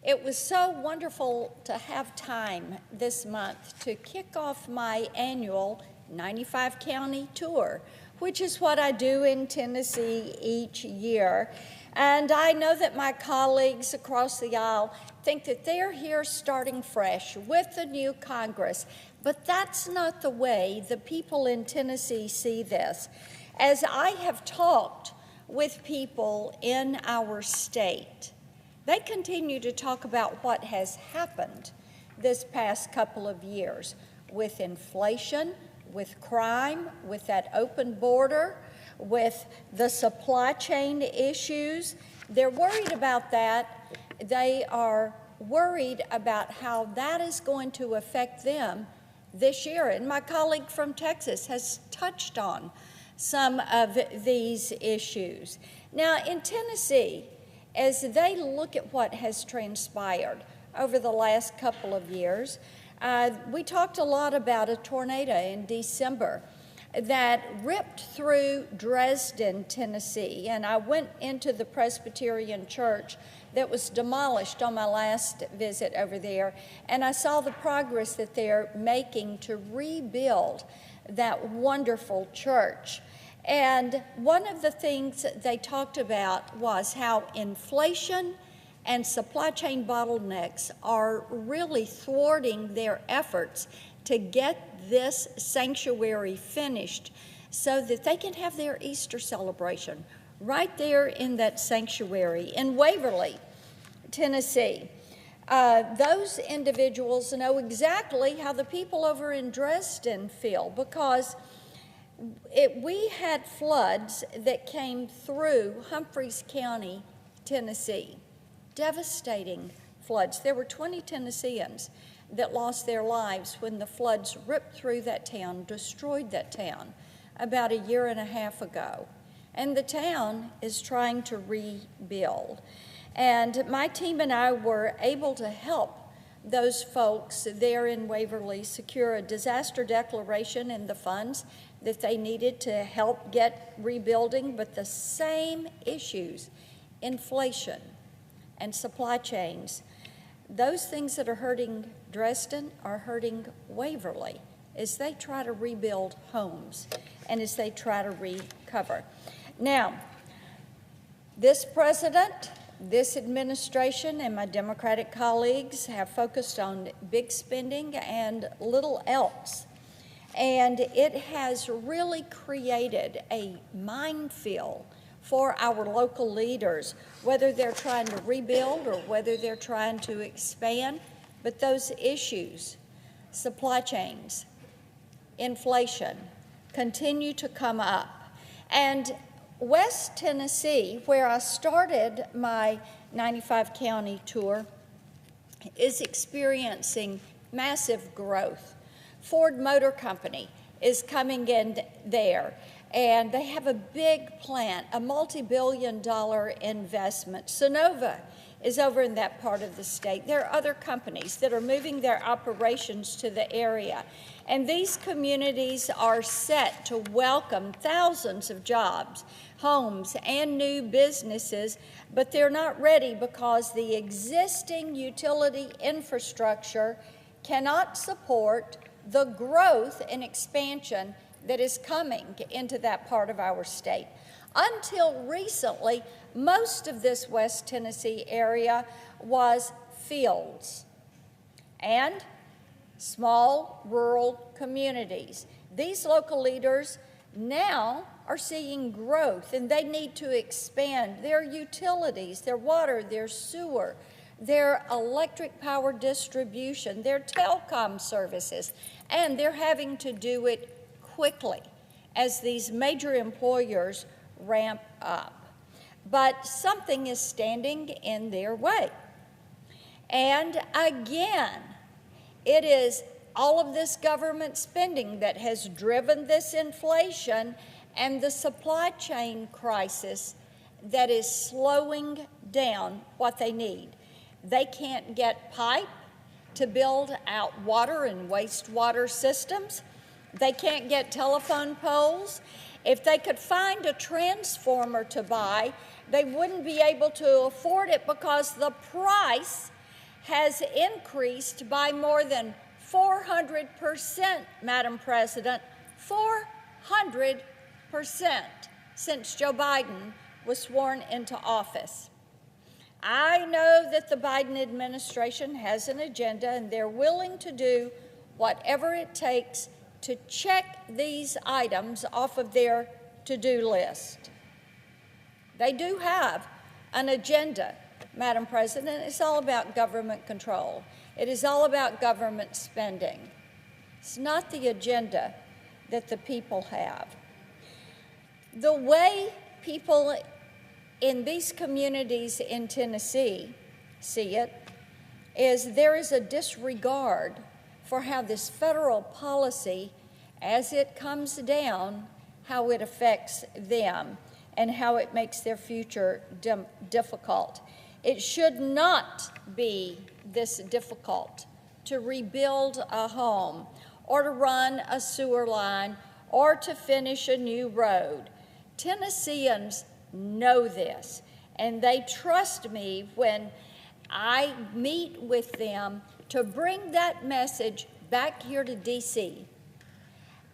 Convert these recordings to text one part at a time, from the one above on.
It was so wonderful to have time this month to kick off my annual 95-county tour, which is what I do in Tennessee each year. And I know that my colleagues across the aisle think that they're here starting fresh with the new Congress, but that's not the way the people in Tennessee see this. As I have talked with people in our state, they continue to talk about what has happened this past couple of years with inflation, with crime, with that open border, with the supply chain issues. They're worried about that. They are worried about how that is going to affect them this year. And my colleague from Texas has touched on some of these issues. Now, in Tennessee, as they look at what has transpired over the last couple of years, we talked a lot about a tornado in December that ripped through Dresden, Tennessee. And I went into the Presbyterian church that was demolished on my last visit over there, and I saw the progress that they're making to rebuild that wonderful church. And one of the things they talked about was how inflation and supply chain bottlenecks are really thwarting their efforts to get this sanctuary finished so that they can have their Easter celebration right there in that sanctuary in Waverly, Tennessee. Those individuals know exactly how the people over in Dresden feel, because we had floods that came through Humphreys County, Tennessee, devastating floods. There were 20 Tennesseans that lost their lives when the floods ripped through that town, destroyed that town about a year and a half ago. And the town is trying to rebuild. And my team and I were able to help those folks there in Waverly secure a disaster declaration and the funds that they needed to help get rebuilding. But the same issues, inflation and supply chains, those things that are hurting Dresden are hurting Waverly as they try to rebuild homes and as they try to recover. Now, this president, this administration, and my Democratic colleagues have focused on big spending and little else. And it has really created a minefield for our local leaders, whether they're trying to rebuild or whether they're trying to expand. But those issues, supply chains, inflation, continue to come up. And West Tennessee, where I started my 95-county tour, is experiencing massive growth. Ford Motor Company is coming in there, and they have a big plant, a multi-billion-dollar investment. Sonova is over in that part of the state. There are other companies that are moving their operations to the area, and these communities are set to welcome thousands of jobs, homes, and new businesses, but they're not ready because the existing utility infrastructure cannot support the growth and expansion that is coming into that part of our state. Until recently, most of this West Tennessee area was fields and small rural communities. These local leaders now are seeing growth, and they need to expand their utilities, their water, their sewer, their electric power distribution, their telecom services, and they're having to do it quickly as these major employers ramp up. But something is standing in their way. And again, it is all of this government spending that has driven this inflation and the supply chain crisis that is slowing down what they need. They can't get pipe to build out water and wastewater systems. They can't get telephone poles. If they could find a transformer to buy, they wouldn't be able to afford it because the price has increased by more than 400%, Madam President, 400% since Joe Biden was sworn into office. I know that the Biden administration has an agenda, and they're willing to do whatever it takes to check these items off of their to-do list. They do have an agenda, Madam President. It's all about government control. It is all about government spending. It's not the agenda that the people have. The way people in these communities in Tennessee see it is there is a disregard for how this federal policy, as it comes down, how it affects them and how it makes their future difficult. It should not be this difficult to rebuild a home or to run a sewer line or to finish a new road. Tennesseans know this, and they trust me when I meet with them to bring that message back here to D.C.,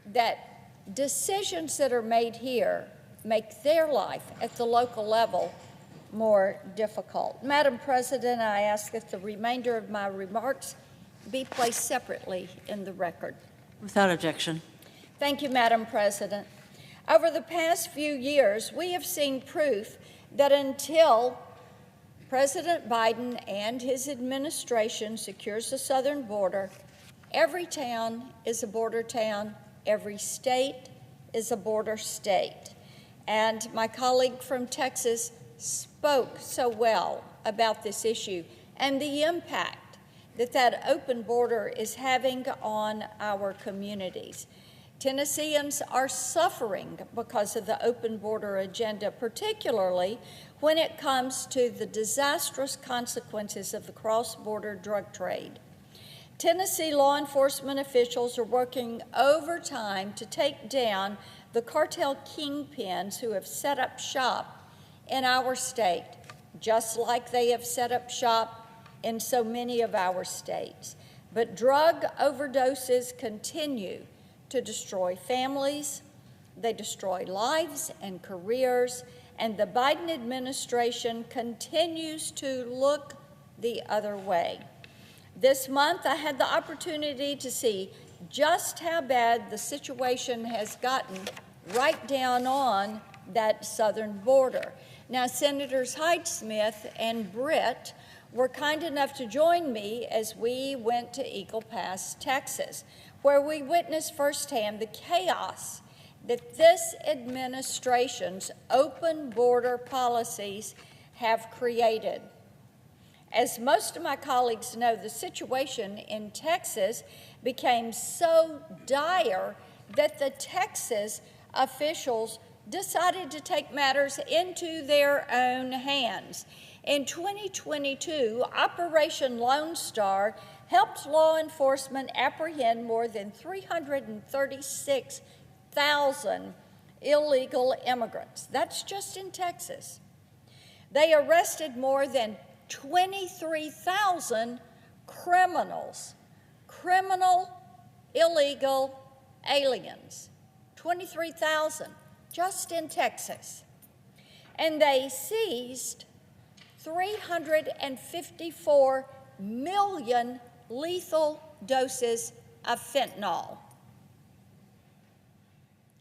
that decisions that are made here make their life at the local level more difficult. Madam President, I ask that the remainder of my remarks be placed separately in the record. Without objection. Thank you, Madam President. Over the past few years, we have seen proof that until President Biden and his administration secures the southern border, every town is a border town, every state is a border state. And my colleague from Texas spoke so well about this issue and the impact that that open border is having on our communities. Tennesseans are suffering because of the open border agenda, particularly when it comes to the disastrous consequences of the cross-border drug trade. Tennessee law enforcement officials are working overtime to take down the cartel kingpins who have set up shop in our state, just like they have set up shop in so many of our states. But drug overdoses continue to destroy families, they destroy lives and careers, and the Biden administration continues to look the other way. This month, I had the opportunity to see just how bad the situation has gotten right down on that southern border. Now, Senators Hyde-Smith and Britt were kind enough to join me as we went to Eagle Pass, Texas, where we witnessed firsthand the chaos that this administration's open border policies have created. As most of my colleagues know, the situation in Texas became so dire that the Texas officials decided to take matters into their own hands. In 2022, Operation Lone Star helped law enforcement apprehend more than 336,000 illegal immigrants. That's just in Texas. They arrested more than 23,000 criminals, criminal illegal aliens, 23,000 just in Texas. And they seized 354 million lethal doses of fentanyl.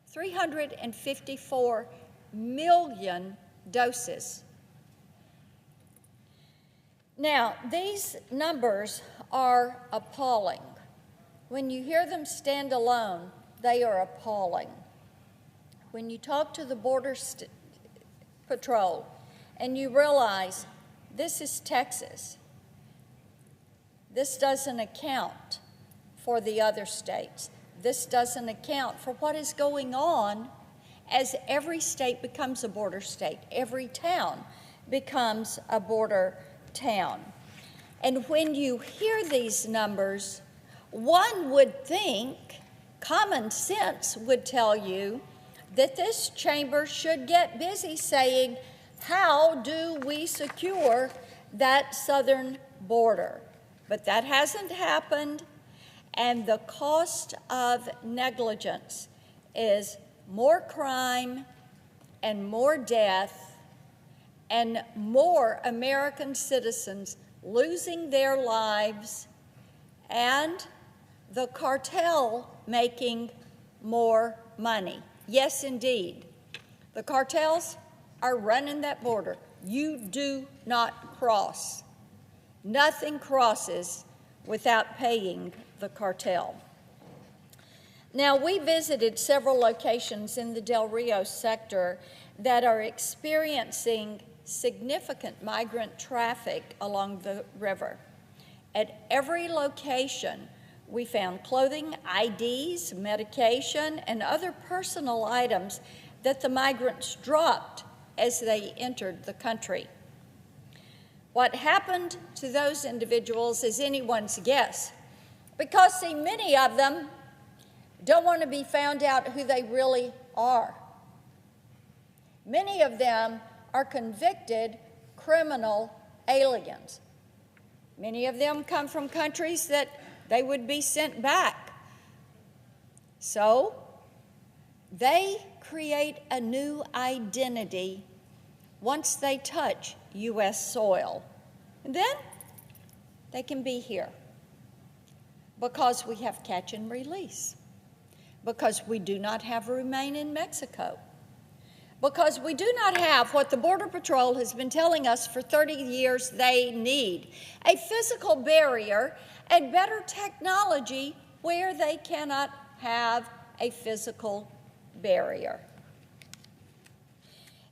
354 million doses. Now, these numbers are appalling. When you hear them stand alone, they are appalling. When you talk to the Border Patrol and you realize this is Texas, this doesn't account for the other states. This doesn't account for what is going on as every state becomes a border state. Every town becomes a border town. And when you hear these numbers, one would think, common sense would tell you, that this chamber should get busy saying, how do we secure that southern border? But that hasn't happened, and the cost of negligence is more crime and more death and more American citizens losing their lives and the cartel making more money. Yes, indeed. The cartels are running that border. You do not cross. Nothing crosses without paying the cartel. Now, we visited several locations in the Del Rio sector that are experiencing significant migrant traffic along the river. At every location, we found clothing, IDs, medication, and other personal items that the migrants dropped as they entered the country. What happened to those individuals is anyone's guess, because, see, many of them don't want to be found out who they really are. Many of them are convicted criminal aliens. Many of them come from countries that they would be sent back. So they create a new identity once they touch U.S. soil. And then they can be here because we have catch and release, because we do not have remain in Mexico, because we do not have what the Border Patrol has been telling us for 30 years they need, a physical barrier and better technology where they cannot have a physical barrier.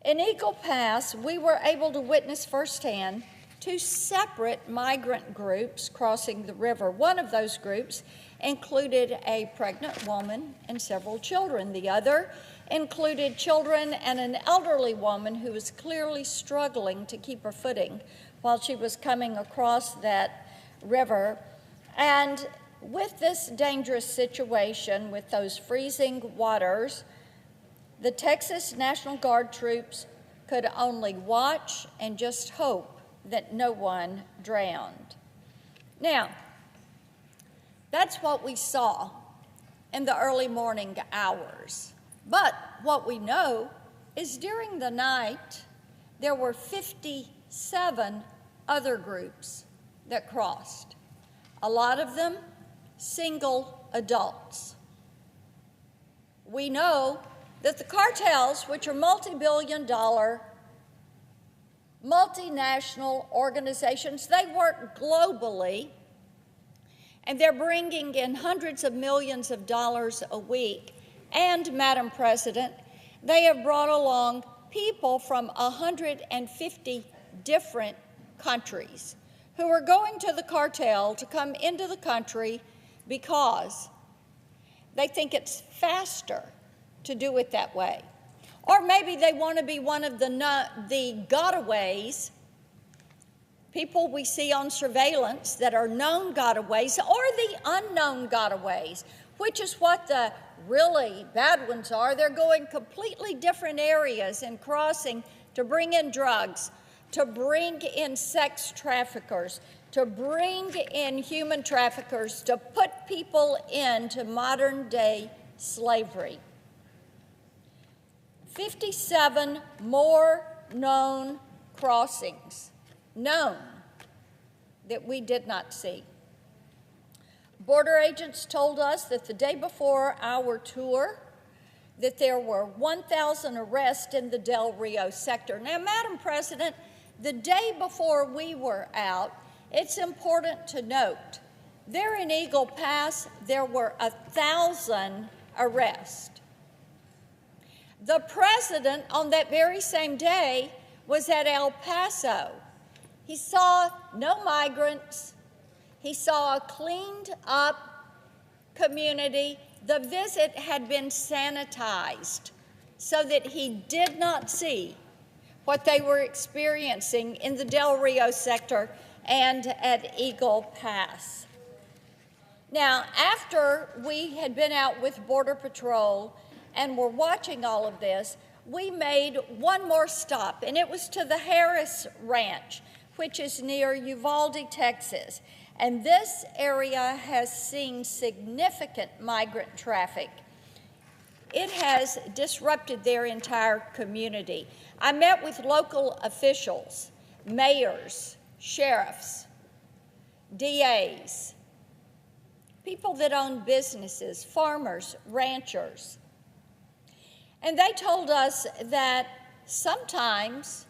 In Eagle Pass, we were able to witness firsthand two separate migrant groups crossing the river. One of those groups included a pregnant woman and several children. The other included children and an elderly woman who was clearly struggling to keep her footing while she was coming across that river. And with this dangerous situation, with those freezing waters, the Texas National Guard troops could only watch and just hope that no one drowned. Now, that's what we saw in the early morning hours. But what we know is during the night, there were 57 other groups that crossed. A lot of them single adults. We know that the cartels, which are multi-billion-dollar, multinational organizations, they work globally, and they're bringing in hundreds of millions of dollars a week. And, Madam President, they have brought along people from 150 different countries who are going to the cartel to come into the country because they think it's faster to do it that way. Or maybe they want to be one of the gotaways, people we see on surveillance that are known gotaways, or the unknown gotaways, which is what the really bad ones are. They're going completely different areas and crossing to bring in drugs, to bring in sex traffickers, to bring in human traffickers, to put people into modern-day slavery. 57 more known crossings, known, that we did not see. Border agents told us that the day before our tour, that there were 1,000 arrests in the Del Rio sector. Now, Madam President, the day before we were out, it's important to note, there in Eagle Pass, there were 1,000 arrests. The president, on that very same day, was at El Paso. He saw no migrants. He saw a cleaned up community. The visit had been sanitized so that he did not see what they were experiencing in the Del Rio sector and at Eagle Pass. Now, after we had been out with Border Patrol and were watching all of this, we made one more stop, and it was to the Harris Ranch, which is near Uvalde, Texas. And this area has seen significant migrant traffic. It has disrupted their entire community. I met with local officials, mayors, sheriffs, DAs, people that own businesses, farmers, ranchers. And they told us that sometimes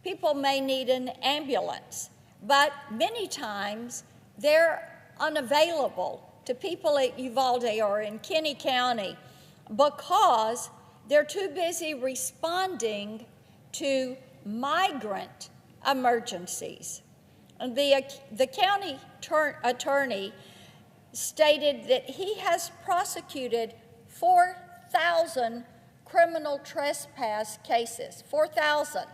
people may need an ambulance, but many times they're unavailable to people at Uvalde or in Kinney County because they're too busy responding to migrant emergencies. And the county attorney stated that he has prosecuted 4,000 criminal trespass cases, 4,000.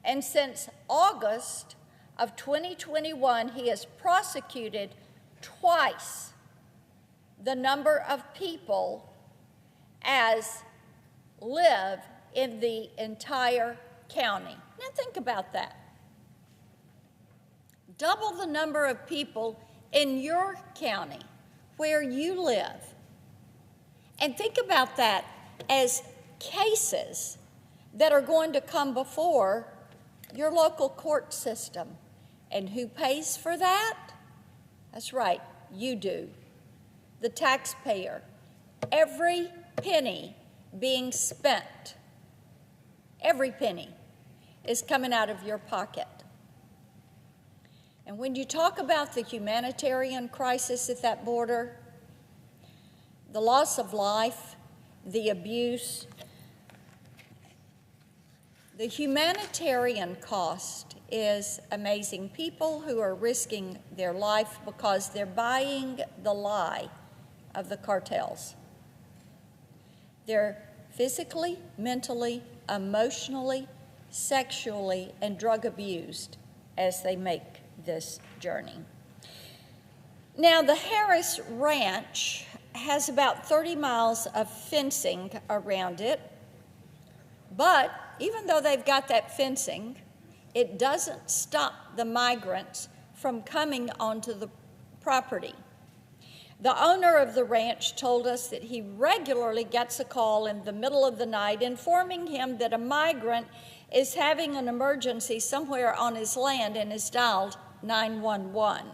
And since August of 2021, he has prosecuted twice the number of people as live in the entire county. Now think about that. Double the number of people in your county where you live. And think about that as cases that are going to come before your local court system. And who pays for that? That's right, you do, the taxpayer. Every penny being spent, every penny is coming out of your pocket. And when you talk about the humanitarian crisis at that border, the loss of life, the abuse, the humanitarian cost is amazing. People who are risking their life because they're buying the lie of the cartels. They're physically, mentally, emotionally, sexually, and drug abused as they make this journey. Now, the Harris Ranch has about 30 miles of fencing around it, but even though they've got that fencing, it doesn't stop the migrants from coming onto the property. The owner of the ranch told us that he regularly gets a call in the middle of the night informing him that a migrant is having an emergency somewhere on his land and has dialed 911.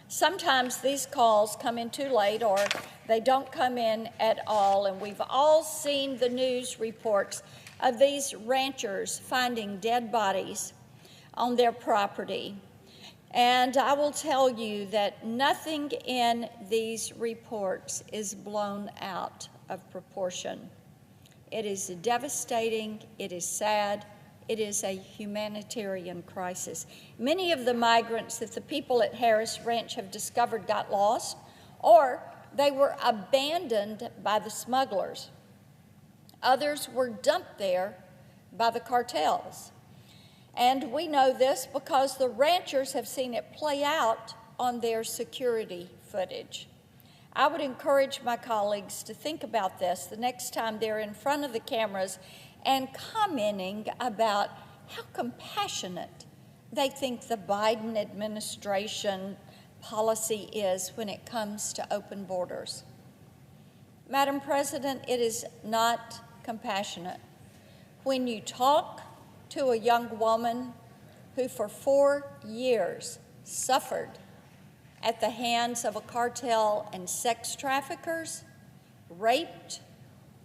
Sometimes these calls come in too late or they don't come in at all, and we've all seen the news reports of these ranchers finding dead bodies on their property. And I will tell you that nothing in these reports is blown out of proportion. It is devastating, it is sad, it is a humanitarian crisis. Many of the migrants that the people at Harris Ranch have discovered got lost, or they were abandoned by the smugglers. Others were dumped there by the cartels. And we know this because the ranchers have seen it play out on their security footage. I would encourage my colleagues to think about this the next time they're in front of the cameras and commenting about how compassionate they think the Biden administration policy is when it comes to open borders. Madam President, it is not compassionate. When you talk to a young woman who for 4 years suffered at the hands of a cartel and sex traffickers, raped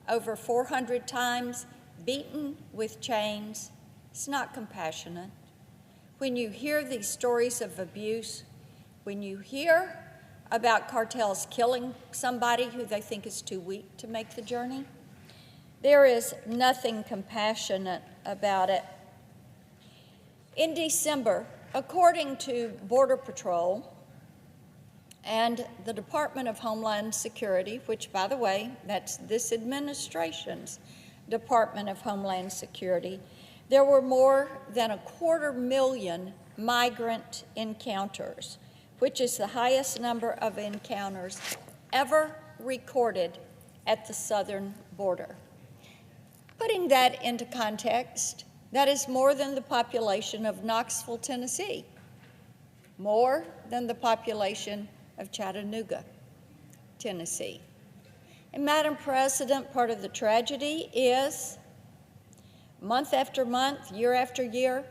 over 400 times, beaten with chains, it's not compassionate. When you hear these stories of abuse, when you hear about cartels killing somebody who they think is too weak to make the journey, there is nothing compassionate about it. In December, according to Border Patrol and the Department of Homeland Security, which, by the way, that's this administration's Department of Homeland Security, there were more than 250,000 migrant encounters, which is the highest number of encounters ever recorded at the southern border. Putting that into context, That is more than the population of Knoxville, Tennessee, more than the population of Chattanooga, Tennessee. And Madam President, part of the tragedy is month after month, year after year,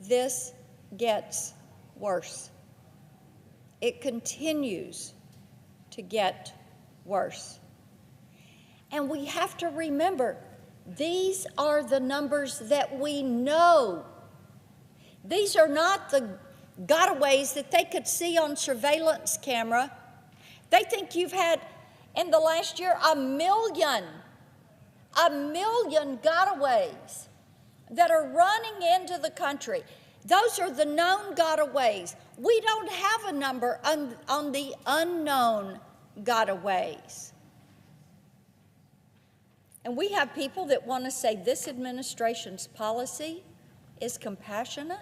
this gets worse. It continues to get worse. And we have to remember, these are the numbers that we know. These are not the gotaways that they could see on surveillance camera. They think you've had, in the last year, 1 million gotaways that are running into the country. Those are the known gotaways. We don't have a number on the unknown gotaways. And we have people that want to say this administration's policy is compassionate,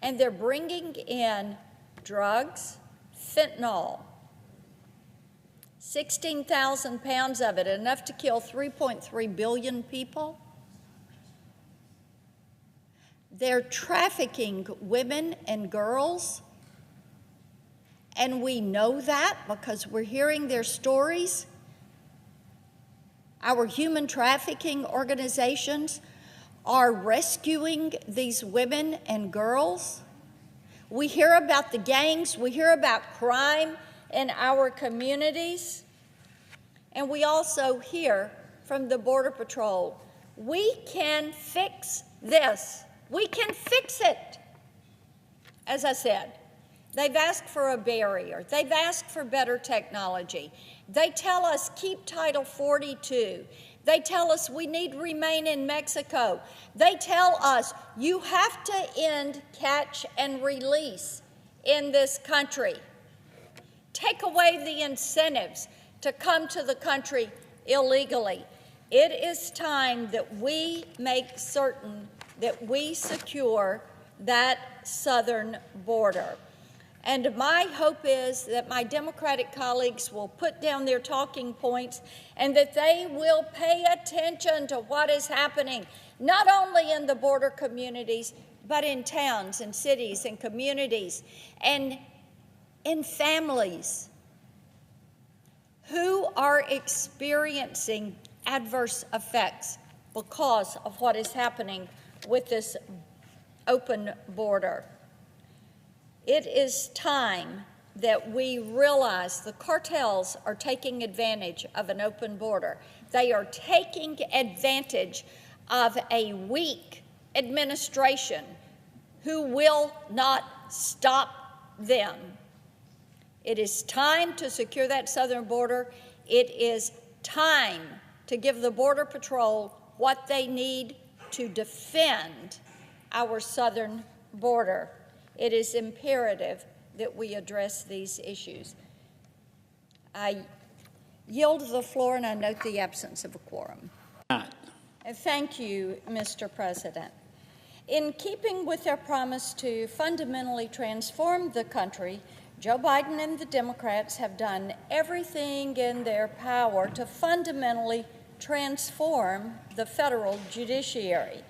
and they're bringing in drugs, fentanyl, 16,000 pounds of it, enough to kill 3.3 billion people. They're trafficking women and girls, and we know that because we're hearing their stories. Our human trafficking organizations are rescuing these women and girls. We hear about the gangs, we hear about crime in our communities, and we also hear from the Border Patrol, we can fix this. We can fix it. As I said, they've asked for a barrier. They've asked for better technology. They tell us keep Title 42. They tell us we need to remain in Mexico. They tell us you have to end catch and release in this country. Take away the incentives to come to the country illegally. It is time that we make certain that we secure that southern border. And my hope is that my Democratic colleagues will put down their talking points and that they will pay attention to what is happening, not only in the border communities, but in towns and cities and communities and in families who are experiencing adverse effects because of what is happening with this open border. It is time that we realize the cartels are taking advantage of an open border. They are taking advantage of a weak administration who will not stop them. It is time to secure that southern border. It is time to give the Border Patrol what they need to defend our southern border. It is imperative that we address these issues. I yield the floor, and I note the absence of a quorum. Thank you, Mr. President. In keeping with their promise to fundamentally transform the country, Joe Biden and the Democrats have done everything in their power to fundamentally transform the federal judiciary.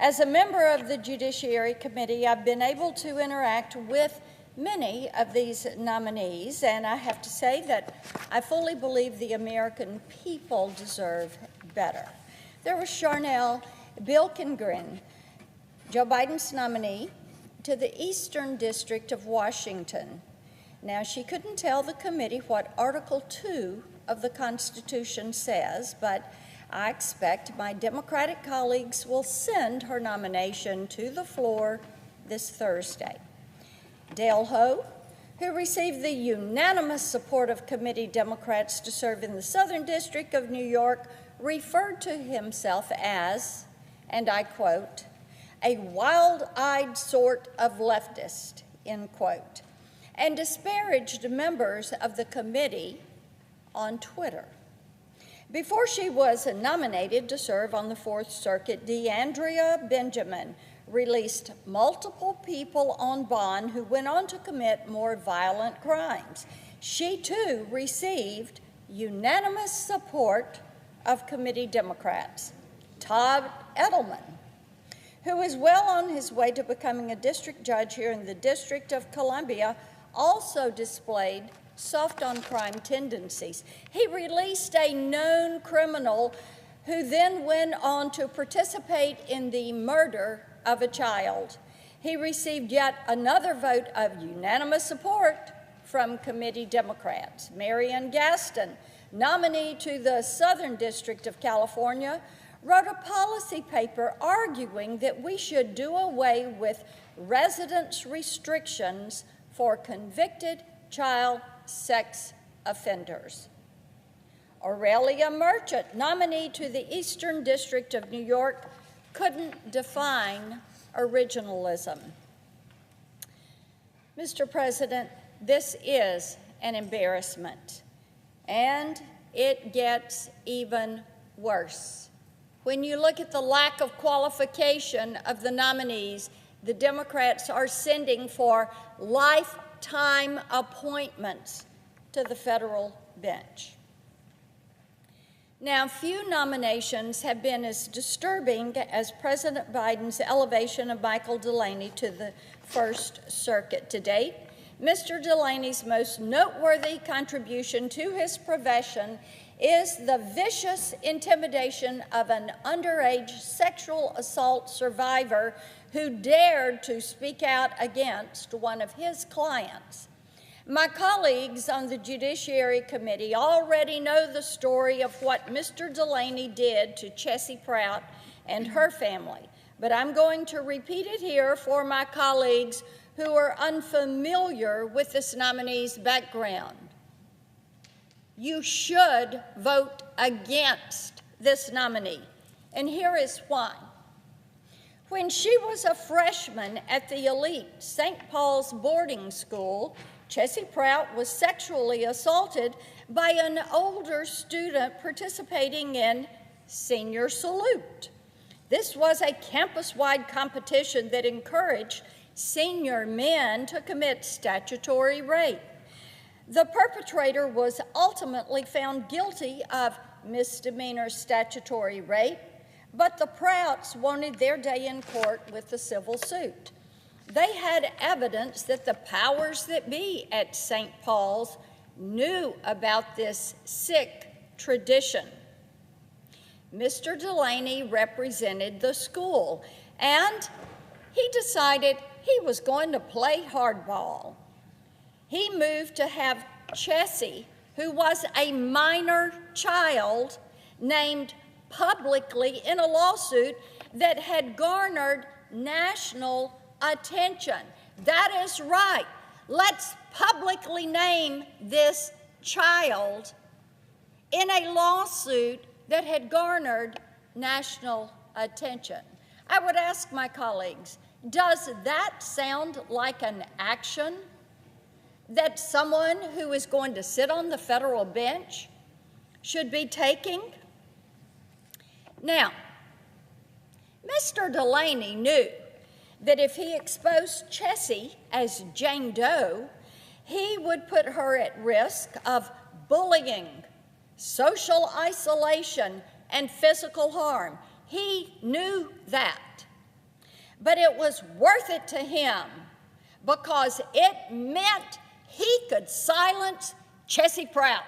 As a member of the Judiciary Committee, I've been able to interact with many of these nominees, and I have to say that I fully believe the American people deserve better. There was Charnel Bilkengren, Joe Biden's nominee to the Eastern District of Washington. Now, she couldn't tell the committee what Article 2 of the Constitution says, but I expect my Democratic colleagues will send her nomination to the floor this Thursday. Dale Ho, who received the unanimous support of committee Democrats to serve in the Southern District of New York, referred to himself as, and I quote, a wild-eyed sort of leftist, end quote, and disparaged members of the committee on Twitter. Before she was nominated to serve on the Fourth Circuit, DeAndrea Benjamin released multiple people on bond who went on to commit more violent crimes. She, too, received unanimous support of committee Democrats. Todd Edelman, who is well on his way to becoming a district judge here in the District of Columbia, also displayed soft on crime tendencies. He released a known criminal who then went on to participate in the murder of a child. He received yet another vote of unanimous support from committee Democrats. Marian Gaston, nominee to the Southern District of California, wrote a policy paper arguing that we should do away with residence restrictions for convicted child sex offenders. Aurelia Merchant, nominee to the Eastern District of New York, couldn't define originalism. Mr. President, this is an embarrassment, and it gets even worse. When you look at the lack of qualification of the nominees, the Democrats are sending for lifetime appointments to the federal bench. Now, few nominations have been as disturbing as President Biden's elevation of Michael Delaney to the First Circuit to date. Mr. Delaney's most noteworthy contribution to his profession is the vicious intimidation of an underage sexual assault survivor who dared to speak out against one of his clients. My colleagues on the Judiciary Committee already know the story of what Mr. Delaney did to Chessie Prout and her family, but I'm going to repeat it here for my colleagues who are unfamiliar with this nominee's background. You should vote against this nominee, and here is why. When she was a freshman at the elite St. Paul's boarding school, Chessie Prout was sexually assaulted by an older student participating in Senior Salute. This was a campus-wide competition that encouraged senior men to commit statutory rape. The perpetrator was ultimately found guilty of misdemeanor statutory rape, but the Prouts wanted their day in court with the civil suit. They had evidence that the powers that be at St. Paul's knew about this sick tradition. Mr. Delaney represented the school, and he decided he was going to play hardball. He moved to have Chessie, who was a minor child, named publicly in a lawsuit that had garnered national attention. That is right. Let's publicly name this child in a lawsuit that had garnered national attention. I would ask my colleagues, does that sound like an action that someone who is going to sit on the federal bench should be taking? Now, Mr. Delaney knew that if he exposed Chessie as Jane Doe, he would put her at risk of bullying, social isolation, and physical harm. He knew that. But it was worth it to him because it meant he could silence Chessie Prout,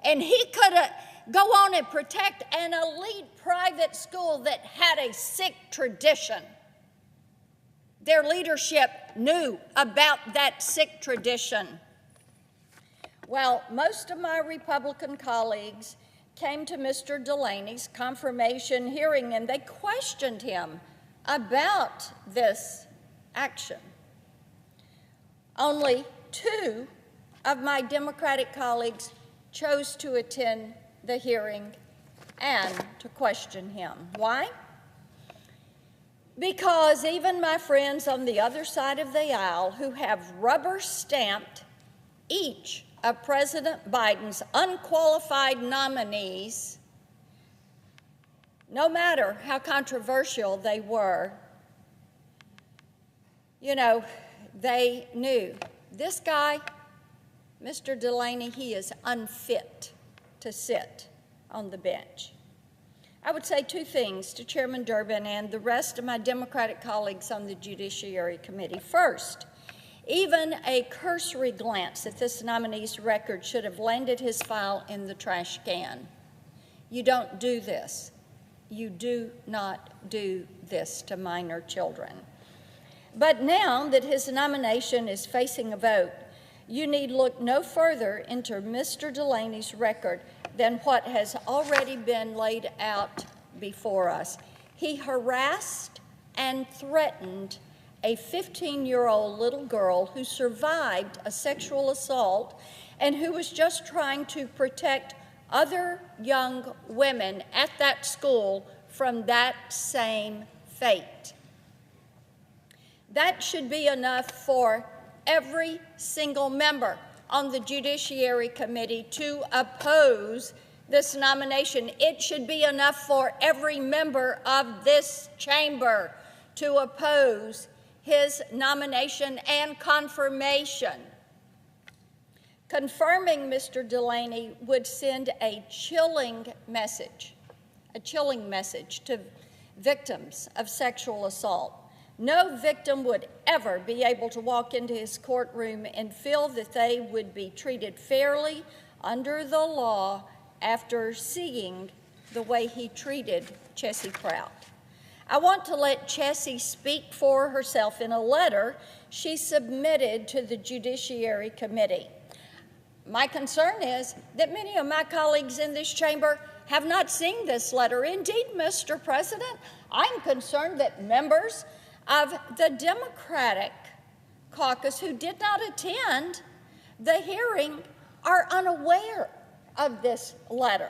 and he could go on and protect an elite private school that had a sick tradition. Their leadership knew about that sick tradition. Well, most of my Republican colleagues came to Mr. Delaney's confirmation hearing, and they questioned him about this action. Only 2 of my Democratic colleagues chose to attend the hearing and to question him. Why? Because even my friends on the other side of the aisle who have rubber-stamped each of President Biden's unqualified nominees, no matter how controversial they were, they knew this guy, Mr. Delaney, he is unfit to sit on the bench. I would say two things to Chairman Durbin and the rest of my Democratic colleagues on the Judiciary Committee. First, even a cursory glance at this nominee's record should have landed his file in the trash can. You don't do this. You do not do this to minor children. But now that his nomination is facing a vote, you need look no further into Mr. Delaney's record than what has already been laid out before us. He harassed and threatened a 15-year-old little girl who survived a sexual assault and who was just trying to protect other young women at that school from that same fate. That should be enough for every single member on the Judiciary Committee to oppose this nomination. It should be enough for every member of this chamber to oppose his nomination and confirmation. Confirming Mr. Delaney would send a chilling message to victims of sexual assault. No victim would ever be able to walk into his courtroom and feel that they would be treated fairly under the law after seeing the way he treated Chessie Prout. I want to let Chessie speak for herself in a letter she submitted to the Judiciary Committee. My concern is that many of my colleagues in this chamber have not seen this letter. Indeed, Mr. President, I'm concerned that members of the Democratic caucus who did not attend the hearing are unaware of this letter.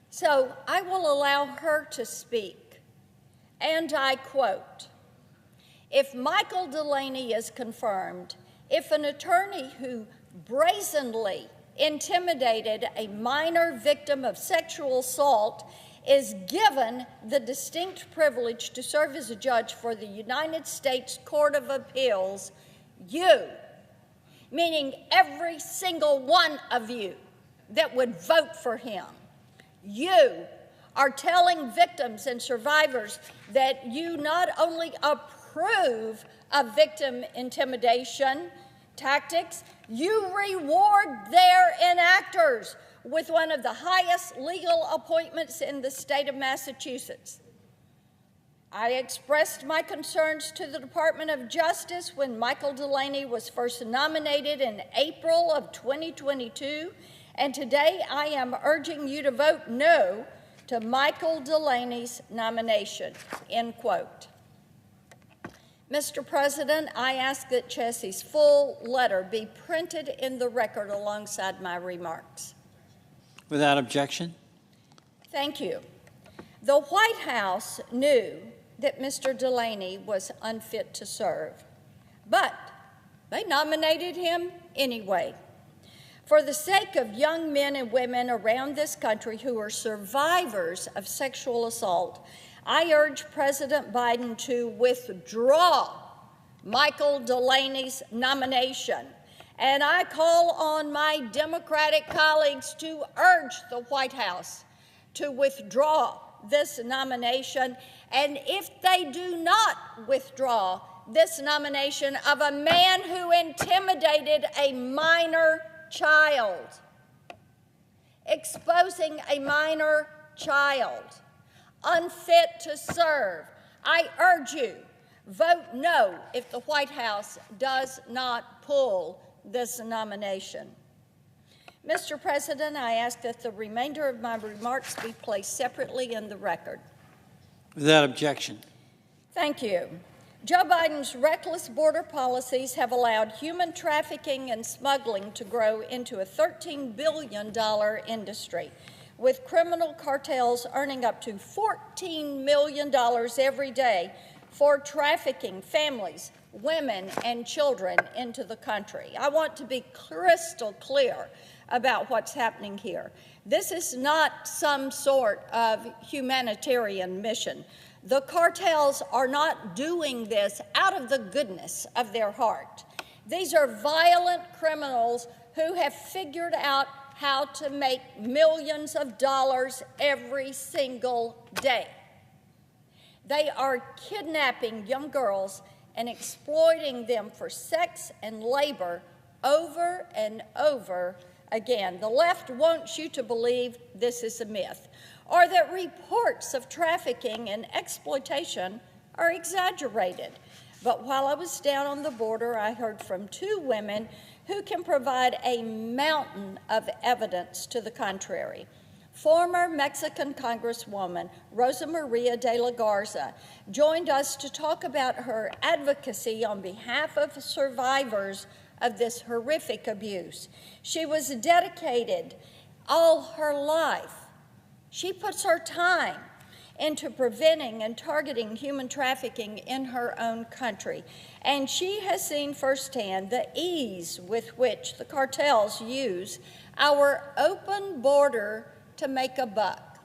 So I will allow her to speak, and I quote, "If Michael Delaney is confirmed, if an attorney who brazenly intimidated a minor victim of sexual assault is given the distinct privilege to serve as a judge for the United States Court of Appeals, you, meaning every single one of you that would vote for him, you are telling victims and survivors that you not only approve of victim intimidation tactics, you reward their enactors with one of the highest legal appointments in the state of Massachusetts. I expressed my concerns to the Department of Justice when Michael Delaney was first nominated in April of 2022, and today I am urging you to vote no to Michael Delaney's nomination," end quote. Mr. President, I ask that Chessie's full letter be printed in the record alongside my remarks. Without objection. Thank you. The White House knew that Mr. Delaney was unfit to serve, but they nominated him anyway. For the sake of young men and women around this country who are survivors of sexual assault, I urge President Biden to withdraw Michael Delaney's nomination. And I call on my Democratic colleagues to urge the White House to withdraw this nomination. And if they do not withdraw this nomination of a man who intimidated a minor child, exposing a minor child, unfit to serve, I urge you, vote no if the White House does not pull this nomination. Mr. President, I ask that the remainder of my remarks be placed separately in the record. Without objection. Thank you. Joe Biden's reckless border policies have allowed human trafficking and smuggling to grow into a $13 billion industry, with criminal cartels earning up to $14 million every day for trafficking families, women, and children into the country. I want to be crystal clear about what's happening here. This is not some sort of humanitarian mission. The cartels are not doing this out of the goodness of their heart. These are violent criminals who have figured out how to make millions of dollars every single day. They are kidnapping young girls and exploiting them for sex and labor over and over again. The left wants you to believe this is a myth, or that reports of trafficking and exploitation are exaggerated. But while I was down on the border, I heard from two women who can provide a mountain of evidence to the contrary. Former Mexican Congresswoman Rosa Maria de la Garza joined us to talk about her advocacy on behalf of survivors of this horrific abuse. She was dedicated all her life. She puts her time into preventing and targeting human trafficking in her own country. And she has seen firsthand the ease with which the cartels use our open border to make a buck,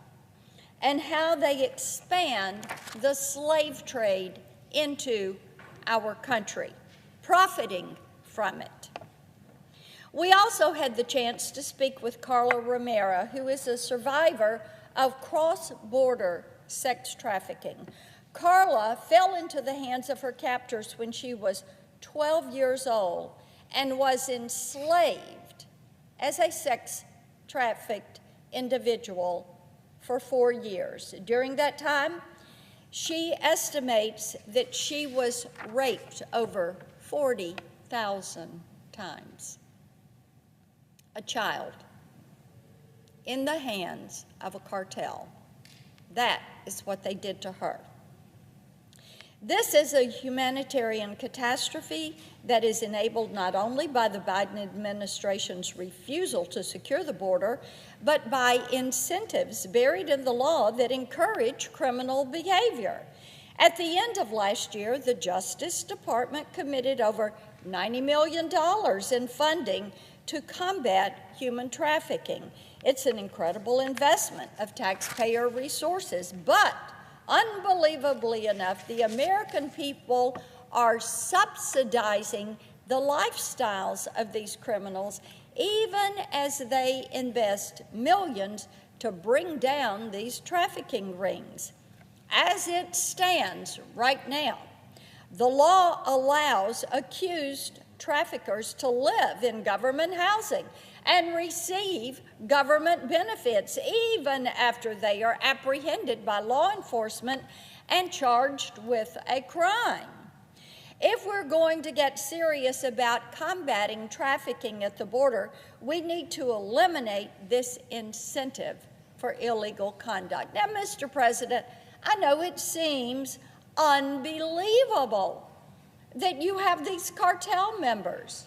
and how they expand the slave trade into our country, profiting from it. We also had the chance to speak with Carla Romero, who is a survivor of cross-border sex trafficking. Carla fell into the hands of her captors when she was 12 years old and was enslaved as a sex-trafficked individual for 4 years. During that time, she estimates that she was raped over 40,000 times. A child in the hands of a cartel. That is what they did to her. This is a humanitarian catastrophe that is enabled not only by the Biden administration's refusal to secure the border, but by incentives buried in the law that encourage criminal behavior. At the end of last year, the Justice Department committed over $90 million in funding to combat human trafficking. It's an incredible investment of taxpayer resources, but unbelievably enough, the American people are subsidizing the lifestyles of these criminals, even as they invest millions to bring down these trafficking rings. As it stands right now, the law allows accused traffickers to live in government housing and receive government benefits even after they are apprehended by law enforcement and charged with a crime. If we're going to get serious about combating trafficking at the border, we need to eliminate this incentive for illegal conduct. Now, Mr. President, I know it seems unbelievable that you have these cartel members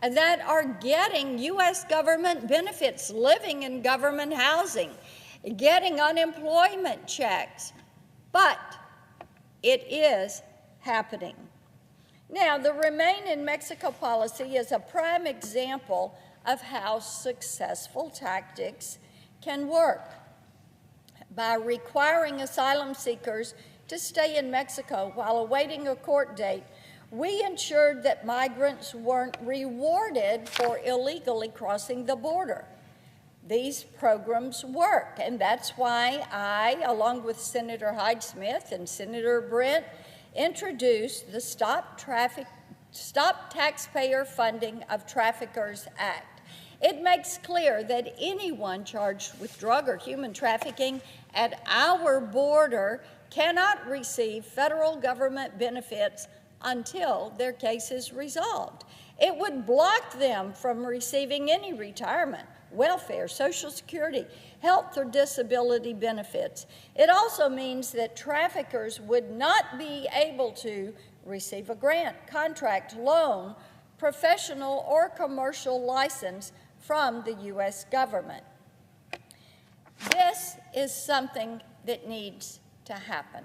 that are getting U.S. government benefits, living in government housing, getting unemployment checks, but it is happening. Now, the Remain in Mexico policy is a prime example of how successful tactics can work. By requiring asylum seekers to stay in Mexico while awaiting a court date, we ensured that migrants weren't rewarded for illegally crossing the border. These programs work, and that's why I, along with Senator Hyde-Smith and Senator Brent, introduced the Stop Taxpayer Funding of Traffickers Act. It makes clear that anyone charged with drug or human trafficking at our border cannot receive federal government benefits until their case is resolved. It would block them from receiving any retirement, welfare, Social Security, health or disability benefits. It also means that traffickers would not be able to receive a grant, contract, loan, professional or commercial license from the U.S. government. This is something that needs to happen.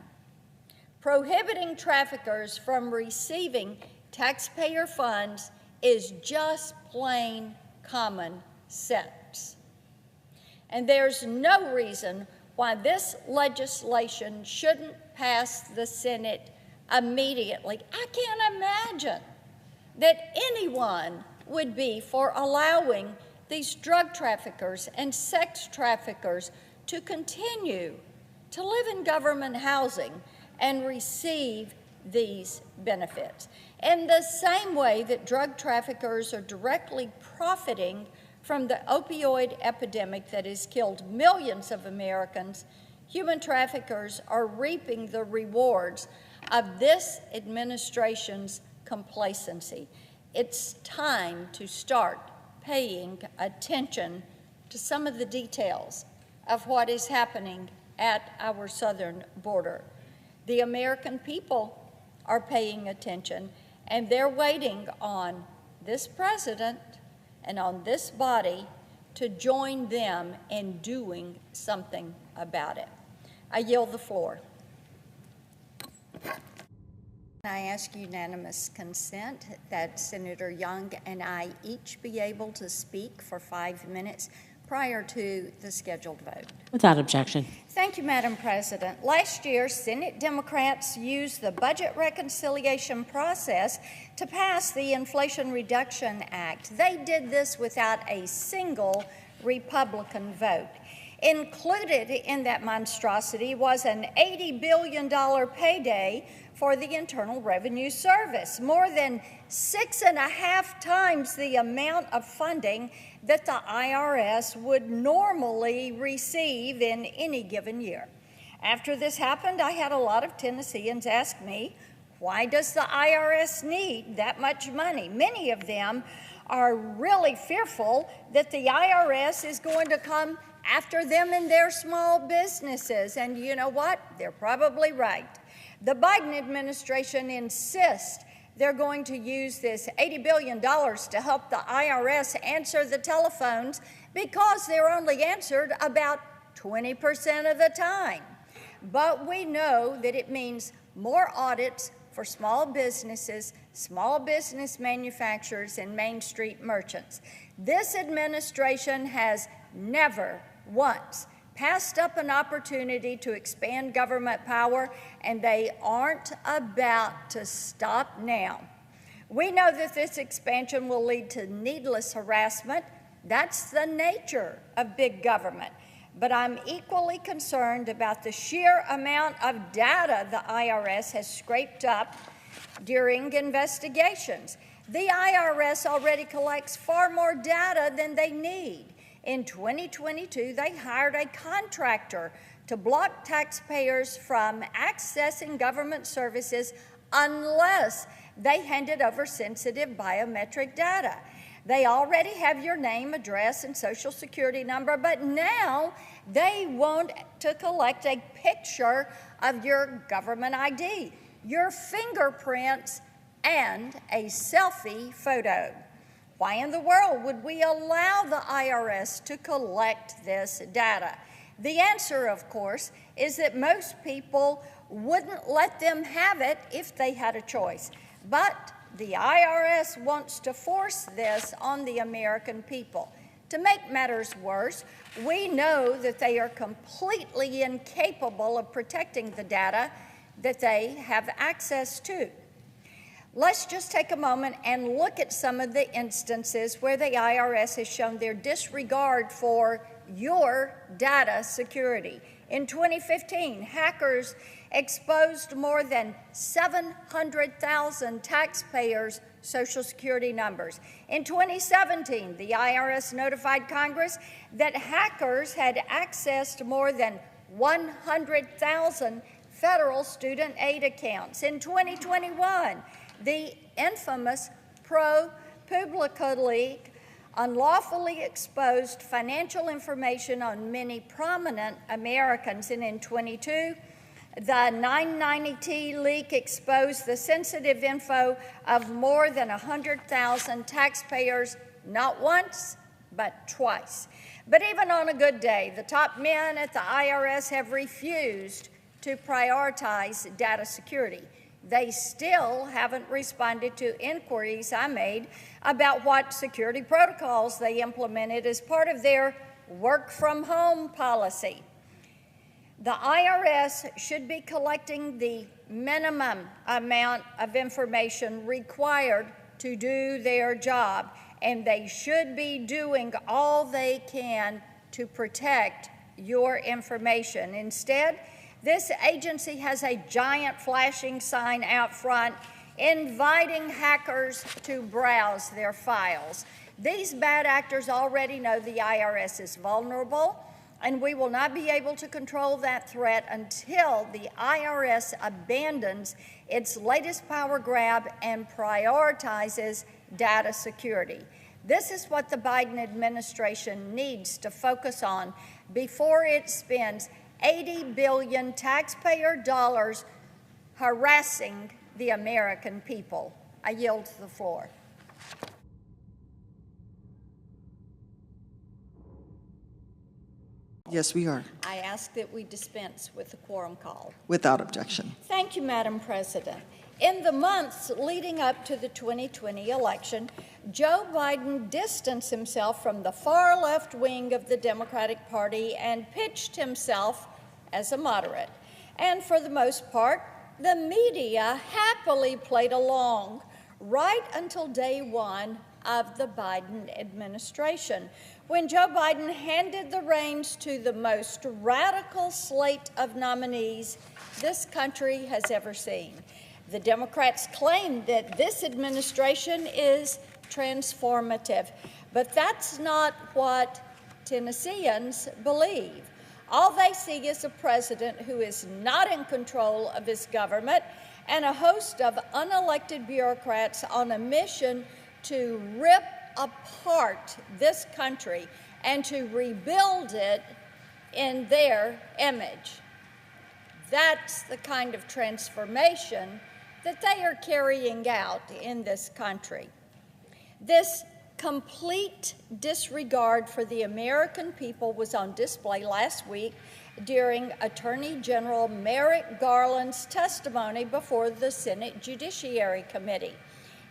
Prohibiting traffickers from receiving taxpayer funds is just plain common sense. And there's no reason why this legislation shouldn't pass the Senate immediately. I can't imagine that anyone would be for allowing these drug traffickers and sex traffickers to continue to live in government housing and receive these benefits. In the same way that drug traffickers are directly profiting from the opioid epidemic that has killed millions of Americans, human traffickers are reaping the rewards of this administration's complacency. It's time to start paying attention to some of the details of what is happening at our southern border. The American people are paying attention, and they're waiting on this president and on this body to join them in doing something about it. I yield the floor. I ask unanimous consent that Senator Young and I each be able to speak for 5 minutes prior to the scheduled vote. Without objection. Thank you, Madam President. Last year, Senate Democrats used the budget reconciliation process to pass the Inflation Reduction Act. They did this without a single Republican vote. Included in that monstrosity was an $80 billion payday for the Internal Revenue Service, more than 6.5 times the amount of funding that the IRS would normally receive in any given year. After this happened, I had a lot of Tennesseans ask me, why does the IRS need that much money? Many of them are really fearful that the IRS is going to come after them and their small businesses. And you know what? They're probably right. The Biden administration insists they're going to use this $80 billion to help the IRS answer the telephones because they're only answered about 20% of the time. But we know that it means more audits for small businesses, small business manufacturers, and Main Street merchants. This administration has never once passed up an opportunity to expand government power, and they aren't about to stop now. We know that this expansion will lead to needless harassment. That's the nature of big government. But I'm equally concerned about the sheer amount of data the IRS has scraped up during investigations. The IRS already collects far more data than they need. In 2022, they hired a contractor to block taxpayers from accessing government services unless they handed over sensitive biometric data. They already have your name, address, and social security number, but now they want to collect a picture of your government ID, your fingerprints, and a selfie photo. Why in the world would we allow the IRS to collect this data? The answer, of course, is that most people wouldn't let them have it if they had a choice. But the IRS wants to force this on the American people. To make matters worse, we know that they are completely incapable of protecting the data that they have access to. Let's just take a moment and look at some of the instances where the IRS has shown their disregard for your data security. In 2015, hackers exposed more than 700,000 taxpayers' Social Security numbers. In 2017, the IRS notified Congress that hackers had accessed more than 100,000 federal student aid accounts. In 2021, the infamous ProPublica leak unlawfully exposed financial information on many prominent Americans. And in 22, the 990T leak exposed the sensitive info of more than 100,000 taxpayers, not once, but twice. But even on a good day, the top men at the IRS have refused to prioritize data security. They still haven't responded to inquiries I made about what security protocols they implemented as part of their work-from-home policy. The IRS should be collecting the minimum amount of information required to do their job, and they should be doing all they can to protect your information. Instead, this agency has a giant flashing sign out front inviting hackers to browse their files. These bad actors already know the IRS is vulnerable, and we will not be able to control that threat until the IRS abandons its latest power grab and prioritizes data security. This is what the Biden administration needs to focus on before it spends $80 billion taxpayer dollars harassing the American people. I yield the floor. Yes, we are. I ask that we dispense with the quorum call. Without objection. Thank you, Madam President. In the months leading up to the 2020 election, Joe Biden distanced himself from the far left wing of the Democratic Party and pitched himself as a moderate. And for the most part, the media happily played along right until day one of the Biden administration, when Joe Biden handed the reins to the most radical slate of nominees this country has ever seen. The Democrats claim that this administration is transformative, but that's not what Tennesseans believe. All they see is a president who is not in control of his government and a host of unelected bureaucrats on a mission to rip apart this country and to rebuild it in their image. That's the kind of transformation that they are carrying out in this country. This complete disregard for the American people was on display last week during Attorney General Merrick Garland's testimony before the Senate Judiciary Committee.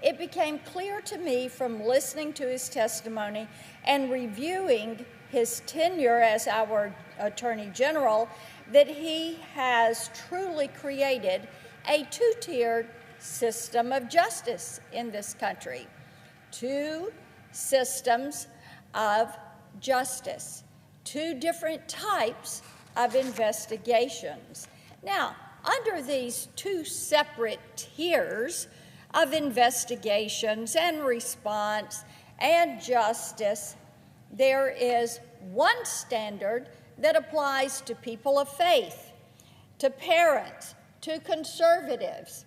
It became clear to me from listening to his testimony and reviewing his tenure as our Attorney General that he has truly created a two-tiered system of justice in this country. Two systems of justice, two different types of investigations. Now, under these two separate tiers of investigations and response and justice, there is one standard that applies to people of faith, to parents, to conservatives,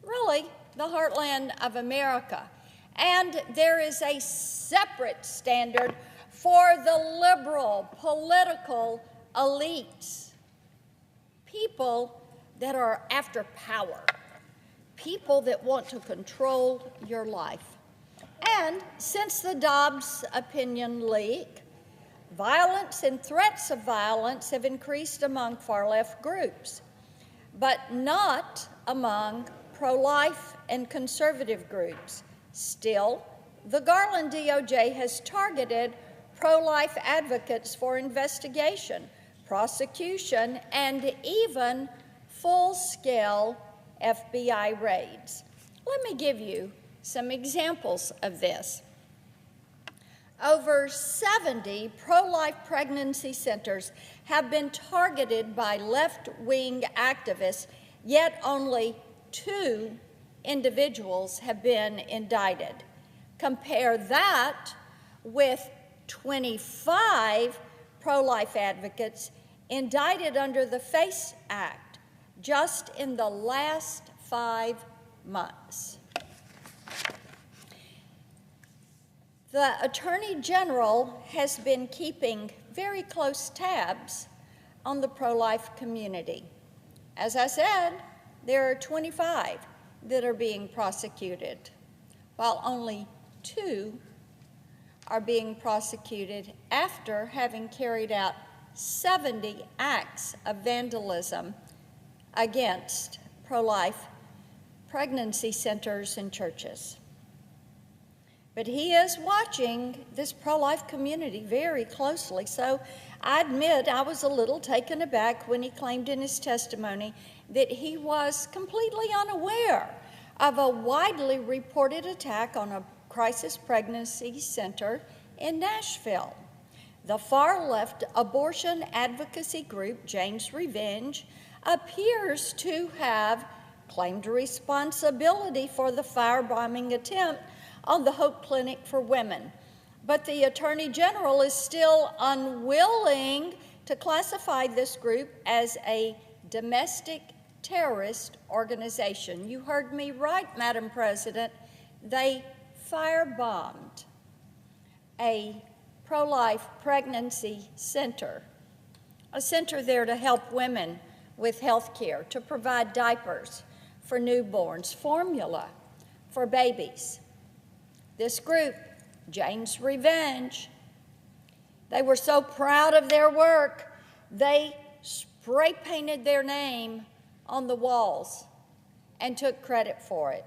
really the heartland of America. And there is a separate standard for the liberal political elites, people that are after power, people that want to control your life. And since the Dobbs opinion leak, violence and threats of violence have increased among far-left groups, but not among pro-life and conservative groups. Still, the Garland DOJ has targeted pro-life advocates for investigation, prosecution, and even full-scale FBI raids. Let me give you some examples of this. Over 70 pro-life pregnancy centers have been targeted by left-wing activists, yet only 2 individuals have been indicted. Compare that with 25 pro-life advocates indicted under the FACE Act just in the last 5 months. The Attorney General has been keeping very close tabs on the pro-life community. As I said, there are 25 that are being prosecuted, while only 2 are being prosecuted after having carried out 70 acts of vandalism against pro-life pregnancy centers and churches. But he is watching this pro-life community very closely, so I admit I was a little taken aback when he claimed in his testimony that he was completely unaware of a widely reported attack on a Crisis Pregnancy Center in Nashville. The far-left abortion advocacy group, Jane's Revenge, appears to have claimed responsibility for the firebombing attempt on the Hope Clinic for Women. But the Attorney General is still unwilling to classify this group as a domestic terrorist organization. You heard me right, Madam President. They firebombed a pro-life pregnancy center, a center there to help women with health care, to provide diapers for newborns, formula for babies. This group, Jane's Revenge, they were so proud of their work, they spray painted their name on the walls and took credit for it.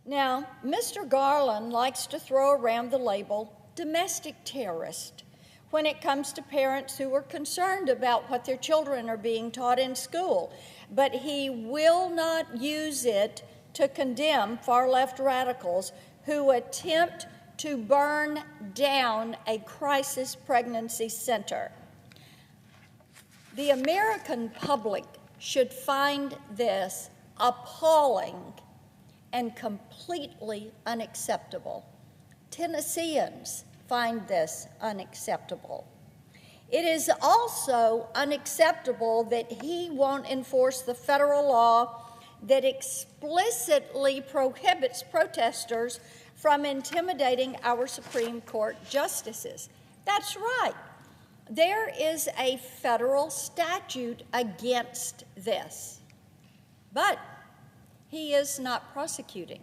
Now, Mr. Garland likes to throw around the label domestic terrorist when it comes to parents who are concerned about what their children are being taught in school, but he will not use it to condemn far-left radicals who attempt to burn down a crisis pregnancy center. The American public should find this appalling and completely unacceptable. Tennesseans find this unacceptable. It is also unacceptable that he won't enforce the federal law that explicitly prohibits protesters from intimidating our Supreme Court justices. That's right. There is a federal statute against this, but he is not prosecuting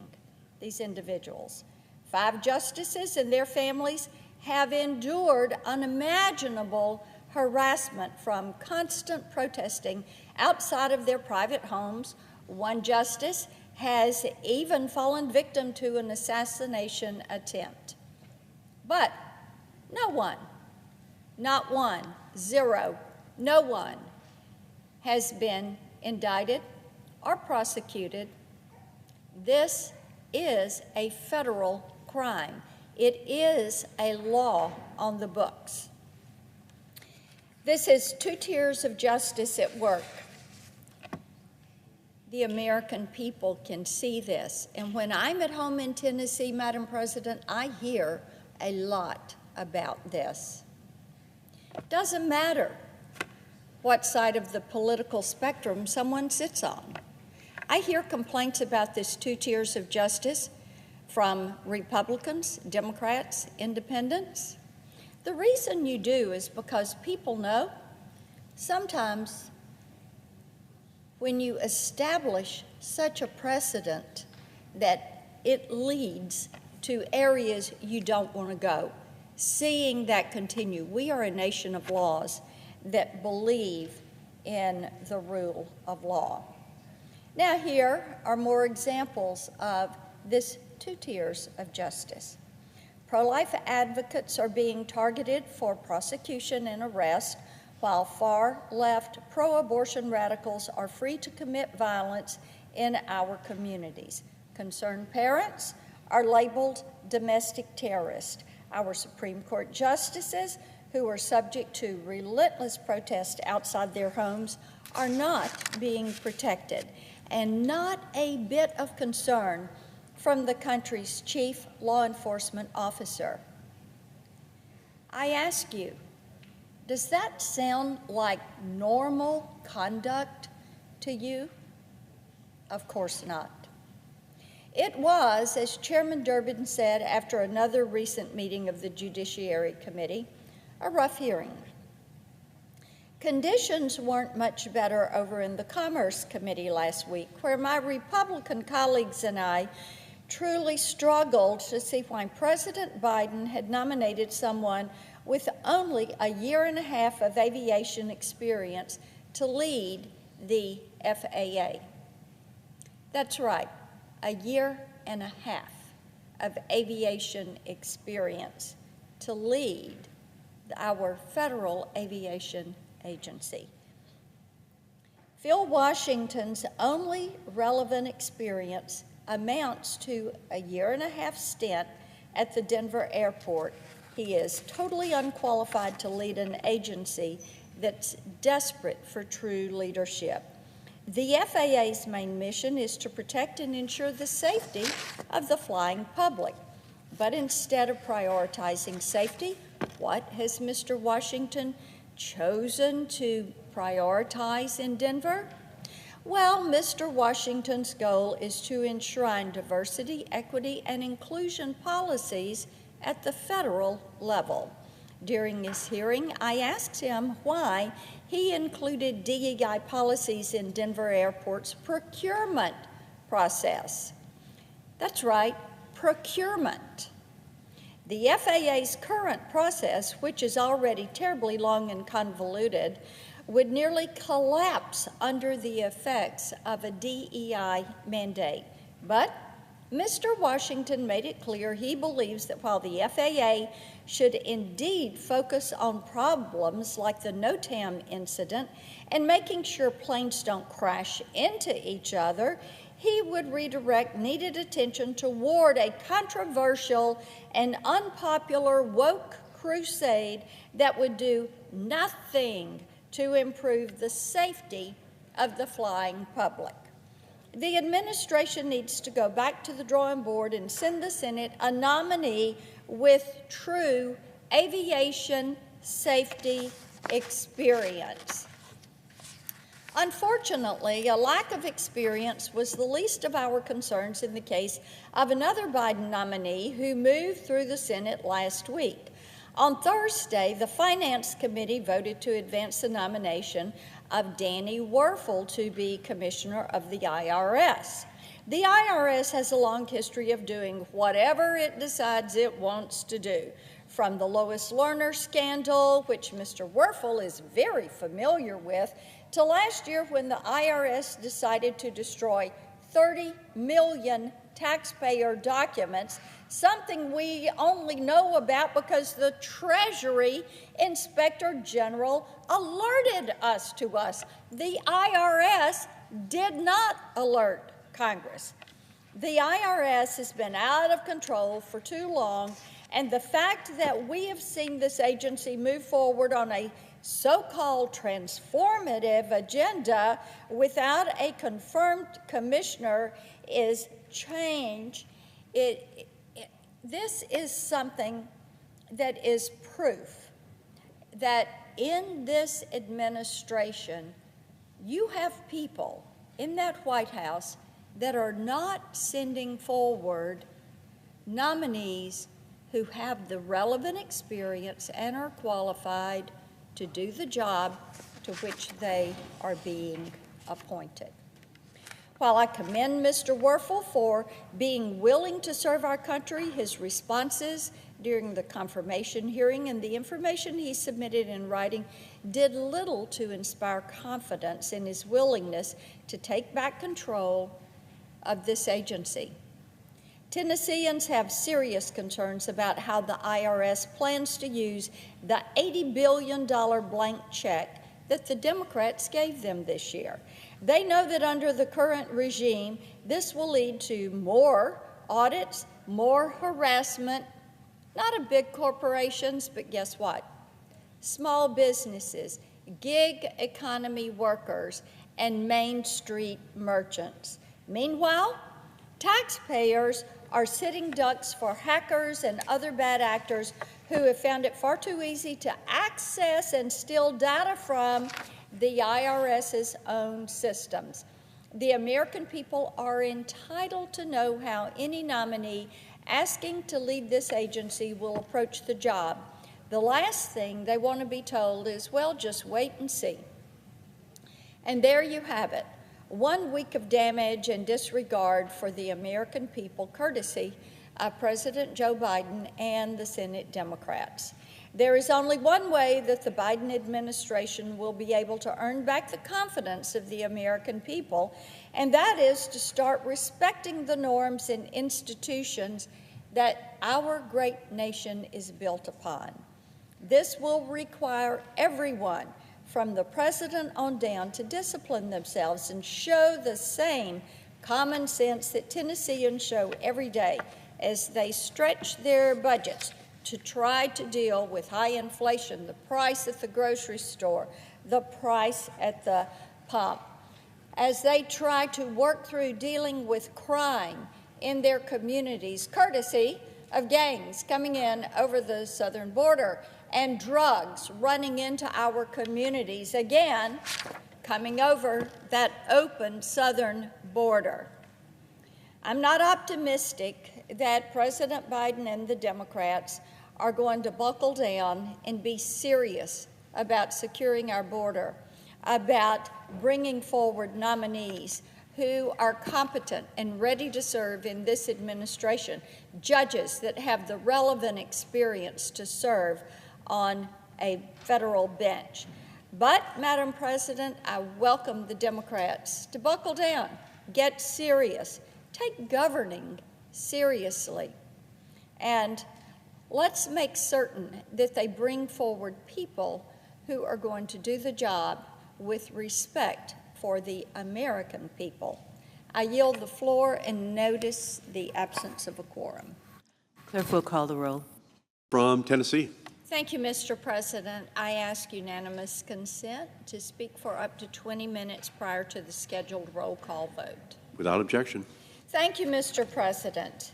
these individuals. 5 justices and their families have endured unimaginable harassment from constant protesting outside of their private homes. One justice has even fallen victim to an assassination attempt. But no one, not one, 0, no one has been indicted or prosecuted. This is a federal crime. It is a law on the books. This is 2 tiers of justice at work. The American people can see this. And when I'm at home in Tennessee, Madam President, I hear a lot about this. It doesn't matter what side of the political spectrum someone sits on. I hear complaints about this 2 tiers of justice from Republicans, Democrats, Independents. The reason you do is because people know sometimes when you establish such a precedent that it leads to areas you don't want to go. Seeing that continue, we are a nation of laws that believe in the rule of law. Now here are more examples of this 2 tiers of justice. Pro-life advocates are being targeted for prosecution and arrest, while far-left pro-abortion radicals are free to commit violence in our communities. Concerned parents are labeled domestic terrorists. Our Supreme Court justices, who are subject to relentless protest outside their homes, are not being protected, and not a bit of concern from the country's chief law enforcement officer. I ask you, does that sound like normal conduct to you? Of course not. It was, as Chairman Durbin said after another recent meeting of the Judiciary Committee, a rough hearing. Conditions weren't much better over in the Commerce Committee last week, where my Republican colleagues and I truly struggled to see why President Biden had nominated someone with only a year and a half of aviation experience to lead the FAA. That's right, a year and a half of aviation experience to lead our federal aviation agency. Phil Washington's only relevant experience amounts to a 1.5-year stint at the Denver airport. He is totally unqualified to lead an agency that's desperate for true leadership. The FAA's main mission is to protect and ensure the safety of the flying public. But instead of prioritizing safety, what has Mr. Washington chosen to prioritize in Denver? Well, Mr. Washington's goal is to enshrine diversity, equity, and inclusion policies at the federal level. During his hearing, I asked him why he included DEI policies in Denver Airport's procurement process. That's right, procurement. The FAA's current process, which is already terribly long and convoluted, would nearly collapse under the effects of a DEI mandate. But Mr. Washington made it clear he believes that while the FAA should indeed focus on problems like the NOTAM incident and making sure planes don't crash into each other, he would redirect needed attention toward a controversial and unpopular woke crusade that would do nothing to improve the safety of the flying public. The administration needs to go back to the drawing board and send the Senate a nominee with true aviation safety experience. Unfortunately, a lack of experience was the least of our concerns in the case of another Biden nominee who moved through the Senate last week. On Thursday, the Finance Committee voted to advance the nomination of Danny Werfel to be Commissioner of the IRS. The IRS has a long history of doing whatever it decides it wants to do, from the Lois Lerner scandal, which Mr. Werfel is very familiar with, to last year when the IRS decided to destroy 30 million taxpayer documents, something we only know about because the Treasury Inspector General alerted us to us. The IRS did not alert Congress. The IRS has been out of control for too long, and the fact that we have seen this agency move forward on a so-called transformative agenda without a confirmed commissioner is change. This is something that is proof that in this administration, you have people in that White House that are not sending forward nominees who have the relevant experience and are qualified to do the job to which they are being appointed. While I commend Mr. Werfel for being willing to serve our country, his responses during the confirmation hearing and the information he submitted in writing did little to inspire confidence in his willingness to take back control of this agency. Tennesseans have serious concerns about how the IRS plans to use the $80 billion blank check that the Democrats gave them this year. They know that under the current regime, this will lead to more audits, more harassment, not of big corporations, but guess what? Small businesses, gig economy workers, and Main Street merchants. Meanwhile, taxpayers are sitting ducks for hackers and other bad actors who have found it far too easy to access and steal data from the IRS's own systems. The American people are entitled to know how any nominee asking to lead this agency will approach the job. The last thing they want to be told is, well, just wait and see. And there you have it. 1 week of damage and disregard for the American people, courtesy of President Joe Biden and the Senate Democrats. There is only one way that the Biden administration will be able to earn back the confidence of the American people, and that is to start respecting the norms and institutions that our great nation is built upon. This will require everyone, from the president on down, to discipline themselves and show the same common sense that Tennesseans show every day as they stretch their budgets to try to deal with high inflation, the price at the grocery store, the price at the pump, as they try to work through dealing with crime in their communities, courtesy of gangs coming in over the southern border and drugs running into our communities, again, coming over that open southern border. I'm not optimistic that President Biden and the Democrats are going to buckle down and be serious about securing our border, about bringing forward nominees who are competent and ready to serve in this administration, judges that have the relevant experience to serve on a federal bench. But, Madam President, I welcome the Democrats to buckle down, get serious, take governing seriously, and let's make certain that they bring forward people who are going to do the job with respect for the American people. I yield the floor and notice the absence of a quorum. Clerk will call the roll. From Tennessee. Thank you, Mr. President. I ask unanimous consent to speak for up to 20 minutes prior to the scheduled roll call vote. Without objection. Thank you, Mr. President.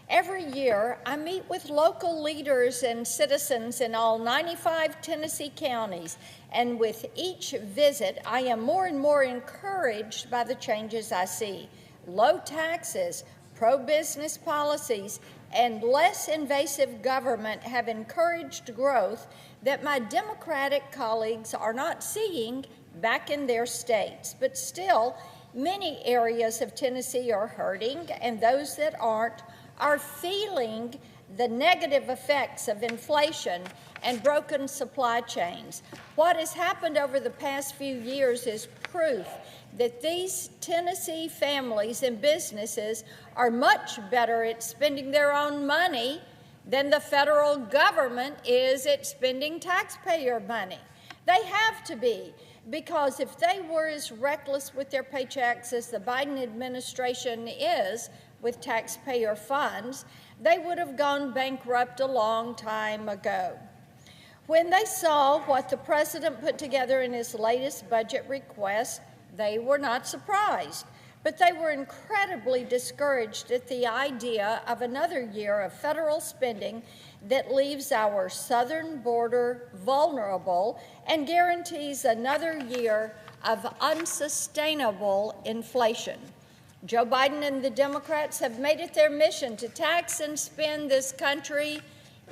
Every year, I meet with local leaders and citizens in all 95 Tennessee counties, and with each visit, I am more and more encouraged by the changes I see. Low taxes, pro-business policies, and less invasive government have encouraged growth that my Democratic colleagues are not seeing back in their states. But still, many areas of Tennessee are hurting, and those that aren't are feeling the negative effects of inflation and broken supply chains. What has happened over the past few years is proof that these Tennessee families and businesses are much better at spending their own money than the federal government is at spending taxpayer money. They have to be, because if they were as reckless with their paychecks as the Biden administration is with taxpayer funds, they would have gone bankrupt a long time ago. When they saw what the president put together in his latest budget request, they were not surprised, but they were incredibly discouraged at the idea of another year of federal spending that leaves our southern border vulnerable and guarantees another year of unsustainable inflation. Joe Biden and the Democrats have made it their mission to tax and spend this country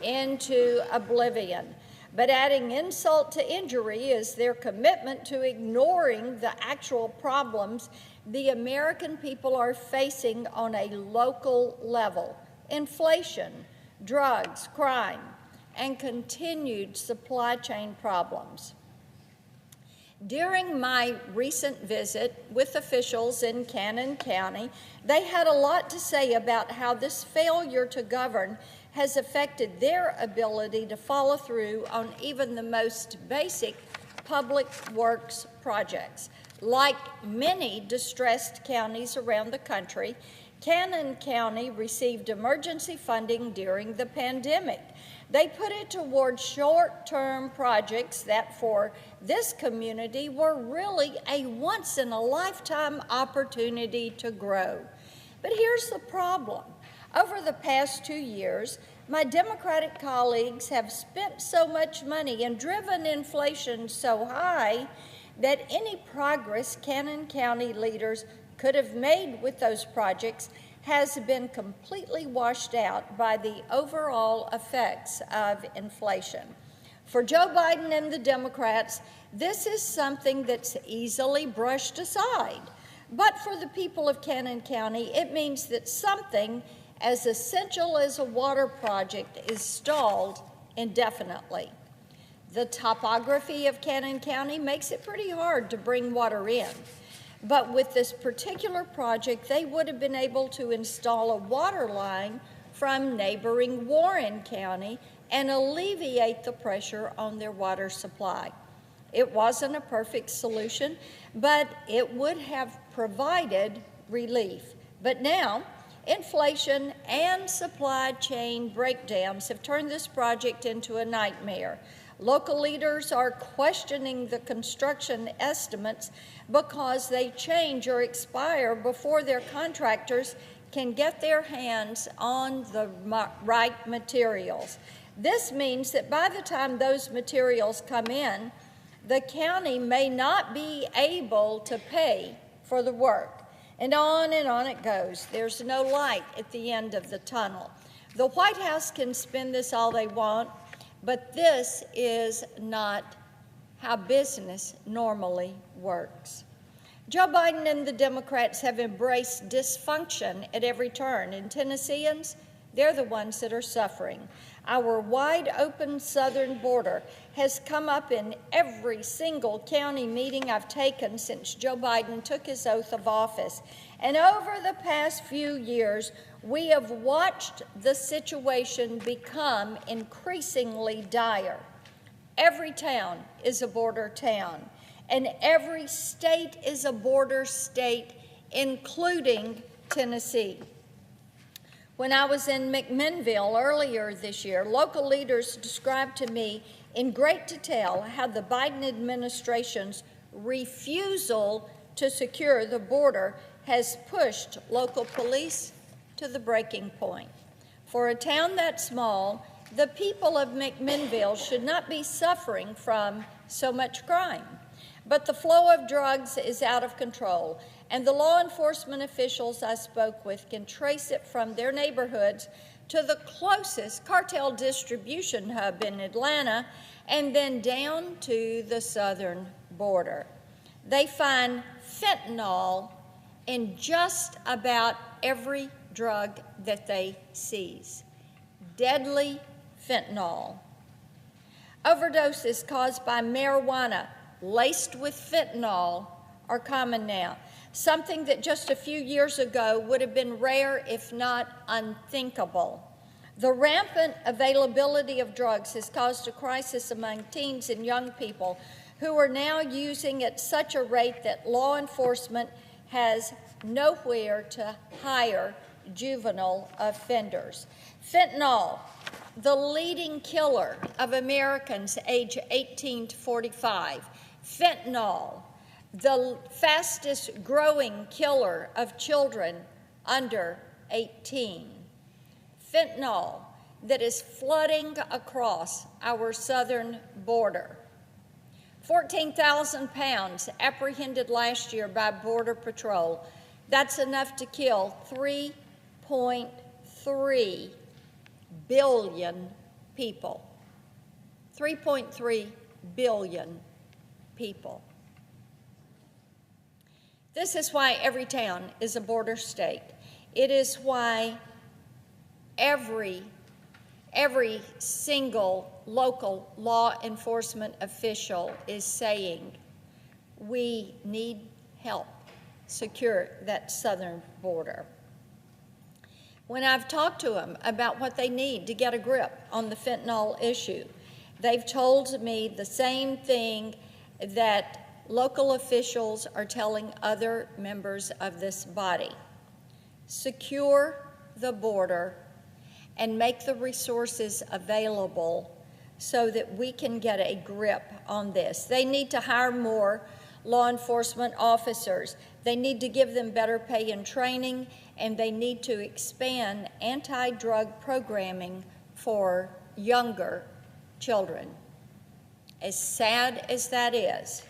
into oblivion. But adding insult to injury is their commitment to ignoring the actual problems the American people are facing on a local level: inflation, drugs, crime, and continued supply chain problems. During my recent visit with officials in Cannon County, they had a lot to say about how this failure to govern has affected their ability to follow through on even the most basic public works projects. Like many distressed counties around the country, Cannon County received emergency funding during the pandemic. They put it toward short-term projects that for this community were really a once-in-a-lifetime opportunity to grow. But here's the problem. Over the past 2 years, my Democratic colleagues have spent so much money and driven inflation so high that any progress Cannon County leaders could have made with those projects has been completely washed out by the overall effects of inflation. For Joe Biden and the Democrats, this is something that's easily brushed aside. But for the people of Cannon County, it means that something as essential as a water project is stalled indefinitely. The topography of Cannon County makes it pretty hard to bring water in. But with this particular project, they would have been able to install a water line from neighboring Warren County and alleviate the pressure on their water supply. It wasn't a perfect solution, but it would have provided relief. But now, inflation and supply chain breakdowns have turned this project into a nightmare. Local leaders are questioning the construction estimates because they change or expire before their contractors can get their hands on the right materials. This means that by the time those materials come in, the county may not be able to pay for the work. And on it goes. There's no light at the end of the tunnel. The White House can spin this all they want, but this is not how business normally works. Joe Biden and the Democrats have embraced dysfunction at every turn, and Tennesseans, they're the ones that are suffering. Our wide open southern border has come up in every single county meeting I've taken since Joe Biden took his oath of office. And over the past few years, we have watched the situation become increasingly dire. Every town is a border town, and every state is a border state, including Tennessee. When I was in McMinnville earlier this year, local leaders described to me in great detail how the Biden administration's refusal to secure the border has pushed local police to the breaking point. For a town that small, the people of McMinnville should not be suffering from so much crime. But the flow of drugs is out of control, and the law enforcement officials I spoke with can trace it from their neighborhoods to the closest cartel distribution hub in Atlanta, and then down to the southern border. They find fentanyl in just about every drug that they seize. Deadly fentanyl. Overdoses caused by marijuana laced with fentanyl are common now, something that just a few years ago would have been rare, if not unthinkable. The rampant availability of drugs has caused a crisis among teens and young people who are now using at such a rate that law enforcement has nowhere to hire juvenile offenders. Fentanyl, the leading killer of Americans age 18 to 45. Fentanyl, the fastest growing killer of children under 18. Fentanyl that is flooding across our southern border. 14,000 pounds apprehended last year by Border Patrol. That's enough to kill 3.3 billion people. 3.3 billion people. This is why every town is a border state. It is why every single local law enforcement official is saying, we need help secure that southern border. When I've talked to them about what they need to get a grip on the fentanyl issue, they've told me the same thing that local officials are telling other members of this body. Secure the border and make the resources available so that we can get a grip on this. They need to hire more law enforcement officers. They need to give them better pay and training, and they need to expand anti-drug programming for younger children. As sad as that is,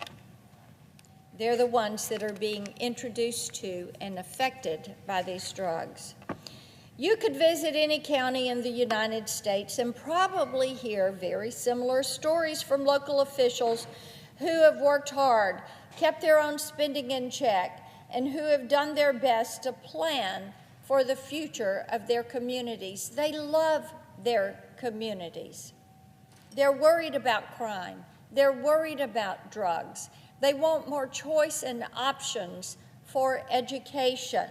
they're the ones that are being introduced to and affected by these drugs. You could visit any county in the United States and probably hear very similar stories from local officials who have worked hard, kept their own spending in check, and who have done their best to plan for the future of their communities. They love their communities. They're worried about crime. They're worried about drugs. They want more choice and options for education.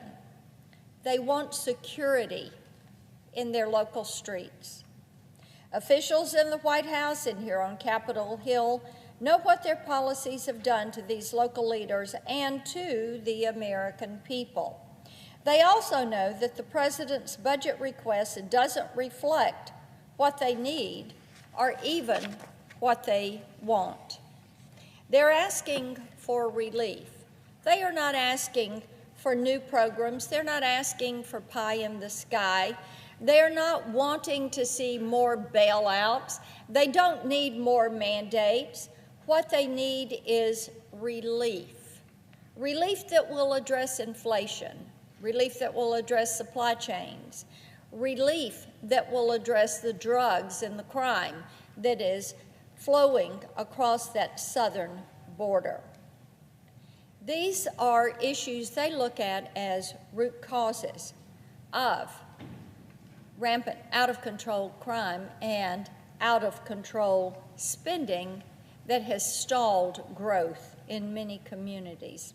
They want security in their local streets. Officials in the White House and here on Capitol Hill know what their policies have done to these local leaders and to the American people. They also know that the president's budget request doesn't reflect what they need or even what they want. They're asking for relief. They are not asking for new programs. They're not asking for pie in the sky. They're not wanting to see more bailouts. They don't need more mandates. What they need is relief. Relief that will address inflation. Relief that will address supply chains. Relief that will address the drugs and the crime that is flowing across that southern border. These are issues they look at as root causes of rampant, out-of-control crime and out-of-control spending that has stalled growth in many communities.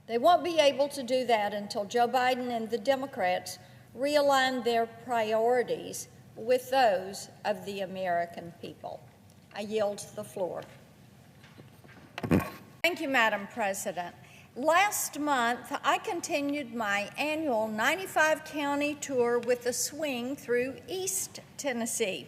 They won't be able to do that until Joe Biden and the Democrats realign their priorities with those of the American people. I yield the floor. Thank you, Madam President. Last month, I continued my annual 95-county tour with a swing through East Tennessee.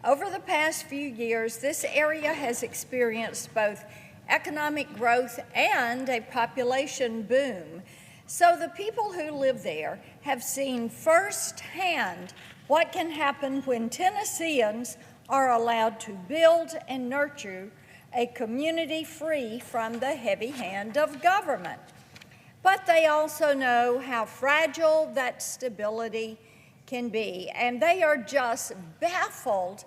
Over the past few years, this area has experienced both economic growth and a population boom. So the people who live there have seen firsthand what can happen when Tennesseans are allowed to build and nurture a community free from the heavy hand of government. But they also know how fragile that stability can be, and they are just baffled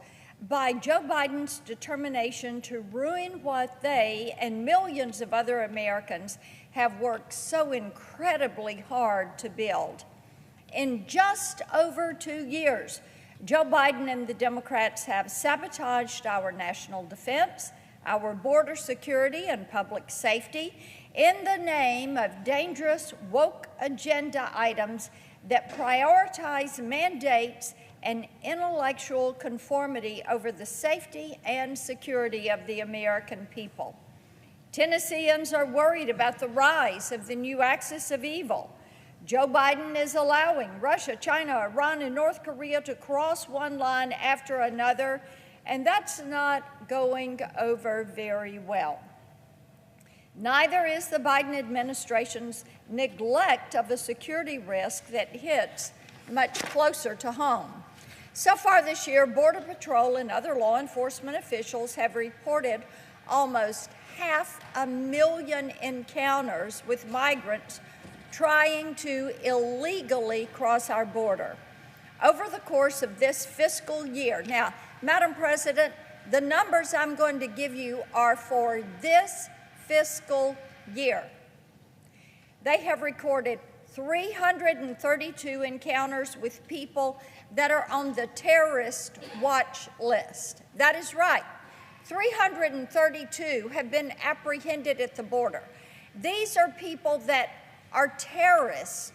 by Joe Biden's determination to ruin what they and millions of other Americans have worked so incredibly hard to build. In just over 2 years, Joe Biden and the Democrats have sabotaged our national defense, our border security and public safety in the name of dangerous woke agenda items that prioritize mandates and intellectual conformity over the safety and security of the American people. Tennesseans are worried about the rise of the new axis of evil. Joe Biden is allowing Russia, China, Iran, and North Korea to cross one line after another, and that's not going over very well. Neither is the Biden administration's neglect of a security risk that hits much closer to home. So far this year, Border Patrol and other law enforcement officials have reported almost 500,000 encounters with migrants trying to illegally cross our border over the course of this fiscal year. Now, Madam President, the numbers I'm going to give you are for this fiscal year. They have recorded 332 encounters with people that are on the terrorist watch list. That is right. 332 have been apprehended at the border. These are people that are terrorists.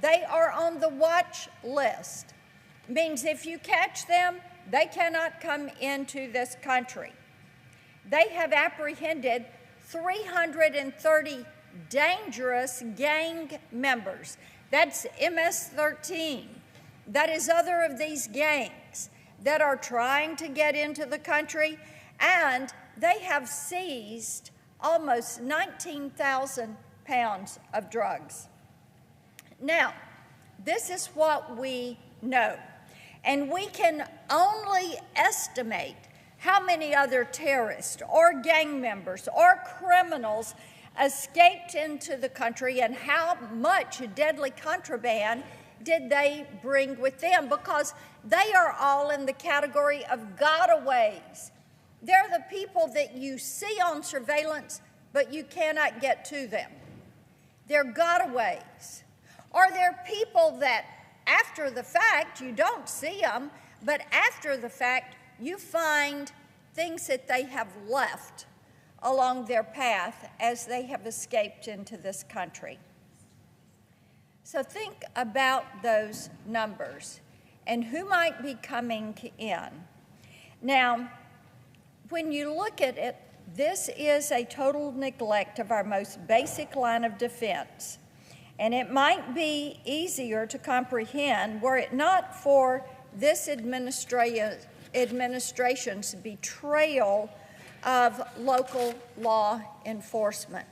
They are on the watch list. Means if you catch them, they cannot come into this country. They have apprehended 330 dangerous gang members. That's MS-13. That is other of these gangs that are trying to get into the country, and they have seized almost 19,000 pounds of drugs. Now, this is what we know, and we can only estimate how many other terrorists or gang members or criminals escaped into the country and how much deadly contraband did they bring with them, because they are all in the category of gotaways. They're the people that you see on surveillance, but you cannot get to them. They're gotaways. Or they're people that after the fact, you don't see them, but after the fact, you find things that they have left along their path as they have escaped into this country. So think about those numbers and who might be coming in. Now, when you look at it, this is a total neglect of our most basic line of defense. And it might be easier to comprehend were it not for this administration's betrayal of local law enforcement.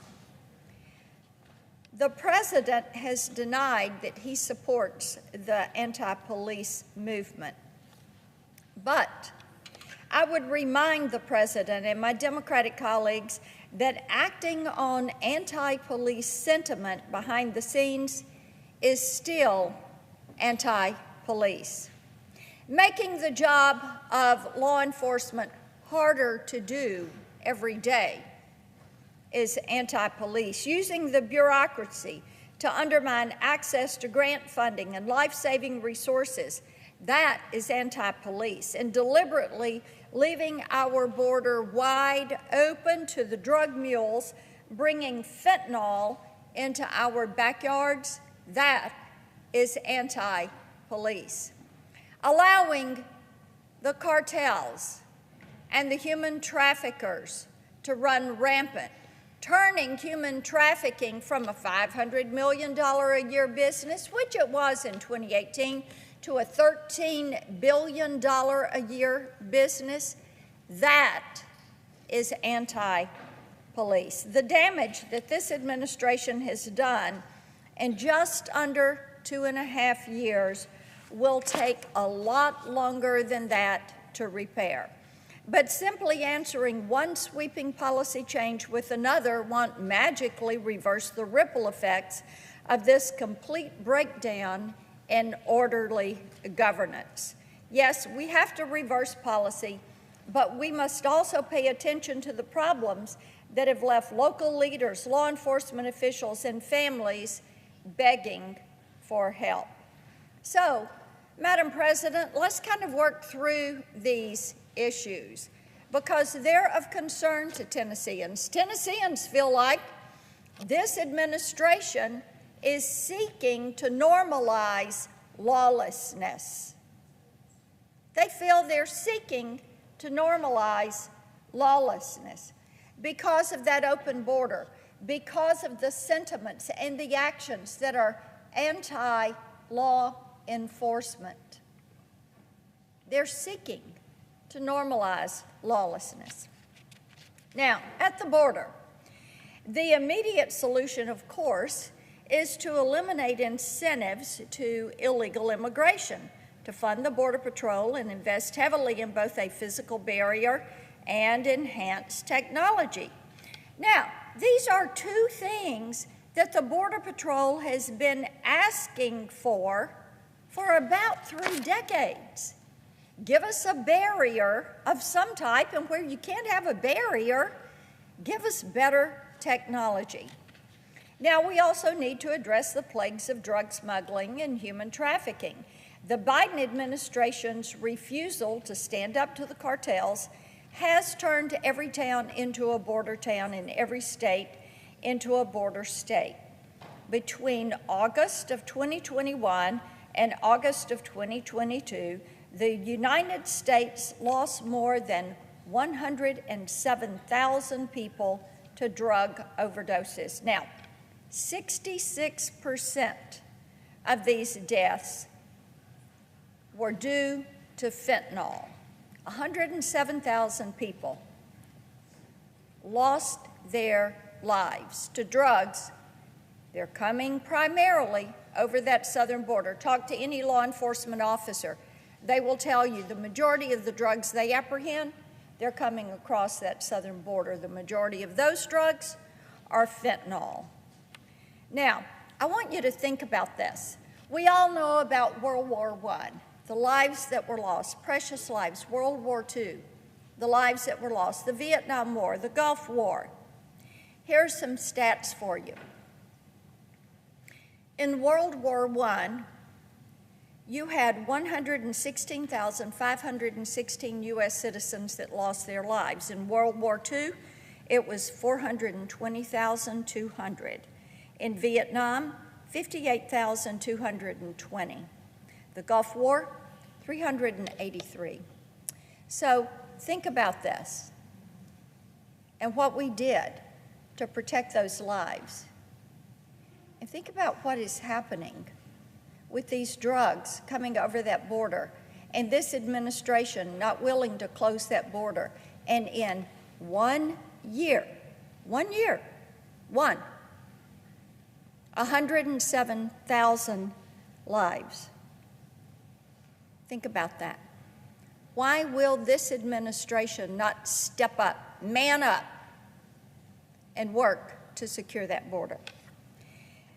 The president has denied that he supports the anti-police movement. But I would remind the president and my Democratic colleagues that acting on anti-police sentiment behind the scenes is still anti-police. Making the job of law enforcement harder to do every day is anti-police. Using the bureaucracy to undermine access to grant funding and life-saving resources, that is anti-police. And deliberately leaving our border wide open to the drug mules bringing fentanyl into our backyards, that is anti-police. Allowing the cartels and the human traffickers to run rampant, turning human trafficking from a $500 million a year business, which it was in 2018, to a $13 billion a year business, that is anti-police. The damage that this administration has done in just under 2.5 years will take a lot longer than that to repair. But simply answering one sweeping policy change with another won't magically reverse the ripple effects of this complete breakdown in orderly governance. Yes, we have to reverse policy, but we must also pay attention to the problems that have left local leaders, law enforcement officials, and families begging for help. So, Madam President, let's kind of work through these issues because they're of concern to Tennesseans. Tennesseans feel like this administration is seeking to normalize lawlessness. They feel they're seeking to normalize lawlessness because of that open border, because of the sentiments and the actions that are anti-law enforcement. They're seeking to normalize lawlessness. Now, at the border, the immediate solution, of course, is to eliminate incentives to illegal immigration, to fund the Border Patrol and invest heavily in both a physical barrier and enhanced technology. Now, these are two things that the Border Patrol has been asking for about 3 decades. Give us a barrier of some type, and where you can't have a barrier, give us better technology. Now, we also need to address the plagues of drug smuggling and human trafficking. The Biden administration's refusal to stand up to the cartels has turned every town into a border town and every state into a border state. Between August of 2021 and August of 2022, the United States lost more than 107,000 people to drug overdoses. Now, 66% of these deaths were due to fentanyl. 107,000 people lost their lives to drugs. They're coming primarily over that southern border. Talk to any law enforcement officer. They will tell you the majority of the drugs they apprehend, they're coming across that southern border. The majority of those drugs are fentanyl. Now, I want you to think about this. We all know about World War I, the lives that were lost, precious lives, World War II, the lives that were lost, the Vietnam War, the Gulf War. Here's some stats for you. In World War I, you had 116,516 U.S. citizens that lost their lives. In World War II, it was 420,200. In Vietnam, 58,220. The Gulf War, 383. So think about this and what we did to protect those lives. And think about what is happening with these drugs coming over that border, and this administration not willing to close that border. And in 1 year, 107,000 lives. Think about that. Why will this administration not step up, man up, and work to secure that border?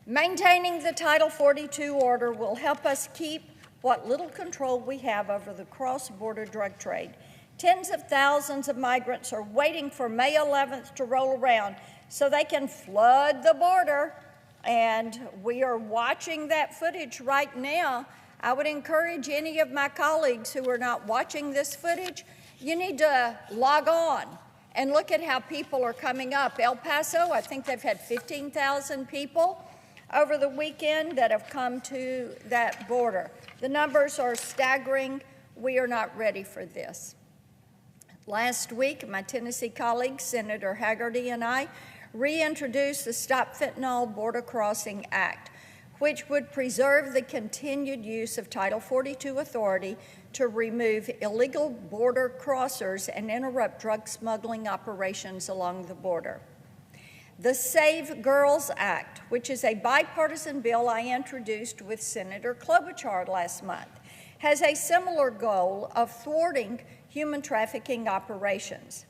Maintaining the Title 42 order will help us keep what little control we have over the cross-border drug trade. Tens of thousands of migrants are waiting for May 11th to roll around so they can flood the border, and we are watching that footage right now. I would encourage any of my colleagues who are not watching this footage, you need to log on and look at how people are coming up. El Paso, I think they've had 15,000 people over the weekend that have come to that border. The numbers are staggering. We are not ready for this. Last week, my Tennessee colleague, Senator Hagerty, and I reintroduced the Stop Fentanyl Border Crossing Act, which would preserve the continued use of Title 42 authority to remove illegal border crossers and interrupt drug smuggling operations along the border. The Save Girls Act, which is a bipartisan bill I introduced with Senator Klobuchar last month, has a similar goal of thwarting human trafficking operations.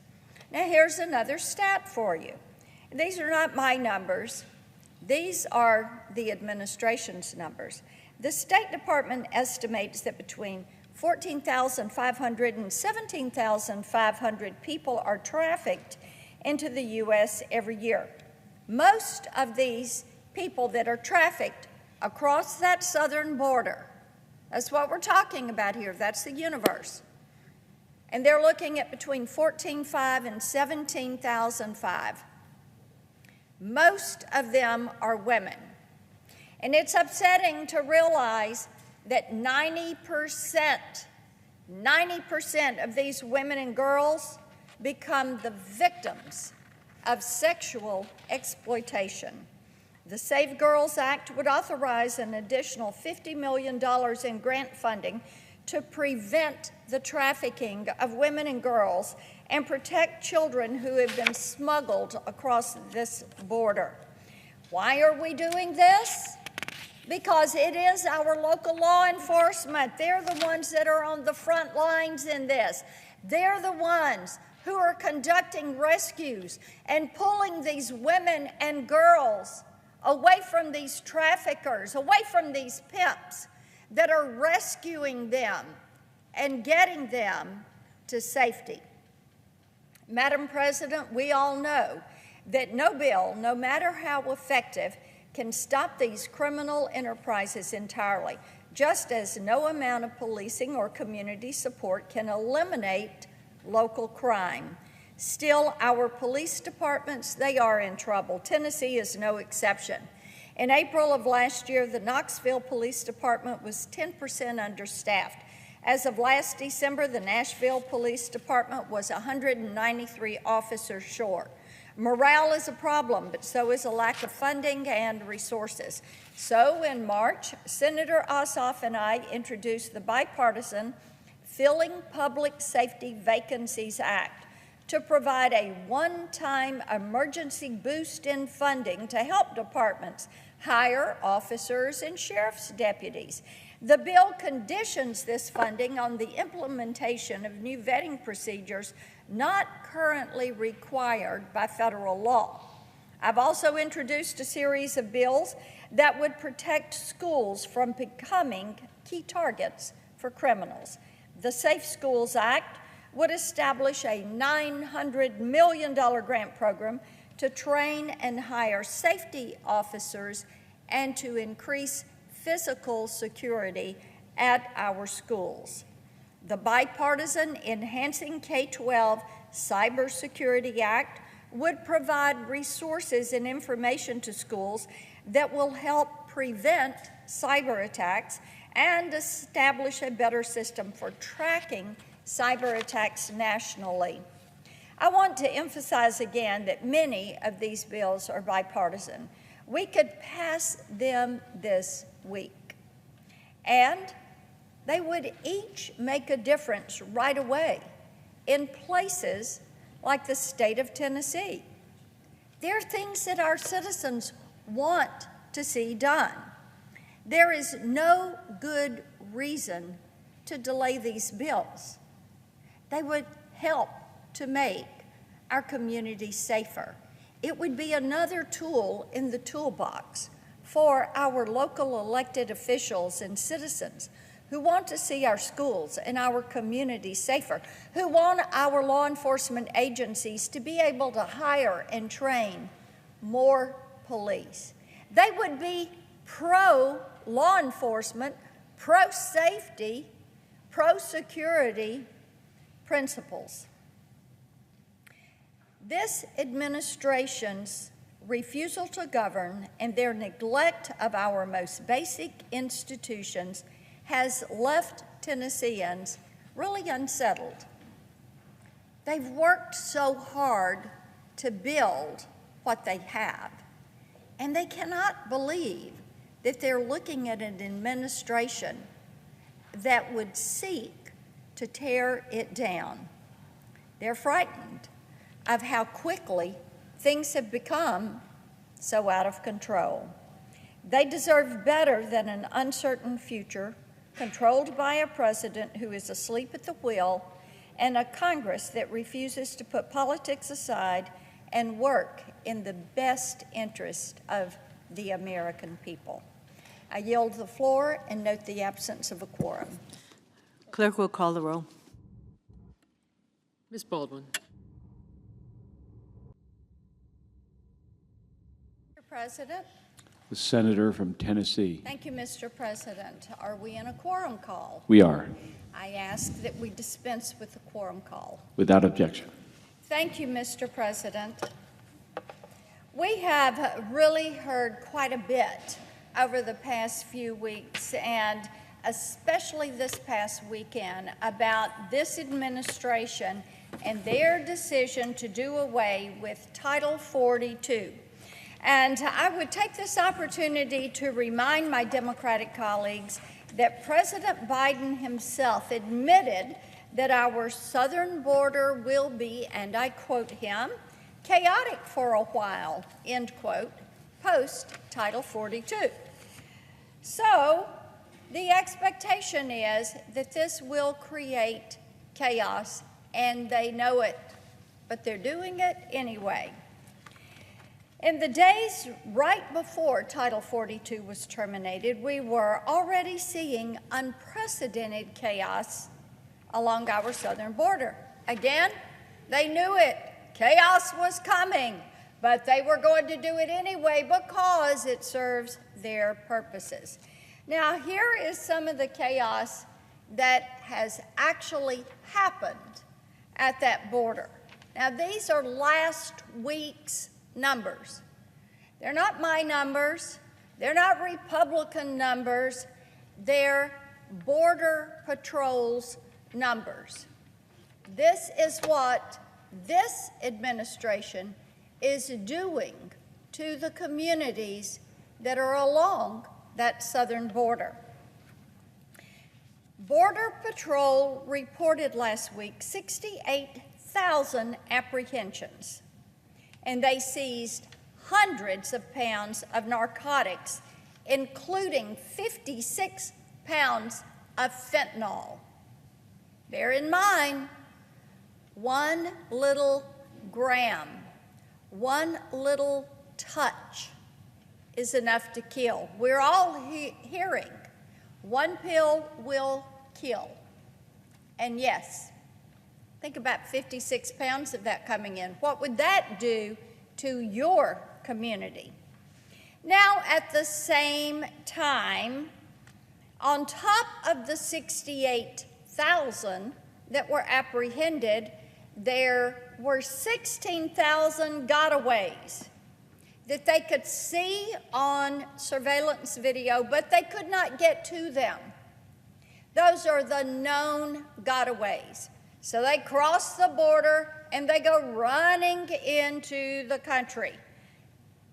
Now here's another stat for you. These are not my numbers. These are the administration's numbers. The State Department estimates that between 14,500 and 17,500 people are trafficked into the U.S. every year. Most of these people that are trafficked across that southern border, that's what we're talking about here, that's the universe. And they're looking at between 14,500 and 17,500. Most of them are women. And it's upsetting to realize that 90% of these women and girls become the victims of sexual exploitation. The Save Girls Act would authorize an additional $50 million in grant funding to prevent the trafficking of women and girls and protect children who have been smuggled across this border. Why are we doing this? Because it is our local law enforcement. They're the ones that are on the front lines in this. They're the ones who are conducting rescues and pulling these women and girls away from these traffickers, away from these pimps that are rescuing them and getting them to safety. Madam President, we all know that no bill, no matter how effective, can stop these criminal enterprises entirely, just as no amount of policing or community support can eliminate local crime. Still, our police departments, they are in trouble. Tennessee is no exception. In April of last year, the Knoxville Police Department was 10% understaffed. As of last December, the Nashville Police Department was 193 officers short. Morale is a problem, but so is a lack of funding and resources. So in March, Senator Ossoff and I introduced the bipartisan Filling Public Safety Vacancies Act to provide a one-time emergency boost in funding to help departments hire officers and sheriff's deputies. The bill conditions this funding on the implementation of new vetting procedures not currently required by federal law. I've also introduced a series of bills that would protect schools from becoming key targets for criminals. The Safe Schools Act would establish a $900 million grant program to train and hire safety officers and to increase physical security at our schools. The bipartisan Enhancing K-12 Cybersecurity Act would provide resources and information to schools that will help prevent cyber attacks and establish a better system for tracking cyber attacks nationally. I want to emphasize again that many of these bills are bipartisan. We could pass them this week, and they would each make a difference right away in places like the state of Tennessee. There are things that our citizens want to see done. There is no good reason to delay these bills. They would help to make our community safer. It would be another tool in the toolbox for our local elected officials and citizens who want to see our schools and our communities safer, who want our law enforcement agencies to be able to hire and train more police. They would be pro-law enforcement, pro-safety, pro-security principles. This administration's refusal to govern and their neglect of our most basic institutions has left Tennesseans really unsettled. They've worked so hard to build what they have, and they cannot believe that they're looking at an administration that would seek to tear it down. They're frightened of how quickly things have become so out of control. They deserve better than an uncertain future controlled by a president who is asleep at the wheel and a Congress that refuses to put politics aside and work in the best interest of the American people. I yield the floor and note the absence of a quorum. Clerk will call the roll. Ms. Baldwin. Mr. President. The senator from Tennessee. Thank you, Mr. President. Are we in a quorum call? We are. I ask that we dispense with the quorum call. Without objection. Thank you, Mr. President. We have really heard quite a bit over the past few weeks, and especially this past weekend, about this administration and their decision to do away with Title 42. And I would take this opportunity to remind my Democratic colleagues that President Biden himself admitted that our southern border will be, and I quote him, chaotic for a while, end quote, post Title 42. So the expectation is that this will create chaos, and they know it, but they're doing it anyway. In the days right before Title 42 was terminated, we were already seeing unprecedented chaos along our southern border. Again, they knew it. Chaos was coming, but they were going to do it anyway because it serves their purposes. Now, here is some of the chaos that has actually happened at that border. Now, these are last week's numbers. They're not my numbers. They're not Republican numbers. They're Border Patrol's numbers. This is what this administration is doing to the communities that are along that southern border. Border Patrol reported last week 68,000 apprehensions, and they seized hundreds of pounds of narcotics, including 56 pounds of fentanyl. Bear in mind, 1 little gram, 1 little touch is enough to kill. We're all hearing 1 pill will kill. And yes, think about 56 pounds of that coming in. What would that do to your community? Now, at the same time, on top of the 68,000 that were apprehended, there were 16,000 gotaways that they could see on surveillance video, but they could not get to them. Those are the known gotaways. So they cross the border and they go running into the country.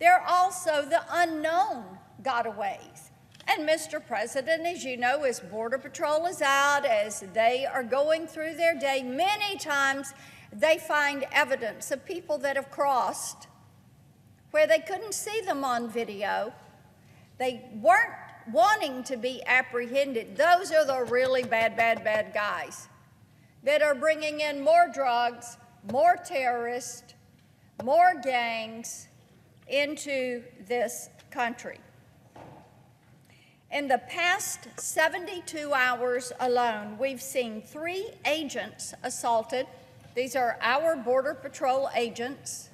There are also the unknown gotaways. And Mr. President, as you know, as Border Patrol is out, as they are going through their day, many times they find evidence of people that have crossed where they couldn't see them on video. They weren't wanting to be apprehended. Those are the really bad guys that are bringing in more drugs, more terrorists, more gangs into this country. In the past 72 hours alone, we've seen 3 agents assaulted. These are our Border Patrol agents.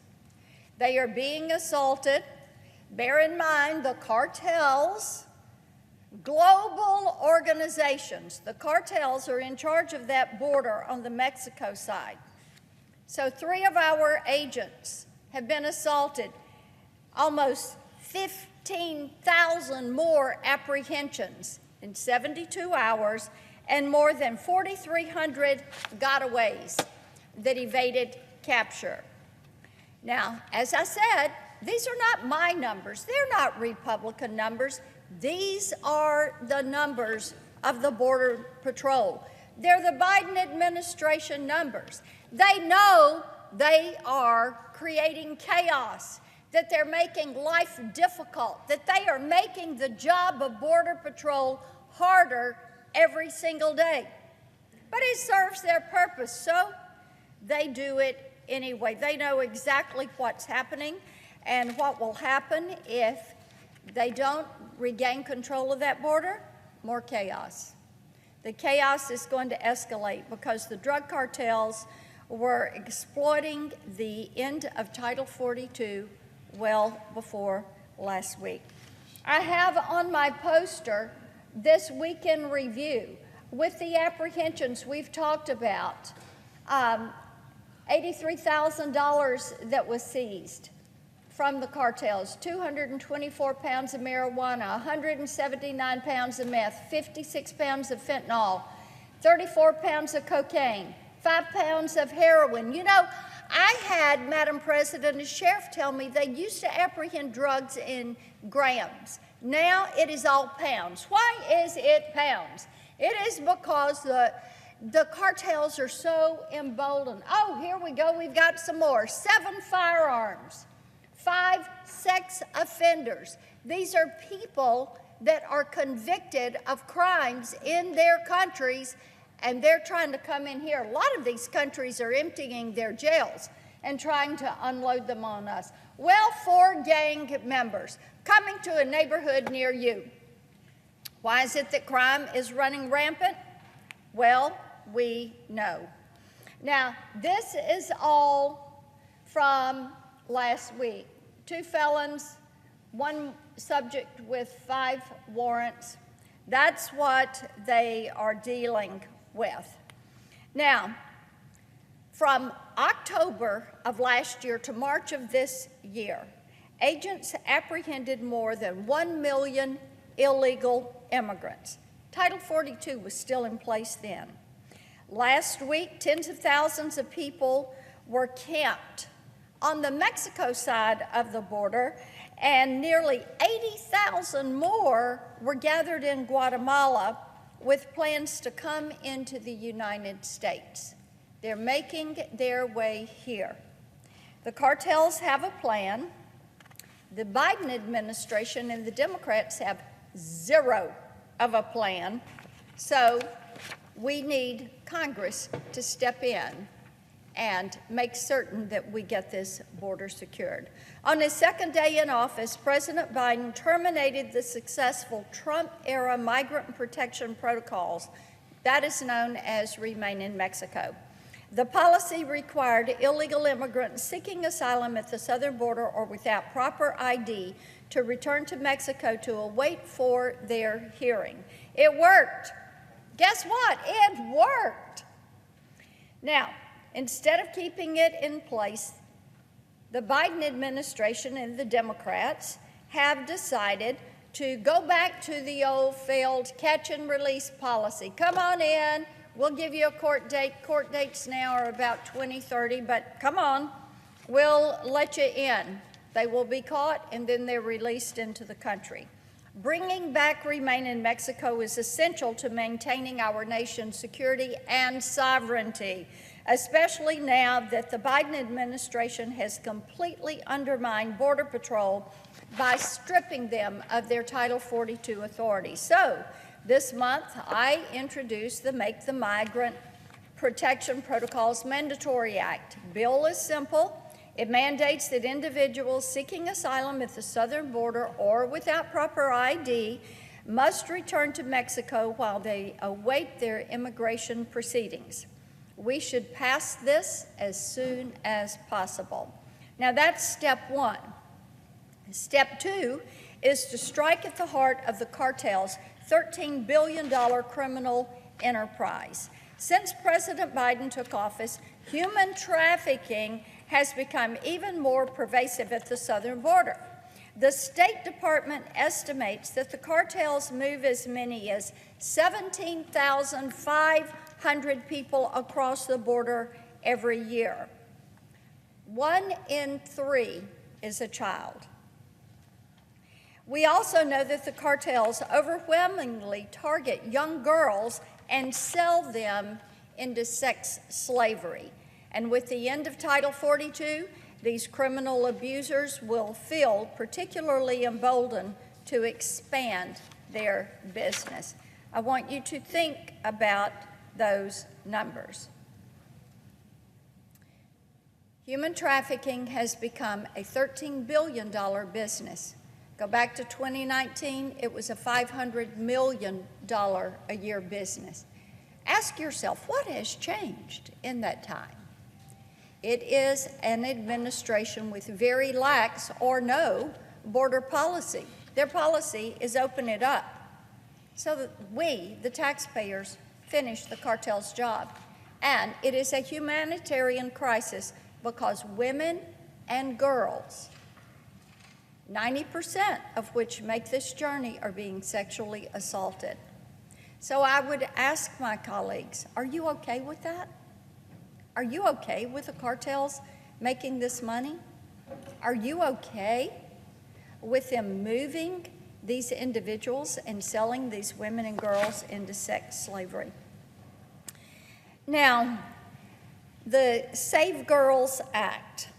They are being assaulted. Bear in mind, the cartels, global organizations, the cartels are in charge of that border on the Mexico side. So 3 of our agents have been assaulted. Almost 15,000 more apprehensions in 72 hours and more than 4,300 gotaways that evaded capture. Now, as I said, these are not my numbers. They're not Republican numbers. These are the numbers of the Border Patrol. They're the Biden administration numbers. They know they are creating chaos, that they're making life difficult, that they are making the job of Border Patrol harder every single day. But it serves their purpose, so they do it anyway. They know exactly what's happening and what will happen if they don't regain control of that border. More chaos. The chaos is going to escalate because the drug cartels were exploiting the end of Title 42 well before last week. I have on my poster this week in review with the apprehensions we've talked about. $83,000 that was seized from the cartels, 224 pounds of marijuana, 179 pounds of meth, 56 pounds of fentanyl, 34 pounds of cocaine, 5 pounds of heroin. You know, I had, Madam President, a sheriff tell me they used to apprehend drugs in grams. Now it is all pounds. Why is it pounds? It is because the cartels are so emboldened. Oh, here we go, we've got some more. 7 firearms, 5 sex offenders. These are people that are convicted of crimes in their countries, and they're trying to come in here. A lot of these countries are emptying their jails and trying to unload them on us. Well, 4 gang members coming to a neighborhood near you. Why is it that crime is running rampant? Well, we know. Now, this is all from last week. 2 felons, 1 subject with 5 warrants. That's what they are dealing with. Now, from October of last year to March of this year, agents apprehended more than 1 million illegal immigrants. Title 42 was still in place then. Last week, tens of thousands of people were camped on the Mexico side of the border, and nearly 80,000 more were gathered in Guatemala with plans to come into the United States. They're making their way here. The cartels have a plan. The Biden administration and the Democrats have 0 of a plan. So we need Congress to step in and make certain that we get this border secured. On his 2nd day in office, President Biden terminated the successful Trump-era migrant protection protocols. That is known as Remain in Mexico. The policy required illegal immigrants seeking asylum at the southern border or without proper ID to return to Mexico to await for their hearing. It worked. Guess what? It worked. Now, instead of keeping it in place, the Biden administration and the Democrats have decided to go back to the old failed catch and release policy. Come on in, we'll give you a court date. Court dates now are about 2030, but come on, we'll let you in. They will be caught, and then they're released into the country. Bringing back Remain in Mexico is essential to maintaining our nation's security and sovereignty, especially now that the Biden administration has completely undermined Border Patrol by stripping them of their Title 42 authority. So, this month, I introduced the Make the Migrant Protection Protocols Mandatory Act. Bill is simple. It mandates that individuals seeking asylum at the southern border or without proper ID must return to Mexico while they await their immigration proceedings. We should pass this as soon as possible. Now that's step one. Step two is to strike at the heart of the cartel's $13 billion criminal enterprise. Since President Biden took office, human trafficking has become even more pervasive at the southern border. The State Department estimates that the cartels move as many as 17,500 people across the border every year. 1 in 3 is a child. We also know that the cartels overwhelmingly target young girls and sell them into sex slavery. And with the end of Title 42, these criminal abusers will feel particularly emboldened to expand their business. I want you to think about those numbers. Human trafficking has become a $13 billion business. Go back to 2019, it was a $500 million a year business. Ask yourself, what has changed in that time? It is an administration with very lax or no border policy. Their policy is open it up so that we, the taxpayers, finish the cartel's job. And it is a humanitarian crisis because women and girls, 90% of which make this journey, are being sexually assaulted. So I would ask my colleagues, are you okay with that? Are you okay with the cartels making this money? Are you okay with them moving these individuals and selling these women and girls into sex slavery? Now, the Save Girls Act,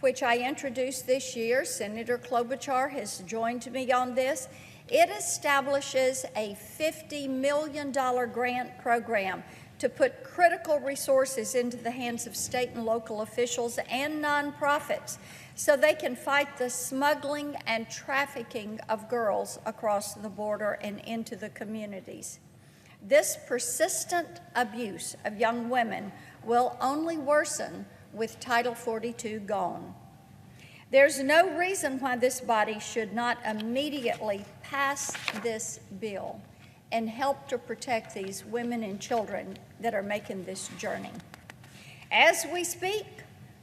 which I introduced this year, Senator Klobuchar has joined me on this. It establishes a $50 million grant program to put critical resources into the hands of state and local officials and nonprofits so they can fight the smuggling and trafficking of girls across the border and into the communities. This persistent abuse of young women will only worsen with Title 42 gone. There's no reason why this body should not immediately pass this bill and help to protect these women and children that are making this journey. As we speak,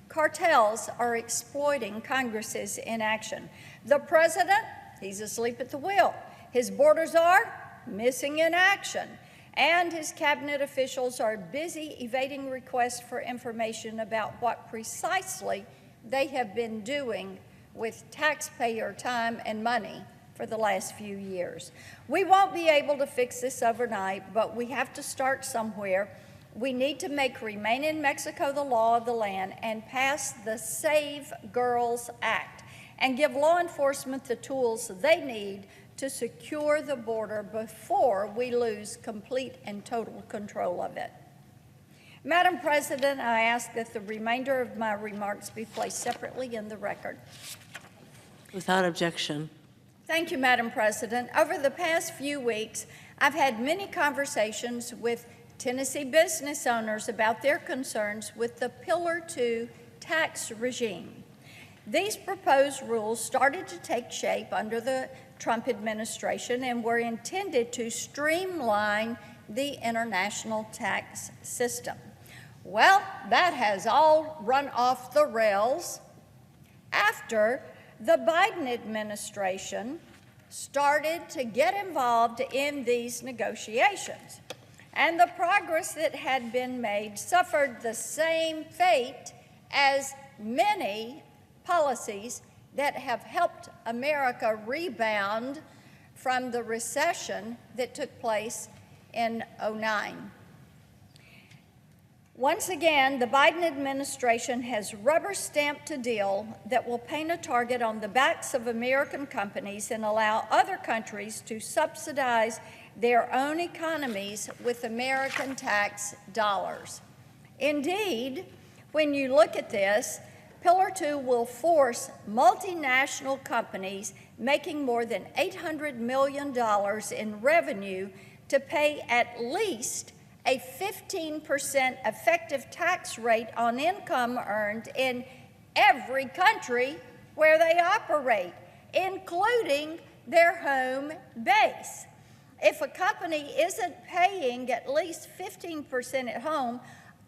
cartels are exploiting Congress's inaction. The president, he's asleep at the wheel. His borders are missing in action. And his cabinet officials are busy evading requests for information about what precisely they have been doing with taxpayer time and money for the last few years. We won't be able to fix this overnight, but we have to start somewhere. We need to make Remain in Mexico the law of the land and pass the Save Girls Act and give law enforcement the tools they need to secure the border before we lose complete and total control of it. Madam President, I ask that the remainder of my remarks be placed separately in the record. Without objection. Thank you, Madam President. Over the past few weeks, I've had many conversations with Tennessee business owners about their concerns with the Pillar 2 tax regime. These proposed rules started to take shape under the Trump administration and were intended to streamline the international tax system. Well, that has all run off the rails after the Biden administration started to get involved in these negotiations. And the progress that had been made suffered the same fate as many policies that have helped America rebound from the recession that took place in '09. Once again, the Biden administration has rubber-stamped a deal that will paint a target on the backs of American companies and allow other countries to subsidize their own economies with American tax dollars. Indeed, when you look at this, Pillar 2 will force multinational companies making more than $800 million in revenue to pay at least a 15% effective tax rate on income earned in every country where they operate, including their home base. If a company isn't paying at least 15% at home,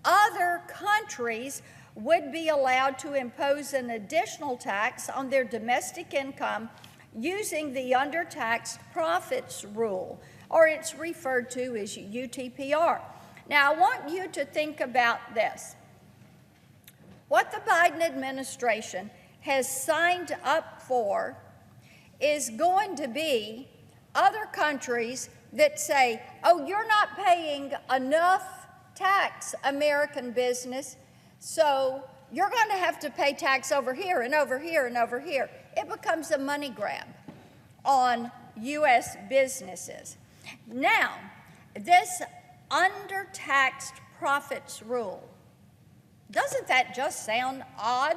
other countries would be allowed to impose an additional tax on their domestic income using the undertaxed profits rule, or it's referred to as UTPR. Now, I want you to think about this. What the Biden administration has signed up for is going to be other countries that say, oh, you're not paying enough tax, American business, so you're going to have to pay tax over here and over here and over here. It becomes a money grab on U.S. businesses. Now, this undertaxed profits rule, doesn't that just sound odd?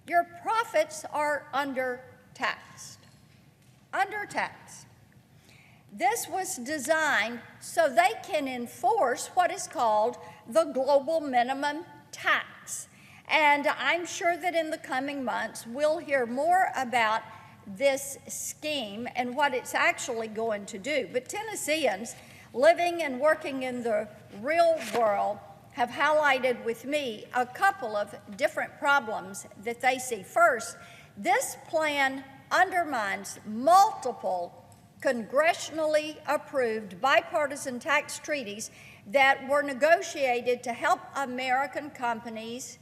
Your profits are undertaxed. Undertaxed. This was designed so they can enforce what is called the global minimum tax. And I'm sure that in the coming months, we'll hear more about this scheme and what it's actually going to do. But Tennesseans living and working in the real world have highlighted with me a couple of different problems that they see. First, this plan undermines multiple congressionally approved bipartisan tax treaties that were negotiated to help American companies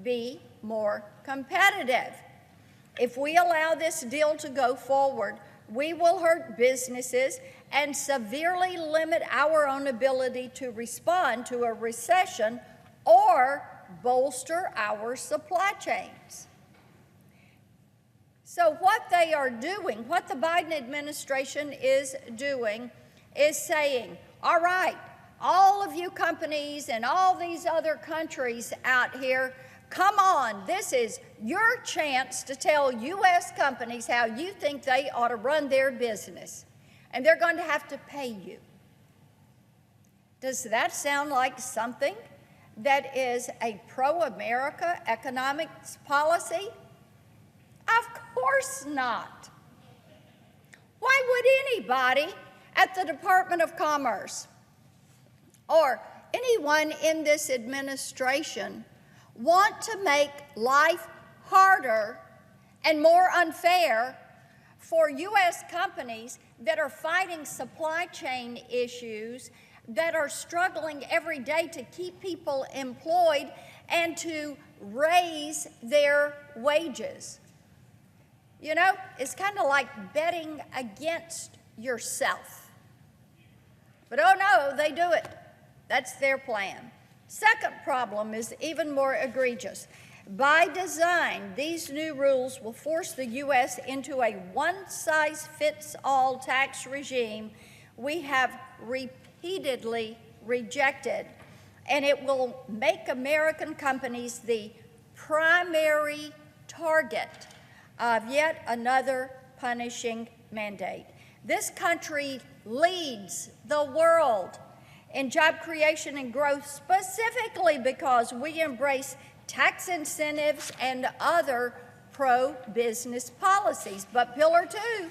be more competitive. If we allow this deal to go forward, we will hurt businesses and severely limit our own ability to respond to a recession or bolster our supply chains. So what they are doing, what the Biden administration is doing, is saying, all right, all of you companies and all these other countries out here, come on, this is your chance to tell U.S. companies how you think they ought to run their business, and they're going to have to pay you. Does that sound like something that is a pro-America economics policy? Of course not. Why would anybody at the Department of Commerce or anyone in this administration want to make life harder and more unfair for U.S. companies that are fighting supply chain issues, that are struggling every day to keep people employed and to raise their wages? You know, it's kind of like betting against yourself. But oh no, they do it. That's their plan. Second problem is even more egregious. By design, these new rules will force the U.S. into a one-size-fits-all tax regime we have repeatedly rejected, and it will make American companies the primary target of yet another punishing mandate. This country leads the world in job creation and growth, specifically because we embrace tax incentives and other pro-business policies. But Pillar 2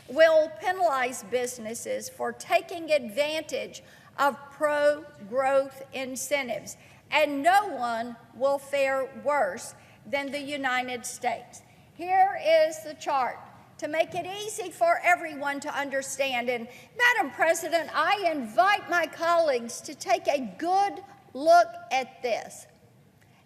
will penalize businesses for taking advantage of pro-growth incentives, and no one will fare worse than the United States. Here is the chart to make it easy for everyone to understand. And Madam President, I invite my colleagues to take a good look at this.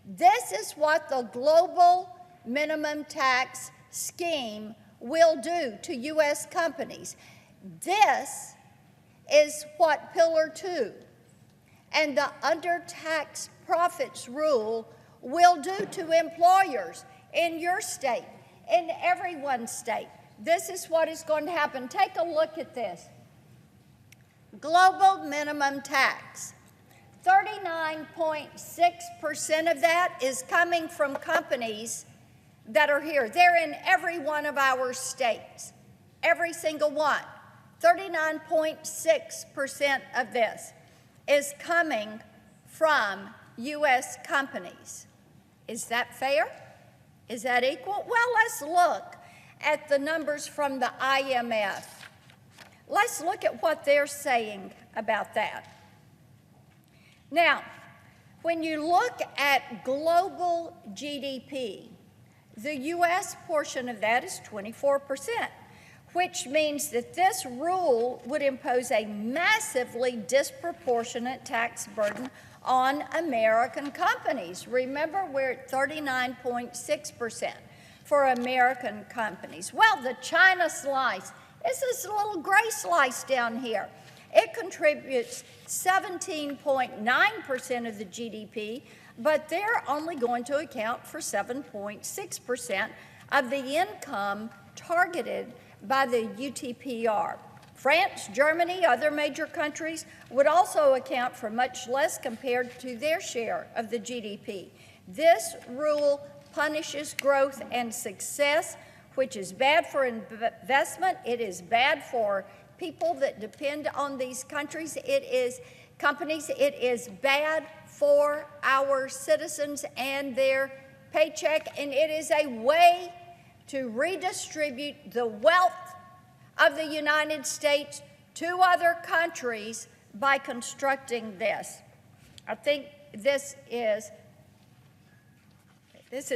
This is what the global minimum tax scheme will do to U.S. companies. This is what Pillar 2 and the undertaxed profits rule will do to employers in your state, in everyone's state. This is what is going to happen. Take a look at this. Global minimum tax. 39.6% of that is coming from companies that are here. They're in every one of our states, every single one. 39.6% of this is coming from U.S. companies. Is that fair? Is that equal? Well, let's look at the numbers from the IMF. Let's look at what they're saying about that. Now, when you look at global GDP, the U.S. portion of that is 24%, which means that this rule would impose a massively disproportionate tax burden on American companies. Remember, we're at 39.6% for American companies. Well, the China slice is this little gray slice down here. It contributes 17.9% of the GDP, but they're only going to account for 7.6% of the income targeted by the UTPR. France, Germany, other major countries would also account for much less compared to their share of the GDP. This rule punishes growth and success, which is bad for investment. It is bad for people that depend on these countries. It is companies. It is bad for our citizens and their paycheck, and it is a way to redistribute the wealth of the United States to other countries by constructing this. I think this is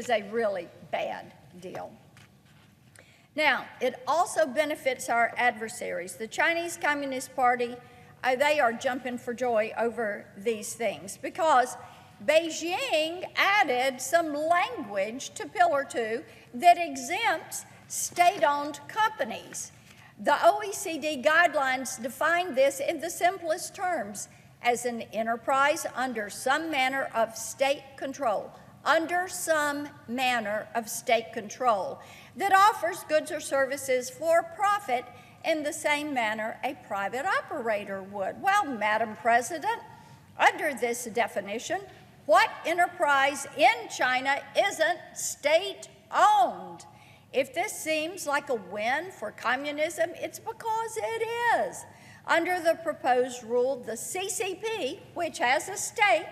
a really bad deal. Now, it also benefits our adversaries. The Chinese Communist Party, they are jumping for joy over these things because Beijing added some language to Pillar 2 that exempts state-owned companies. The OECD guidelines define this in the simplest terms as an enterprise under some manner of state control, under some manner of state control, that offers goods or services for profit in the same manner a private operator would. Well, Madam President, under this definition, what enterprise in China isn't state-owned? If this seems like a win for communism, it's because it is. Under the proposed rule, the CCP, which has a stake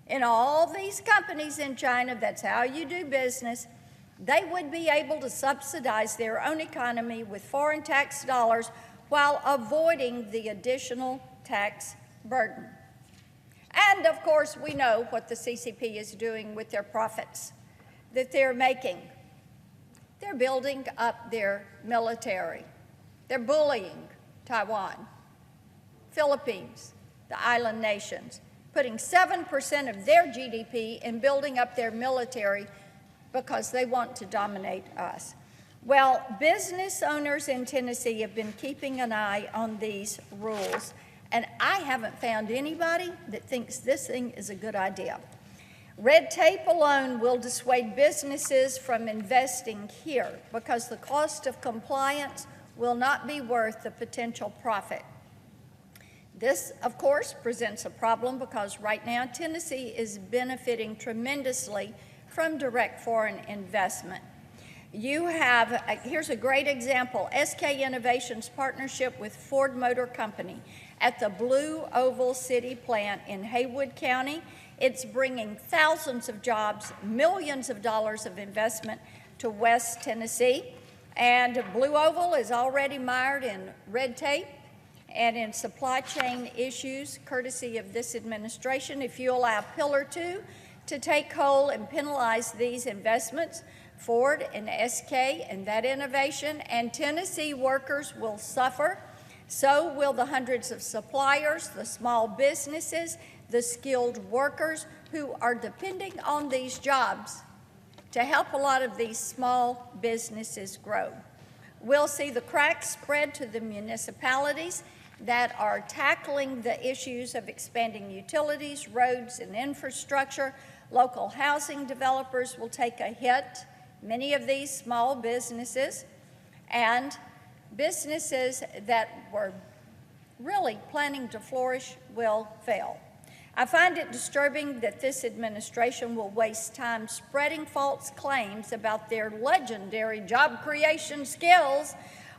in all these companies in China, that's how you do business, they would be able to subsidize their own economy with foreign tax dollars while avoiding the additional tax burden. And of course, we know what the CCP is doing with their profits that they're making. They're building up their military. They're bullying Taiwan, Philippines, the island nations, putting 7% of their GDP in building up their military because they want to dominate us. Well, business owners in Tennessee have been keeping an eye on these rules, and I haven't found anybody that thinks this thing is a good idea. Red tape alone will dissuade businesses from investing here because the cost of compliance will not be worth the potential profit. This, of course, presents a problem because right now Tennessee is benefiting tremendously from direct foreign investment. You have, here's a great example, SK Innovations partnership with Ford Motor Company at the Blue Oval City plant in Haywood County. It's bringing thousands of jobs, millions of dollars of investment to West Tennessee. And Blue Oval is already mired in red tape and in supply chain issues, courtesy of this administration. If you allow Pillar 2 to take hold and penalize these investments, Ford and SK and that innovation and Tennessee workers will suffer. So will the hundreds of suppliers, the small businesses, the skilled workers who are depending on these jobs to help a lot of these small businesses grow. We'll see the cracks spread to the municipalities that are tackling the issues of expanding utilities, roads, and infrastructure. Local housing developers will take a hit. Many of these small businesses and businesses that were really planning to flourish will fail. I find it disturbing that this administration will waste time spreading false claims about their legendary job creation skills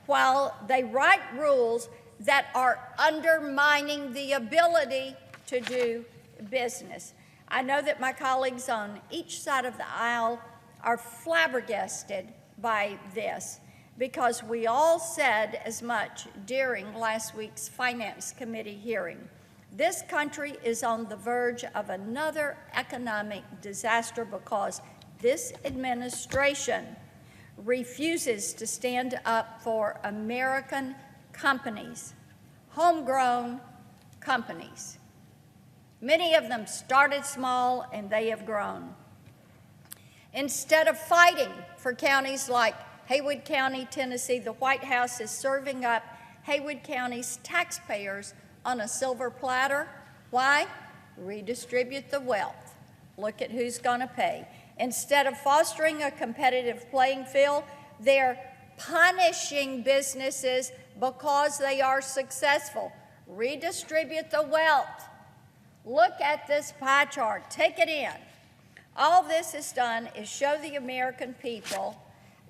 while they write rules that are undermining the ability to do business. I know that my colleagues on each side of the aisle are flabbergasted by this because we all said as much during last week's Finance Committee hearing. This country is on the verge of another economic disaster because this administration refuses to stand up for American companies, homegrown companies. Many of them started small and they have grown. Instead of fighting for counties like Haywood County, Tennessee, the White House is serving up Haywood County's taxpayers on a silver platter. Why? Redistribute the wealth. Look at who's going to pay. Instead of fostering a competitive playing field, they're punishing businesses because they are successful. Redistribute the wealth. Look at this pie chart. Take it in. All this has done is show the American people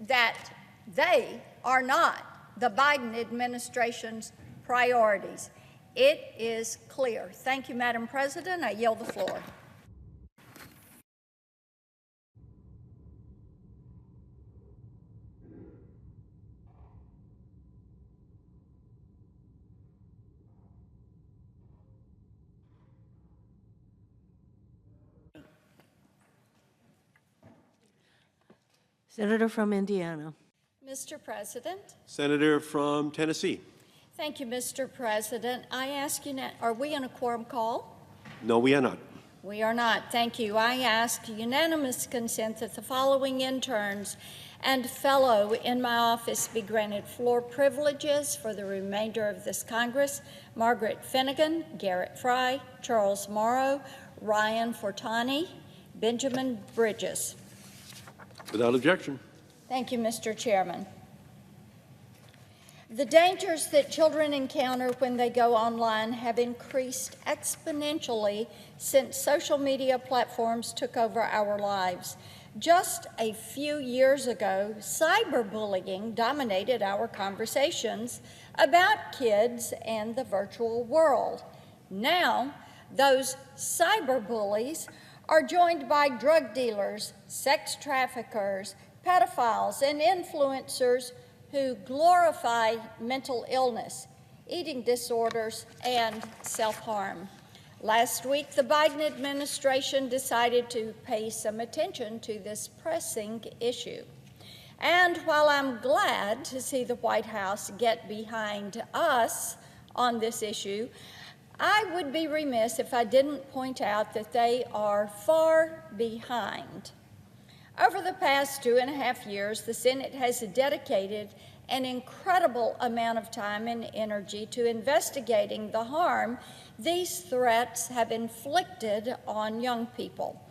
that they are not the Biden administration's priorities. It is clear. Thank you, Madam President. I yield the floor. Senator from Indiana. Mr. President. Senator from Tennessee. Thank you, Mr. President. I ask you now, are we in a quorum call? No, we are not. We are not. Thank you. I ask unanimous consent that the following interns and fellow in my office be granted floor privileges for the remainder of this Congress: Margaret Finnegan, Garrett Fry, Charles Morrow, Ryan Fortani, Benjamin Bridges. Without objection. Thank you, Mr. Chairman. The dangers that children encounter when they go online have increased exponentially since social media platforms took over our lives. Just a few years ago, cyberbullying dominated our conversations about kids and the virtual world. Now, those cyberbullies are joined by drug dealers, sex traffickers, pedophiles, and influencers who glorify mental illness, eating disorders, and self-harm. Last week, the Biden administration decided to pay some attention to this pressing issue. And while I'm glad to see the White House get behind us on this issue, I would be remiss if I didn't point out that they are far behind. Over the past 2.5 years, the Senate has dedicated an incredible amount of time and energy to investigating the harm these threats have inflicted on young people.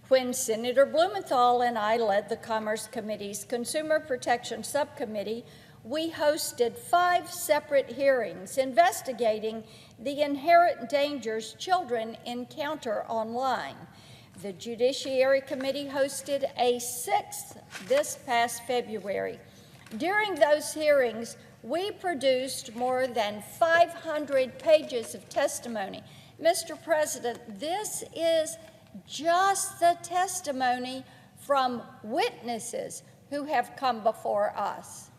When Senator Blumenthal and I led the Commerce Committee's Consumer Protection Subcommittee, we hosted 5 separate hearings investigating the inherent dangers children encounter online. The Judiciary Committee hosted a 6th this past February. During those hearings, we produced more than 500 pages of testimony. Mr. President, this is just the testimony from witnesses who have come before us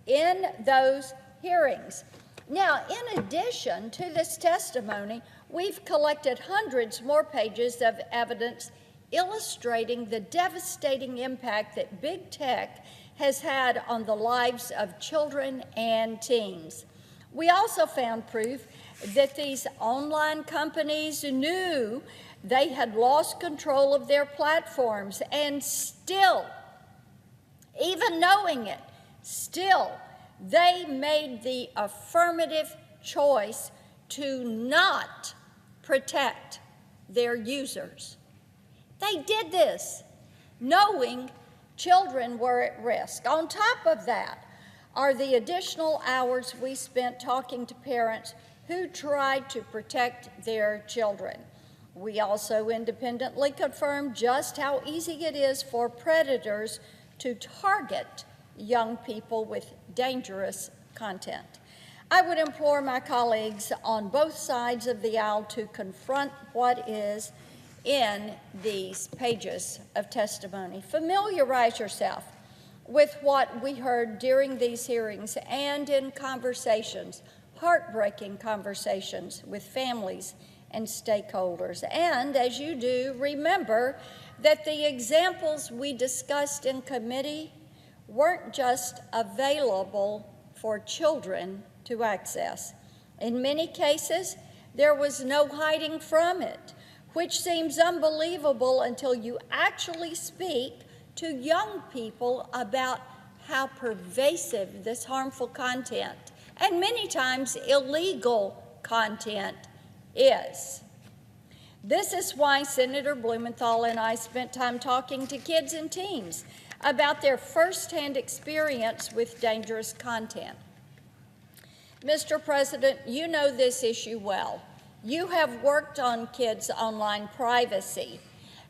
in those hearings. Now, in addition to this testimony, we've collected hundreds more pages of evidence illustrating the devastating impact that big tech has had on the lives of children and teens. We also found proof that these online companies knew They had lost control of their platforms, and still, even knowing it, still, they made the affirmative choice to not protect their users. They did this knowing children were at risk. On top of that are the additional hours we spent talking to parents who tried to protect their children. We also independently confirmed just how easy it is for predators to target young people with dangerous content. I would implore my colleagues on both sides of the aisle to confront what is in these pages of testimony. Familiarize yourself with what we heard during these hearings and in conversations, heartbreaking conversations with families and stakeholders. And as you do, remember that the examples we discussed in committee weren't just available for children to access. In many cases, there was no hiding from it, which seems unbelievable until you actually speak to young people about how pervasive this harmful content, and many times illegal content, is. This is why Senator Blumenthal and I spent time talking to kids and teens about their firsthand experience with dangerous content. Mr. President, you know this issue well. You have worked on kids' online privacy.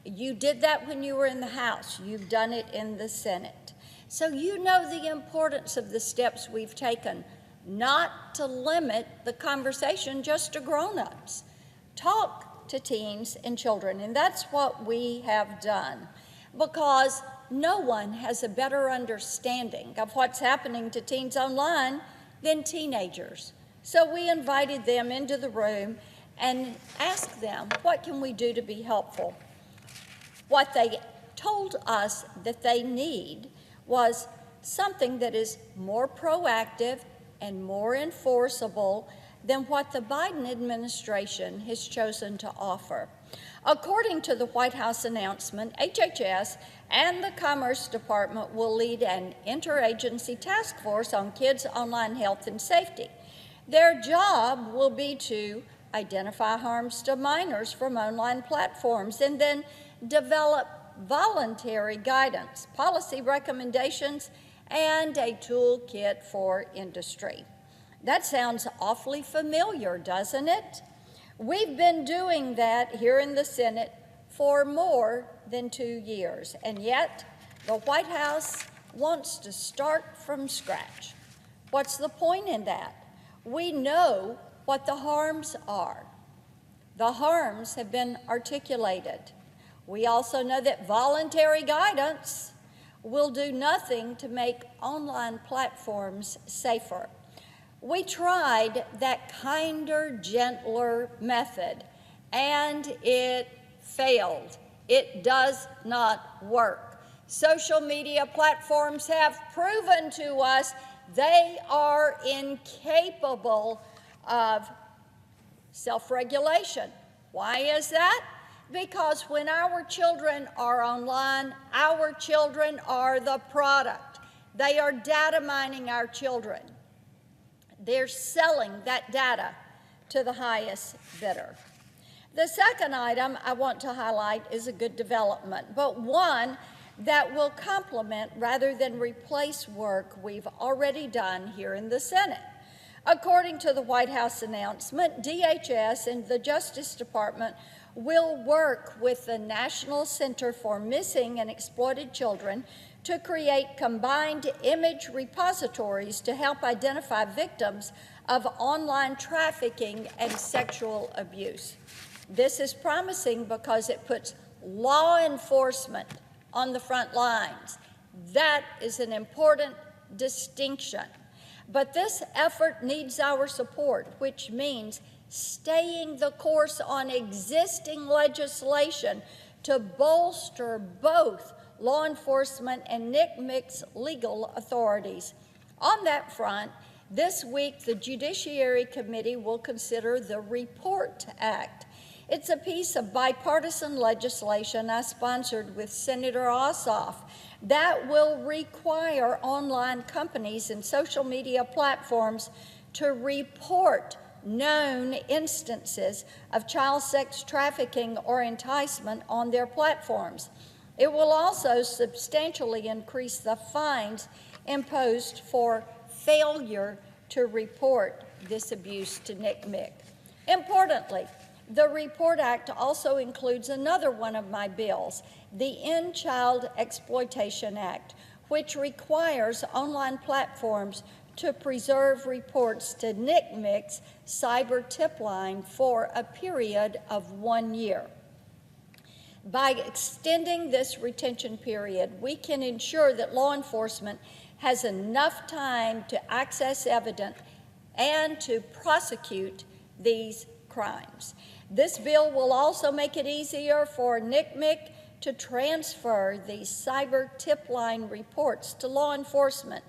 You did that when you were in the House. You've done it in the Senate. So you know the importance of the steps we've taken, not to limit the conversation just to grown-ups. Talk to teens and children, and that's what we have done, because no one has a better understanding of what's happening to teens online than teenagers. So we invited them into the room and asked them, what can we do to be helpful? What they told us that they need was something that is more proactive and more enforceable than what the Biden administration has chosen to offer. According to the White House announcement, HHS and the Commerce Department will lead an interagency task force on kids' online health and safety. Their job will be to identify harms to minors from online platforms and then develop voluntary guidance, policy recommendations, and a toolkit for industry. That sounds awfully familiar, doesn't it? We've been doing that here in the Senate for more than 2 years, and yet the White House wants to start from scratch. What's the point in that? We know what the harms are. The harms have been articulated. We also know that voluntary guidance will do nothing to make online platforms safer. We tried that kinder, gentler method, and it failed. It does not work. Social media platforms have proven to us they are incapable of self-regulation. Why is that? Because when our children are online, our children are the product. They are data mining our children. They're selling that data to the highest bidder. The second item I want to highlight is a good development, but one that will complement rather than replace work we've already done here in the Senate. According to the White House announcement, DHS and the Justice Department will work with the National Center for Missing and Exploited Children to create combined image repositories to help identify victims of online trafficking and sexual abuse. This is promising because it puts law enforcement on the front lines. That is an important distinction. But this effort needs our support, which means staying the course on existing legislation to bolster both law enforcement and NCMEC's legal authorities. On that front, this week the Judiciary Committee will consider the REPORT Act. It's a piece of bipartisan legislation I sponsored with Senator Ossoff that will require online companies and social media platforms to report known instances of child sex trafficking or enticement on their platforms. It will also substantially increase the fines imposed for failure to report this abuse to NCMEC. Importantly, the Report Act also includes another one of my bills, the End Child Exploitation Act, which requires online platforms to preserve reports to NCMEC's cyber tip line for a period of 1 year. By extending this retention period, we can ensure that law enforcement has enough time to access evidence and to prosecute these crimes. This bill will also make it easier for NCMEC to transfer these cyber tip line reports to law enforcement,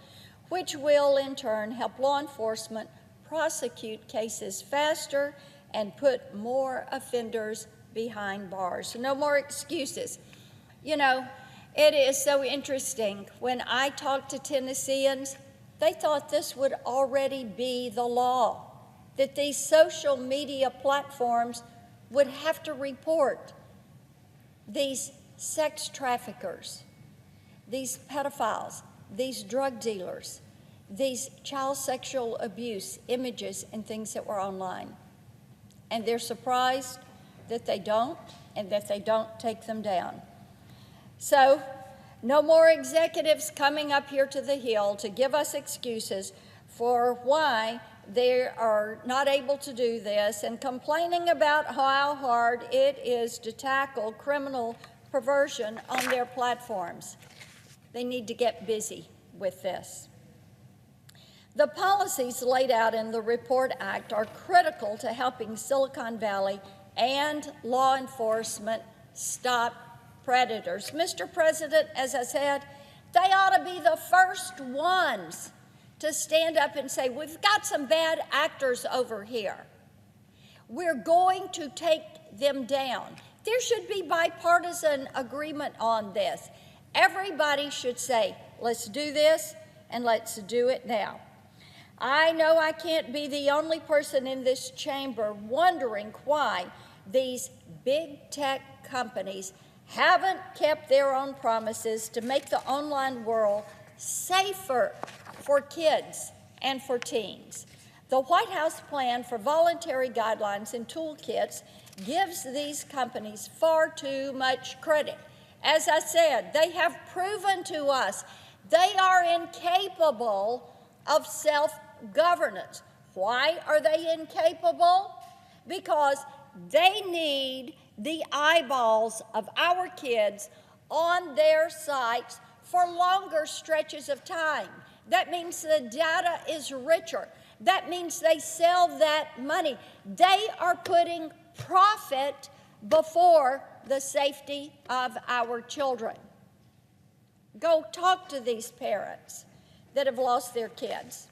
which will in turn help law enforcement prosecute cases faster and put more offenders behind bars. No more excuses. You know, it is so interesting. When I talked to Tennesseans, they thought this would already be the law, that these social media platforms would have to report these sex traffickers, these pedophiles, these drug dealers, these child sexual abuse images and things that were online. And they're surprised that they don't, and that they don't take them down. So, no more executives coming up here to the Hill to give us excuses for why they are not able to do this and complaining about how hard it is to tackle criminal perversion on their platforms. They need to get busy with this. The policies laid out in the Report Act are critical to helping Silicon Valley and law enforcement stop predators. Mr. President, as I said, they ought to be the first ones to stand up and say, we've got some bad actors over here. We're going to take them down. There should be bipartisan agreement on this. Everybody should say, let's do this, and let's do it now. I know I can't be the only person in this chamber wondering why these big tech companies haven't kept their own promises to make the online world safer for kids and for teens. The White House plan for voluntary guidelines and toolkits gives these companies far too much credit. As I said, they have proven to us they are incapable of self-governance. Why are they incapable? Because they need the eyeballs of our kids on their sites for longer stretches of time. That means the data is richer. That means they sell that money. They are putting profit before the safety of our children. Go talk to these parents that have lost their kids.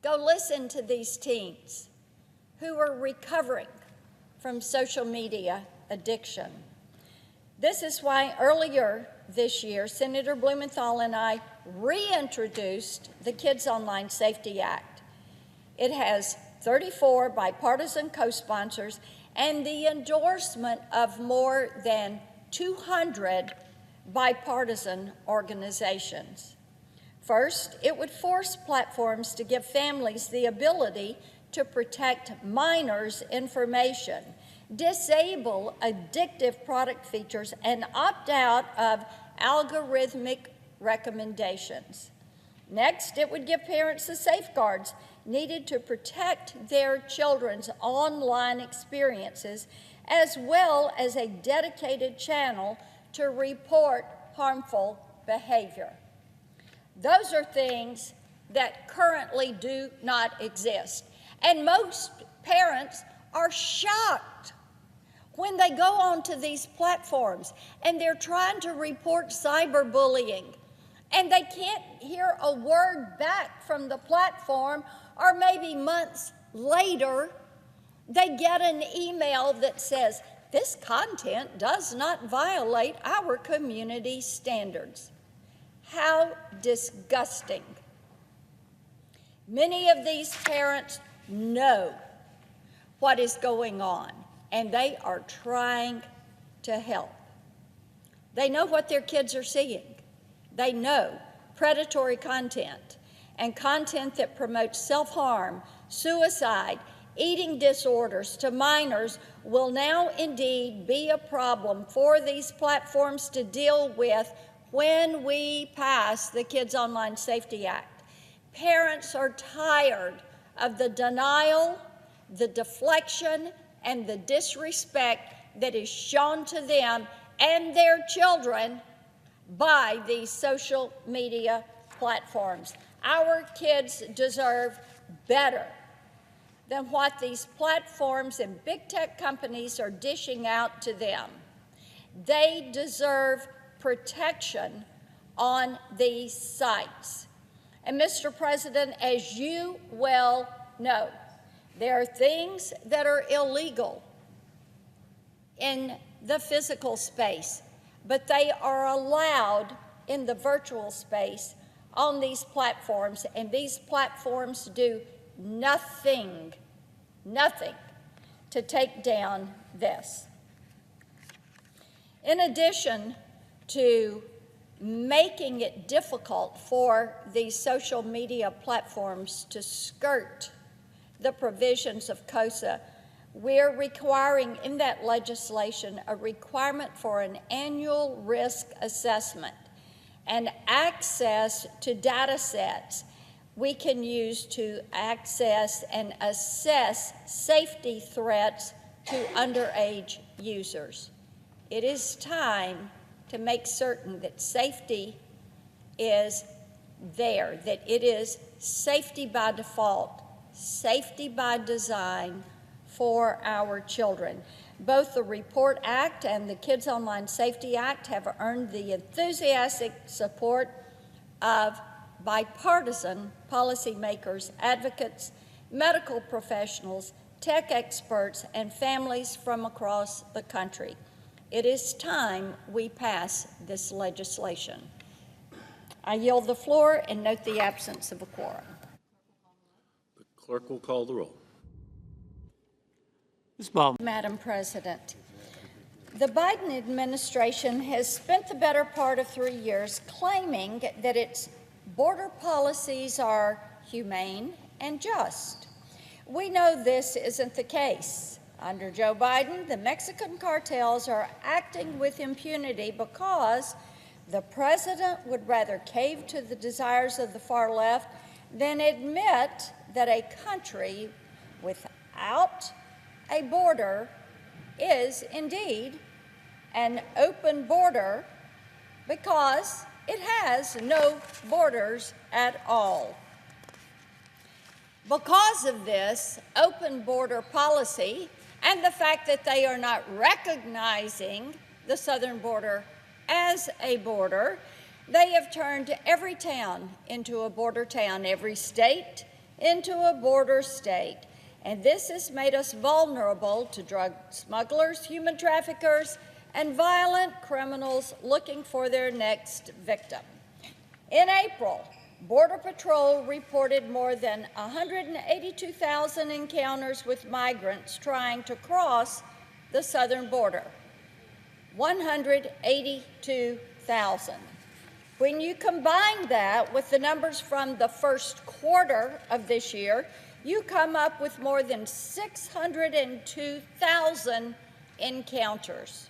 Go listen to these teens who are recovering from social media addiction. This is why earlier this year, Senator Blumenthal and I reintroduced the Kids Online Safety Act. It has 34 bipartisan co-sponsors and the endorsement of more than 200 bipartisan organizations. First, it would force platforms to give families the ability to protect minors' information, disable addictive product features, and opt out of algorithmic recommendations. Next, it would give parents the safeguards needed to protect their children's online experiences, as well as a dedicated channel to report harmful behavior. Those are things that currently do not exist. And most parents are shocked when they go onto these platforms and they're trying to report cyberbullying and they can't hear a word back from the platform, or maybe months later They get an email that says, this content does not violate our community standards. How disgusting. Many of these parents know what is going on, and they are trying to help. They know what their kids are seeing. They know predatory content and content that promotes self-harm, suicide, eating disorders to minors will now indeed be a problem for these platforms to deal with when we pass the Kids Online Safety Act. Parents are tired of the denial, the deflection, and the disrespect that is shown to them and their children by these social media platforms. Our kids deserve better than what these platforms and big tech companies are dishing out to them. They deserve protection on these sites. And Mr. President, as you well know, there are things that are illegal in the physical space, but they are allowed in the virtual space on these platforms, and these platforms do nothing to take down this. In addition to making it difficult for these social media platforms to skirt the provisions of COSA, we're requiring in that legislation a requirement for an annual risk assessment and access to data sets we can use to access and assess safety threats to underage users. It is time to make certain that safety is there, that it is safety by default, safety by design for our children. Both the Report Act and the Kids Online Safety Act have earned the enthusiastic support of bipartisan policymakers, advocates, medical professionals, tech experts, and families from across the country. It is time we pass this legislation. I yield the floor and note the absence of a quorum. The clerk will call the roll. Ms. Baldwin. Madam President, the Biden administration has spent the better part of 3 years claiming that its border policies are humane and just. We know this isn't the case. Under Joe Biden, the Mexican cartels are acting with impunity because the president would rather cave to the desires of the far left than admit that a country without a border is indeed an open border because it has no borders at all. Because of this open border policy and the fact that they are not recognizing the southern border as a border, they have turned every town into a border town, every state into a border state. And this has made us vulnerable to drug smugglers, human traffickers, and violent criminals looking for their next victim. In April, Border Patrol reported more than 182,000 encounters with migrants trying to cross the southern border. 182,000. When you combine that with the numbers from the first quarter of this year, you come up with more than 602,000 encounters.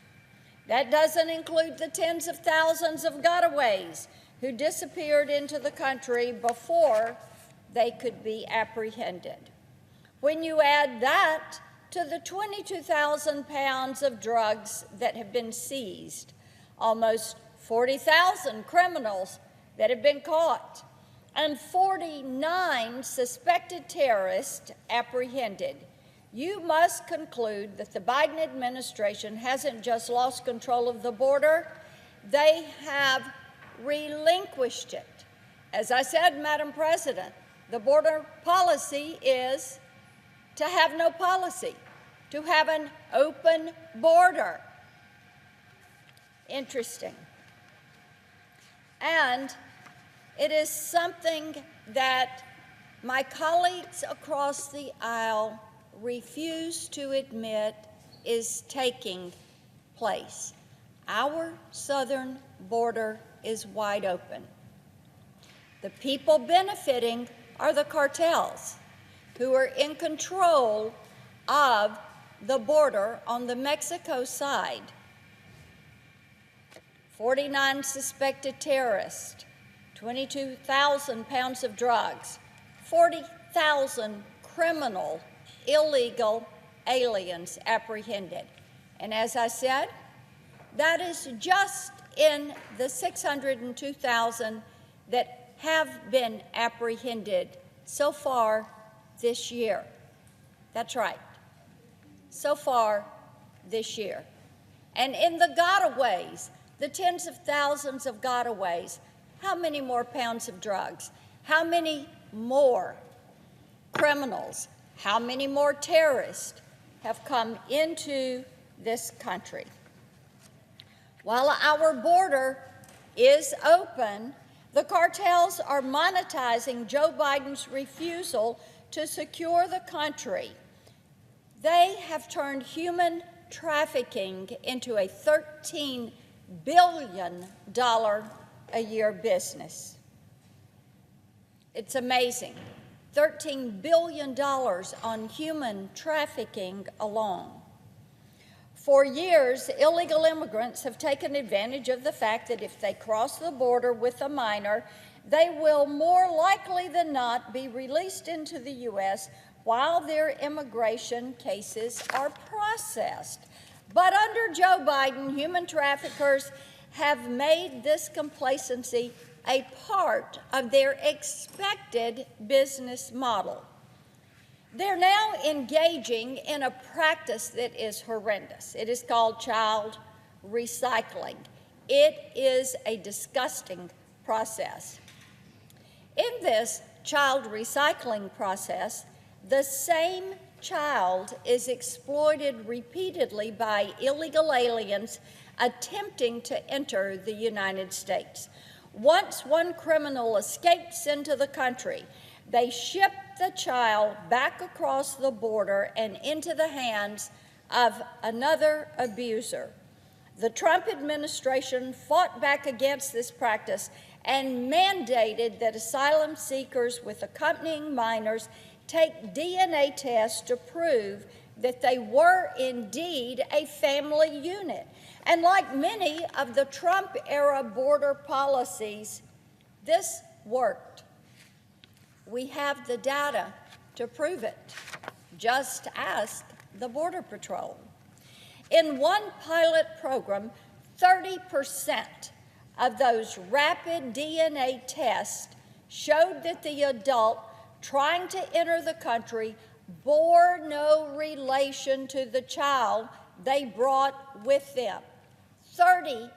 That doesn't include the tens of thousands of gotaways who disappeared into the country before they could be apprehended. When you add that to the 22,000 pounds of drugs that have been seized, almost 40,000 criminals that have been caught, and 49 suspected terrorists apprehended, you must conclude that the Biden administration hasn't just lost control of the border, they have relinquished it. As I said, Madam President, the border policy is to have no policy. to have an open border. Interesting. And it is something that my colleagues across the aisle refuse to admit is taking place. Our southern border is wide open. The people benefiting are the cartels, who are in control of the border on the Mexico side. 49 suspected terrorists, 22,000 pounds of drugs, 40,000 criminal, illegal aliens apprehended. And as I said, that is just in the 602,000 that have been apprehended so far this year. That's right, so far this year. And in the gotaways, the tens of thousands of gotaways, how many more pounds of drugs? How many more criminals? How many more terrorists have come into this country? While our border is open, the cartels are monetizing Joe Biden's refusal to secure the country. They have turned human trafficking into a $13 billion a year business. It's amazing. $13 billion on human trafficking alone. For years, illegal immigrants have taken advantage of the fact that if they cross the border with a minor, they will more likely than not be released into the U.S. while their immigration cases are processed. But under Joe Biden, human traffickers have made this complacency a part of their expected business model. They're now engaging in a practice that is horrendous. It is called child recycling. It is a disgusting process. In this child recycling process, the same child is exploited repeatedly by illegal aliens attempting to enter the United States. Once one criminal escapes into the country, they ship the child back across the border and into the hands of another abuser. The Trump administration fought back against this practice and mandated that asylum seekers with accompanying minors take DNA tests to prove that they were indeed a family unit. And like many of the Trump-era border policies, this worked. We have the data to prove it. Just ask the Border Patrol. In one pilot program, 30% of those rapid DNA tests showed that the adult trying to enter the country bore no relation to the child they brought with them. 30%.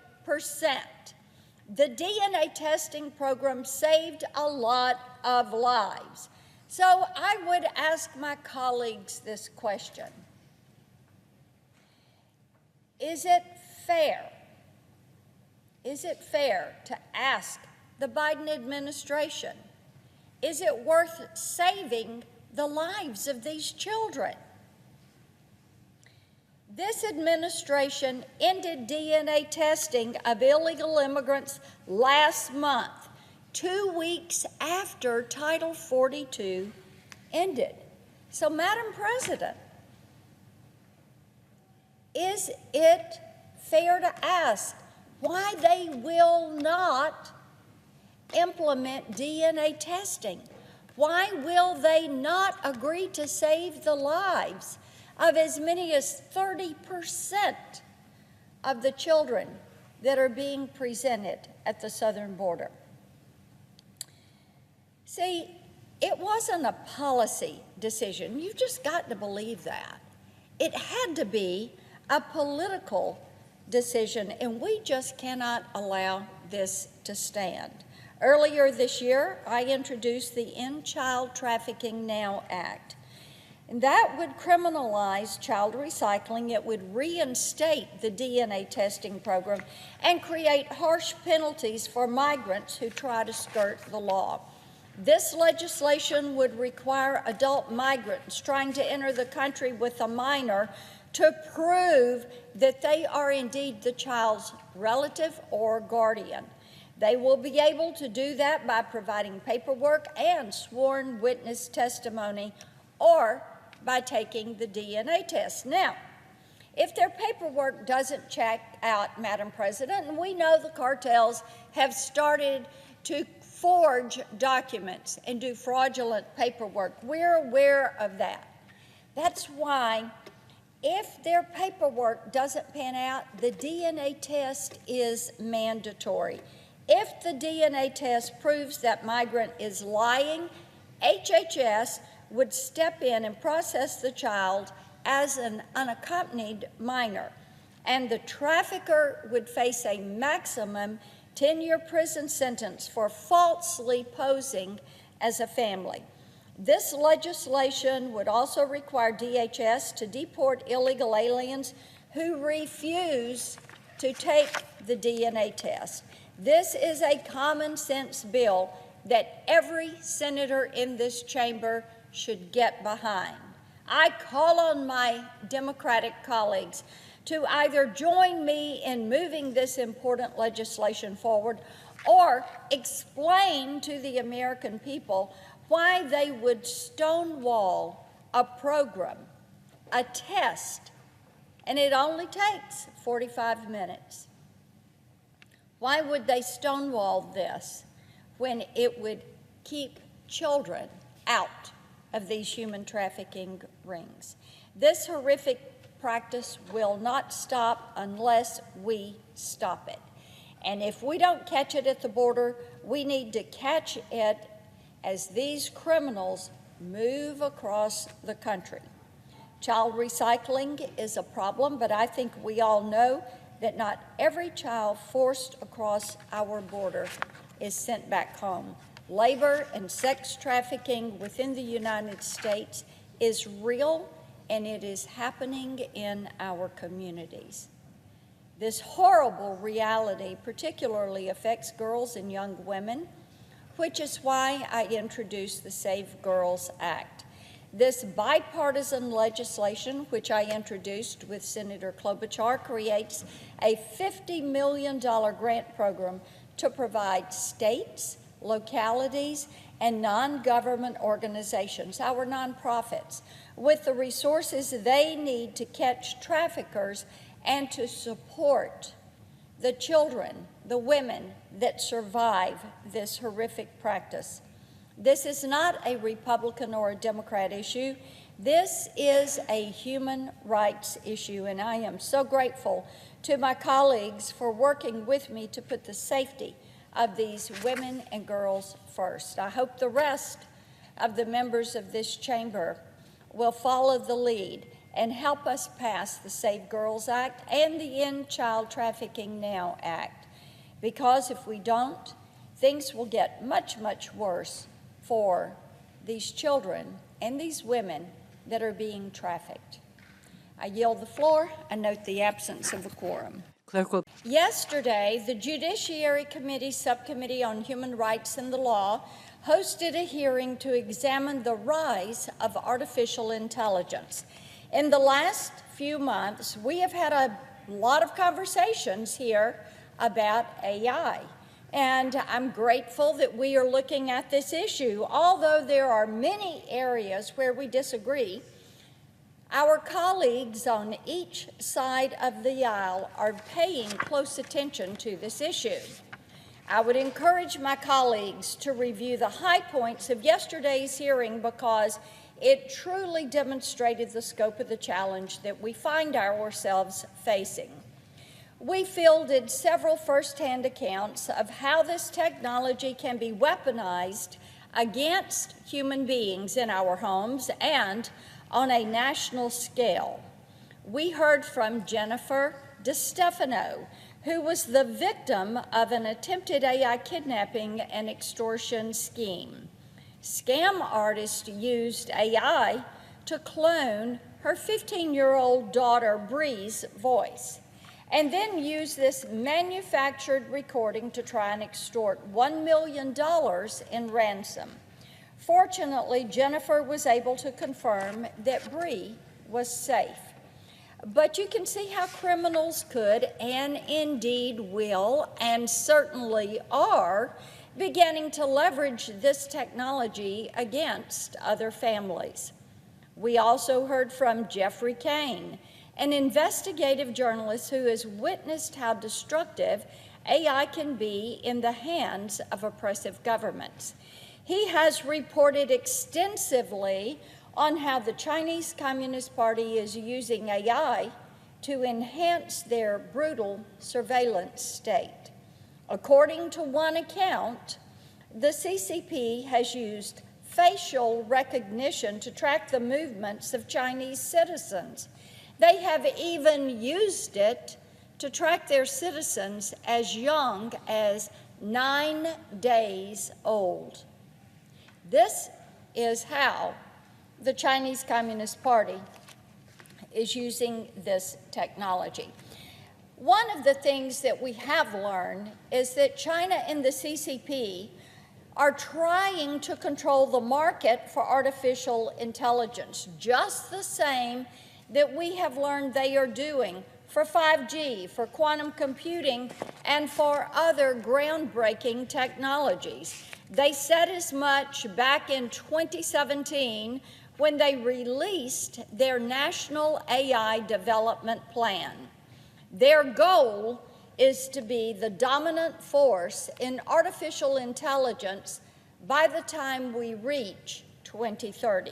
The DNA testing program saved a lot of lives. So I would ask my colleagues this question. Is it fair? Is it fair to ask the Biden administration, is it worth saving the lives of these children? This administration ended DNA testing of illegal immigrants last month, 2 weeks after Title 42 ended. So, Madam President, is it fair to ask why they will not implement DNA testing? Why will they not agree to save the lives of as many as 30% of the children that are being presented at the southern border? See, it wasn't a policy decision. You've just got to believe that. It had to be a political decision, and we just cannot allow this to stand. Earlier this year, I introduced the End Child Trafficking Now Act. And that would criminalize child recycling. It would reinstate the DNA testing program and create harsh penalties for migrants who try to skirt the law. This legislation would require adult migrants trying to enter the country with a minor to prove that they are indeed the child's relative or guardian. They will be able to do that by providing paperwork and sworn witness testimony, or by taking the DNA test. Now, if their paperwork doesn't check out, Madam President, and we know the cartels have started to forge documents and do fraudulent paperwork, we're aware of that. That's why if their paperwork doesn't pan out, the DNA test is mandatory. If the DNA test proves that migrant is lying, HHS would step in and process the child as an unaccompanied minor, and the trafficker would face a maximum 10-year prison sentence for falsely posing as a family. This legislation would also require DHS to deport illegal aliens who refuse to take the DNA test. This is a common sense bill that every senator in this chamber should get behind. I call on my Democratic colleagues to either join me in moving this important legislation forward or explain to the American people why they would stonewall a program, a test, and it only takes 45 minutes. Why would they stonewall this when it would keep children out of these human trafficking rings? This horrific practice will not stop unless we stop it. And if we don't catch it at the border, we need to catch it as these criminals move across the country. Child recycling is a problem, but I think we all know that not every child forced across our border is sent back home. Labor and sex trafficking within the United States is real, and it is happening in our communities. This horrible reality particularly affects girls and young women, which is why I introduced the Save Girls Act. This bipartisan legislation, which I introduced with Senator Klobuchar, creates a $50 million grant program to provide states, localities, and non-government organizations, our nonprofits, with the resources they need to catch traffickers and to support the children, the women that survive this horrific practice. This is not a Republican or a Democrat issue. This is a human rights issue, and I am so grateful to my colleagues for working with me to put the safety of these women and girls first. I hope the rest of the members of this chamber will follow the lead and help us pass the Save Girls Act and the End Child Trafficking Now Act. Because if we don't, things will get much, much worse for these children and these women that are being trafficked. I yield the floor. I note the absence of a quorum. Clerk will. Yesterday, the Judiciary Committee Subcommittee on Human Rights and the Law hosted a hearing to examine the rise of artificial intelligence. In the last few months, we have had a lot of conversations here about AI. And I'm grateful that we are looking at this issue. Although there are many areas where we disagree, our colleagues on each side of the aisle are paying close attention to this issue. I would encourage my colleagues to review the high points of yesterday's hearing because it truly demonstrated the scope of the challenge that we find ourselves facing. We fielded several firsthand accounts of how this technology can be weaponized against human beings in our homes and on a national scale. We heard from Jennifer DeStefano, who was the victim of an attempted AI kidnapping and extortion scheme. Scam artists used AI to clone her 15-year-old daughter Bree's voice, and then use this manufactured recording to try and extort $1 million in ransom. Fortunately, Jennifer was able to confirm that Bree was safe. But you can see how criminals could, and indeed will, and certainly are, beginning to leverage this technology against other families. We also heard from Jeffrey Kane, an investigative journalist who has witnessed how destructive AI can be in the hands of oppressive governments. He has reported extensively on how the Chinese Communist Party is using AI to enhance their brutal surveillance state. According to one account, the CCP has used facial recognition to track the movements of Chinese citizens. They have even used it to track their citizens as young as 9 days old. This is how the Chinese Communist Party is using this technology. One of the things that we have learned is that China and the CCP are trying to control the market for artificial intelligence, just the same that we have learned they are doing for 5G, for quantum computing, and for other groundbreaking technologies. They said as much back in 2017 when they released their National AI Development Plan. Their goal is to be the dominant force in artificial intelligence by the time we reach 2030.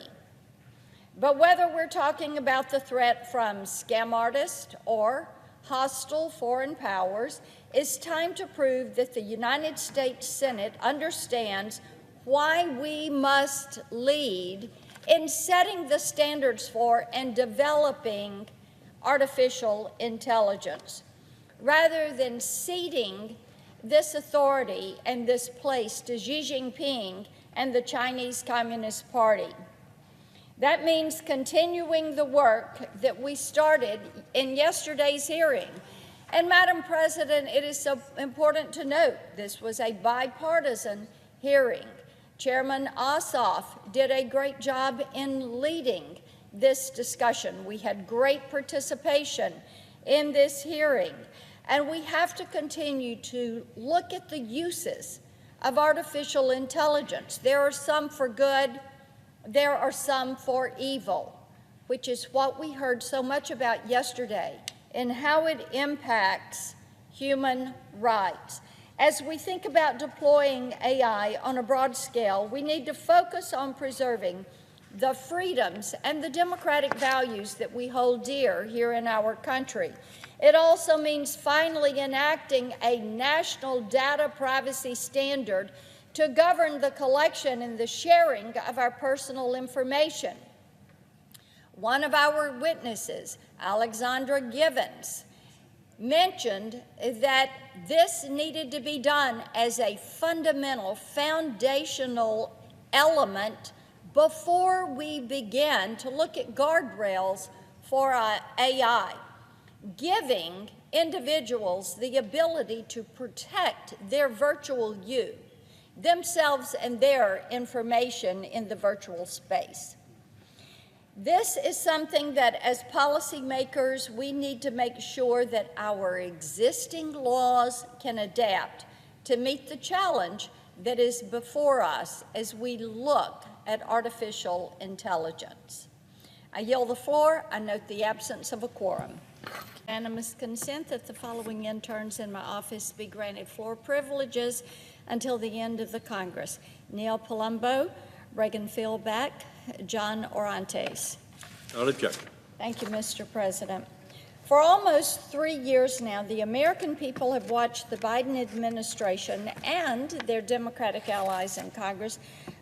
But whether we're talking about the threat from scam artists or hostile foreign powers, it's time to prove that the United States Senate understands why we must lead in setting the standards for and developing artificial intelligence, rather than ceding this authority and this place to Xi Jinping and the Chinese Communist Party. That means continuing the work that we started in yesterday's hearing. And Madam President, it is so important to note this was a bipartisan hearing. Chairman Ossoff did a great job in leading this discussion. We had great participation in this hearing, and we have to continue to look at the uses of artificial intelligence. There are some for good, there are some for evil, which is what we heard so much about yesterday and how it impacts human rights. As we think about deploying AI on a broad scale, we need to focus on preserving the freedoms and the democratic values that we hold dear here in our country. It also means finally enacting a national data privacy standard to govern the collection and the sharing of our personal information. One of our witnesses, Alexandra Givens, mentioned that this needed to be done as a fundamental, foundational element before we begin to look at guardrails for AI, giving individuals the ability to protect their virtual you, themselves and their information in the virtual space. This is something that as policymakers, we need to make sure that our existing laws can adapt to meet the challenge that is before us as we look at artificial intelligence. I yield the floor. I note the absence of a quorum. Unanimous consent that the following interns in my office be granted floor privileges until the end of the Congress: Neil Palumbo, Reagan Philback, John Orantes. Without objection. Thank you, Mr. President. For almost 3 years now, the American people have watched the Biden administration and their Democratic allies in Congress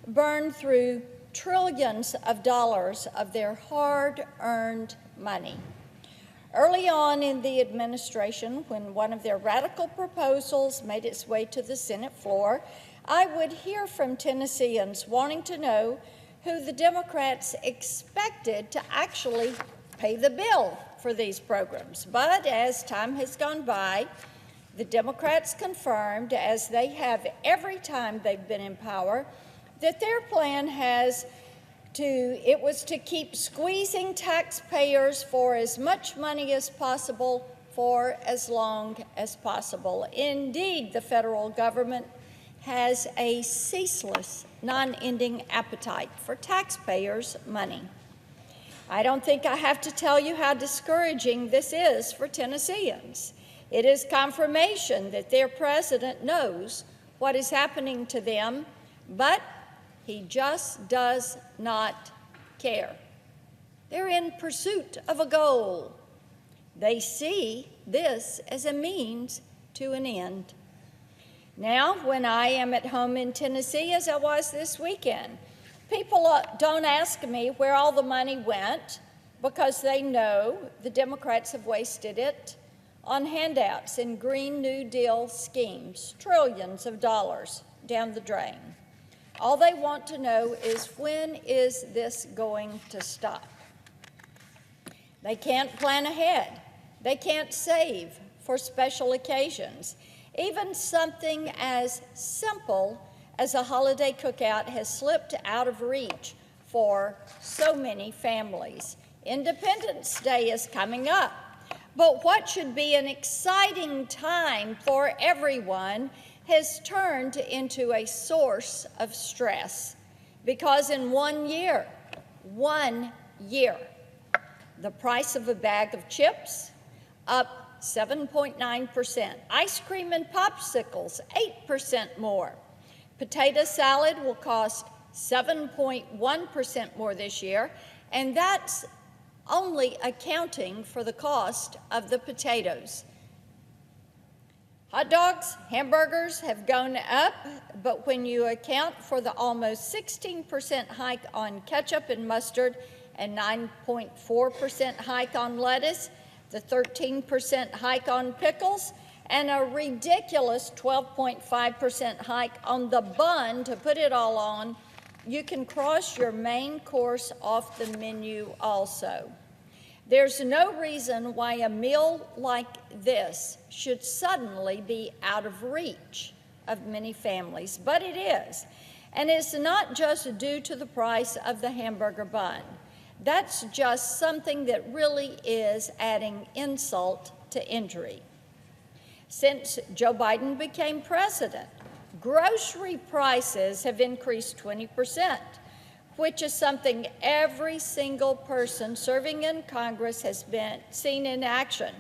burn through trillions of dollars of their hard-earned money. Early on in the administration, when one of their radical proposals made its way to the Senate floor, I would hear from Tennesseans wanting to know who the Democrats expected to actually pay the bill for these programs. But as time has gone by, the Democrats confirmed, as they have every time they've been in power, that their plan was to keep squeezing taxpayers for as much money as possible for as long as possible. Indeed, the federal government has a ceaseless, non-ending appetite for taxpayers' money. I don't think I have to tell you how discouraging this is for Tennesseans. It is confirmation that their president knows what is happening to them, but he just does not care. They're in pursuit of a goal. They see this as a means to an end. Now, when I am at home in Tennessee, as I was this weekend, people don't ask me where all the money went because they know the Democrats have wasted it on handouts and Green New Deal schemes, trillions of dollars down the drain. All they want to know is, when is this going to stop? They can't plan ahead. They can't save for special occasions. Even something as simple as a holiday cookout has slipped out of reach for so many families. Independence Day is coming up, but what should be an exciting time for everyone has turned into a source of stress, because in 1 year, the price of a bag of chips up 7.9%, ice cream and popsicles 8% more. Potato salad will cost 7.1% more this year, and that's only accounting for the cost of the potatoes. Hot dogs, hamburgers have gone up, but when you account for the almost 16% hike on ketchup and mustard and 9.4% hike on lettuce, the 13% hike on pickles, and a ridiculous 12.5% hike on the bun to put it all on, you can cross your main course off the menu also. There's no reason why a meal like this should suddenly be out of reach of many families, but it is. And it's not just due to the price of the hamburger bun. That's just something that really is adding insult to injury. Since Joe Biden became president, grocery prices have increased 20%, which is something every single person serving in Congress has been seen in action.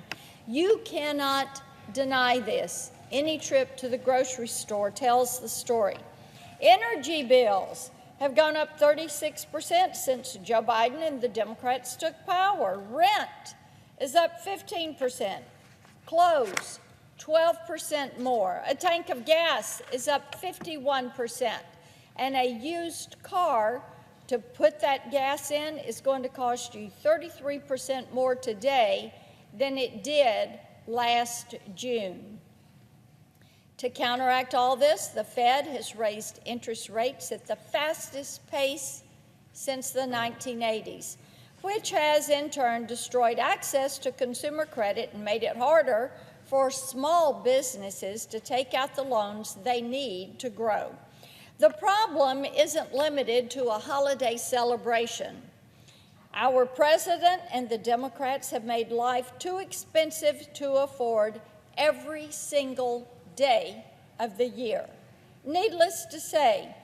You cannot deny this. Any trip to the grocery store tells the story. Energy bills have gone up 36% since Joe Biden and the Democrats took power. Rent is up 15%. Clothes, 12% more. A tank of gas is up 51%. And a used car to put that gas in is going to cost you 33% more today than it did last June. To counteract all this, the Fed has raised interest rates at the fastest pace since the 1980s, which has in turn destroyed access to consumer credit and made it harder for small businesses to take out the loans they need to grow. The problem isn't limited to a holiday celebration. Our president and the Democrats have made life too expensive to afford every single day of the year. Needless to say,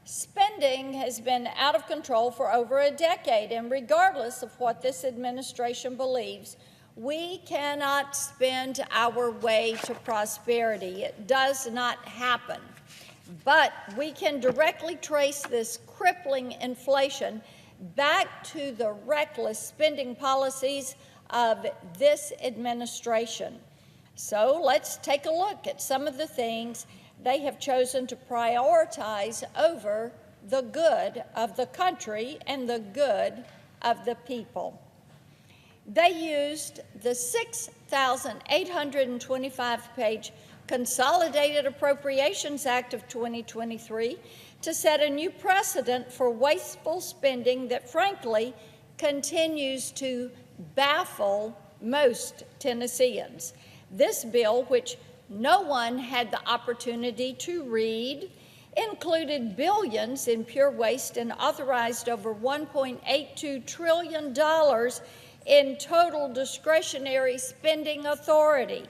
spending has been out of control for over a decade, and regardless of what this administration believes, we cannot spend our way to prosperity. It does not happen. But we can directly trace this crippling inflation back to the reckless spending policies of this administration. So let's take a look at some of the things they have chosen to prioritize over the good of the country and the good of the people. They used the 6,825-page Consolidated Appropriations Act of 2023 to set a new precedent for wasteful spending that, frankly, continues to baffle most Tennesseans. This bill, which no one had the opportunity to read, included billions in pure waste and authorized over $1.82 trillion in total discretionary spending authority.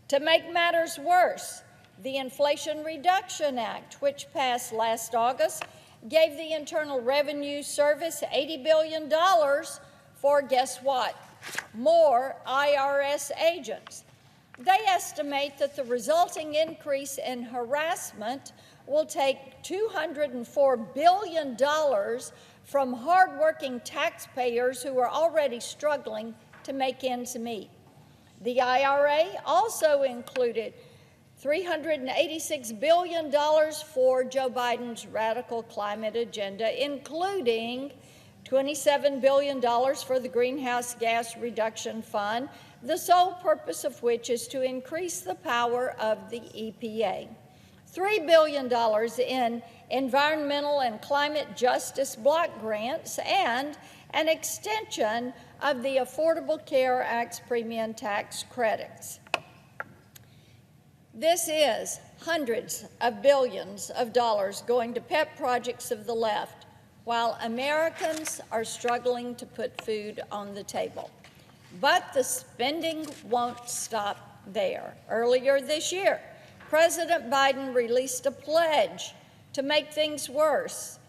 To make matters worse, the Inflation Reduction Act, which passed last August, gave the Internal Revenue Service $80 billion for, guess what, more IRS agents. They estimate that the resulting increase in harassment will take $204 billion from hardworking taxpayers who are already struggling to make ends meet. The IRA also included $386 billion for Joe Biden's radical climate agenda, including $27 billion for the Greenhouse Gas Reduction Fund, the sole purpose of which is to increase the power of the EPA. $3 billion in environmental and climate justice block grants, and an extension of the Affordable Care Act's premium tax credits. This is hundreds of billions of dollars going to pet projects of the left, while Americans are struggling to put food on the table. But the spending won't stop there. Earlier this year, President Biden released a pledge to make things worse.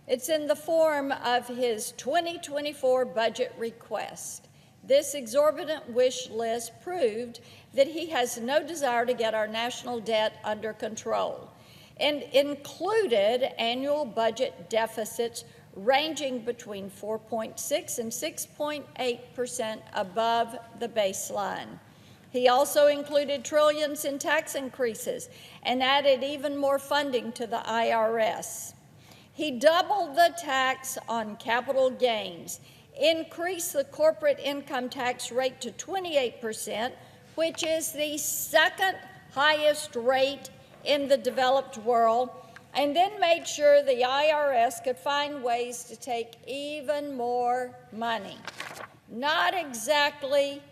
It's in the form of his 2024 budget request. This exorbitant wish list proved that he has no desire to get our national debt under control, and included annual budget deficits ranging between 4.6 and 6.8% above the baseline. He also included trillions in tax increases and added even more funding to the IRS. He doubled the tax on capital gains, increased the corporate income tax rate to 28%, which is the second highest rate in the developed world, and then made sure the IRS could find ways to take even more money. Not exactly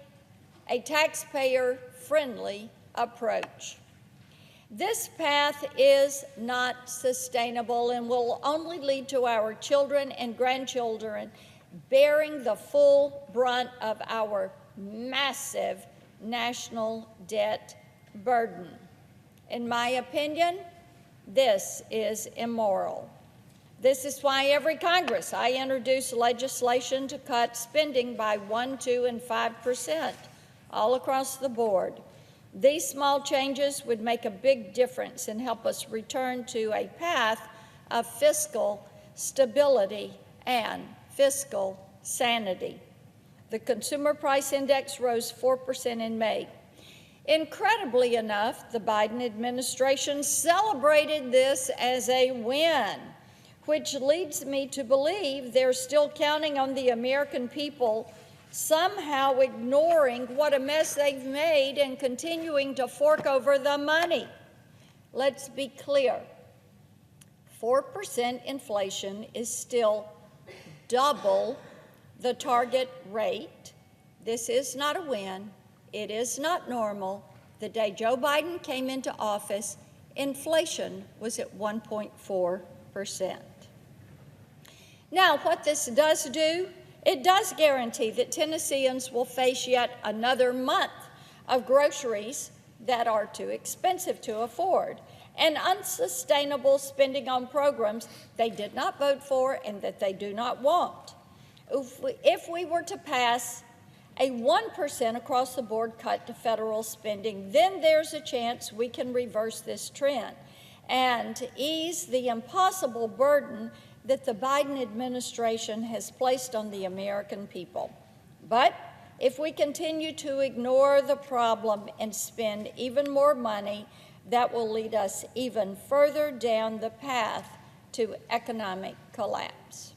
a taxpayer-friendly approach. This path is not sustainable and will only lead to our children and grandchildren bearing the full brunt of our massive national debt burden. In my opinion, this is immoral. This is why every Congress I introduce legislation to cut spending by 1%, 2%, and 5% all across the board. These small changes would make a big difference and help us return to a path of fiscal stability and fiscal sanity. The Consumer Price Index rose 4% in May. Incredibly enough, the Biden administration celebrated this as a win, which leads me to believe they're still counting on the American people somehow ignoring what a mess they've made and continuing to fork over the money. Let's be clear. 4% inflation is still double the target rate. This is not a win. It is not normal. The day Joe Biden came into office, inflation was at 1.4%. Now, what this does do, it does guarantee that Tennesseans will face yet another month of groceries that are too expensive to afford and unsustainable spending on programs they did not vote for and that they do not want. If we were to pass a 1% across the board cut to federal spending, then there's a chance we can reverse this trend and ease the impossible burden that the Biden administration has placed on the American people. But if we continue to ignore the problem and spend even more money, that will lead us even further down the path to economic collapse.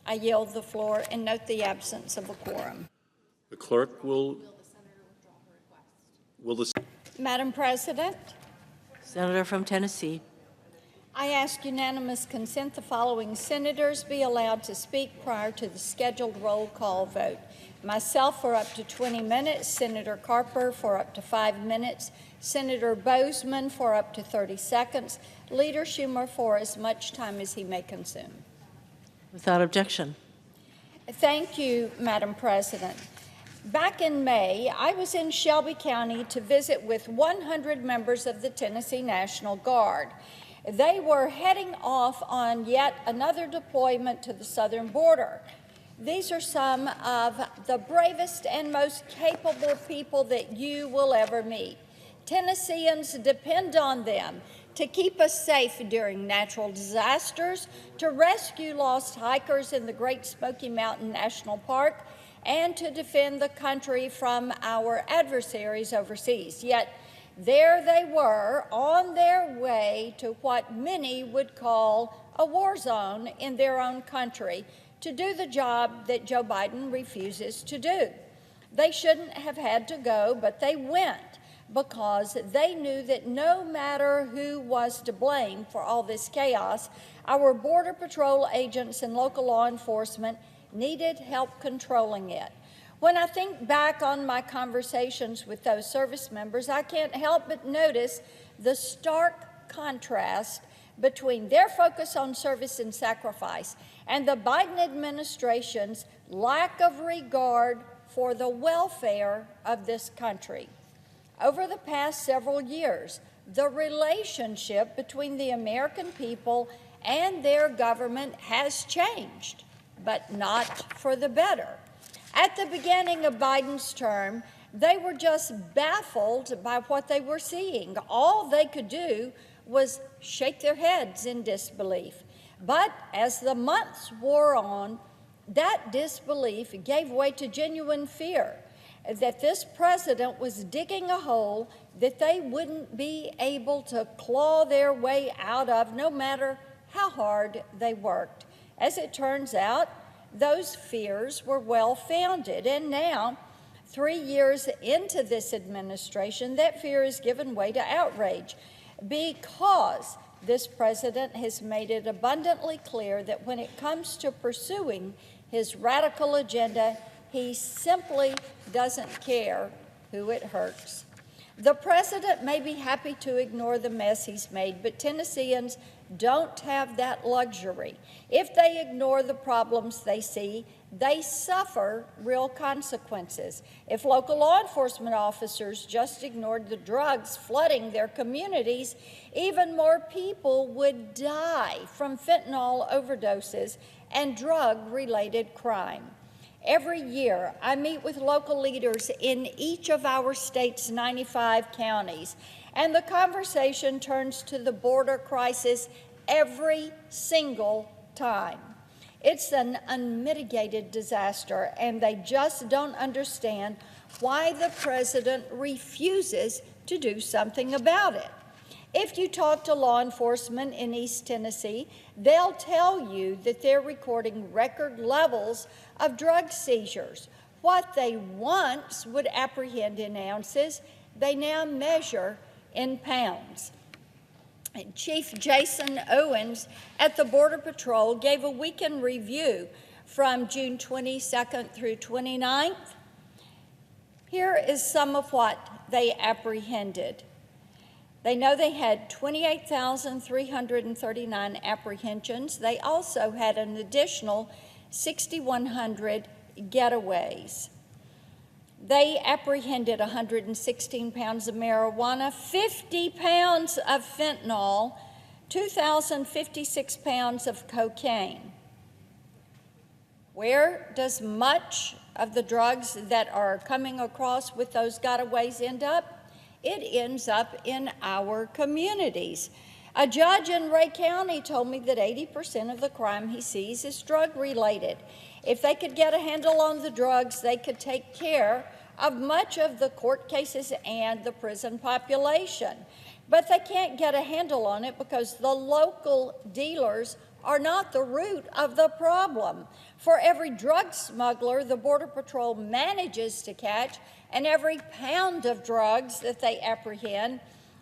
I yield the floor and note the absence of a quorum. The clerk will Madam President, Senator from Tennessee. I ask unanimous consent the following senators be allowed to speak prior to the scheduled roll call vote. Myself for up to 20 minutes, Senator Carper for up to 5 minutes, Senator Bozeman for up to 30 seconds, Leader Schumer for as much time as he may consume. Without objection. Thank you, Madam President. Back in May, I was in Shelby County to visit with 100 members of the Tennessee National Guard. They were heading off on yet another deployment to the southern border. These are some of the bravest and most capable people that you will ever meet. Tennesseans depend on them to keep us safe during natural disasters, to rescue lost hikers in the Great Smoky Mountain National Park, and to defend the country from our adversaries overseas. Yet there they were on their way to what many would call a war zone in their own country to do the job that Joe Biden refuses to do. They shouldn't have had to go, but they went because they knew that no matter who was to blame for all this chaos, our Border Patrol agents and local law enforcement needed help controlling it. When I think back on my conversations with those service members, I can't help but notice the stark contrast between their focus on service and sacrifice and the Biden administration's lack of regard for the welfare of this country. Over the past several years, the relationship between the American people and their government has changed, but not for the better. At the beginning of Biden's term, they were just baffled by what they were seeing. All they could do was shake their heads in disbelief. But as the months wore on, that disbelief gave way to genuine fear that this president was digging a hole that they wouldn't be able to claw their way out of, no matter how hard they worked. As it turns out, those fears were well-founded, and now, 3 years into this administration, that fear has given way to outrage because this president has made it abundantly clear that when it comes to pursuing his radical agenda, he simply doesn't care who it hurts. The president may be happy to ignore the mess he's made, but Tennesseans don't have that luxury. If they ignore the problems they see, they suffer real consequences. If local law enforcement officers just ignored the drugs flooding their communities, even more people would die from fentanyl overdoses and drug-related crime. Every year, I meet with local leaders in each of our state's 95 counties, and the conversation turns to the border crisis every single time. It's an unmitigated disaster, and they just don't understand why the president refuses to do something about it. If you talk to law enforcement in East Tennessee, they'll tell you that they're recording record levels of drug seizures. What they once would apprehend in ounces, they now measure in pounds. Chief Jason Owens at the Border Patrol gave a weekend review from June 22nd through 29th. Here is some of what they apprehended. They know they had 28,339 apprehensions. They also had an additional 6,100 getaways. They apprehended 116 pounds of marijuana, 50 pounds of fentanyl, 2,056 pounds of cocaine. Where does much of the drugs that are coming across with those gotaways end up? It ends up in our communities. A judge in Ray County told me that 80% of the crime he sees is drug-related. If they could get a handle on the drugs, they could take care of much of the court cases and the prison population. But they can't get a handle on it because the local dealers are not the root of the problem. For every drug smuggler the Border Patrol manages to catch and every pound of drugs that they apprehend,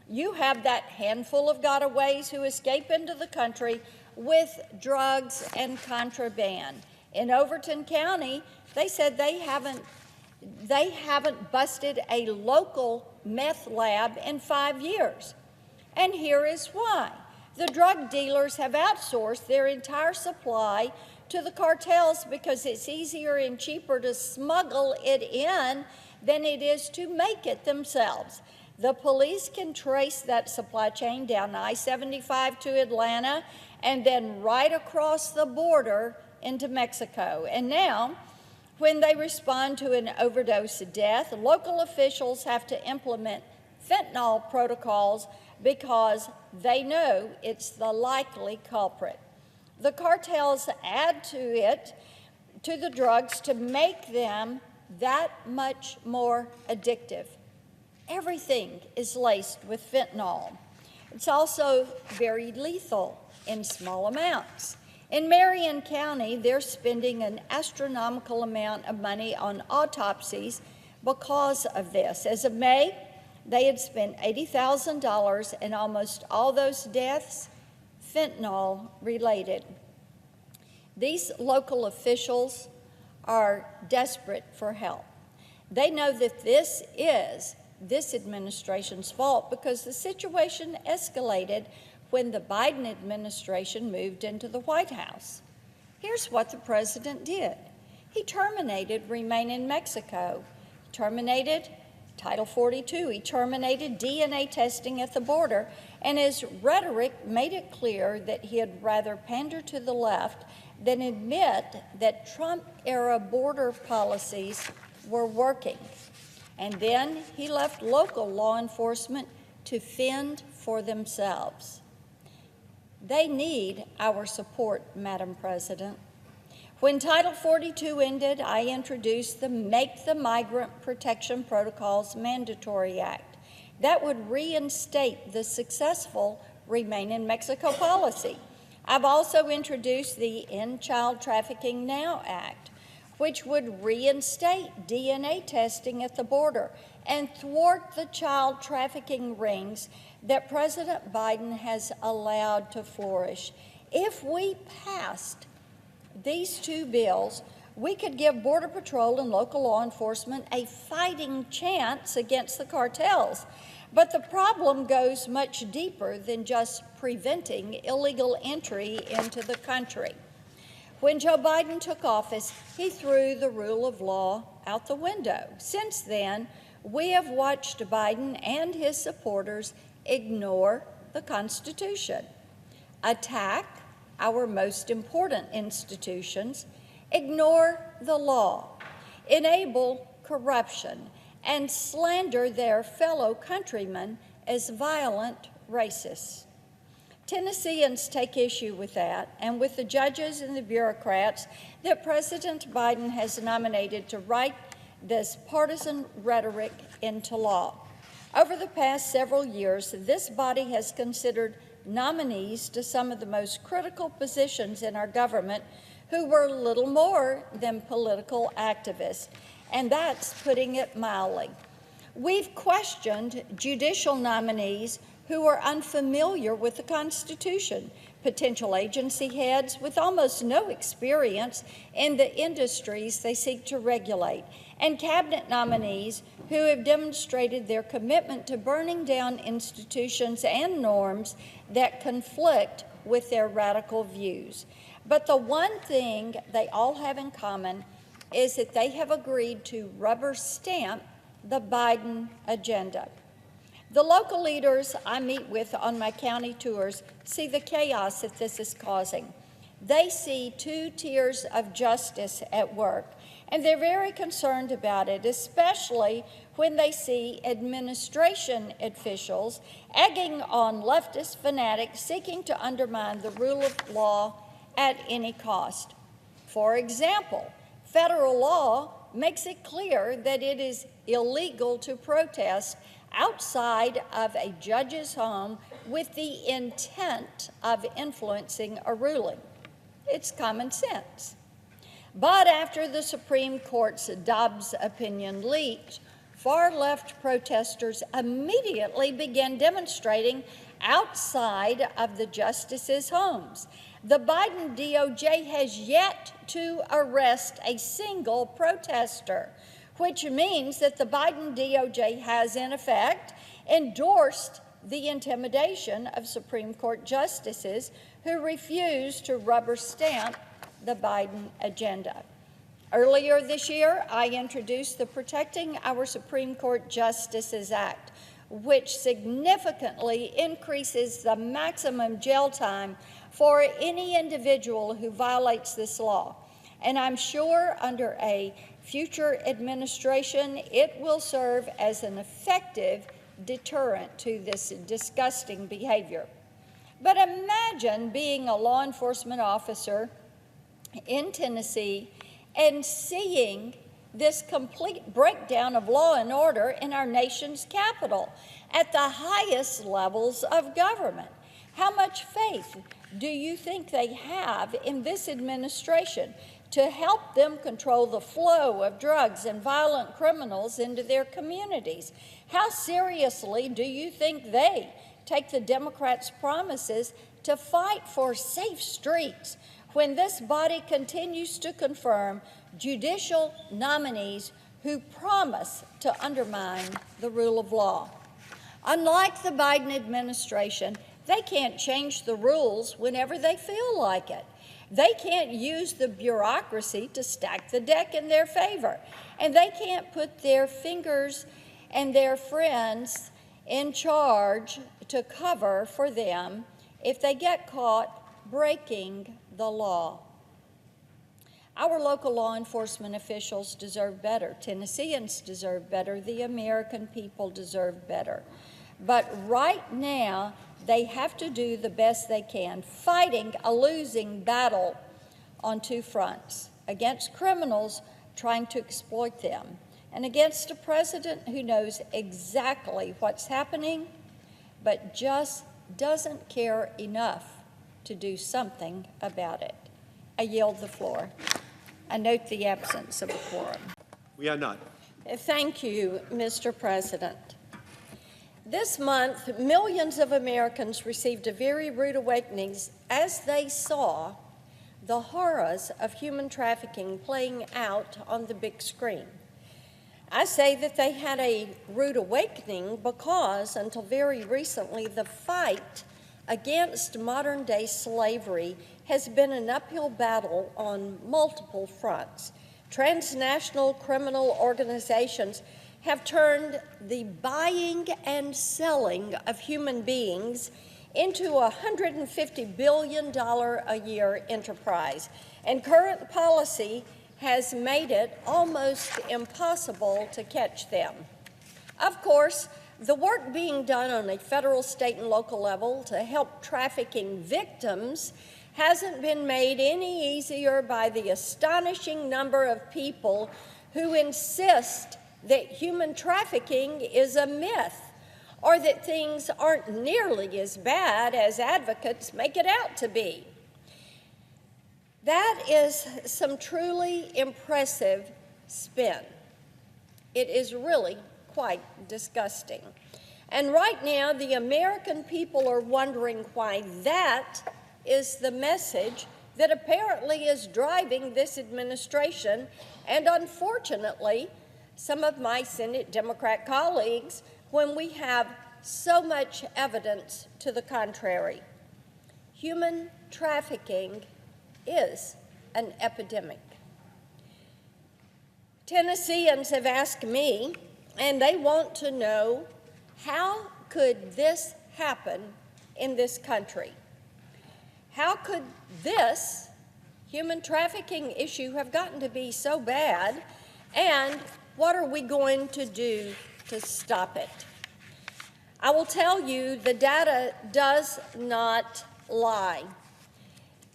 you have that handful of gotaways who escape into the country with drugs and contraband. In Overton County, they said they haven't busted a local meth lab in 5 years. And here is why. The drug dealers have outsourced their entire supply to the cartels because it's easier and cheaper to smuggle it in than it is to make it themselves. The police can trace that supply chain down I-75 to Atlanta and then right across the border into Mexico. And now, when they respond to an overdose death, local officials have to implement fentanyl protocols because they know it's the likely culprit. The cartels add to the drugs to make them that much more addictive. Everything is laced with fentanyl. It's also very lethal in small amounts. In Marion County, they're spending an astronomical amount of money on autopsies because of this. As of May, they had spent $80,000, and almost all those deaths, fentanyl related. These local officials are desperate for help. They know that this is this administration's fault because the situation escalated when the Biden administration moved into the White House. Here's what the president did. He terminated Remain in Mexico, terminated Title 42, he terminated DNA testing at the border, and his rhetoric made it clear that he had rather pander to the left than admit that Trump-era border policies were working. And then he left local law enforcement to fend for themselves. They need our support, Madam President. When Title 42 ended, I introduced the Make the Migrant Protection Protocols Mandatory Act. That would reinstate the successful Remain in Mexico policy. I've also introduced the End Child Trafficking Now Act, which would reinstate DNA testing at the border and thwart the child trafficking rings that President Biden has allowed to flourish. If we passed these two bills, we could give Border Patrol and local law enforcement a fighting chance against the cartels. But the problem goes much deeper than just preventing illegal entry into the country. When Joe Biden took office, he threw the rule of law out the window. Since then, we have watched Biden and his supporters ignore the Constitution, attack our most important institutions, ignore the law, enable corruption, and slander their fellow countrymen as violent racists. Tennesseans take issue with that and with the judges and the bureaucrats that President Biden has nominated to write this partisan rhetoric into law. Over the past several years, this body has considered nominees to some of the most critical positions in our government who were little more than political activists, and that's putting it mildly. We've questioned judicial nominees who are unfamiliar with the Constitution, potential agency heads with almost no experience in the industries they seek to regulate, and cabinet nominees who have demonstrated their commitment to burning down institutions and norms that conflict with their radical views. But the one thing they all have in common is that they have agreed to rubber stamp the Biden agenda. The local leaders I meet with on my county tours see the chaos that this is causing. They see two tiers of justice at work, and they're very concerned about it, especially when they see administration officials egging on leftist fanatics seeking to undermine the rule of law at any cost. For example, federal law makes it clear that it is illegal to protest outside of a judge's home with the intent of influencing a ruling. It's common sense. But after the Supreme Court's Dobbs opinion leaked, far-left protesters immediately began demonstrating outside of the justices' homes. The Biden DOJ has yet to arrest a single protester, which means that the Biden DOJ has, in effect, endorsed the intimidation of Supreme Court justices who refuse to rubber stamp the Biden agenda. Earlier this year, I introduced the Protecting Our Supreme Court Justices Act, which significantly increases the maximum jail time for any individual who violates this law. And I'm sure under a future administration, it will serve as an effective deterrent to this disgusting behavior. But imagine being a law enforcement officer in Tennessee and seeing this complete breakdown of law and order in our nation's capital at the highest levels of government. How much faith do you think they have in this administration to help them control the flow of drugs and violent criminals into their communities? How seriously do you think they take the Democrats' promises to fight for safe streets when this body continues to confirm judicial nominees who promise to undermine the rule of law? Unlike the Biden administration, they can't change the rules whenever they feel like it. They can't use the bureaucracy to stack the deck in their favor. And they can't put their fingers and their friends in charge to cover for them if they get caught breaking the law. Our local law enforcement officials deserve better. Tennesseans deserve better. The American people deserve better. But right now, they have to do the best they can, fighting a losing battle on two fronts, against criminals trying to exploit them, and against a president who knows exactly what's happening, but just doesn't care enough to do something about it. I yield the floor. I note the absence of a quorum. We are not. Thank you, Mr. President. This month, millions of Americans received a very rude awakening as they saw the horrors of human trafficking playing out on the big screen. I say that they had a rude awakening because, until very recently, the fight against modern-day slavery has been an uphill battle on multiple fronts. Transnational criminal organizations have turned the buying and selling of human beings into a $150 billion a year enterprise. And current policy has made it almost impossible to catch them. Of course, the work being done on a federal, state, and local level to help trafficking victims hasn't been made any easier by the astonishing number of people who insist that human trafficking is a myth, or that things aren't nearly as bad as advocates make it out to be. That is some truly impressive spin. It is really quite disgusting. And right now, the American people are wondering why that is the message that apparently is driving this administration, and unfortunately, some of my Senate Democrat colleagues, when we have so much evidence to the contrary. Human trafficking is an epidemic. Tennesseans have asked me, and they want to know, how could this happen in this country? How could this human trafficking issue have gotten to be so bad, and what are we going to do to stop it? I will tell you, the data does not lie.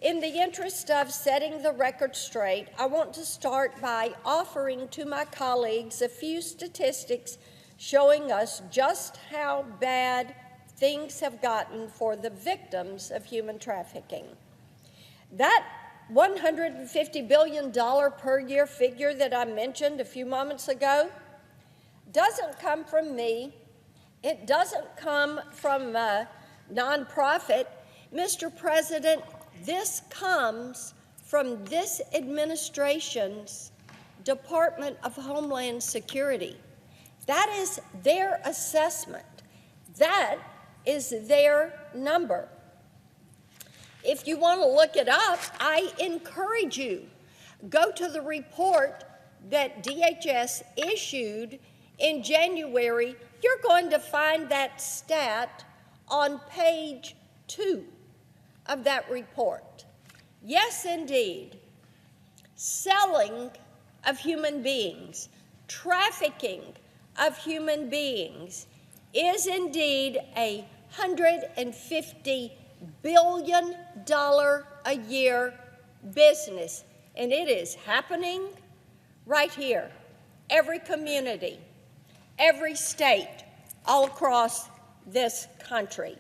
In the interest of setting the record straight, I want to start by offering to my colleagues a few statistics showing us just how bad things have gotten for the victims of human trafficking. That $150 billion per year figure that I mentioned a few moments ago doesn't come from me. It doesn't come from a nonprofit. Mr. President, this comes from this administration's Department of Homeland Security. That is their assessment. That is their number. If you want to look it up, I encourage you, go to the report that DHS issued in January. You're going to find that stat on page 2 of that report. Yes, indeed, selling of human beings, trafficking of human beings is indeed a $150 billion a year business, and it is happening right here. Every community, every state, all across this country.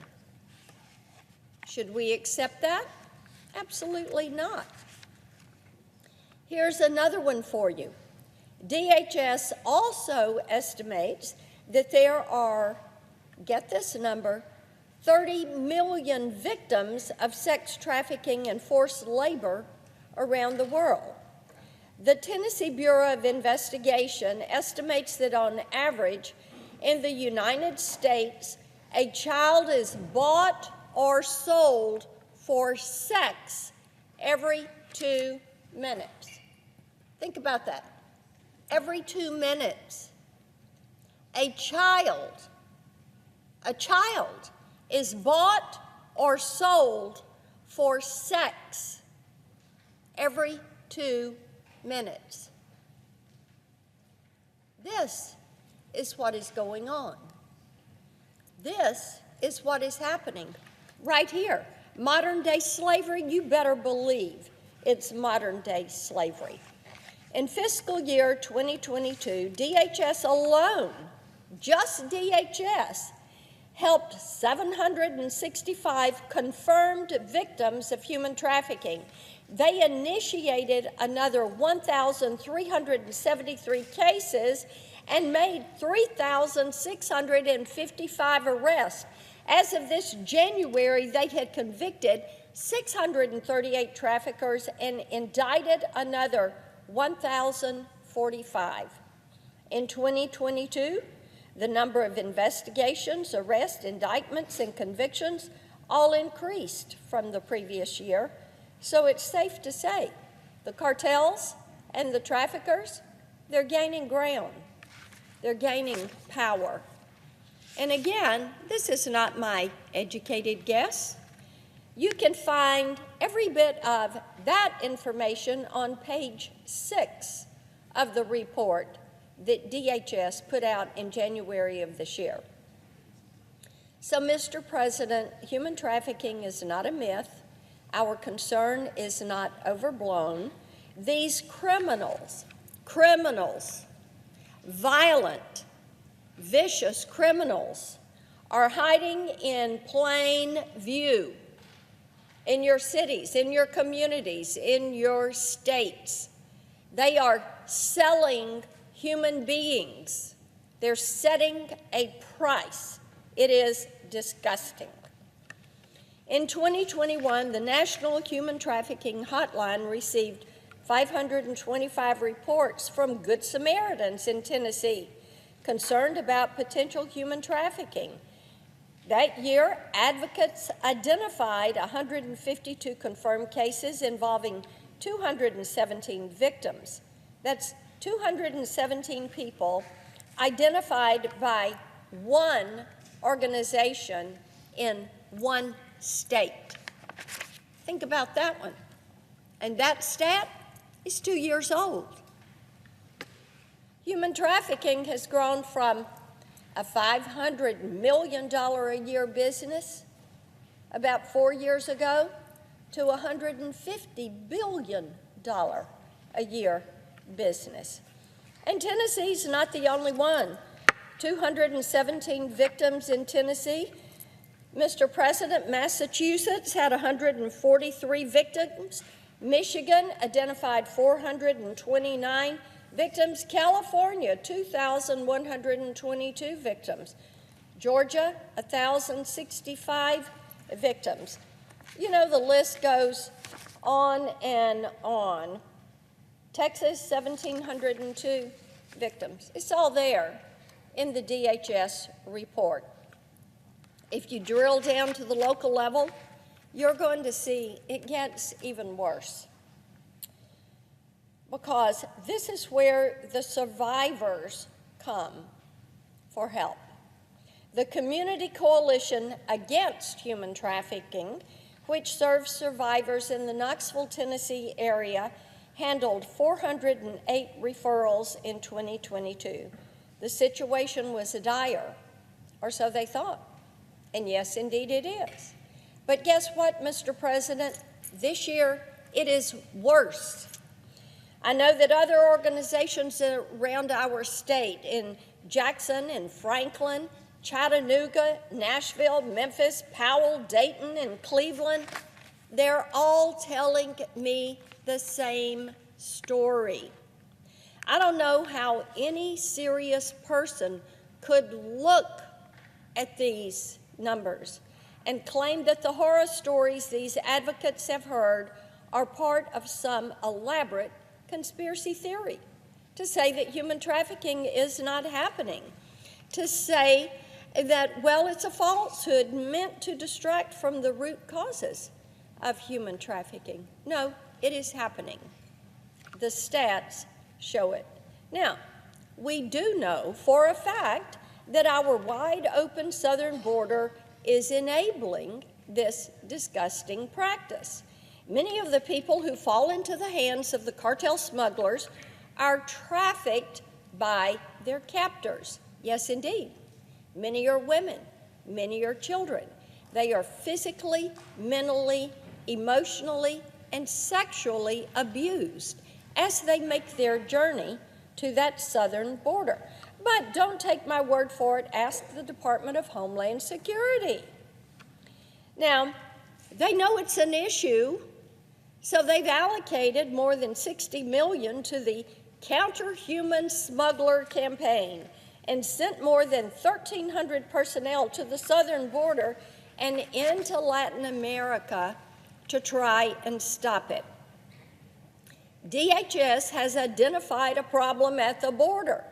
Should we accept that? Absolutely not. Here's another one for you. DHS also estimates that there are, get this number, 30 million victims of sex trafficking and forced labor around the world. The Tennessee Bureau of Investigation estimates that on average in the United States, a child is bought or sold for sex every 2 minutes. Think about that. Every 2 minutes, a child is bought or sold for sex every 2 minutes. This is what is going on. This is what is happening right here. Modern day slavery, you better believe it's modern day slavery. In fiscal year 2022, DHS alone, just DHS, helped 765 confirmed victims of human trafficking. They initiated another 1,373 cases and made 3,655 arrests. As of this January, they had convicted 638 traffickers and indicted another 1,045. In 2022, the number of investigations, arrests, indictments, and convictions all increased from the previous year. So it's safe to say the cartels and the traffickers, they're gaining ground. They're gaining power. And again, this is not my educated guess. You can find every bit of that information on page 6 of the report that DHS put out in January of this year. So, Mr. President, human trafficking is not a myth. Our concern is not overblown. These criminals, violent, vicious criminals, are hiding in plain view in your cities, in your communities, in your states. They are selling human beings. They're setting a price. It is disgusting. In 2021, the National Human Trafficking Hotline received 525 reports from Good Samaritans in Tennessee concerned about potential human trafficking. That year, advocates identified 152 confirmed cases involving 217 victims. That's 217 people identified by one organization in one state. Think about that one. And that stat is 2 years old. Human trafficking has grown from a $500 million a year business about 4 years ago to a $150 billion a year business. And Tennessee's not the only one. 217 victims in Tennessee. Mr. President, Massachusetts had 143 victims Michigan identified 429 victims. California, 2,122 victims. Georgia, 1,065 victims. You know, the list goes on and on. Texas, 1,702 victims. It's all there in the DHS report. If you drill down to the local level, you're going to see it gets even worse. Because this is where the survivors come for help. The Community Coalition Against Human Trafficking, which serves survivors in the Knoxville, Tennessee area, handled 408 referrals in 2022. The situation was dire, or so they thought. And yes, indeed it is. But guess what, Mr. President? This year, it is worse. I know that other organizations around our state, in Jackson and Franklin, Chattanooga, Nashville, Memphis, Powell, Dayton, and Cleveland, they're all telling me the same story. I don't know how any serious person could look at these numbers and claim that the horror stories these advocates have heard are part of some elaborate conspiracy theory, to say that human trafficking is not happening, to say that, well, it's a falsehood meant to distract from the root causes of human trafficking. No, it is happening. The stats show it. Now, we do know for a fact that our wide open southern border is enabling this disgusting practice. Many of the people who fall into the hands of the cartel smugglers are trafficked by their captors. Yes, indeed. Many are women. Many are children. They are physically, mentally, emotionally, and sexually abused as they make their journey to that southern border. But don't take my word for it. Ask the Department of Homeland Security. Now, they know it's an issue, so they've allocated more than $60 million to the Counter-Human Smuggler campaign and sent more than 1,300 personnel to the southern border and into Latin America to try and stop it. DHS has identified a problem at the border.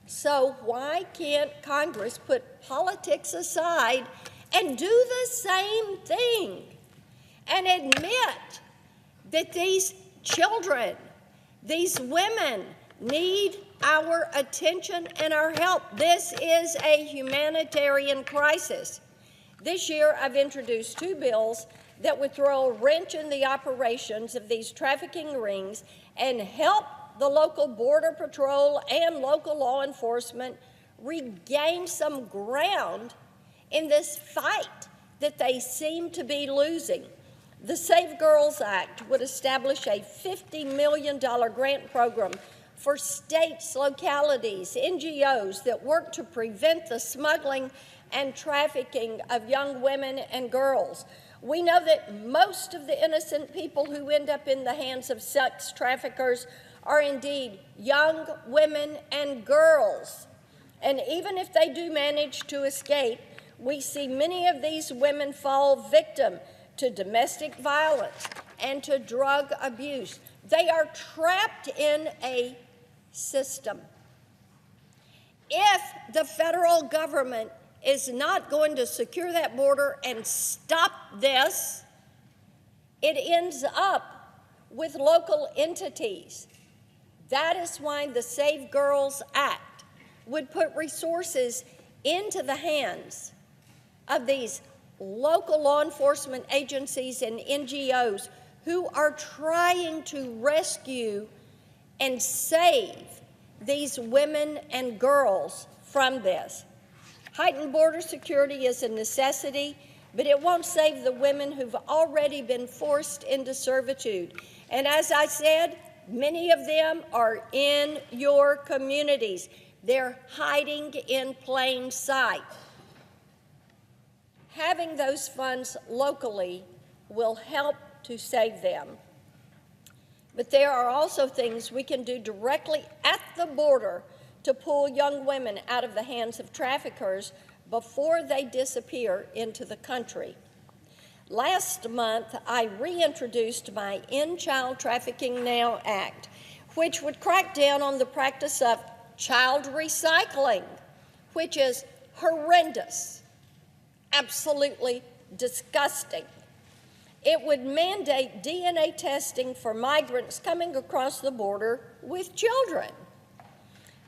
So why can't Congress put politics aside and do the same thing and admit that these children, these women need our attention and our help? This is a humanitarian crisis. This year, I've introduced 2 bills that would throw a wrench in the operations of these trafficking rings and help the local border patrol and local law enforcement regain some ground in this fight that they seem to be losing. The Save Girls Act would establish a $50 million grant program for states, localities, NGOs that work to prevent the smuggling and trafficking of young women and girls. We know that most of the innocent people who end up in the hands of sex traffickers are indeed young women and girls. And even if they do manage to escape, we see many of these women fall victim to domestic violence and to drug abuse. They are trapped in a system. If the federal government is not going to secure that border and stop this, it ends up with local entities. That is why the Save Girls Act would put resources into the hands of these local law enforcement agencies and NGOs who are trying to rescue and save these women and girls from this. Heightened border security is a necessity, but it won't save the women who've already been forced into servitude. And as I said, many of them are in your communities. They're hiding in plain sight. Having those funds locally will help to save them. But there are also things we can do directly at the border to pull young women out of the hands of traffickers before they disappear into the country. Last month, I reintroduced my End Child Trafficking Now Act, which would crack down on the practice of child recycling, which is horrendous, absolutely disgusting. It would mandate DNA testing for migrants coming across the border with children.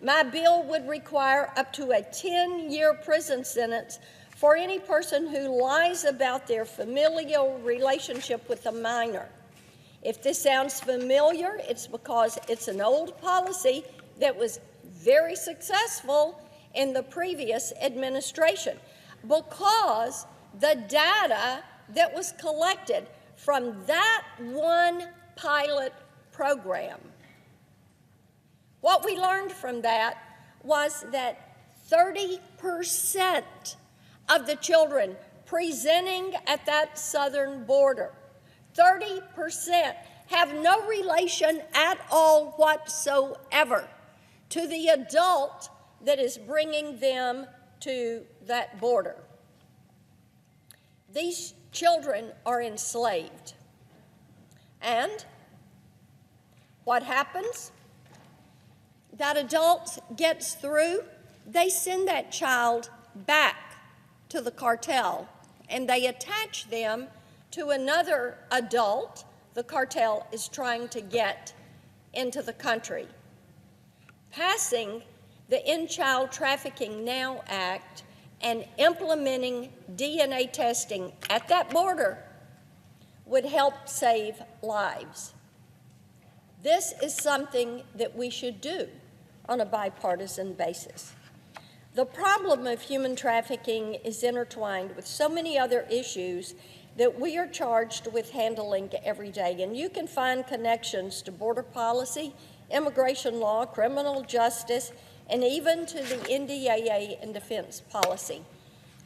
My bill would require up to a 10-year prison sentence for any person who lies about their familial relationship with a minor. If this sounds familiar, it's because it's an old policy that was very successful in the previous administration, because the data that was collected from that one pilot program, what we learned from that was that 30% of the children presenting at that southern border, 30% have no relation at all whatsoever to the adult that is bringing them to that border. These children are enslaved. And what happens? That adult gets through, they send that child back to the cartel, and they attach them to another adult the cartel is trying to get into the country. Passing the End Child Trafficking Now Act and implementing DNA testing at that border would help save lives. This is something that we should do on a bipartisan basis. The problem of human trafficking is intertwined with so many other issues that we are charged with handling every day. And you can find connections to border policy, immigration law, criminal justice, and even to the NDAA and defense policy.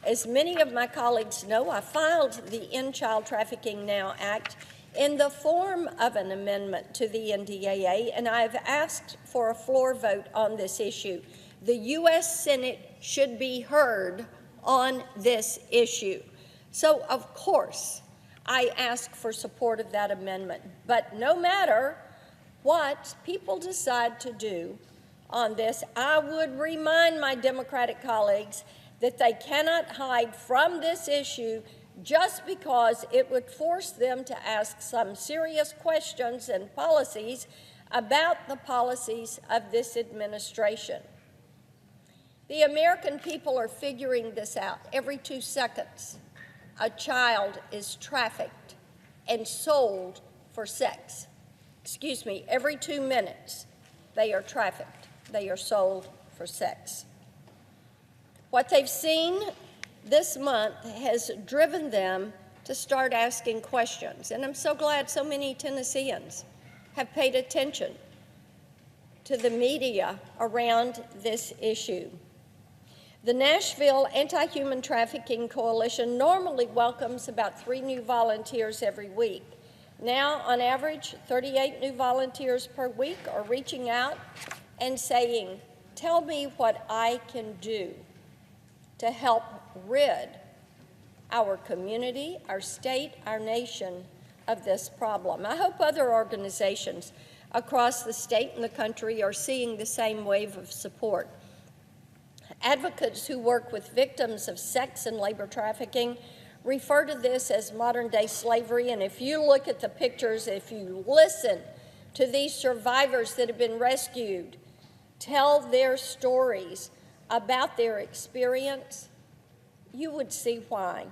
As many of my colleagues know, I filed the End Child Trafficking Now Act in the form of an amendment to the NDAA, and I've asked for a floor vote on this issue. The U.S. Senate should be heard on this issue. So, of course, I ask for support of that amendment. But no matter what people decide to do on this, I would remind my Democratic colleagues that they cannot hide from this issue just because it would force them to ask some serious questions and policies about the policies of this administration. The American people are figuring this out. Every 2 seconds, a child is trafficked and sold for sex. Every 2 minutes, they are trafficked. They are sold for sex. What they've seen this month has driven them to start asking questions. And I'm so glad so many Tennesseans have paid attention to the media around this issue. The Nashville Anti-Human Trafficking Coalition normally welcomes about 3 new volunteers every week. Now, on average, 38 new volunteers per week are reaching out and saying, "Tell me what I can do to help rid our community, our state, our nation of this problem." I hope other organizations across the state and the country are seeing the same wave of support. Advocates who work with victims of sex and labor trafficking refer to this as modern-day slavery, and if you look at the pictures, if you listen to these survivors that have been rescued, tell their stories about their experience, you would see why.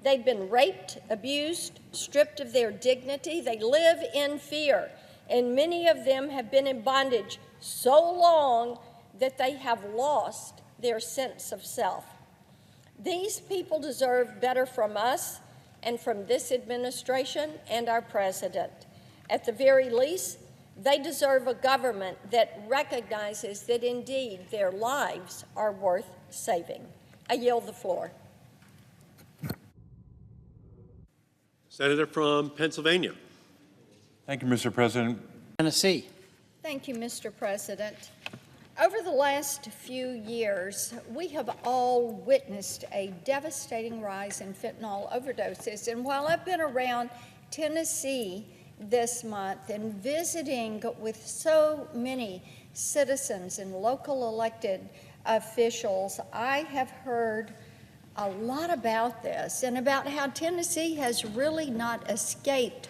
They've been raped, abused, stripped of their dignity. They live in fear, and many of them have been in bondage so long that they have lost their sense of self. These people deserve better from us and from this administration and our president. At the very least, they deserve a government that recognizes that indeed their lives are worth saving. I yield the floor. Senator from Pennsylvania. Thank you, Mr. President. Tennessee. Thank you, Mr. President. Over the last few years, we have all witnessed a devastating rise in fentanyl overdoses. And while I've been around Tennessee this month and visiting with so many citizens and local elected officials, I have heard a lot about this and about how Tennessee has really not escaped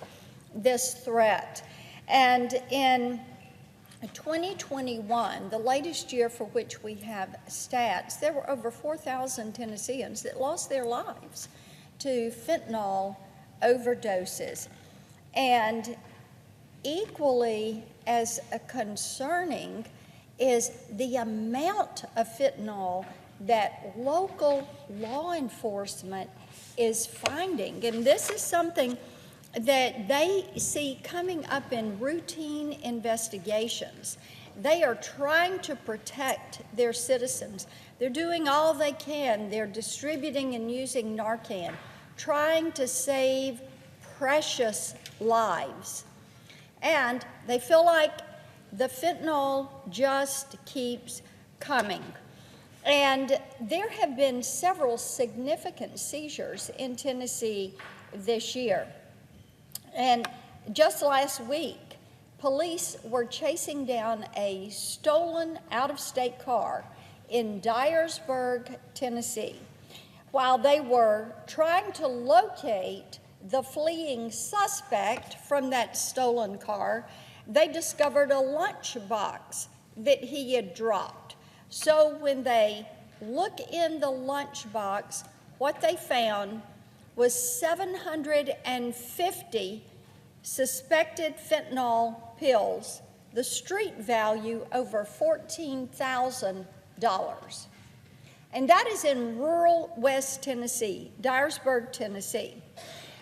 this threat. And in 2021, the latest year for which we have stats, there were over 4,000 Tennesseans that lost their lives to fentanyl overdoses. And equally as concerning is the amount of fentanyl that local law enforcement is finding. And this is something that they see coming up in routine investigations. They are trying to protect their citizens. They're doing all they can. They're distributing and using Narcan, trying to save precious lives. And they feel like the fentanyl just keeps coming. And there have been several significant seizures in Tennessee this year. And just last week, police were chasing down a stolen out-of-state car in Dyersburg, Tennessee. While they were trying to locate the fleeing suspect from that stolen car, they discovered a lunchbox that he had dropped. So when they look in the lunchbox, what they found was 750 suspected fentanyl pills, the street value over $14,000. And that is in rural West Tennessee, Dyersburg, Tennessee.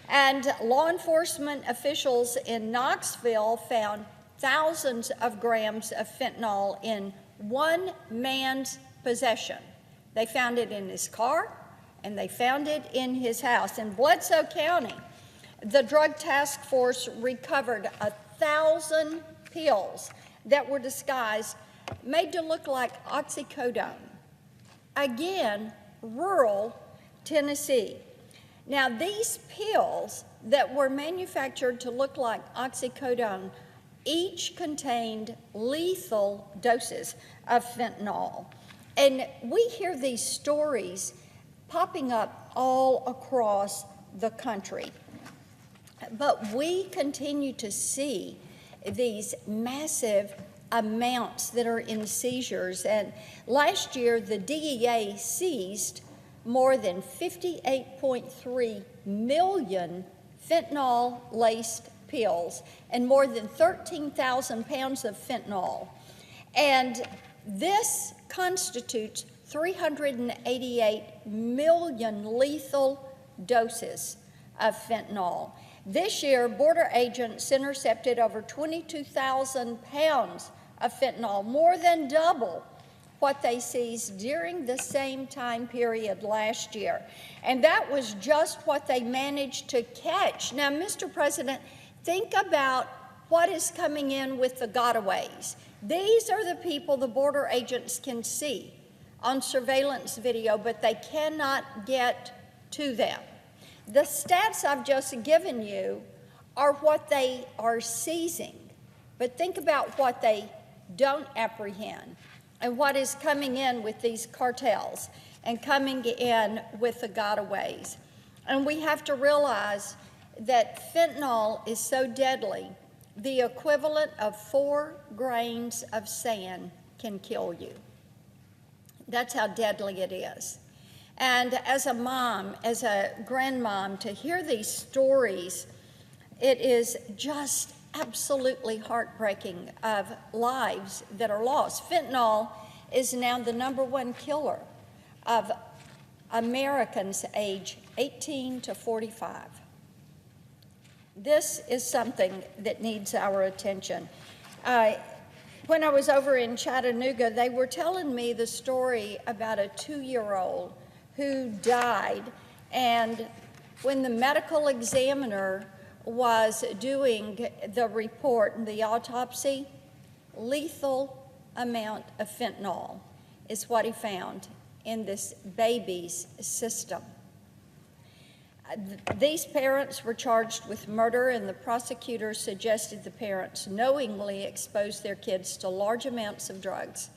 And law enforcement officials in Knoxville found thousands of grams of fentanyl in one man's possession. They found it in his car, and they found it in his house. In Bledsoe County, the Drug Task Force recovered 1,000 pills that were disguised, made to look like oxycodone. Again, rural Tennessee. Now, these pills that were manufactured to look like oxycodone each contained lethal doses of fentanyl. And we hear these stories popping up all across the country. But we continue to see these massive amounts that are in seizures. And last year, the DEA seized more than 58.3 million fentanyl-laced pills and more than 13,000 pounds of fentanyl. And this constitutes 388 million lethal doses of fentanyl. This year, border agents intercepted over 22,000 pounds of fentanyl, more than double what they seized during the same time period last year. And that was just what they managed to catch. Now, Mr. President, think about what is coming in with the gotaways. These are the people the border agents can see on surveillance video, but they cannot get to them. The stats I've just given you are what they are seizing, but think about what they don't apprehend and what is coming in with these cartels and coming in with the gotaways. And we have to realize that fentanyl is so deadly, the equivalent of 4 grains of sand can kill you. That's how deadly it is. And as a mom, as a grandmom, to hear these stories, it is just absolutely heartbreaking of lives that are lost. Fentanyl is now the #1 killer of Americans age 18 to 45. This is something that needs our attention. When I was over in Chattanooga, they were telling me the story about a 2-year-old who died, and when the medical examiner was doing the report and the autopsy, lethal amount of fentanyl is what he found in this baby's system. These parents were charged with murder, and the prosecutors suggested the parents knowingly expose their kids to large amounts of drugs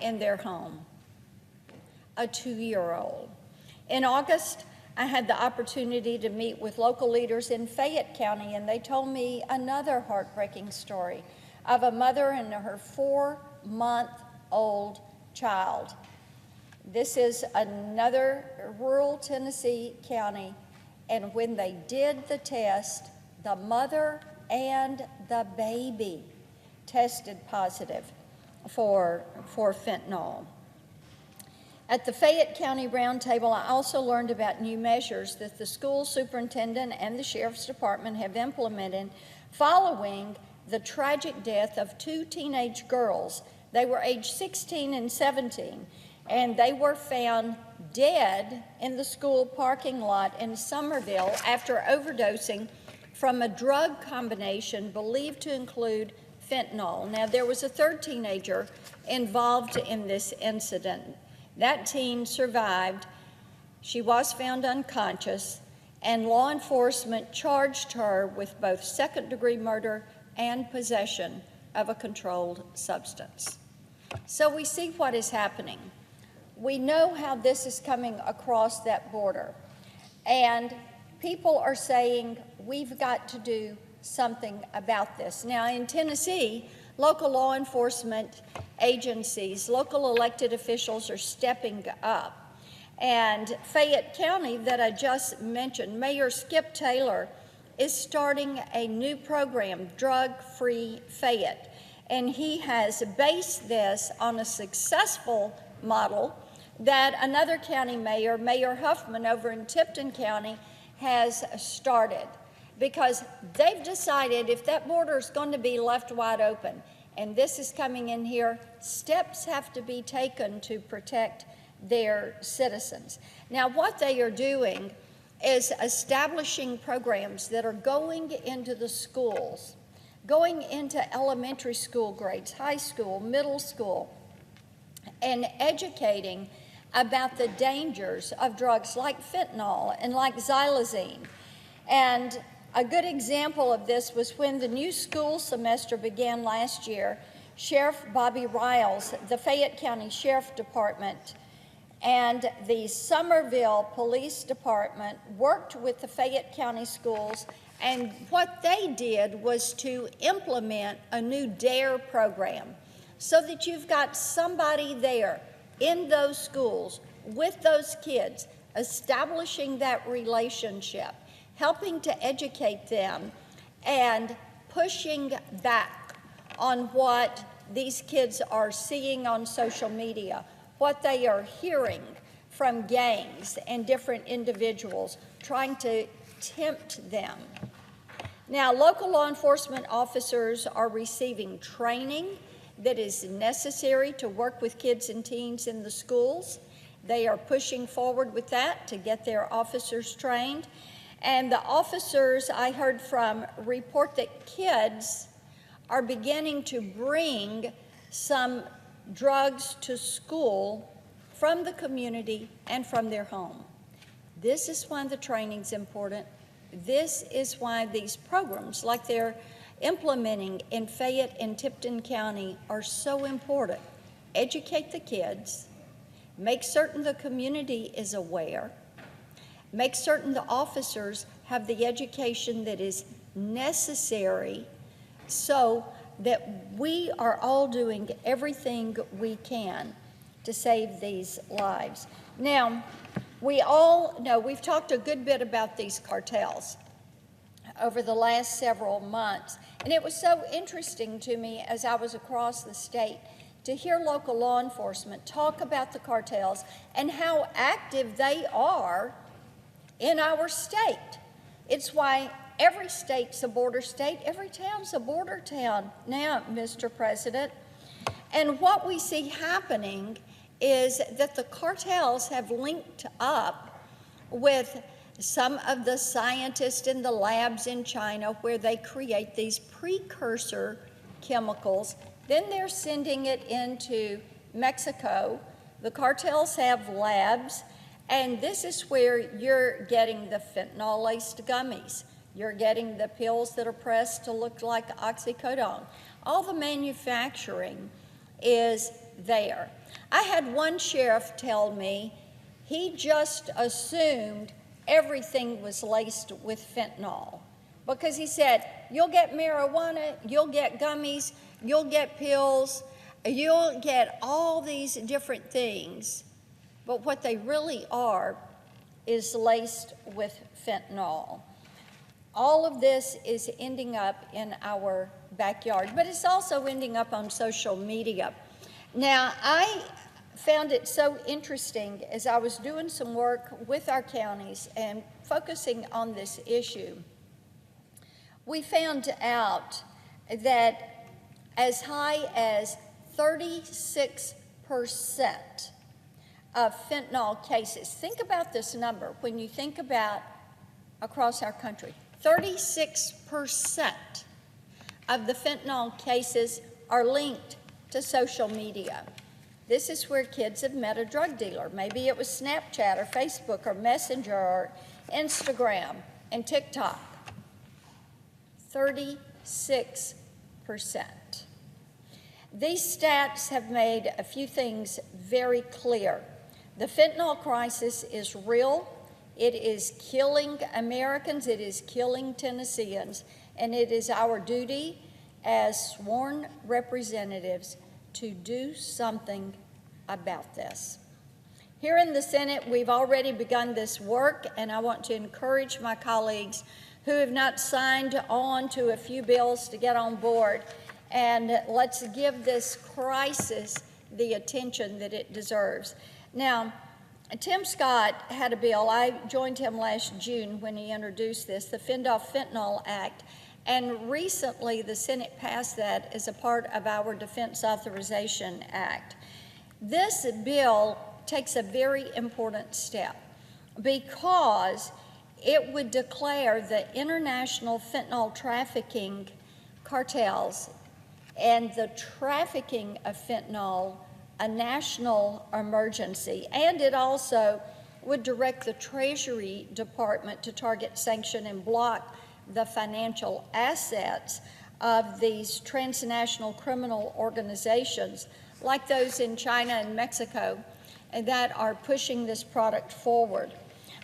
in their home. A 2-year-old. In August, I had the opportunity to meet with local leaders in Fayette County, and they told me another heartbreaking story of a mother and her 4-month-old child. This is another rural Tennessee county, and when they did the test, the mother and the baby tested positive for fentanyl. At the Fayette County Roundtable, I also learned about new measures that the school superintendent and the sheriff's department have implemented following the tragic death of 2 teenage girls. They were aged 16 and 17, and they were found dead in the school parking lot in Somerville after overdosing from a drug combination believed to include fentanyl. Now, there was a 3rd teenager involved in this incident. That teen survived. She was found unconscious, and law enforcement charged her with both 2nd-degree murder and possession of a controlled substance. So we see what is happening. We know how this is coming across that border, and people are saying we've got to do something about this. Now, in Tennessee, local law enforcement agencies, local elected officials are stepping up. And Fayette County, that I just mentioned, Mayor Skip Taylor is starting a new program, Drug-Free Fayette. And he has based this on a successful model that another county mayor, Mayor Huffman over in Tipton County, has started. Because they've decided if that border is going to be left wide open, and this is coming in here, steps have to be taken to protect their citizens. Now, what they are doing is establishing programs that are going into the schools, going into elementary school grades, high school, middle school, and educating about the dangers of drugs like fentanyl and like xylazine. And a good example of this was when the new school semester began last year. Sheriff Bobby Riles, the Fayette County Sheriff Department, and the Somerville Police Department worked with the Fayette County schools, and what they did was to implement a new DARE program so that you've got somebody there in those schools with those kids, establishing that relationship, helping to educate them, and pushing back on what these kids are seeing on social media, what they are hearing from gangs and different individuals trying to tempt them. Now, local law enforcement officers are receiving training that is necessary to work with kids and teens in the schools. They are pushing forward with that to get their officers trained. And the officers I heard from report that kids are beginning to bring some drugs to school from the community and from their home. This is why the training's important. This is why these programs, like they're implementing in Fayette and Tipton County, are so important. Educate the kids, make certain the community is aware, make certain the officers have the education that is necessary so that we are all doing everything we can to save these lives. Now, we all know, we've talked a good bit about these cartels over the last several months, and it was so interesting to me as I was across the state to hear local law enforcement talk about the cartels and how active they are in our state. It's why every state's a border state, every town's a border town now, Mr. President. And what we see happening is that the cartels have linked up with some of the scientists in the labs in China where they create these precursor chemicals. Then they're sending it into Mexico. The cartels have labs, and this is where you're getting the fentanyl-laced gummies. You're getting the pills that are pressed to look like oxycodone. All the manufacturing is there. I had one sheriff tell me he just assumed everything was laced with fentanyl, because he said, you'll get marijuana, you'll get gummies, you'll get pills, you'll get all these different things, but what they really are is laced with fentanyl. All of this is ending up in our backyard, but it's also ending up on social media. Now, I found it so interesting as I was doing some work with our counties and focusing on this issue. We found out that as high as 36% of fentanyl cases, think about this number when you think about across our country, 36% of the fentanyl cases are linked to social media. This is where kids have met a drug dealer. Maybe it was Snapchat or Facebook or Messenger or Instagram and TikTok. 36%. These stats have made a few things very clear. The fentanyl crisis is real. It is killing Americans. It is killing Tennesseans. And it is our duty as sworn representatives to do something about this. Here in the Senate, we've already begun this work, and I want to encourage my colleagues who have not signed on to a few bills to get on board, and let's give this crisis the attention that it deserves. Now, Tim Scott had a bill. I joined him last June when he introduced this, the Fend Off Fentanyl Act, and recently the Senate passed that as a part of our Defense Authorization Act. This bill takes a very important step because it would declare the international fentanyl trafficking cartels and the trafficking of fentanyl a national emergency, and it also would direct the Treasury Department to target, sanction, and block the financial assets of these transnational criminal organizations like those in China and Mexico that are pushing this product forward.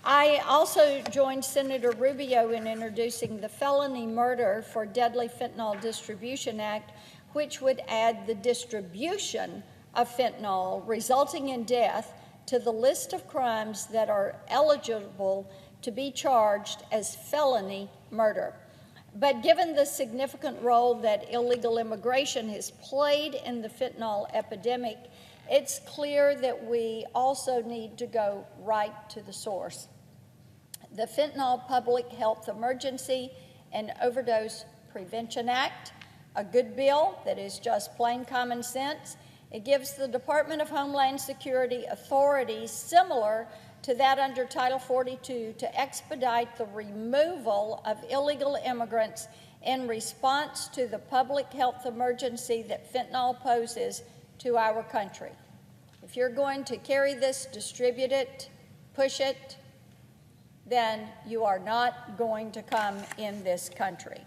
I also joined Senator Rubio in introducing the Felony Murder for Deadly Fentanyl Distribution Act, which would add the distribution of fentanyl resulting in death to the list of crimes that are eligible to be charged as felony murder. But given the significant role that illegal immigration has played in the fentanyl epidemic, it's clear that we also need to go right to the source. The Fentanyl Public Health Emergency and Overdose Prevention Act, a good bill that is just plain common sense. It gives the Department of Homeland Security authorities similar to that under Title 42 to expedite the removal of illegal immigrants in response to the public health emergency that fentanyl poses to our country. If you're going to carry this, distribute it, push it, then you are not going to come in this country.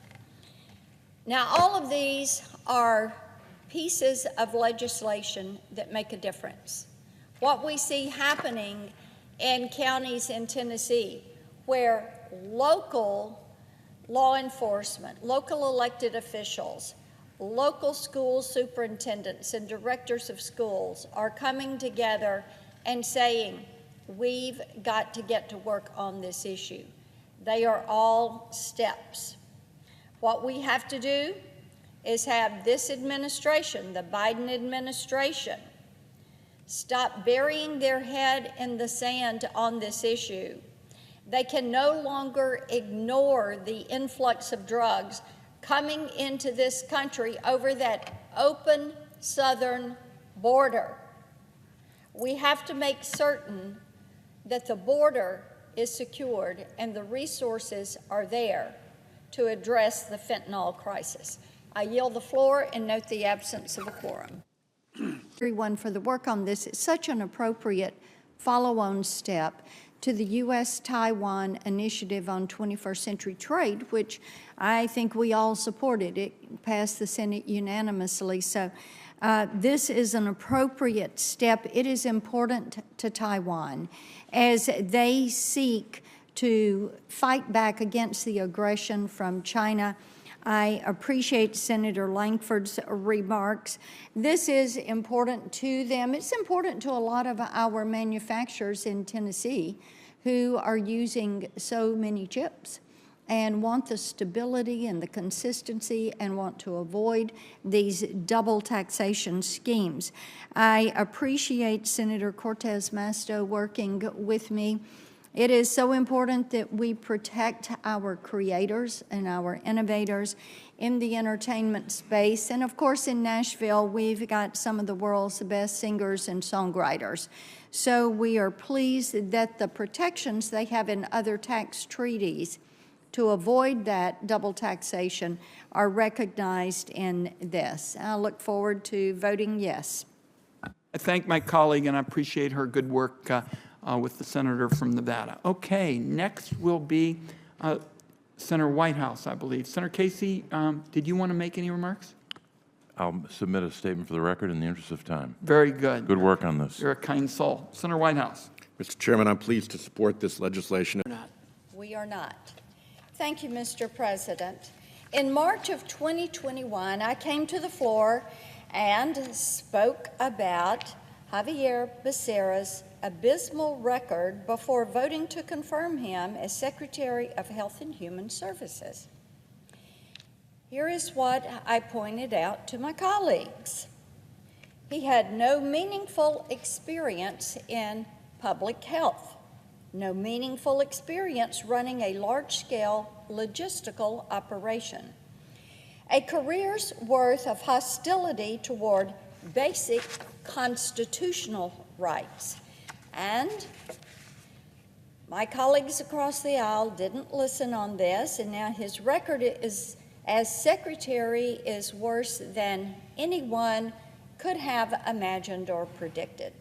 Now, all of these are pieces of legislation that make a difference. What we see happening in counties in Tennessee where local law enforcement, local elected officials, local school superintendents and directors of schools are coming together and saying, we've got to get to work on this issue. They are all steps. What we have to do is have this administration, the Biden administration, stop burying their head in the sand on this issue. They can no longer ignore the influx of drugs coming into this country over that open southern border. We have to make certain that the border is secured and the resources are there to address the fentanyl crisis. I yield the floor and note the absence of a quorum. Everyone for the work on this. It's such an appropriate follow-on step to the U.S.-Taiwan Initiative on 21st Century Trade, which I think we all supported. It passed the Senate unanimously. So this is an appropriate step. It is important to Taiwan as they seek to fight back against the aggression from China. I appreciate Senator Langford's remarks. This is important to them. It's important to a lot of our manufacturers in Tennessee who are using so many chips and want the stability and the consistency and want to avoid these double taxation schemes. I appreciate Senator Cortez Masto working with me. It is so important that we protect our creators and our innovators in the entertainment space. And of course, in Nashville, we've got some of the world's best singers and songwriters. So we are pleased that the protections they have in other tax treaties to avoid that double taxation are recognized in this. I look forward to voting yes. I thank my colleague, and I appreciate her good work with the senator from Nevada. Okay, next will be Senator Whitehouse, I believe. Senator Casey, did you want to make any remarks? I'll submit a statement for the record in the interest of time. Very good. Good work on this. You're a kind soul. Senator Whitehouse. Mr. Chairman, I'm pleased to support this legislation. We are not. Thank you, Mr. President. In March of 2021, I came to the floor and spoke about Javier Becerra's abysmal record before voting to confirm him as Secretary of Health and Human Services. Here is what I pointed out to my colleagues. He had no meaningful experience in public health, no meaningful experience running a large-scale logistical operation, a career's worth of hostility toward basic constitutional rights. And my colleagues across the aisle didn't listen on this, and now his record is, as secretary, is worse than anyone could have imagined or predicted.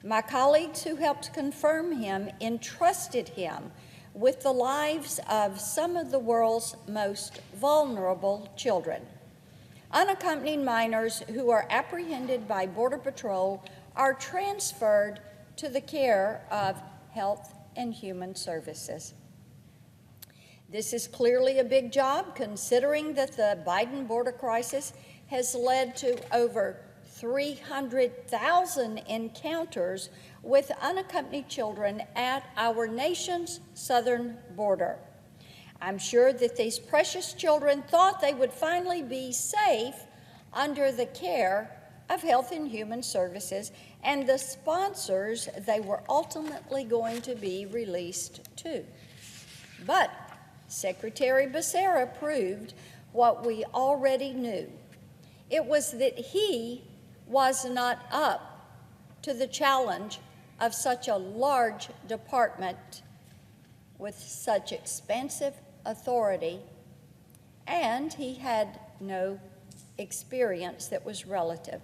My colleagues who helped confirm him entrusted him with the lives of some of the world's most vulnerable children. Unaccompanied minors who are apprehended by Border Patrol are transferred to the care of Health and Human Services. This is clearly a big job, considering that the Biden border crisis has led to over 300,000 encounters with unaccompanied children at our nation's southern border. I'm sure that these precious children thought they would finally be safe under the care of Health and Human Services and the sponsors they were ultimately going to be released to. But Secretary Becerra proved what we already knew. It was that he was not up to the challenge of such a large department with such expansive authority, and he had no experience that was relative.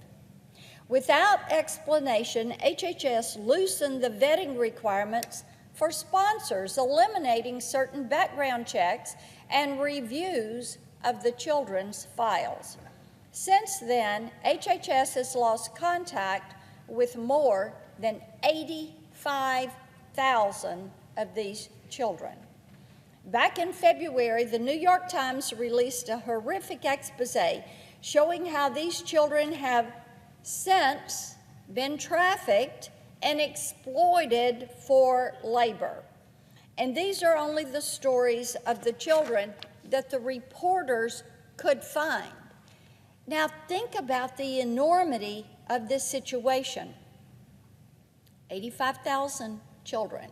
Without explanation, HHS loosened the vetting requirements for sponsors, eliminating certain background checks and reviews of the children's files. Since then, HHS has lost contact with more than 85,000 of these children. Back in February, the New York Times released a horrific expose showing how these children have since been trafficked and exploited for labor. And these are only the stories of the children that the reporters could find. Now think about the enormity of this situation. 85,000 children.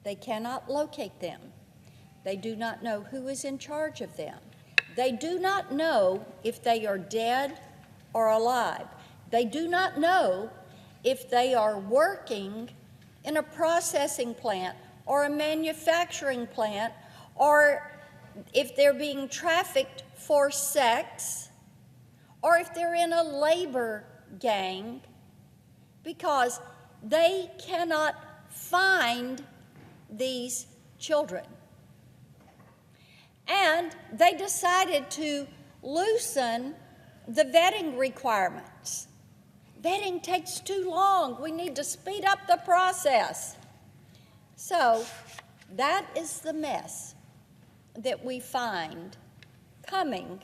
They cannot locate them. They do not know who is in charge of them. They do not know if they are dead or alive. They do not know if they are working in a processing plant or a manufacturing plant, or if they're being trafficked for sex, or if they're in a labor gang, because they cannot find these children. And they decided to loosen the vetting requirements. Vetting takes too long. We need to speed up the process. So that is the mess that we find coming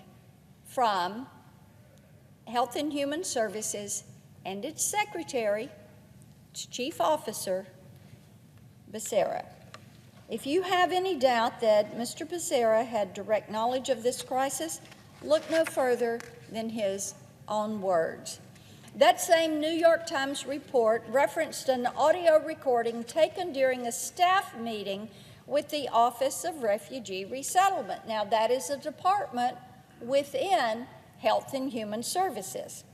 from Health and Human Services and its secretary, its chief officer, Becerra. If you have any doubt that Mr. Becerra had direct knowledge of this crisis, look no further than his own words. That same New York Times report referenced an audio recording taken during a staff meeting with the Office of Refugee Resettlement. Now, that is a department within Health and Human Services.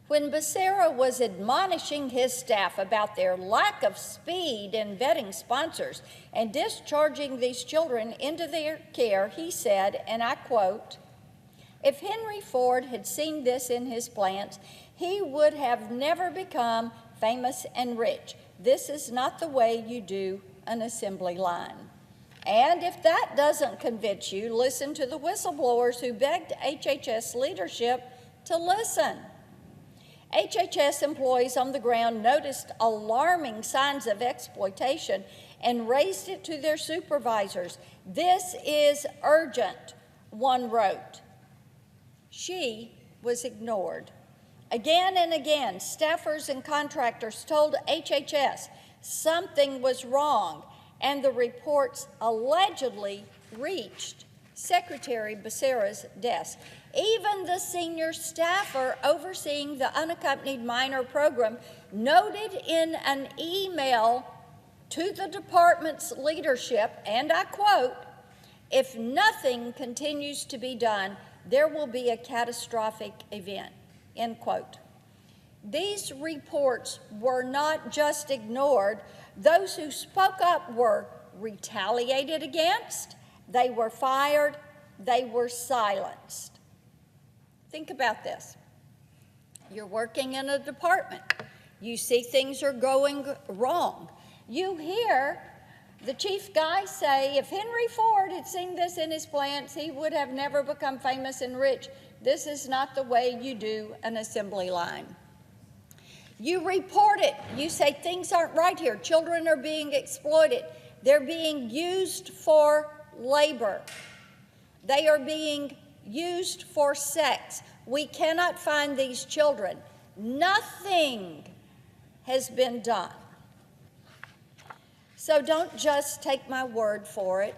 When Becerra was admonishing his staff about their lack of speed in vetting sponsors and discharging these children into their care, he said, and I quote, "If Henry Ford had seen this in his plants, he would have never become famous and rich. This is not the way you do an assembly line." And if that doesn't convince you, listen to the whistleblowers who begged HHS leadership to listen. HHS employees on the ground noticed alarming signs of exploitation and raised it to their supervisors. "This is urgent," one wrote. She was ignored. Again and again, staffers and contractors told HHS something was wrong, and the reports allegedly reached Secretary Becerra's desk. Even the senior staffer overseeing the unaccompanied minor program noted in an email to the department's leadership, and I quote, "If nothing continues to be done, there will be a catastrophic event," end quote. These reports were not just ignored. Those who spoke up were retaliated against, they were fired, they were silenced. Think about this. You're working in a department. You see things are going wrong. You hear the chief guy say, "If Henry Ford had seen this in his plants, he would have never become famous and rich. This is not the way you do an assembly line." You report it. You say things aren't right here. Children are being exploited. They're being used for labor. They are being used for sex. We cannot find these children. Nothing has been done. So don't just take my word for it.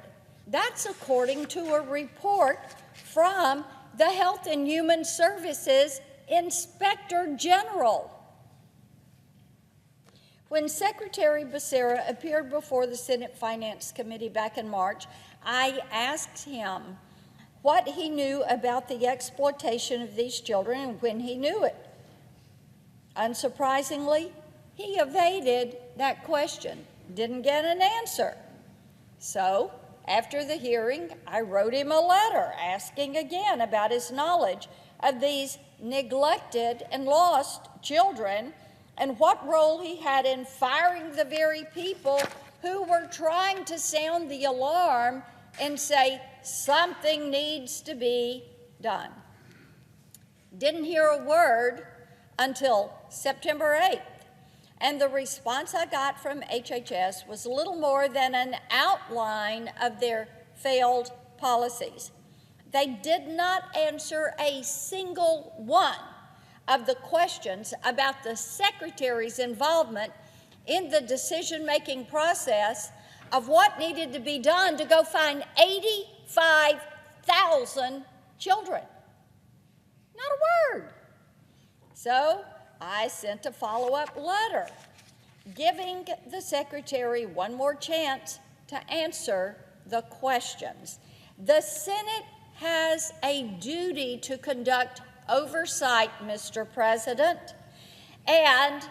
That's according to a report from the Health and Human Services Inspector General. When Secretary Becerra appeared before the Senate Finance Committee back in March, I asked him what he knew about the exploitation of these children and when he knew it. Unsurprisingly, he evaded that question, didn't get an answer. So, after the hearing, I wrote him a letter asking again about his knowledge of these neglected and lost children and what role he had in firing the very people who were trying to sound the alarm and say something needs to be done. Didn't hear a word until September 8th, and the response I got from HHS was little more than an outline of their failed policies. They did not answer a single one of the questions about the Secretary's involvement in the decision-making process of what needed to be done to go find 85,000 children. Not a word. So I sent a follow-up letter giving the Secretary one more chance to answer the questions. The Senate has a duty to conduct oversight, Mr. President, and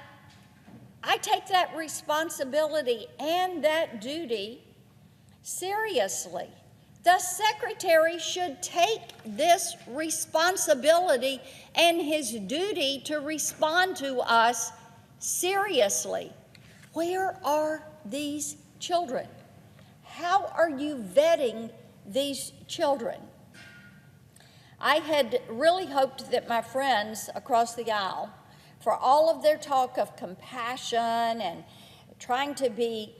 I take that responsibility and that duty seriously. The secretary should take this responsibility and his duty to respond to us seriously. Where are these children? How are you vetting these children? I had really hoped that my friends across the aisle, for all of their talk of compassion and trying to be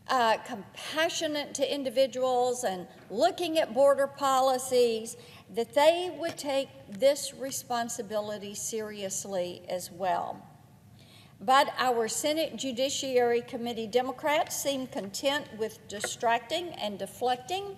compassionate to individuals and looking at border policies, that they would take this responsibility seriously as well. But our Senate Judiciary Committee Democrats seem content with distracting and deflecting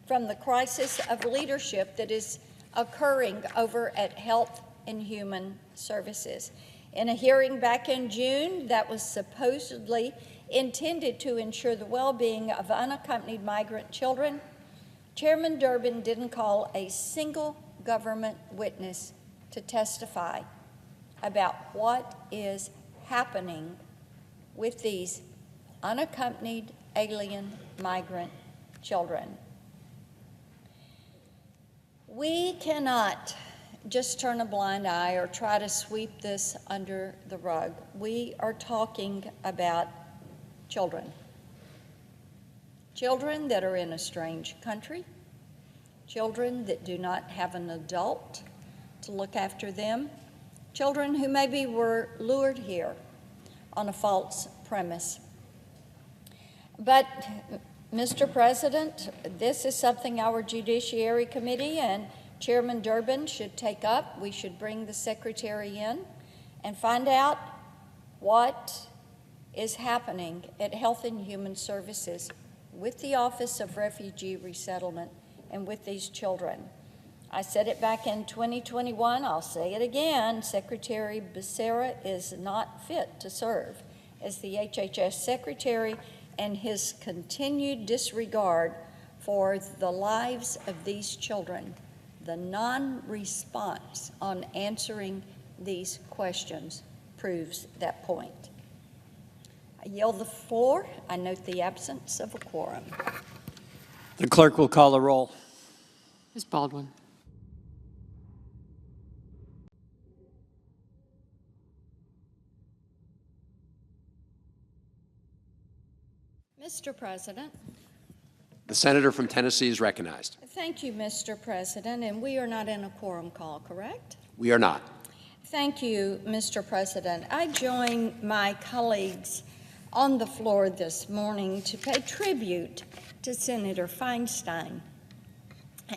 from the crisis of leadership that is occurring over at Health and Human Services. In a hearing back in June that was supposedly intended to ensure the well-being of unaccompanied migrant children, Chairman Durbin didn't call a single government witness to testify about what is happening with these unaccompanied alien migrant children. We cannot just turn a blind eye or try to sweep this under the rug. We are talking about children. Children that are in a strange country, children that do not have an adult to look after them, children who maybe were lured here on a false premise. But, Mr. President, this is something our Judiciary Committee and Chairman Durbin should take up. We should bring the Secretary in and find out what is happening at Health and Human Services with the Office of Refugee Resettlement and with these children. I said it back in 2021, I'll say it again, Secretary Becerra is not fit to serve as the HHS Secretary, and his continued disregard for the lives of these children, the non-response on answering these questions proves that point. I yield the floor. I note the absence of a quorum. The clerk will call the roll. Ms. Baldwin. Mr. President. The senator from Tennessee is recognized. Thank you, Mr. President, and we are not in a quorum call, correct? We are not. Thank you, Mr. President. I join my colleagues on the floor this morning to pay tribute to Senator Feinstein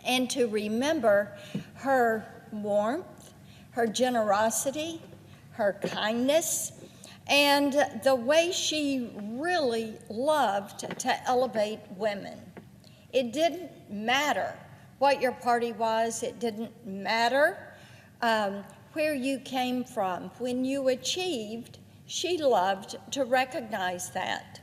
and to remember her warmth, her generosity, her kindness, and the way she really loved to elevate women. It didn't matter what your party was. It didn't matter where you came from. When you achieved, she loved to recognize that.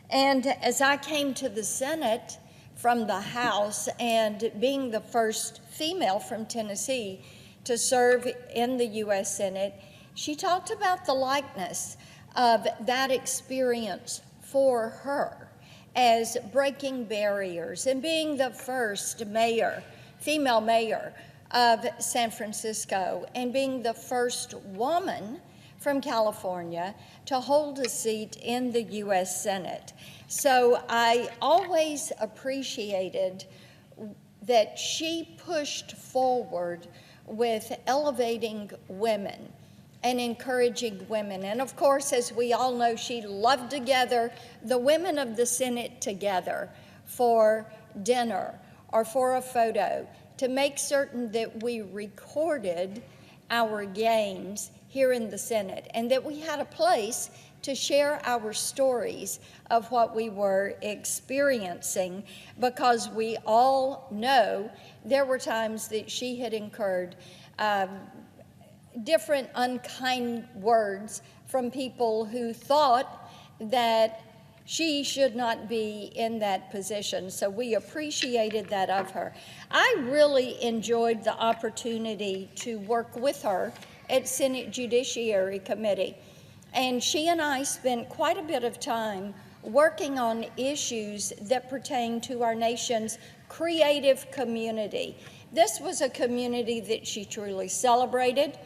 And as I came to the Senate from the House, and being the first female from Tennessee to serve in the U.S. Senate, she talked about the likeness of that experience for her as breaking barriers and being the first mayor, female mayor of San Francisco, and being the first woman from California to hold a seat in the U.S. Senate. So I always appreciated that she pushed forward with elevating women and encouraging women. And of course, as we all know, she loved to gather the women of the Senate together for dinner or for a photo to make certain that we recorded our gains here in the Senate and that we had a place to share our stories of what we were experiencing, because we all know there were times that she had incurred different unkind words from people who thought that she should not be in that position. So we appreciated that of her. I really enjoyed the opportunity to work with her at Senate Judiciary Committee. And she and I spent quite a bit of time working on issues that pertain to our nation's creative community. This was a community that she truly celebrated.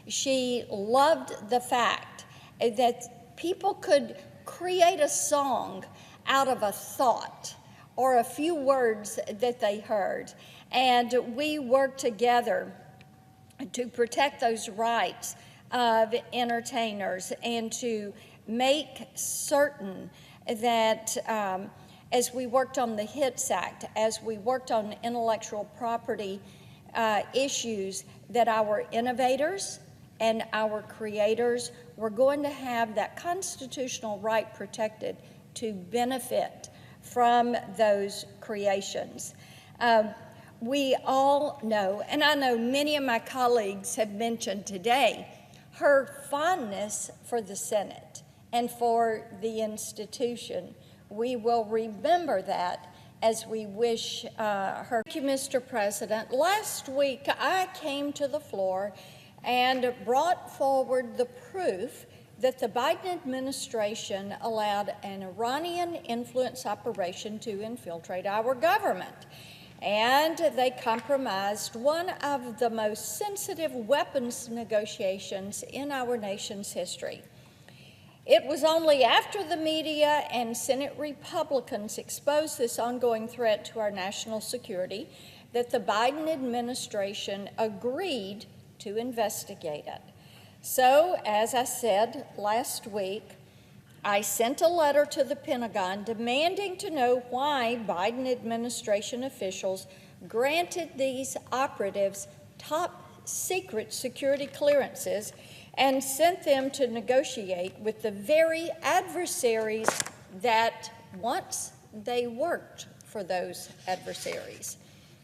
She loved the fact that people could create a song out of a thought or a few words that they heard. And we worked together to protect those rights of entertainers and to make certain that as we worked on the HITS Act, as we worked on intellectual property issues, that our innovators and our creators were going to have that constitutional right protected to benefit from those creations. We all know, and I know many of my colleagues have mentioned today, her fondness for the Senate and for the institution. We will remember that as we wish her. Thank you, Mr. President. Last week, I came to the floor and brought forward the proof that the Biden administration allowed an Iranian influence operation to infiltrate our government. And they compromised one of the most sensitive weapons negotiations in our nation's history. It was only after the media and Senate Republicans exposed this ongoing threat to our national security that the Biden administration agreed to investigate it. So, as I said last week, I sent a letter to the Pentagon demanding to know why Biden administration officials granted these operatives top secret security clearances and sent them to negotiate with the very adversaries that once they worked for those adversaries.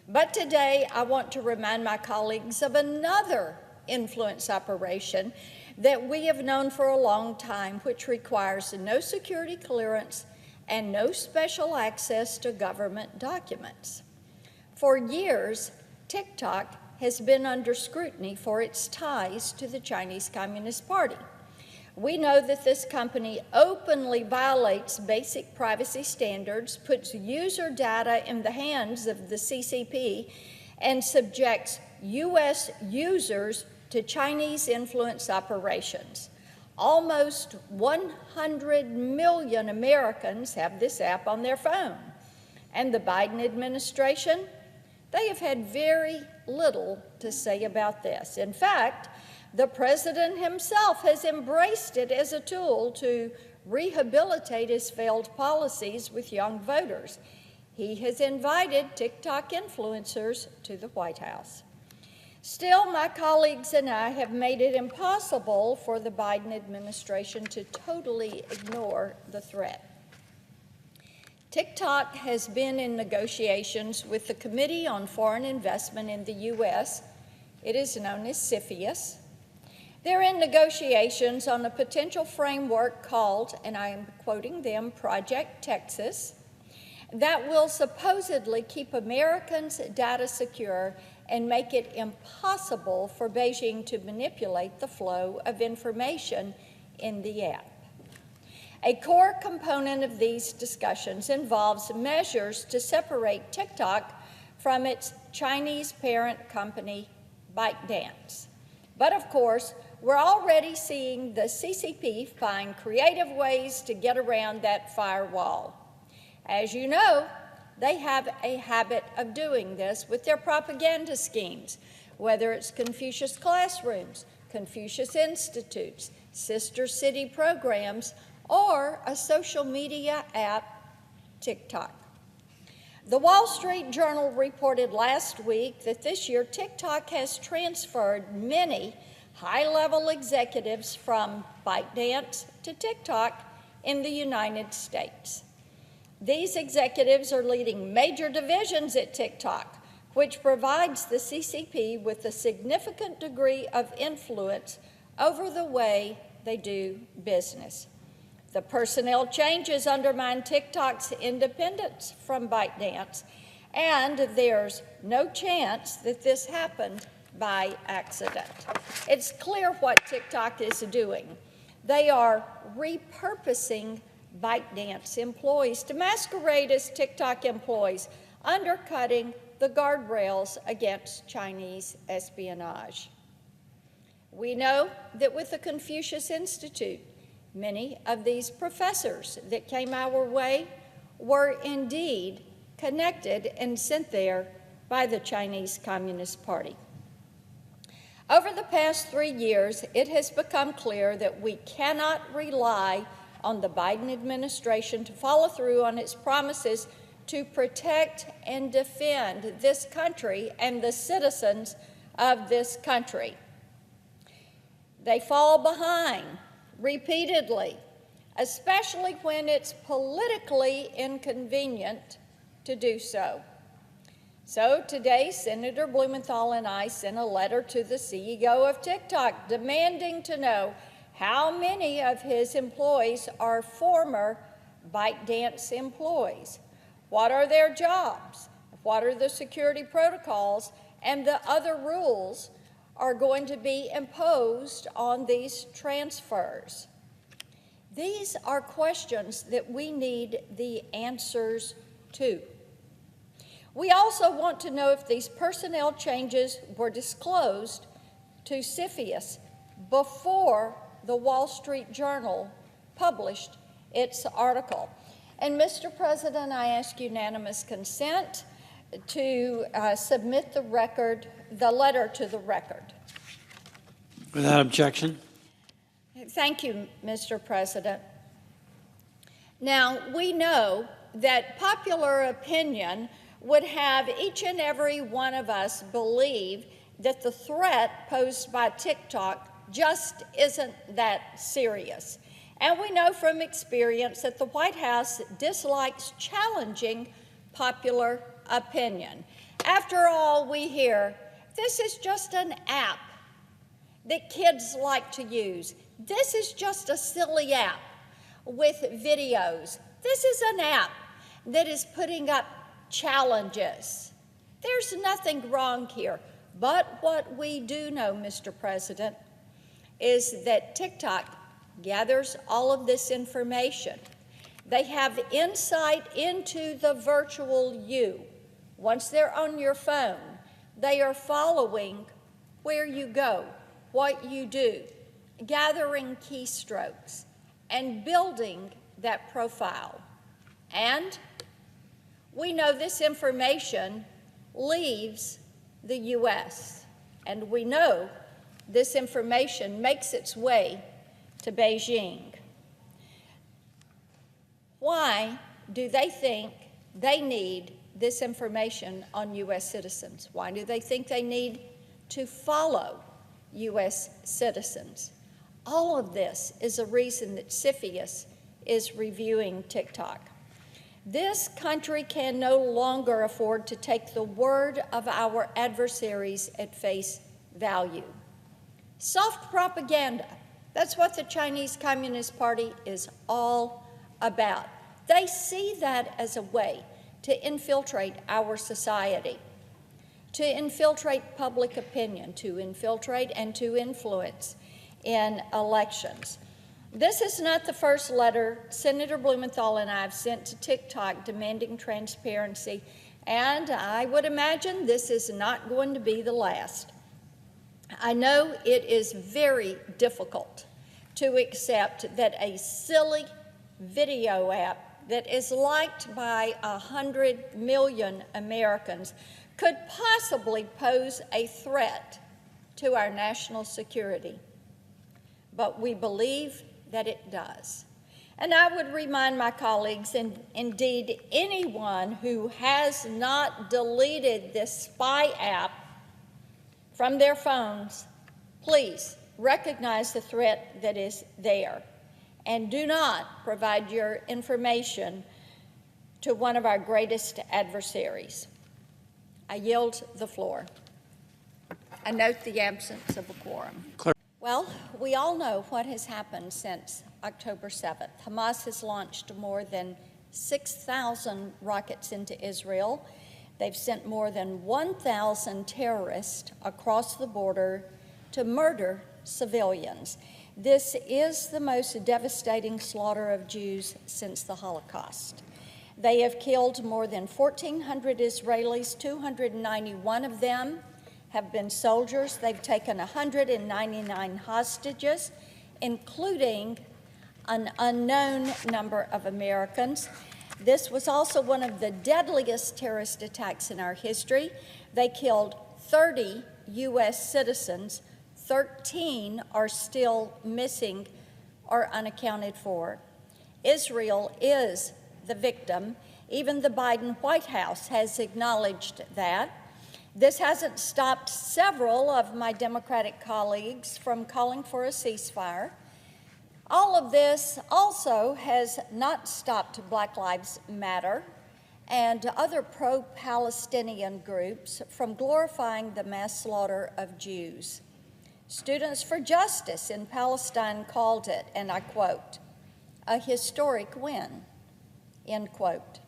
But today I want to remind my colleagues of another influence operation that we have known for a long time, which requires no security clearance and no special access to government documents. For years, TikTok has been under scrutiny for its ties to the Chinese Communist Party. We know that this company openly violates basic privacy standards, puts user data in the hands of the CCP, and subjects U.S. users to Chinese influence operations. Almost 100 million Americans have this app on their phone. And the Biden administration, they have had very little to say about this. In fact, the president himself has embraced it as a tool to rehabilitate his failed policies with young voters. He has invited TikTok influencers to the White House. Still, my colleagues and I have made it impossible for the Biden administration to totally ignore the threat. TikTok has been in negotiations with the Committee on Foreign Investment in the U.S. It is known as CFIUS. They're in negotiations on a potential framework called, and I am quoting them, Project Texas, that will supposedly keep Americans' data secure and make it impossible for Beijing to manipulate the flow of information in the app. A core component of these discussions involves measures to separate TikTok from its Chinese parent company, ByteDance. But of course, we're already seeing the CCP find creative ways to get around that firewall. As you know, they have a habit of doing this with their propaganda schemes, whether it's Confucius classrooms, Confucius institutes, sister city programs, or a social media app, TikTok. The Wall Street Journal reported last week that this year TikTok has transferred many high-level executives from ByteDance to TikTok in the United States. These executives are leading major divisions at TikTok, which provides the CCP with a significant degree of influence over the way they do business. The personnel changes undermine TikTok's independence from ByteDance, and there's no chance that this happened by accident. It's clear what TikTok is doing. They are repurposing ByteDance employees to masquerade as TikTok employees, undercutting the guardrails against Chinese espionage. We know that with the Confucius Institute, many of these professors that came our way were indeed connected and sent there by the Chinese Communist Party. Over the past 3 years, it has become clear that we cannot rely on the Biden administration to follow through on its promises to protect and defend this country and the citizens of this country. They fall behind repeatedly, especially when it's politically inconvenient to do so. So today, Senator Blumenthal and I sent a letter to the CEO of TikTok demanding to know how many of his employees are former ByteDance employees. What are their jobs? What are the security protocols and the other rules are going to be imposed on these transfers? These are questions that we need the answers to. We also want to know if these personnel changes were disclosed to CFIUS before the Wall Street Journal published its article. And Mr. President, I ask unanimous consent to submit the letter to the record. Without objection. Thank you, Mr. President. Now, we know that popular opinion would have each and every one of us believe that the threat posed by TikTok just isn't that serious. And we know from experience that the White House dislikes challenging popular opinion. After all, we hear, this is just an app that kids like to use. This is just a silly app with videos. This is an app that is putting up challenges. There's nothing wrong here. But what we do know, Mr. President, is that TikTok gathers all of this information. They have insight into the virtual you. Once they're on your phone, they are following where you go, what you do, gathering keystrokes, and building that profile. And we know this information leaves the U.S., and we know this information makes its way to Beijing. Why do they think they need this information on U.S. citizens? Why do they think they need to follow U.S. citizens? All of this is a reason that CFIUS is reviewing TikTok. This country can no longer afford to take the word of our adversaries at face value. Soft propaganda, that's what the Chinese Communist Party is all about. They see that as a way to infiltrate our society, to infiltrate public opinion, to infiltrate and to influence in elections. This is not the first letter Senator Blumenthal and I have sent to TikTok demanding transparency, and I would imagine this is not going to be the last. I know it is very difficult to accept that a silly video app that is liked by 100 million Americans could possibly pose a threat to our national security. But we believe that it does. And I would remind my colleagues, and indeed anyone who has not deleted this spy app from their phones, please recognize the threat that is there and do not provide your information to one of our greatest adversaries. I yield the floor. I note the absence of a quorum. Well, we all know what has happened since October 7th. Hamas has launched more than 6,000 rockets into Israel. They've sent more than 1,000 terrorists across the border to murder civilians. This is the most devastating slaughter of Jews since the Holocaust. They have killed more than 1,400 Israelis, 291 of them have been soldiers. They've taken 199 hostages, including an unknown number of Americans. This was also one of the deadliest terrorist attacks in our history. They killed 30 U.S. citizens. 13 are still missing or unaccounted for. Israel is the victim. Even the Biden White House has acknowledged that. This hasn't stopped several of my Democratic colleagues from calling for a ceasefire. All of this also has not stopped Black Lives Matter and other pro-Palestinian groups from glorifying the mass slaughter of Jews. Students for Justice in Palestine called it, and I quote, a historic win, end quote.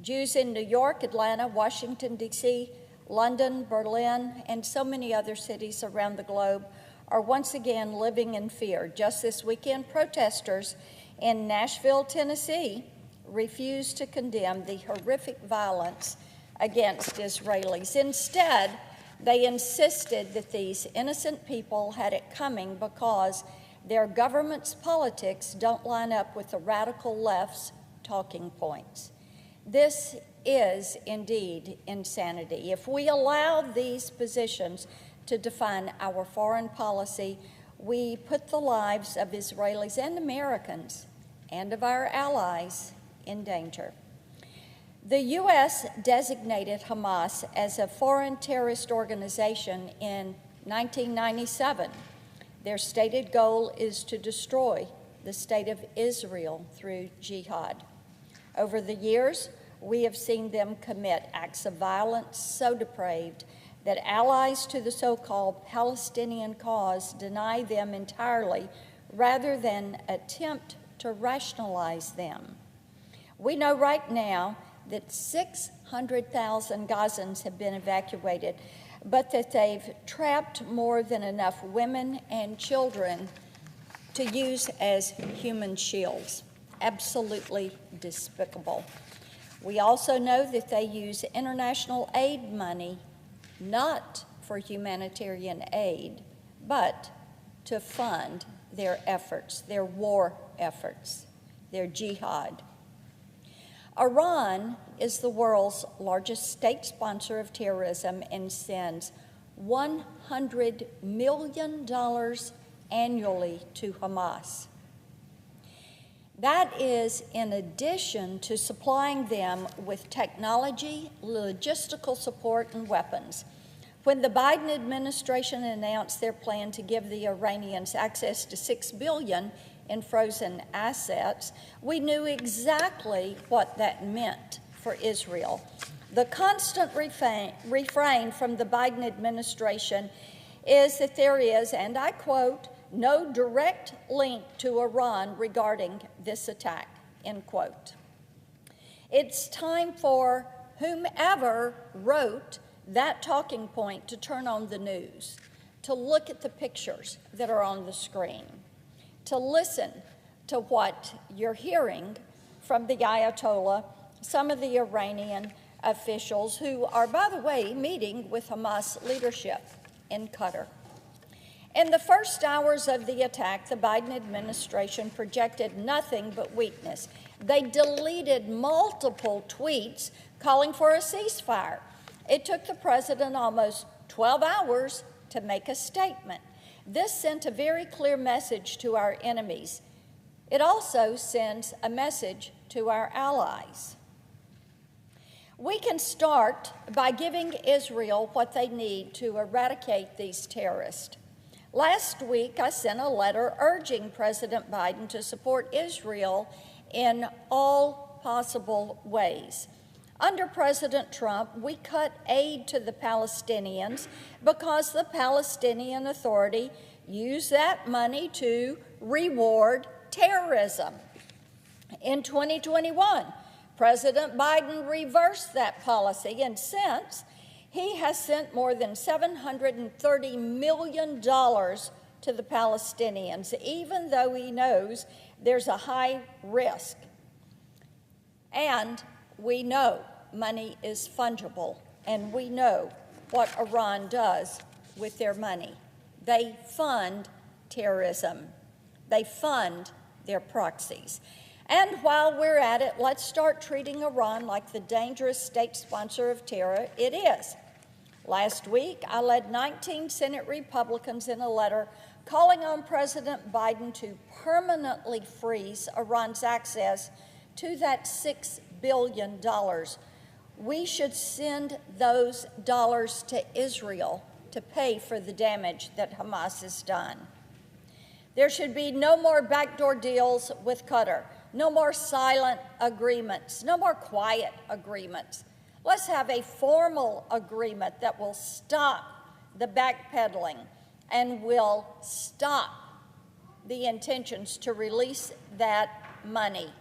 Jews in New York, Atlanta, Washington, D.C., London, Berlin, and so many other cities around the globe are once again living in fear. Just this weekend, protesters in Nashville, Tennessee, refused to condemn the horrific violence against Israelis. Instead, they insisted that these innocent people had it coming because their government's politics don't line up with the radical left's talking points. This is indeed insanity. If we allow these positions to define our foreign policy, we put the lives of Israelis and Americans and of our allies in danger. The U.S. designated Hamas as a foreign terrorist organization in 1997. Their stated goal is to destroy the state of Israel through jihad. Over the years, we have seen them commit acts of violence so depraved that allies to the so-called Palestinian cause deny them entirely rather than attempt to rationalize them. We know right now that 600,000 Gazans have been evacuated, but that they've trapped more than enough women and children to use as human shields. Absolutely despicable. We also know that they use international aid money not for humanitarian aid, but to fund their efforts, their war efforts, their jihad. Iran is the world's largest state sponsor of terrorism and sends $100 million annually to Hamas. That is in addition to supplying them with technology, logistical support, and weapons. When the Biden administration announced their plan to give the Iranians access to $6 billion in frozen assets, we knew exactly what that meant for Israel. The constant refrain from the Biden administration is that there is, and I quote, no direct link to Iran regarding this attack, end quote. It's time for whomever wrote that talking point to turn on the news, to look at the pictures that are on the screen, to listen to what you're hearing from the Ayatollah, some of the Iranian officials who are, by the way, meeting with Hamas leadership in Qatar. In the first hours of the attack, the Biden administration projected nothing but weakness. They deleted multiple tweets calling for a ceasefire. It took the president almost 12 hours to make a statement. This sent a very clear message to our enemies. It also sends a message to our allies. We can start by giving Israel what they need to eradicate these terrorists. Last week, I sent a letter urging President Biden to support Israel in all possible ways. Under President Trump, we cut aid to the Palestinians because the Palestinian Authority used that money to reward terrorism. In 2021, President Biden reversed that policy, and since, he has sent more than $730 million to the Palestinians, even though he knows there's a high risk. And we know money is fungible, and we know what Iran does with their money. They fund terrorism. They fund their proxies. And while we're at it, let's start treating Iran like the dangerous state sponsor of terror it is. Last week, I led 19 Senate Republicans in a letter calling on President Biden to permanently freeze Iran's access to that $6 billion. We should send those dollars to Israel to pay for the damage that Hamas has done. There should be no more backdoor deals with Qatar, no more silent agreements, no more quiet agreements. Let's have a formal agreement that will stop the backpedaling and will stop the intentions to release that money,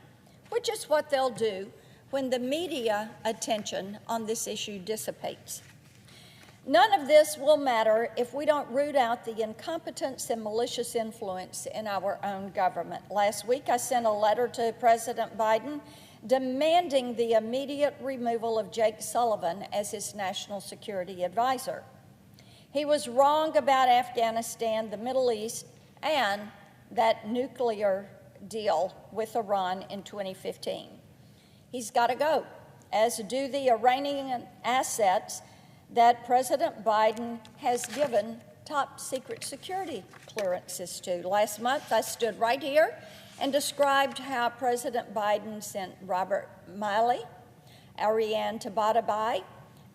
which is what they'll do when the media attention on this issue dissipates. None of this will matter if we don't root out the incompetence and malicious influence in our own government. Last week, I sent a letter to President Biden demanding the immediate removal of Jake Sullivan as his national security advisor. He was wrong about Afghanistan, the Middle East, and that nuclear deal with Iran in 2015. He's got to go, as do the Iranian assets that President Biden has given top secret security clearances to. Last month, I stood right here and described how President Biden sent Robert Malley, Ariane Tabatabai,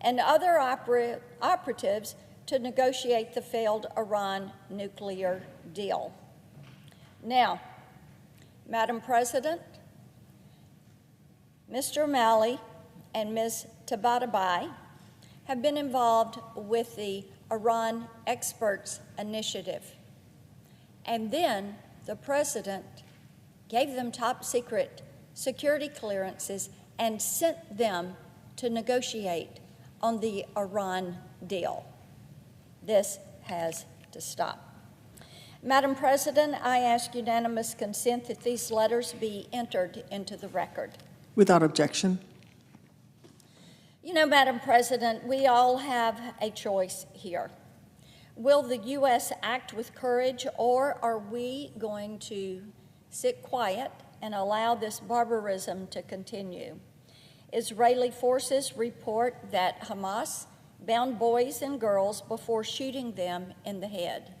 and other operatives to negotiate the failed Iran nuclear deal. Now, Madam President, Mr. Malley and Ms. Tabatabai have been involved with the Iran Experts Initiative. And then the president gave them top secret security clearances and sent them to negotiate on the Iran deal. This has to stop. Madam President, I ask unanimous consent that these letters be entered into the record. Without objection. You know, Madam President, we all have a choice here. Will the U.S. act with courage, or are we going to sit quiet and allow this barbarism to continue? Israeli forces report that Hamas bound boys and girls before shooting them in the head.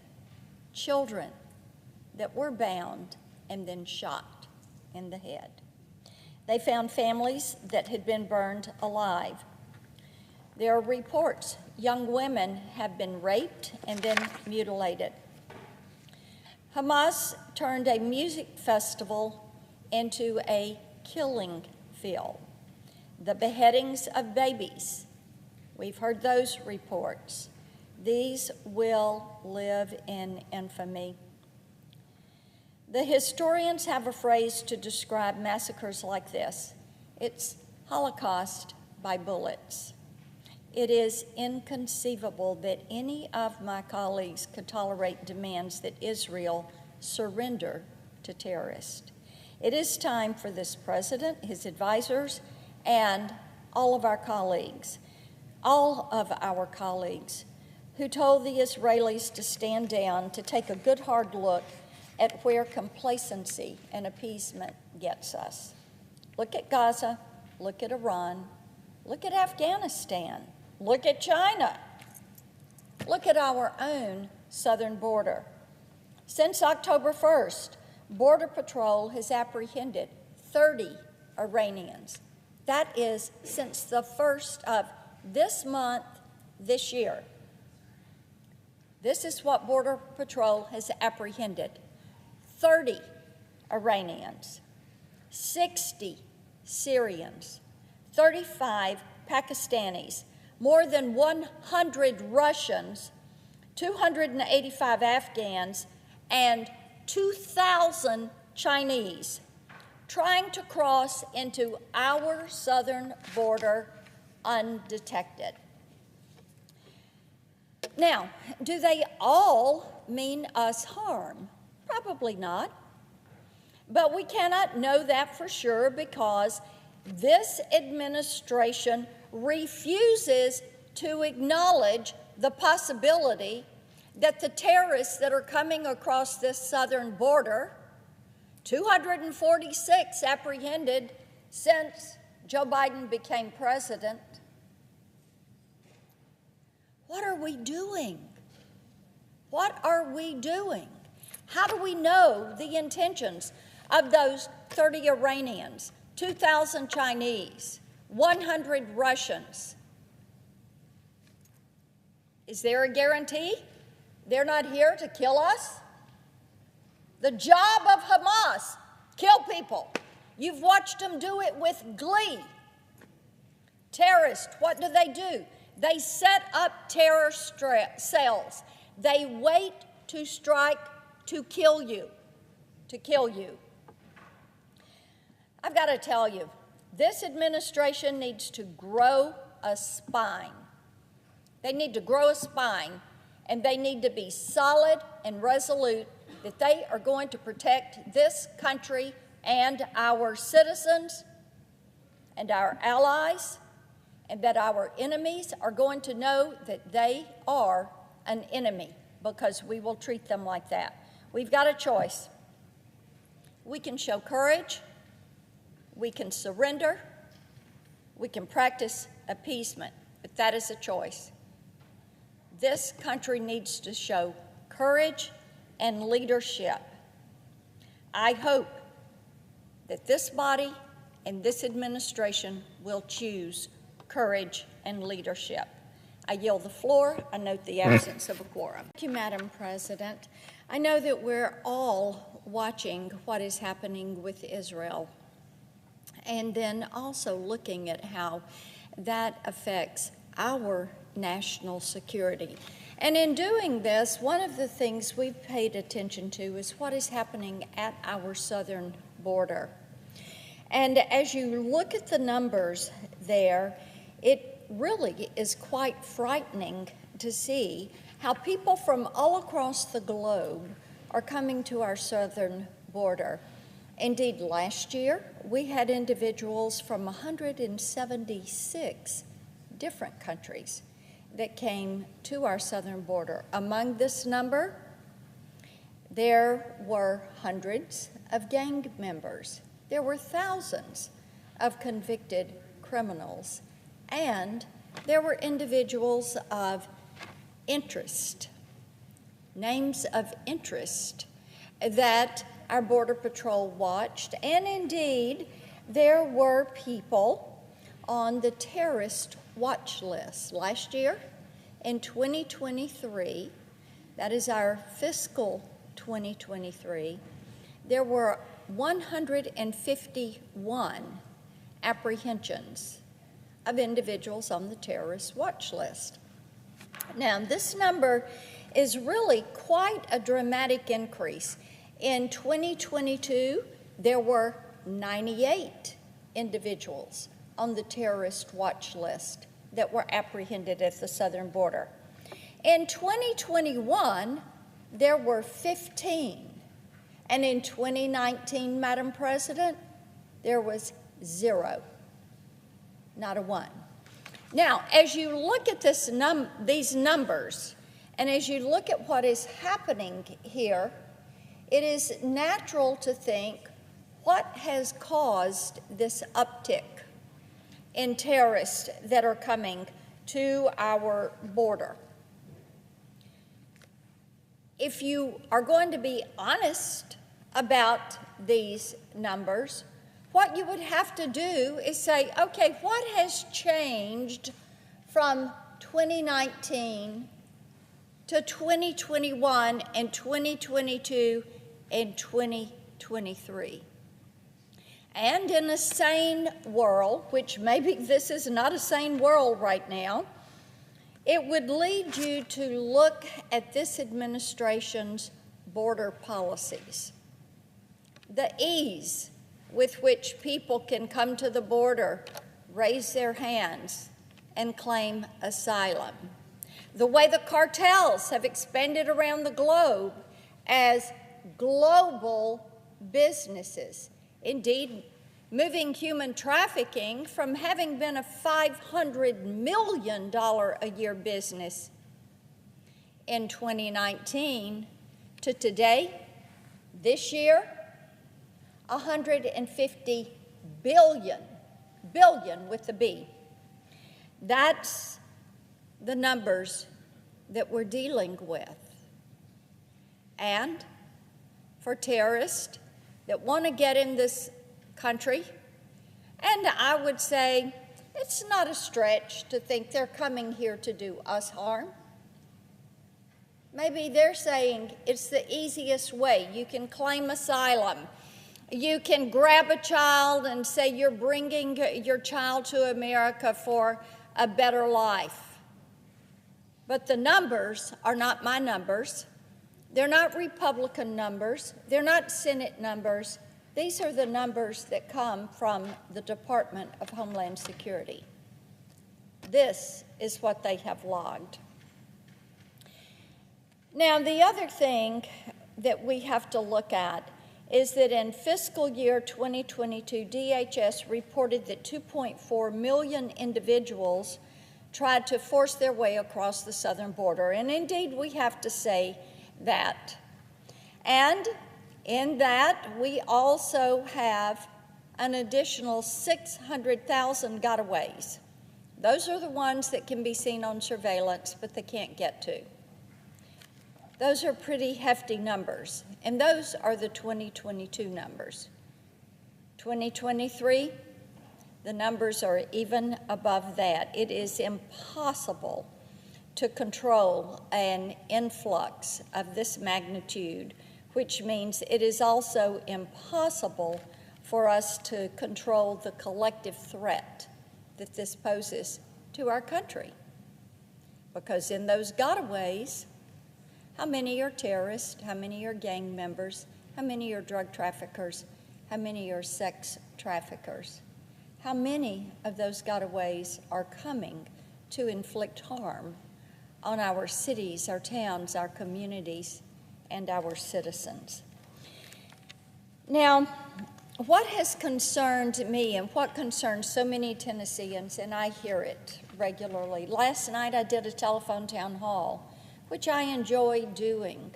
Children that were bound and then shot in the head. They found families that had been burned alive. There are reports young women have been raped and then mutilated. Hamas turned a music festival into a killing field. The beheadings of babies, we've heard those reports. These will live in infamy. The historians have a phrase to describe massacres like this. It's Holocaust by bullets. It is inconceivable that any of my colleagues could tolerate demands that Israel surrender to terrorists. It is time for this president, his advisors, and all of our colleagues who told the Israelis to stand down, to take a good hard look at where complacency and appeasement gets us. Look at Gaza, look at Iran, look at Afghanistan, look at China, look at our own southern border. Since October 1st, Border Patrol has apprehended 30 Iranians. That is since the 1st of this month, this year. This is what Border Patrol has apprehended. 30 Iranians, 60 Syrians, 35 Pakistanis, more than 100 Russians, 285 Afghans, and 2,000 Chinese trying to cross into our southern border undetected. Now, do they all mean us harm? Probably not. But we cannot know that for sure because this administration refuses to acknowledge the possibility that the terrorists that are coming across this southern border, 246 apprehended since Joe Biden became president. What are we doing? What are we doing? How do we know the intentions of those 30 Iranians, 2,000 Chinese, 100 Russians? Is there a guarantee they're not here to kill us? The job of Hamas, kill people. You've watched them do it with glee. Terrorists, what do? They set up terror cells. They wait to strike to kill you, I've got to tell you, this administration needs to grow a spine. They need to grow a spine, and they need to be solid and resolute that they are going to protect this country and our citizens and our allies, and that our enemies are going to know that they are an enemy because we will treat them like that. We've got a choice. We can show courage, we can surrender, we can practice appeasement, but that is a choice. This country needs to show courage and leadership. I hope that this body and this administration will choose courage and leadership. I yield the floor. I note the absence of a quorum. Thank you, Madam President. I know that we're all watching what is happening with Israel, and then also looking at how that affects our national security. And in doing this, one of the things we've paid attention to is what is happening at our southern border. And as you look at the numbers there, it really is quite frightening to see how people from all across the globe are coming to our southern border. Indeed, last year, we had individuals from 176 different countries that came to our southern border. Among this number, there were hundreds of gang members. There were thousands of convicted criminals. And there were individuals of interest, names of interest that our Border Patrol watched. And indeed, there were people on the terrorist watch list. Last year, in 2023, that is our fiscal 2023, there were 151 apprehensions of individuals on the terrorist watch list. Now, this number is really quite a dramatic increase. In 2022, there were 98 individuals on the terrorist watch list that were apprehended at the southern border. In 2021, there were 15. And in 2019, Madam President, there was 0. Not a 1. Now, as you look at these numbers, and as you look at what is happening here, it is natural to think, what has caused this uptick in terrorists that are coming to our border? If you are going to be honest about these numbers, what you would have to do is say, okay, what has changed from 2019 to 2021 and 2022 and 2023? And in a sane world, which maybe this is not a sane world right now, it would lead you to look at this administration's border policies. The ease with which people can come to the border, raise their hands, and claim asylum. the way the cartels have expanded around the globe as global businesses. Indeed, moving human trafficking from having been a $500 million a year business in 2019 to today, this year, 150 billion with the B. That's the numbers that we're dealing with. And for terrorists that want to get in this country, and I would say it's not a stretch to think they're coming here to do us harm. Maybe they're saying it's the easiest way. You can claim asylum. You can grab a child and say you're bringing your child to America for a better life. But the numbers are not my numbers. They're not Republican numbers. They're not Senate numbers. These are the numbers that come from the Department of Homeland Security. This is what they have logged. Now, the other thing that we have to look at is that in fiscal year 2022, DHS reported that 2.4 million individuals tried to force their way across the southern border. And indeed, we have to say that. And in that, we also have an additional 600,000 gotaways. Those are the ones that can be seen on surveillance, but they can't get to. Those are pretty hefty numbers, and those are the 2022 numbers. 2023, the numbers are even above that. It is impossible to control an influx of this magnitude, which means it is also impossible for us to control the collective threat that this poses to our country. Because in those gotaways, how many are terrorists? How many are gang members? How many are drug traffickers? How many are sex traffickers? How many of those gotaways are coming to inflict harm on our cities, our towns, our communities, and our citizens? Now, what has concerned me and what concerns so many Tennesseans, and I hear it regularly. Last night I did a telephone town hall, which I enjoy doing,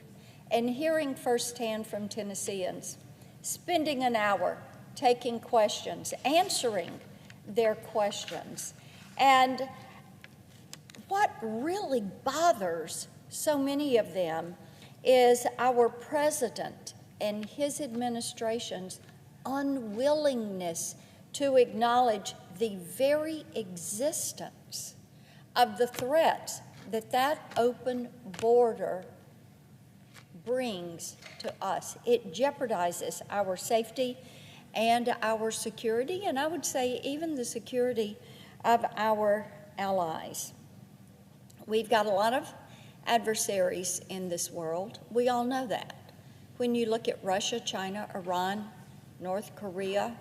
and hearing firsthand from Tennesseans, spending an hour taking questions, answering their questions. And what really bothers so many of them is our president and his administration's unwillingness to acknowledge the very existence of the threats that open border brings to us. It jeopardizes our safety and our security, and I would say even the security of our allies. We've got a lot of adversaries in this world. We all know that. When you look at Russia, China, Iran, North Korea,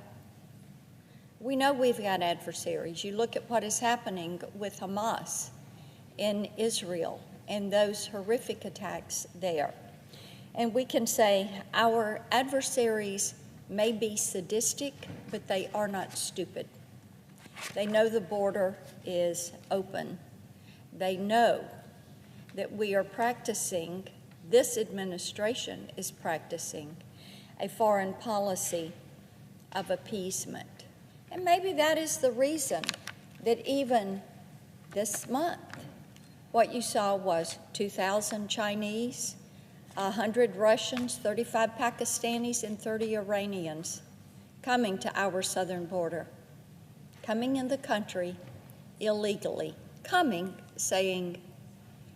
we know we've got adversaries. You look at what is happening with Hamas in Israel and those horrific attacks there. And we can say our adversaries may be sadistic, but they are not stupid. They know the border is open. They know that we are practicing, this administration is practicing, a foreign policy of appeasement. And maybe that is the reason that even this month, what you saw was 2,000 Chinese, 100 Russians, 35 Pakistanis, and 30 Iranians coming to our southern border, coming in the country illegally, coming saying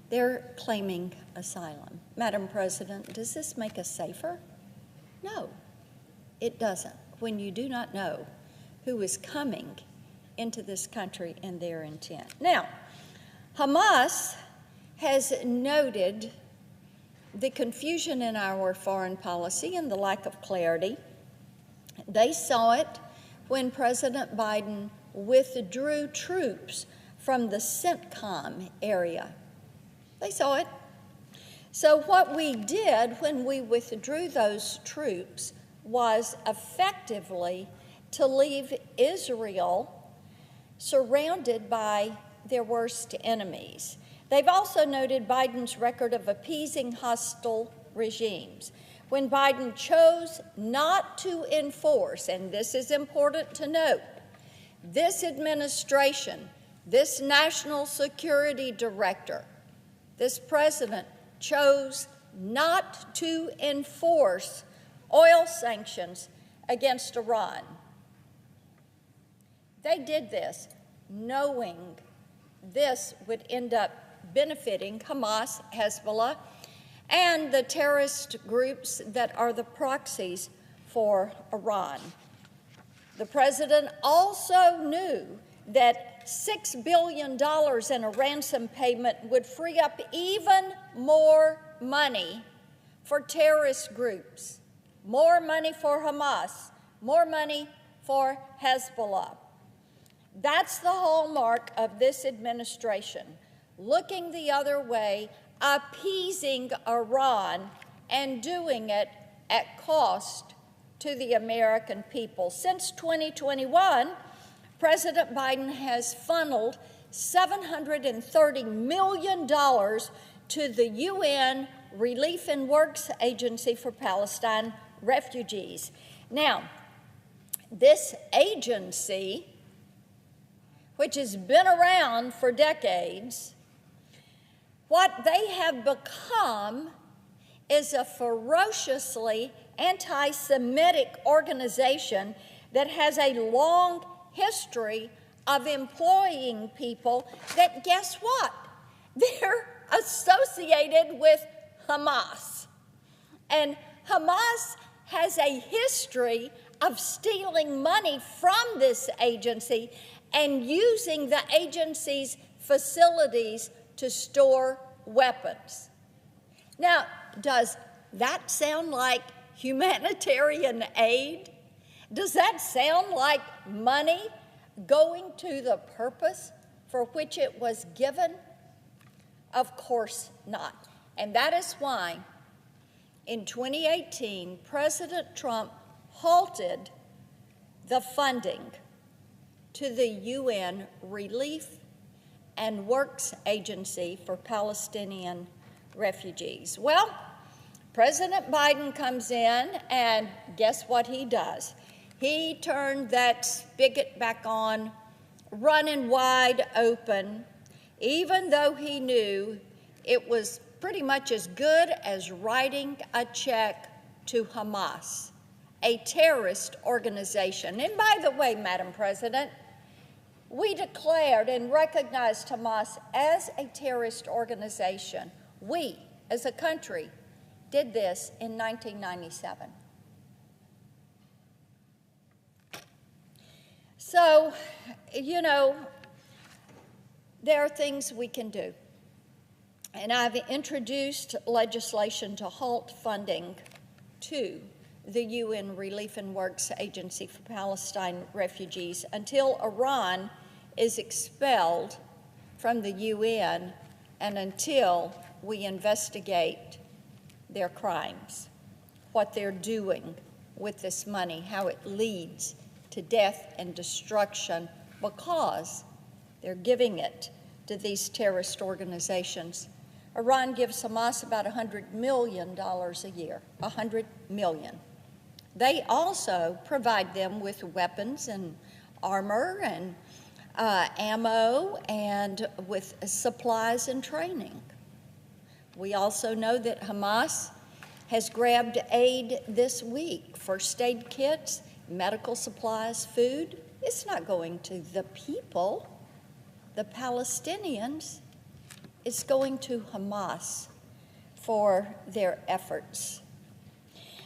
they're claiming asylum. Madam President, does this make us safer? No, it doesn't, when you do not know who is coming into this country and their intent. Now, Hamas has noted the confusion in our foreign policy and the lack of clarity. They saw it when President Biden withdrew troops from the CENTCOM area They saw it. So what we did when we withdrew those troops was effectively to leave Israel surrounded by their worst enemies. They've also noted Biden's record of appeasing hostile regimes. When Biden chose not to enforce, and this is important to note, this administration, this national security director, this president chose not to enforce oil sanctions against Iran. They did this knowing this would end up benefiting Hamas, Hezbollah, and the terrorist groups that are the proxies for Iran. The president also knew that $6 billion in a ransom payment would free up even more money for terrorist groups, more money for Hamas, more money for Hezbollah. That's the hallmark of this administration, looking the other way, appeasing Iran, and doing it at cost to the American people. Since 2021, President Biden has funneled $730 million to the UN Relief and Works Agency for Palestine refugees. Now, this agency, which has been around for decades, what they have become is a ferociously anti-Semitic organization that has a long history of employing people that, guess what? They're associated with Hamas. And Hamas has a history of stealing money from this agency and using the agency's facilities to store weapons. Now, does that sound like humanitarian aid? Does that sound like money going to the purpose for which it was given? Of course not. And that is why in 2018, President Trump halted the funding to the UN Relief and Works Agency for Palestinian refugees. Well, President Biden comes in, and guess what he does? He turned that spigot back on, running wide open, even though he knew it was pretty much as good as writing a check to Hamas, a terrorist organization. And by the way, Madam President, we declared and recognized Hamas as a terrorist organization. We, as a country, did this in 1997. So, there are things we can do. And I've introduced legislation to halt funding to the UN Relief and Works Agency for Palestine refugees until Iran is expelled from the UN and until we investigate their crimes, what they're doing with this money, how it leads to death and destruction because they're giving it to these terrorist organizations. Iran gives Hamas about $100 million a year, $100 million. They also provide them with weapons and armor and ammo and with supplies and training. We also know that Hamas has grabbed aid this week, first aid kits, medical supplies, food. It's not going to the people, the Palestinians. It's going to Hamas for their efforts.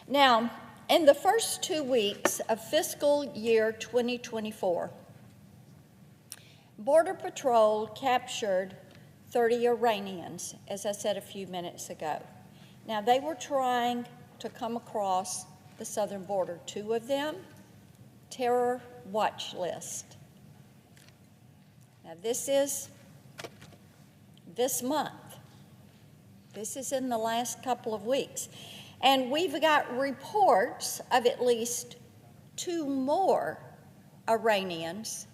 Now, in the first 2 weeks of fiscal year 2024, Border Patrol captured 30 Iranians, as I said a few minutes ago. Now, they were trying to come across the southern border. 2 of them, terror watch list. Now, this is this month. This is in the last couple of weeks. And we've got reports of at least 2 more Iranians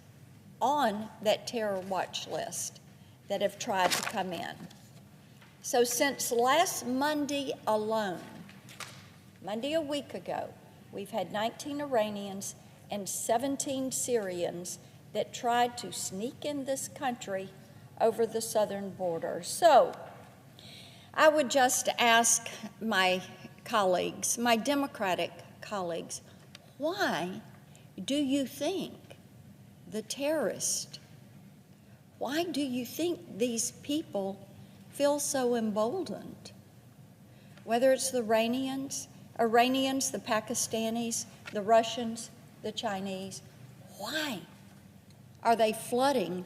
on that terror watch list that have tried to come in. So since last Monday alone, Monday a week ago, we've had 19 Iranians and 17 Syrians that tried to sneak in this country over the southern border. So I would just ask my colleagues, my Democratic colleagues, why do you think the terrorists, why do you think these people feel so emboldened? Whether it's the Iranians, the Pakistanis, the Russians, the Chinese, why are they flooding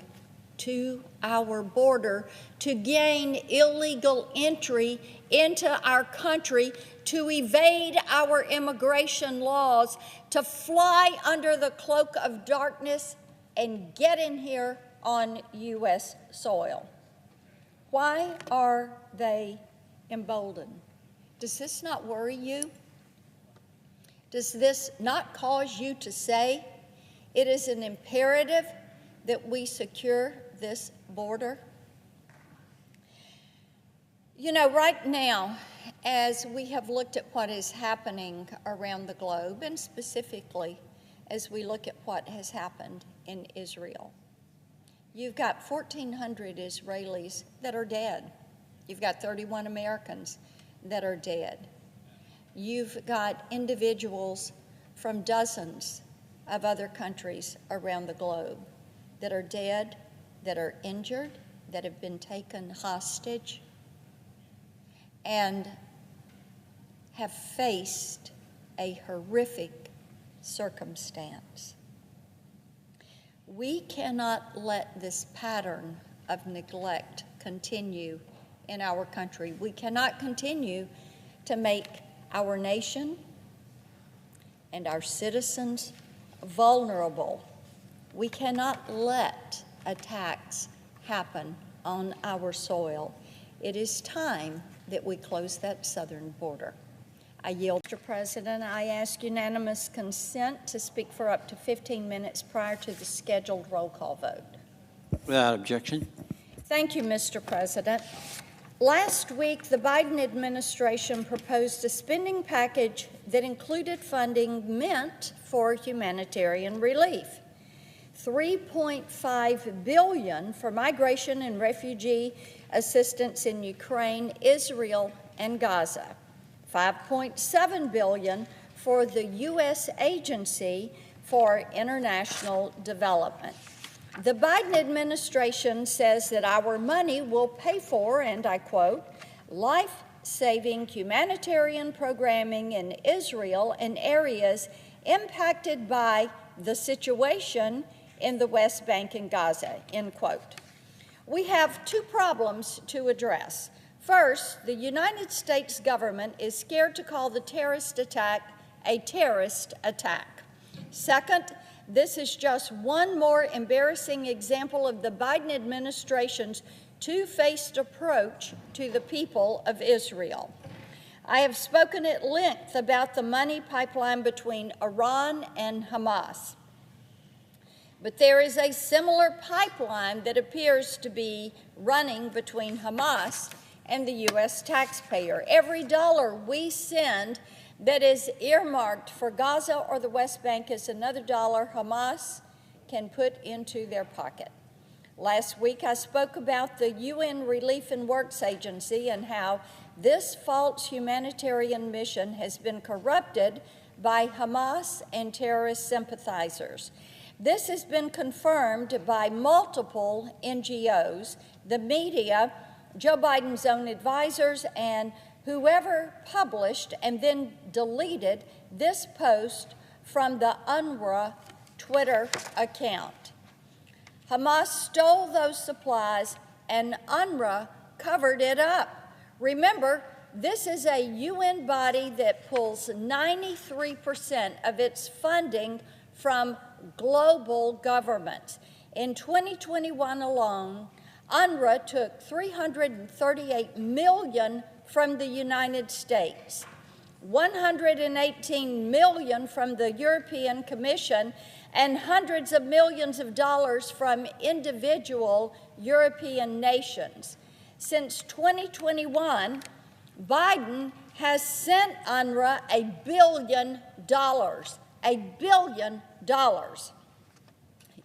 to our border to gain illegal entry into our country, to evade our immigration laws, to fly under the cloak of darkness and get in here on U.S. soil? Why are they emboldened? Does this not worry you? Does this not cause you to say it is an imperative that we secure this border? You know, right now, as we have looked at what is happening around the globe, and specifically as we look at what has happened in Israel, you've got 1,400 Israelis that are dead. You've got 31 Americans that are dead. You've got individuals from dozens of other countries around the globe that are dead, that are injured, that have been taken hostage, and have faced a horrific circumstance. We cannot let this pattern of neglect continue in our country. We cannot continue to make our nation and our citizens vulnerable. We cannot let attacks happen on our soil. It is time that we close that southern border. I yield. Mr. President, I ask unanimous consent to speak for up to 15 minutes prior to the scheduled roll call vote. Without objection. Thank you, Mr. President. Last week, the Biden administration proposed a spending package that included funding meant for humanitarian relief. $3.5 billion for migration and refugee assistance in Ukraine, Israel, and Gaza. $5.7 billion for the U.S. Agency for International Development. The Biden administration says that our money will pay for, and I quote, life-saving humanitarian programming in Israel and areas impacted by the situation in the West Bank and Gaza, end quote. We have 2 problems to address. First, the United States government is scared to call the terrorist attack a terrorist attack. Second, this is just one more embarrassing example of the Biden administration's two-faced approach to the people of Israel. I have spoken at length about the money pipeline between Iran and Hamas. But there is a similar pipeline that appears to be running between Hamas and the U.S. taxpayer. Every dollar we send that is earmarked for Gaza or the West Bank is another dollar Hamas can put into their pocket. Last week, I spoke about the UN Relief and Works Agency and how this false humanitarian mission has been corrupted by Hamas and terrorist sympathizers. This has been confirmed by multiple NGOs, the media, Joe Biden's own advisors, and whoever published and then deleted this post from the UNRWA Twitter account. Hamas stole those supplies and UNRWA covered it up. Remember, this is a UN body that pulls 93% of its funding from global governments. In 2021 alone, UNRWA took $338 million from the United States, $118 million from the European Commission, and hundreds of millions of dollars from individual European nations. Since 2021, Biden has sent UNRWA $1 billion, $1 billion.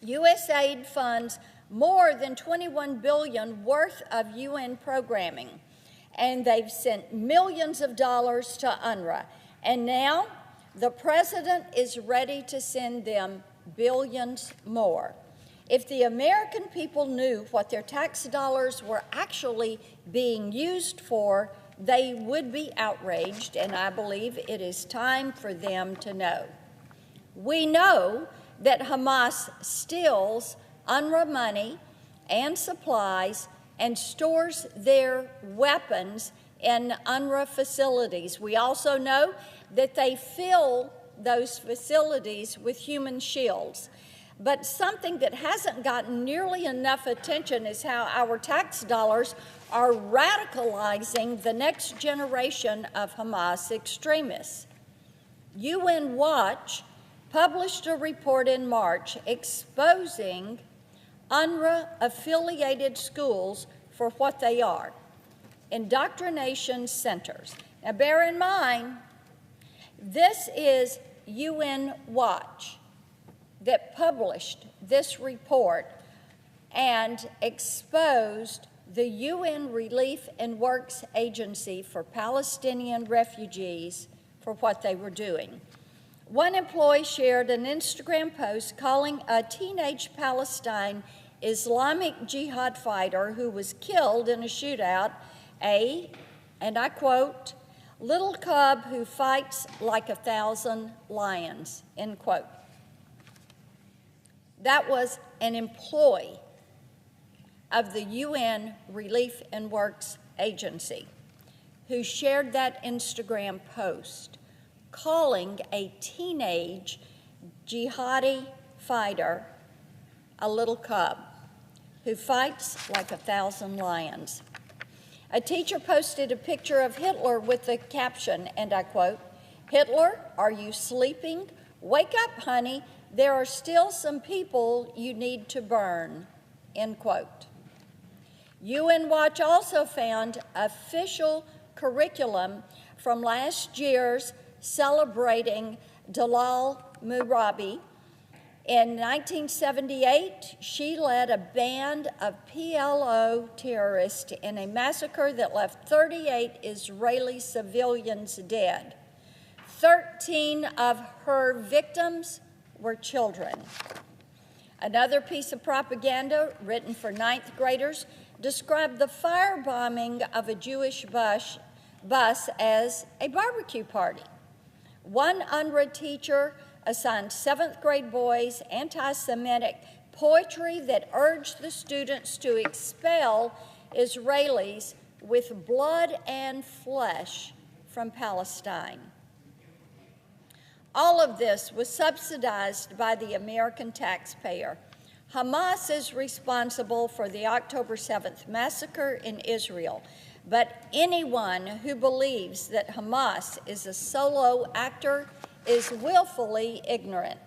USAID funds more than $21 billion worth of UN programming, and they've sent millions of dollars to UNRWA. And now the president is ready to send them billions more. If the American people knew what their tax dollars were actually being used for, they would be outraged, and I believe it is time for them to know. We know that Hamas steals UNRWA money and supplies and stores their weapons in UNRWA facilities. We also know that they fill those facilities with human shields. But something that hasn't gotten nearly enough attention is how our tax dollars are radicalizing the next generation of Hamas extremists. UN Watch published a report in March exposing UNRWA-affiliated schools for what they are, indoctrination centers. Now bear in mind, this is UN Watch that published this report and exposed the UN Relief and Works Agency for Palestinian refugees for what they were doing. One employee shared an Instagram post calling a teenage Palestine Islamic Jihad fighter who was killed in a shootout and I quote, "little cub who fights like 1,000 lions," end quote. That was an employee of the UN Relief and Works Agency who shared that Instagram post calling a teenage jihadi fighter a little cub who fights like 1,000 lions. A teacher posted a picture of Hitler with the caption, and I quote, "Hitler, are you sleeping? Wake up, honey. There are still some people you need to burn," end quote. UN Watch also found official curriculum from last year's celebrating Dalal Murabi. In 1978, she led a band of PLO terrorists in a massacre that left 38 Israeli civilians dead. 13 of her victims were children. Another piece of propaganda written for ninth graders described the firebombing of a Jewish bus as a barbecue party. One UNRWA teacher assigned seventh grade boys anti-Semitic poetry that urged the students to expel Israelis with blood and flesh from Palestine. All of this was subsidized by the American taxpayer. Hamas is responsible for the October 7th massacre in Israel, but anyone who believes that Hamas is a solo actor is willfully ignorant.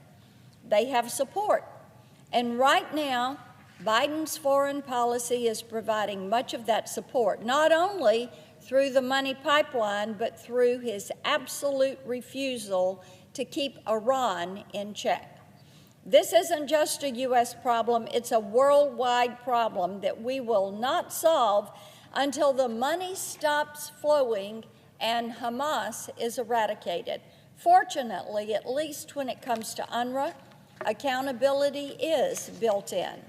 They have support, and right now, Biden's foreign policy is providing much of that support, not only through the money pipeline, but through his absolute refusal to keep Iran in check. This isn't just a U.S. problem, it's a worldwide problem that we will not solve until the money stops flowing and Hamas is eradicated. Fortunately, at least when it comes to UNRWA, accountability is built in.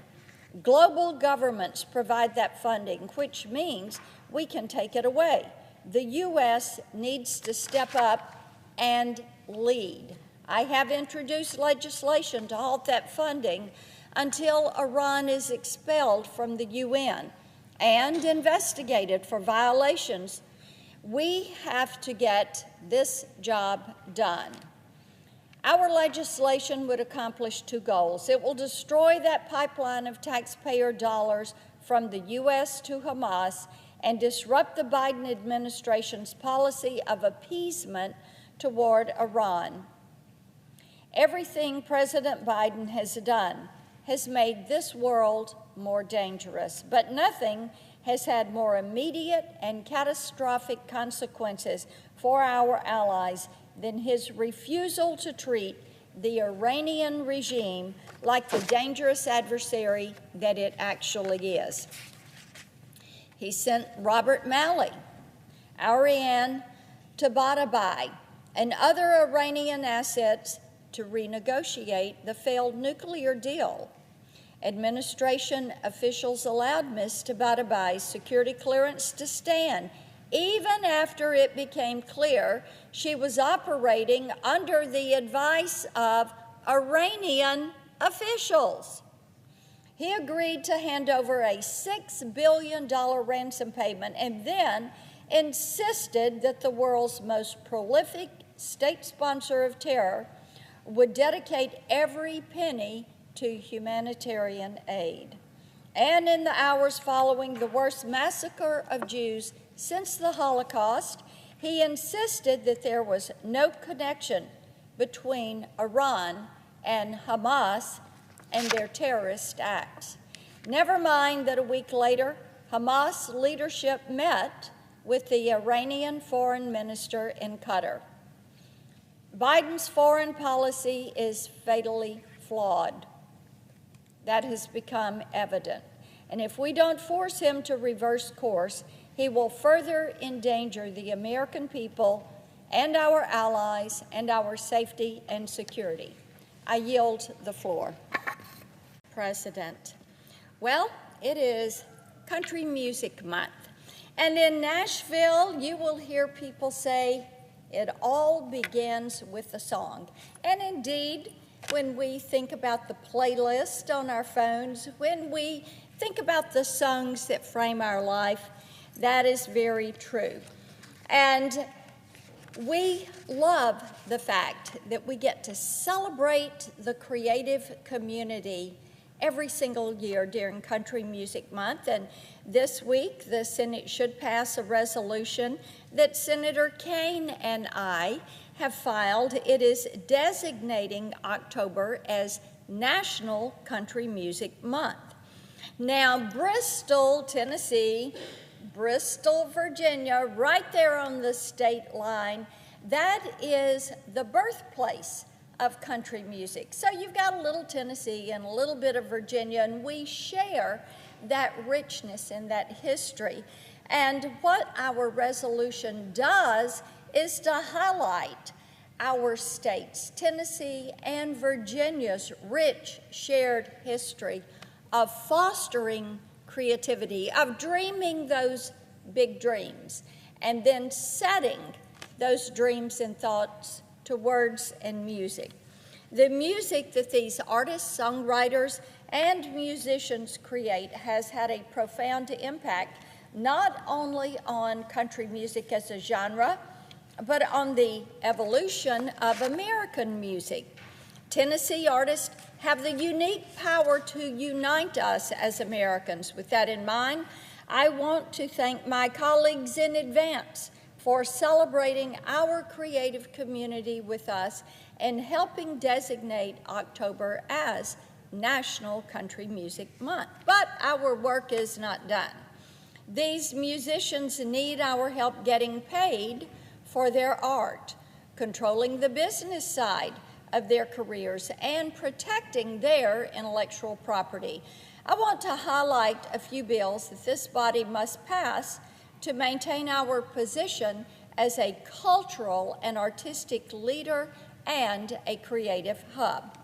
Global governments provide that funding, which means we can take it away. The U.S. needs to step up and lead. I have introduced legislation to halt that funding until Iran is expelled from the UN and investigated for violations. We have to get this job done. Our legislation would accomplish two goals. It will destroy that pipeline of taxpayer dollars from the U.S. to Hamas and disrupt the Biden administration's policy of appeasement toward Iran. Everything President Biden has done has made this world more dangerous, but nothing has had more immediate and catastrophic consequences for our allies than his refusal to treat the Iranian regime like the dangerous adversary that it actually is. He sent Robert Malley, Ariane Tabatabai, and other Iranian assets to renegotiate the failed nuclear deal. Administration officials allowed Ms. Tabatabai's security clearance to stand, even after it became clear she was operating under the advice of Iranian officials. He agreed to hand over a $6 billion ransom payment and then insisted that the world's most prolific state sponsor of terror would dedicate every penny to humanitarian aid. And in the hours following the worst massacre of Jews since the Holocaust, he insisted that there was no connection between Iran and Hamas and their terrorist acts. Never mind that a week later, Hamas leadership met with the Iranian foreign minister in Qatar. Biden's foreign policy is fatally flawed. That has become evident. And if we don't force him to reverse course, he will further endanger the American people and our allies and our safety and security. I yield the floor. President. Well, it is Country Music Month. And in Nashville, you will hear people say, it all begins with a song. And indeed, when we think about the playlist on our phones, when we think about the songs that frame our life, that is very true. And we love the fact that we get to celebrate the creative community every single year during Country Music Month. And this week, the Senate should pass a resolution that Senator Kaine and I have filed. It is designating October as National Country Music Month. Now, Bristol, Tennessee, Bristol, Virginia, right there on the state line, that is the birthplace of country music. So you've got a little Tennessee and a little bit of Virginia, and we share that richness and that history. And what our resolution does is to highlight our states, Tennessee and Virginia's rich shared history of fostering creativity, of dreaming those big dreams, and then setting those dreams and thoughts to words and music. The music that these artists, songwriters, and musicians create has had a profound impact not only on country music as a genre, but on the evolution of American music. Tennessee artists have the unique power to unite us as Americans. With that in mind, I want to thank my colleagues in advance for celebrating our creative community with us and helping designate October as National Country Music Month. But our work is not done. These musicians need our help getting paid for their art, controlling the business side of their careers, and protecting their intellectual property. I want to highlight a few bills that this body must pass to maintain our position as a cultural and artistic leader and a creative hub.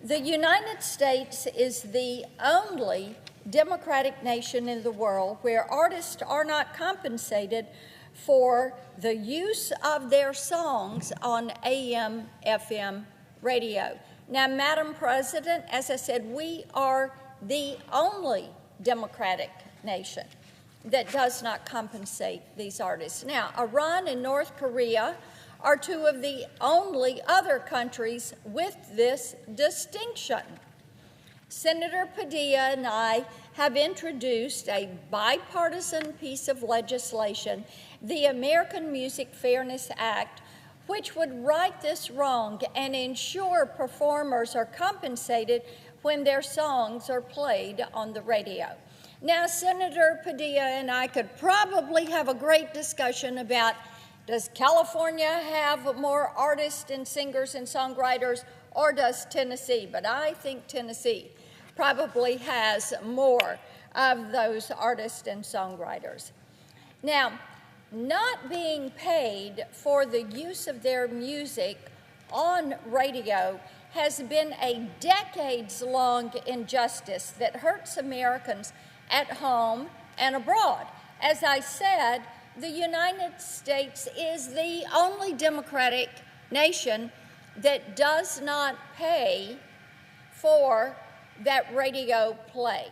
The United States is the only democratic nation in the world where artists are not compensated for the use of their songs on AM, FM radio. Now, Madam President, as I said, we are the only democratic nation that does not compensate these artists. Now, Iran and North Korea are two of the only other countries with this distinction. Senator Padilla and I have introduced a bipartisan piece of legislation, the American Music Fairness Act, which would right this wrong and ensure performers are compensated when their songs are played on the radio. Now, Senator Padilla and I could probably have a great discussion about, does California have more artists and singers and songwriters, or does Tennessee? But I think Tennessee probably has more of those artists and songwriters. Now, not being paid for the use of their music on radio has been a decades-long injustice that hurts Americans at home and abroad. As I said, the United States is the only democratic nation that does not pay for that radio play.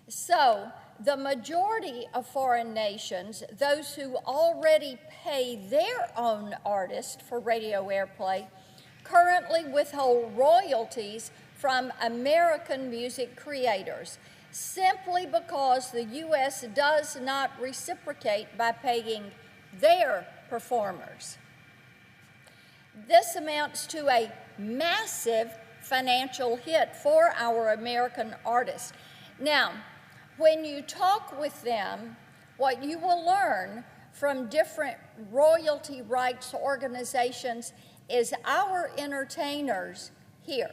So the majority of foreign nations, those who already pay their own artists for radio airplay, currently withhold royalties from American music creators, simply because the U.S. does not reciprocate by paying their performers. This amounts to a massive financial hit for our American artists. Now, when you talk with them, what you will learn from different royalty rights organizations is our entertainers here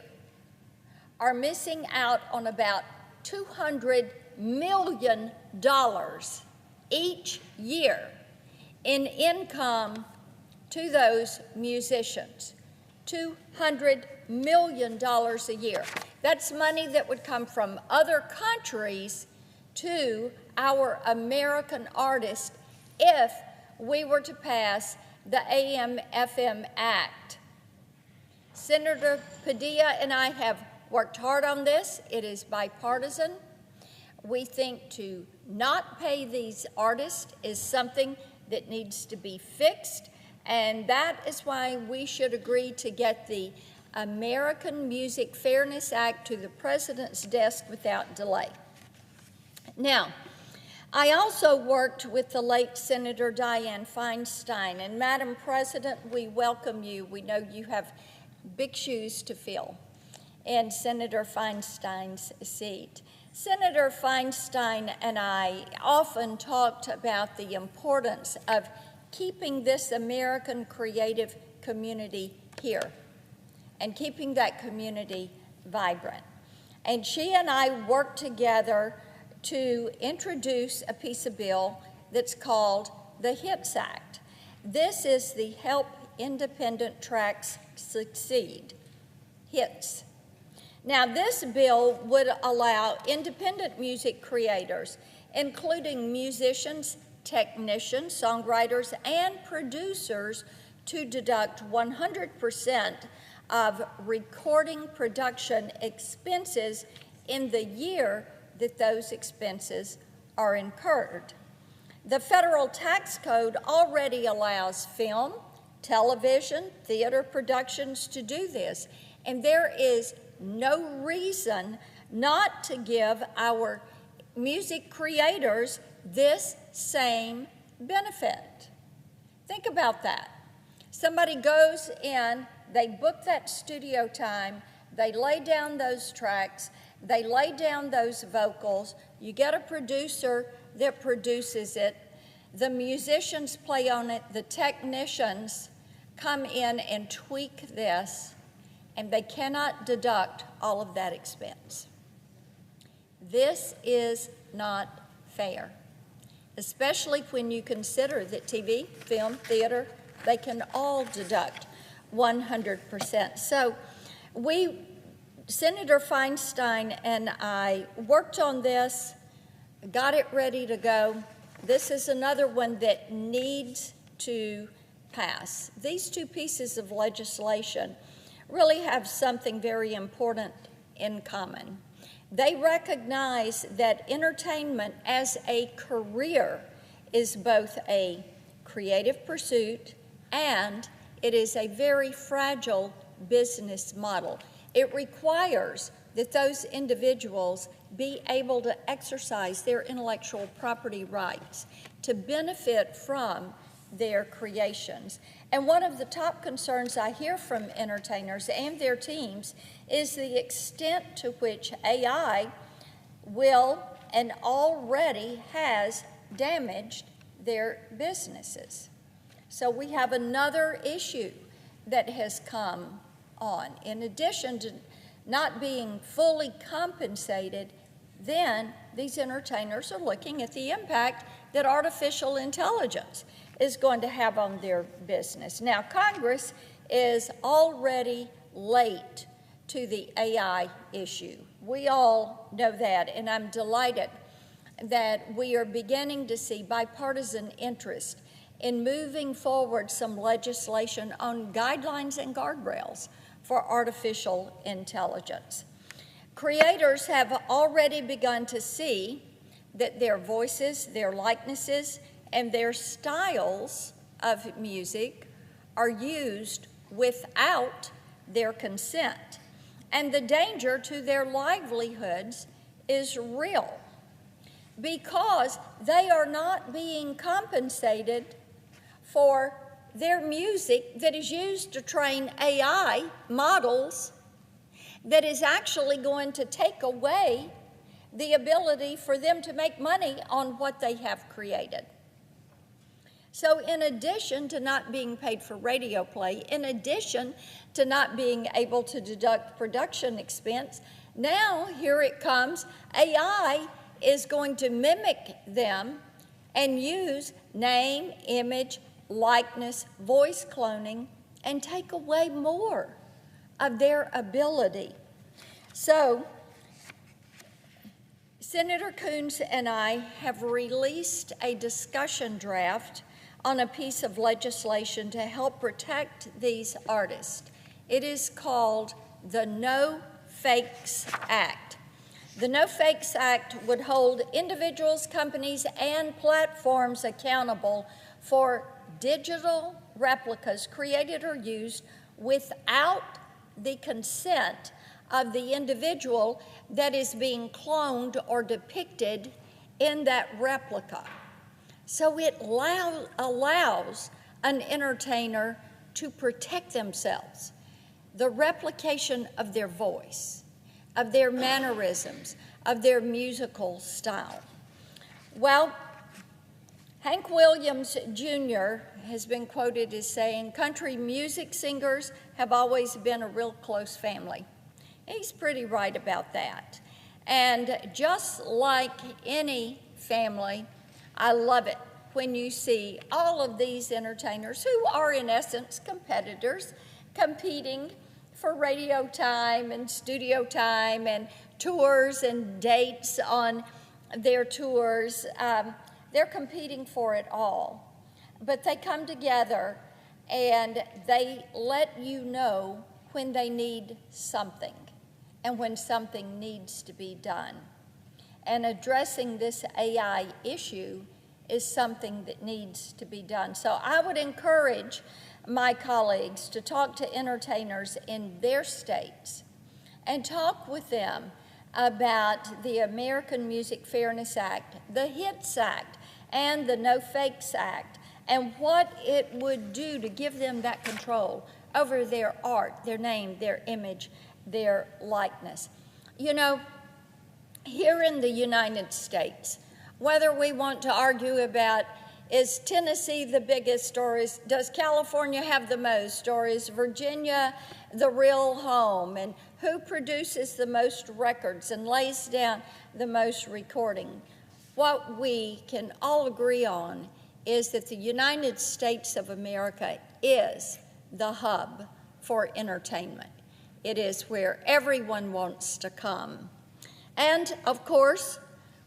are missing out on about $200 million each year in income to those musicians. $200 million a year. That's money that would come from other countries to our American artists if we were to pass the AM/FM Act. Senator Padilla and I have worked hard on this. It is bipartisan. We think to not pay these artists is something that needs to be fixed, and that is why we should agree to get the American Music Fairness Act to the President's desk without delay. Now, I also worked with the late Senator Dianne Feinstein, and Madam President, we welcome you. We know you have big shoes to fill in Senator Feinstein's seat. Senator Feinstein and I often talked about the importance of keeping this American creative community here and keeping that community vibrant. And she and I worked together to introduce a piece of bill that's called the HITS Act. This is the Help Independent Tracks Succeed, HITS. Now, this bill would allow independent music creators, including musicians, technicians, songwriters, and producers, to deduct 100% of recording production expenses in the year that those expenses are incurred. The federal tax code already allows film, television, theater productions to do this, and there is no reason not to give our music creators this same benefit. Think about that. Somebody goes in, they book that studio time, they lay down those tracks, they lay down those vocals, you get a producer that produces it, the musicians play on it, the technicians come in and tweak this, and they cannot deduct all of that expense. This is not fair, especially when you consider that TV, film, theater, they can all deduct 100%. So Senator Feinstein and I worked on this, got it ready to go. This is another one that needs to pass. These two pieces of legislation really have something very important in common. They recognize that entertainment as a career is both a creative pursuit and it is a very fragile business model. It requires that those individuals be able to exercise their intellectual property rights to benefit from their creations. And one of the top concerns I hear from entertainers and their teams is the extent to which AI will and already has damaged their businesses. So we have another issue that has come on. In addition to not being fully compensated, then these entertainers are looking at the impact that artificial intelligence is going to have on their business. Now, Congress is already late to the AI issue. We all know that, and I'm delighted that we are beginning to see bipartisan interest in moving forward some legislation on guidelines and guardrails for artificial intelligence. Creators have already begun to see that their voices, their likenesses, and their styles of music are used without their consent. And the danger to their livelihoods is real because they are not being compensated for their music that is used to train AI models that is actually going to take away the ability for them to make money on what they have created. So in addition to not being paid for radio play, in addition to not being able to deduct production expense, now here it comes, AI is going to mimic them and use name, image, likeness, voice cloning, and take away more of their ability. So Senator Coons and I have released a discussion draft on a piece of legislation to help protect these artists. It is called the No Fakes Act. The No Fakes Act would hold individuals, companies, and platforms accountable for digital replicas created or used without the consent of the individual that is being cloned or depicted in that replica. So it allows an entertainer to protect themselves. The replication of their voice, of their mannerisms, of their musical style. Well, Hank Williams Jr. has been quoted as saying, country music singers have always been a real close family. He's pretty right about that. And just like any family, I love it when you see all of these entertainers who are in essence competitors competing for radio time and studio time and tours and dates on their tours. They're competing for it all. But they come together and they let you know when they need something and when something needs to be done. And addressing this AI issue is something that needs to be done. So I would encourage my colleagues to talk to entertainers in their states and talk with them about the American Music Fairness Act, the HITS Act, and the No Fakes Act, and what it would do to give them that control over their art, their name, their image, their likeness. You know, here in the United States, whether we want to argue about is Tennessee the biggest, or does California have the most, or is Virginia the real home, and who produces the most records and lays down the most recording, what we can all agree on is that the United States of America is the hub for entertainment. It is where everyone wants to come. And of course,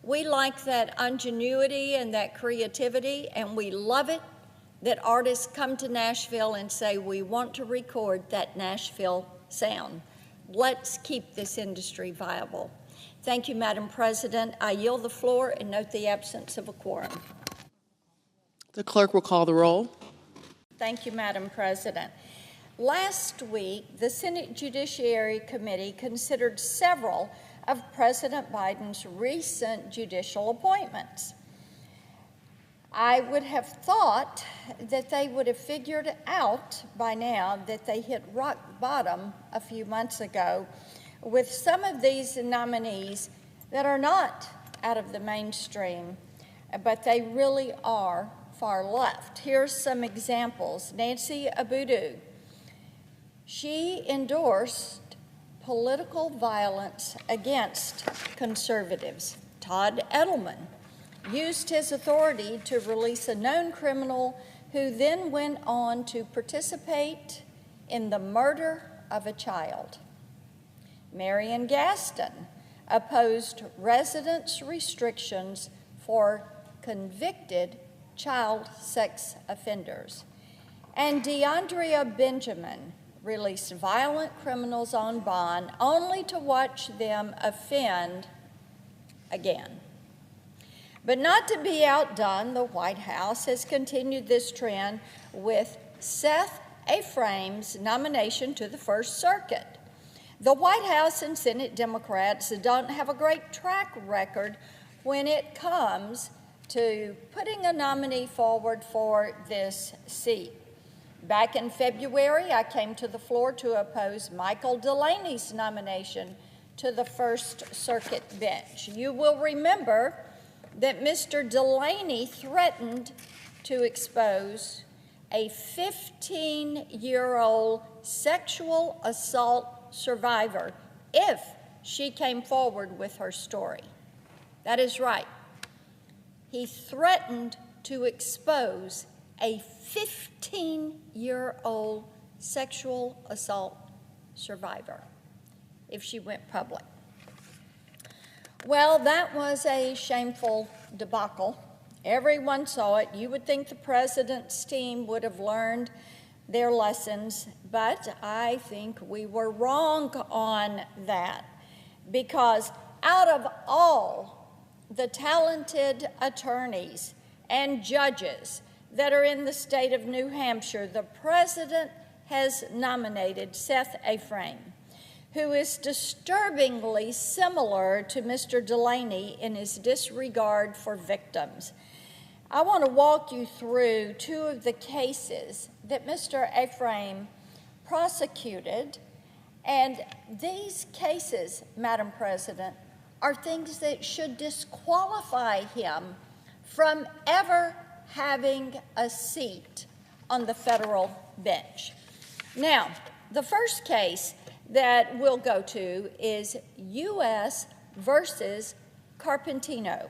we like that ingenuity and that creativity, and we love it that artists come to Nashville and say, we want to record that Nashville sound. Let's keep this industry viable. Thank you, Madam President. I yield the floor and note the absence of a quorum. The clerk will call the roll. Thank you, Madam President. Last week, the Senate Judiciary Committee considered several of President Biden's recent judicial appointments. I would have thought that they would have figured out by now that they hit rock bottom a few months ago with some of these nominees that are not out of the mainstream, but they really are far left. Here's some examples. Nancy Abudu. She endorsed political violence against conservatives. Todd Edelman used his authority to release a known criminal who then went on to participate in the murder of a child. Marion Gaston opposed residence restrictions for convicted child sex offenders. And DeAndrea Benjamin released violent criminals on bond only to watch them offend again. But not to be outdone, the White House has continued this trend with Seth Ephraim's nomination to the First Circuit. The White House and Senate Democrats don't have a great track record when it comes to putting a nominee forward for this seat. Back in February, I came to the floor to oppose Michael Delaney's nomination to the First Circuit bench. You will remember that Mr. Delaney threatened to expose a 15-year-old sexual assault survivor if she came forward with her story. That is right. He threatened to expose a 15-year-old sexual assault survivor if she went public. Well, that was a shameful debacle. Everyone saw it. You would think the president's team would have learned their lessons, but I think we were wrong on that, because out of all the talented attorneys and judges that are in the state of New Hampshire, the president has nominated Seth Ephraim, who is disturbingly similar to Mr. Delaney in his disregard for victims. I want to walk you through two of the cases that Mr. Ephraim prosecuted, and these cases, Madam President, are things that should disqualify him from ever having a seat on the federal bench. Now, the first case that we'll go to is U.S. versus Carpentino.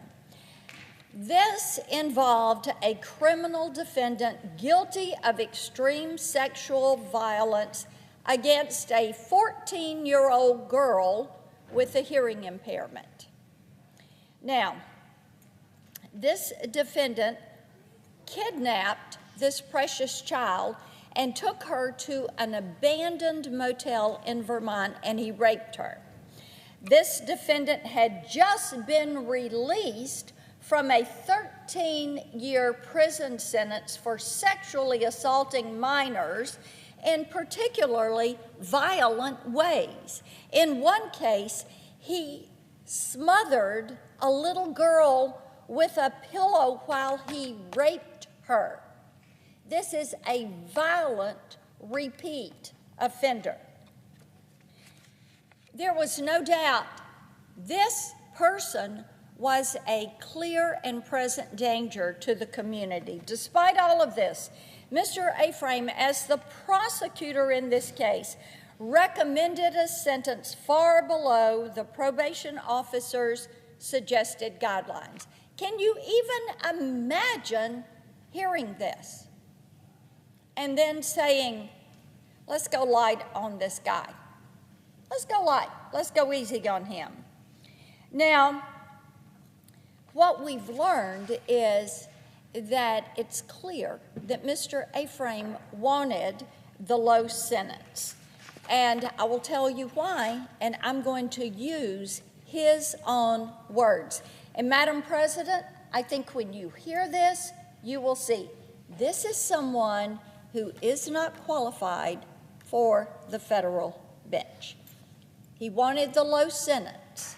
This involved a criminal defendant guilty of extreme sexual violence against a 14-year-old girl with a hearing impairment. Now, this defendant kidnapped this precious child and took her to an abandoned motel in Vermont, and he raped her. This defendant had just been released from a 13-year prison sentence for sexually assaulting minors in particularly violent ways. In one case, he smothered a little girl with a pillow while he raped her. This is a violent repeat offender. There was no doubt this person was a clear and present danger to the community. Despite all of this, Mr. Ephraim, as the prosecutor in this case, recommended a sentence far below the probation officer's suggested guidelines. Can you even imagine hearing this and then saying, let's go light on this guy? Let's go light. Let's go easy on him. Now, what we've learned is that it's clear that Mr. Ephraim wanted the low sentence. And I will tell you why, and I'm going to use his own words. And Madam President, I think when you hear this, you will see this is someone who is not qualified for the federal bench. He wanted the low sentence.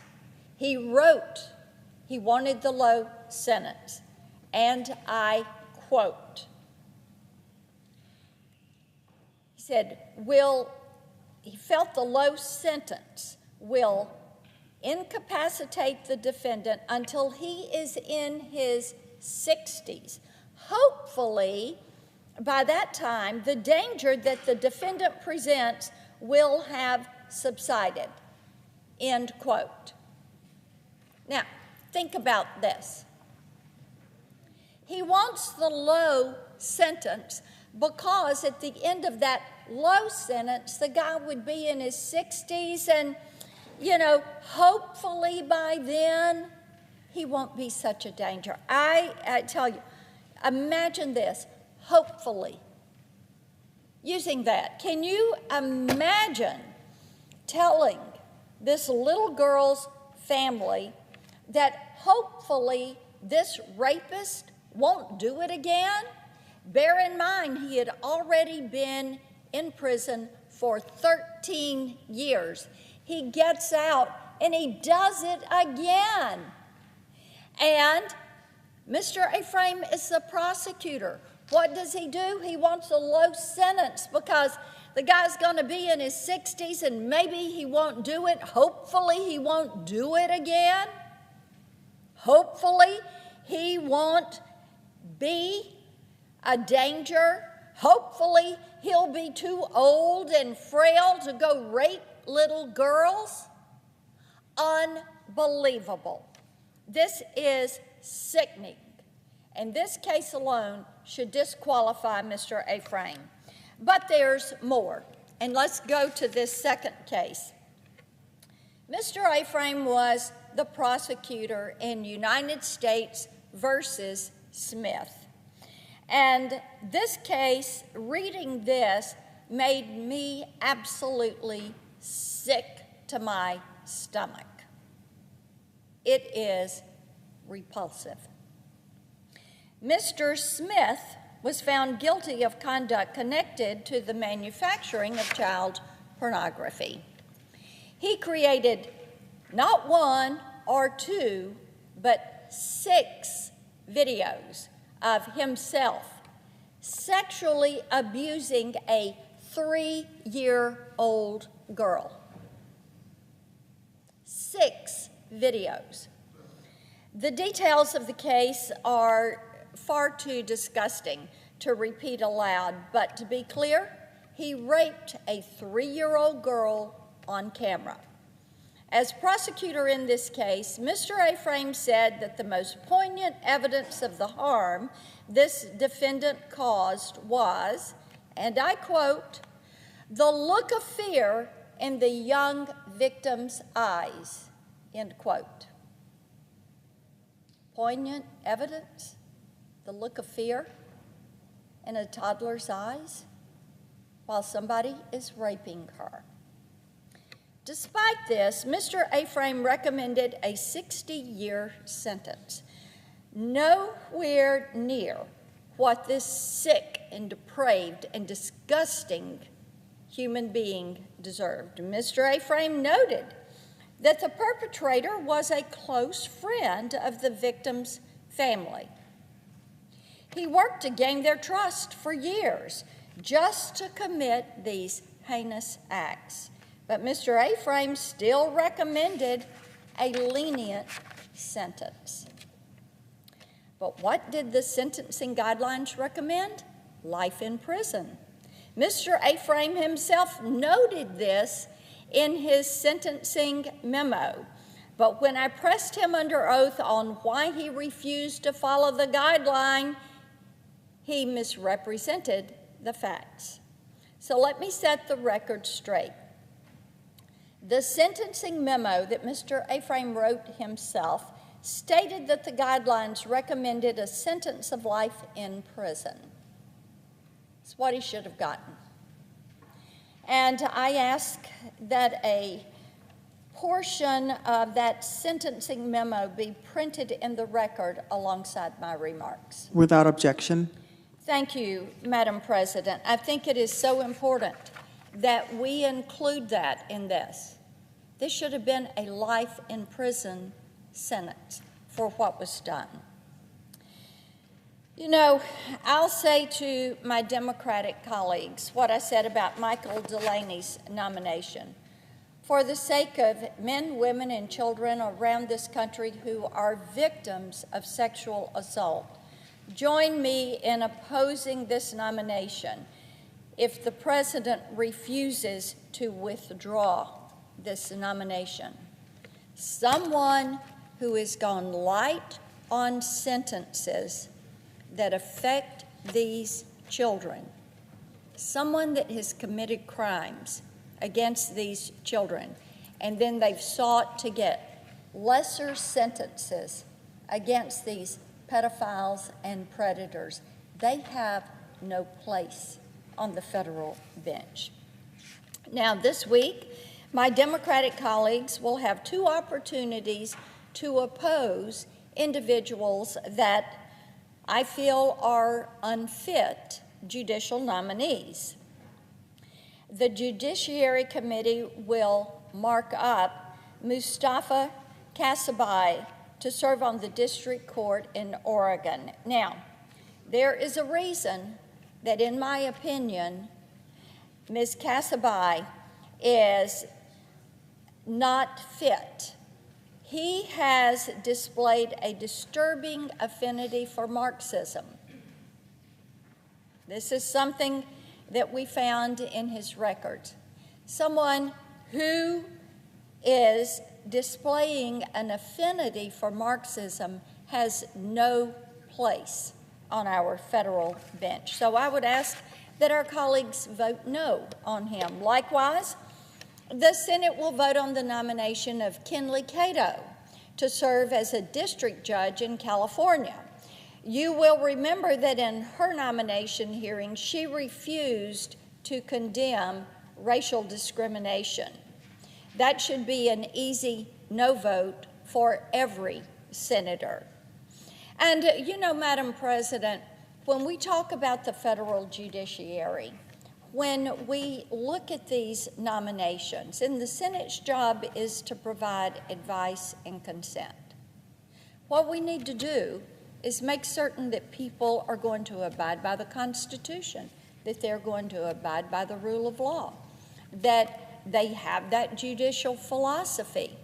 He wrote he wanted the low sentence, and I quote, he said, he felt the low sentence will incapacitate the defendant until he is in his 60s. Hopefully, by that time, the danger that the defendant presents will have subsided, end quote. Now, think about this. He wants the low sentence because at the end of that low sentence, the guy would be in his 60s and, hopefully by then, he won't be such a danger. I tell you, imagine this, hopefully. Using that, can you imagine telling this little girl's family that hopefully this rapist won't do it again? Bear in mind, he had already been in prison for 13 years. He gets out and he does it again. And Mr. Ephraim is the prosecutor. What does he do? He wants a low sentence because the guy's going to be in his 60s and maybe he won't do it. Hopefully he won't do it again. Hopefully he won't be a danger. Hopefully he'll be too old and frail to go rape little girls. Unbelievable. This is sickening. And this case alone should disqualify Mr. Ephraim. But there's more. And let's go to this second case. Mr. Ephraim was the prosecutor in United States versus Smith. And this case, reading this, made me absolutely sick to my stomach. It is repulsive. Mr. Smith was found guilty of conduct connected to the manufacturing of child pornography. He created not one or two, but 6 videos of himself sexually abusing a 3-year-old girl. 6 videos. The details of the case are far too disgusting to repeat aloud, but to be clear, he raped a 3-year-old girl on camera. As prosecutor in this case, Mr. Ephraim said that the most poignant evidence of the harm this defendant caused was, and I quote, the look of fear in the young victim's eyes, end quote. Poignant evidence, the look of fear in a toddler's eyes while somebody is raping her. Despite this, Mr. Ephraim recommended a 60-year sentence, nowhere near what this sick and depraved and disgusting human being deserved. Mr. Ephraim noted that the perpetrator was a close friend of the victim's family. He worked to gain their trust for years just to commit these heinous acts. But Mr. Ephraim still recommended a lenient sentence. But what did the sentencing guidelines recommend? Life in prison. Mr. Ephraim himself noted this in his sentencing memo. But when I pressed him under oath on why he refused to follow the guideline, he misrepresented the facts. So let me set the record straight. The sentencing memo that Mr. Ephraim wrote himself stated that the guidelines recommended a sentence of life in prison. It's what he should have gotten. And I ask that a portion of that sentencing memo be printed in the record alongside my remarks. Without objection. Thank you, Madam President. I think it is so important. that we include that in this. This should have been a life in prison sentence for what was done. You know, I'll say to my Democratic colleagues what I said about Michael Delaney's nomination. For the sake of men, women, and children around this country who are victims of sexual assault, join me in opposing this nomination if the president refuses to withdraw this nomination. Someone who has gone light on sentences that affect these children, someone that has committed crimes against these children, and then they've sought to get lesser sentences against these pedophiles and predators. They have no place on the federal bench. Now, this week, my Democratic colleagues will have two opportunities to oppose individuals that I feel are unfit judicial nominees. The Judiciary Committee will mark up Mustafa Kasabai to serve on the district court in Oregon. Now, there is a reason that, in my opinion, Ms. Kasabai is not fit. He has displayed a disturbing affinity for Marxism. This is something that we found in his records. Someone who is displaying an affinity for Marxism has no place on our federal bench. So I would ask that our colleagues vote no on him. Likewise, the Senate will vote on the nomination of Kinley Cato to serve as a district judge in California. You will remember that in her nomination hearing, she refused to condemn racial discrimination. That should be an easy no vote for every senator. And you know, Madam President, when we talk about the federal judiciary, when we look at these nominations, and the Senate's job is to provide advice and consent, what we need to do is make certain that people are going to abide by the Constitution, that they're going to abide by the rule of law, that they have that judicial philosophy,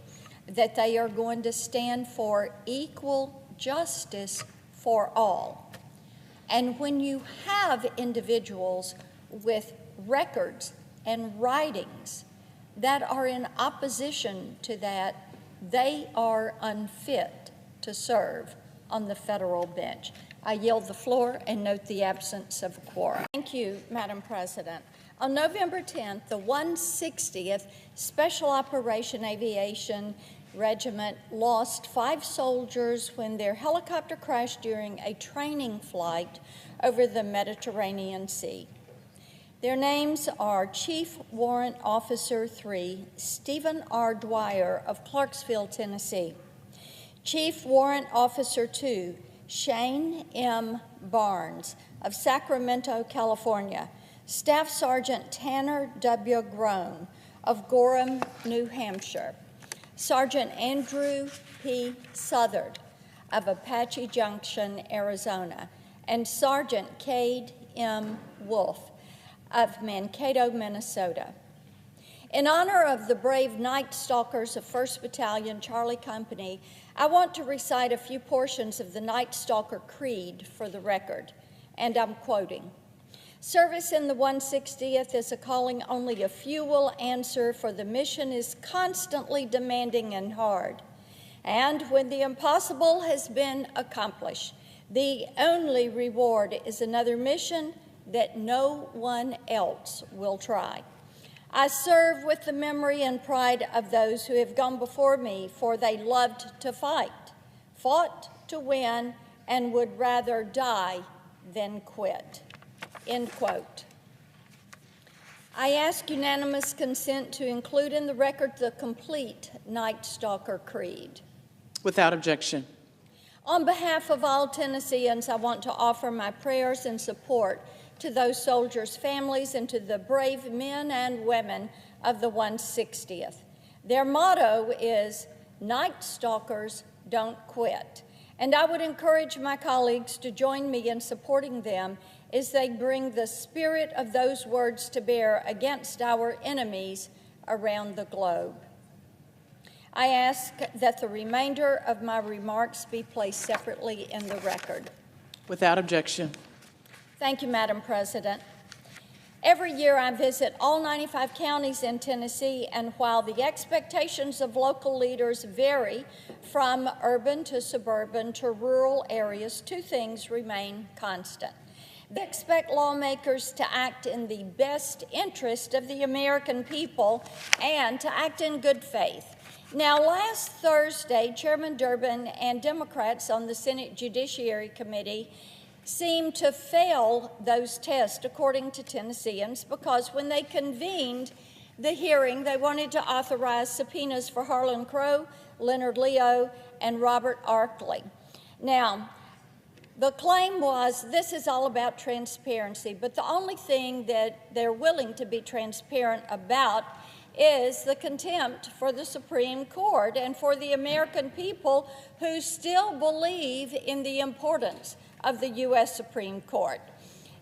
that they are going to stand for equal justice for all. And when you have individuals with records and writings that are in opposition to that, they are unfit to serve on the federal bench. I yield the floor and note the absence of a quorum. Thank you, Madam President. On November 10th, the 160th Special Operation Aviation Regiment lost 5 soldiers when their helicopter crashed during a training flight over the Mediterranean Sea. Their names are Chief Warrant Officer 3, Stephen R. Dwyer of Clarksville, Tennessee; Chief Warrant Officer 2, Shane M. Barnes of Sacramento, California; Staff Sergeant Tanner W. Groen of Gorham, New Hampshire; Sergeant Andrew P. Southard of Apache Junction, Arizona; and Sergeant Cade M. Wolf of Mankato, Minnesota. In honor of the brave Night Stalkers of 1st Battalion, Charlie Company, I want to recite a few portions of the Night Stalker Creed for the record, and I'm quoting. Service in the 160th is a calling only a few will answer, for the mission is constantly demanding and hard. And when the impossible has been accomplished, the only reward is another mission that no one else will try. I serve with the memory and pride of those who have gone before me, for they loved to fight, fought to win, and would rather die than quit. End quote. I ask unanimous consent to include in the record the complete Night Stalker Creed. Without objection. On behalf of all Tennesseans, I want to offer my prayers and support to those soldiers' families and to the brave men and women of the 160th. Their motto is, "Night Stalkers Don't Quit." And I would encourage my colleagues to join me in supporting them as they bring the spirit of those words to bear against our enemies around the globe. I ask that the remainder of my remarks be placed separately in the record. Without objection. Thank you, Madam President. Every year I visit all 95 counties in Tennessee, and while the expectations of local leaders vary from urban to suburban to rural areas, two things remain constant. They expect lawmakers to act in the best interest of the American people and to act in good faith. Now, last Thursday, Chairman Durbin and Democrats on the Senate Judiciary Committee seemed to fail those tests, according to Tennesseans, because when they convened the hearing, they wanted to authorize subpoenas for Harlan Crow, Leonard Leo, and Robert Arkley. Now, the claim was this is all about transparency, but the only thing that they're willing to be transparent about is the contempt for the Supreme Court and for the American people who still believe in the importance of the U.S. Supreme Court.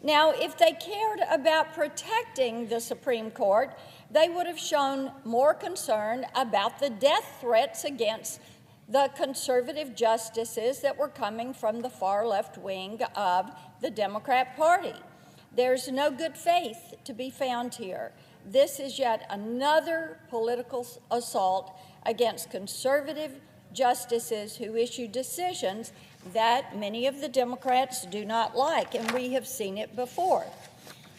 Now, if they cared about protecting the Supreme Court, they would have shown more concern about the death threats against the conservative justices that were coming from the far left wing of the Democrat Party. There's no good faith to be found here. This is yet another political assault against conservative justices who issue decisions that many of the Democrats do not like, and we have seen it before.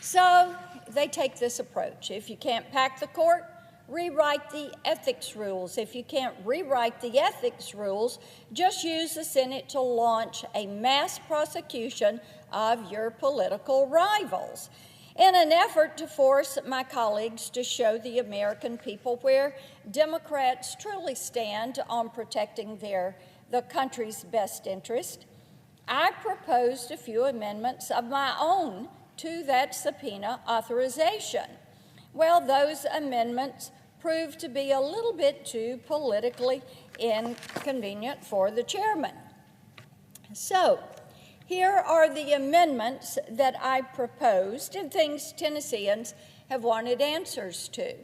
So they take this approach. If you can't pack the court, rewrite the ethics rules. If you can't rewrite the ethics rules, just use the Senate to launch a mass prosecution of your political rivals, in an effort to force my colleagues to show the American people where Democrats truly stand on protecting the country's best interest. I proposed a few amendments of my own to that subpoena authorization. Well, those amendments proved to be a little bit too politically inconvenient for the chairman. So, here are the amendments that I proposed and things Tennesseans have wanted answers to.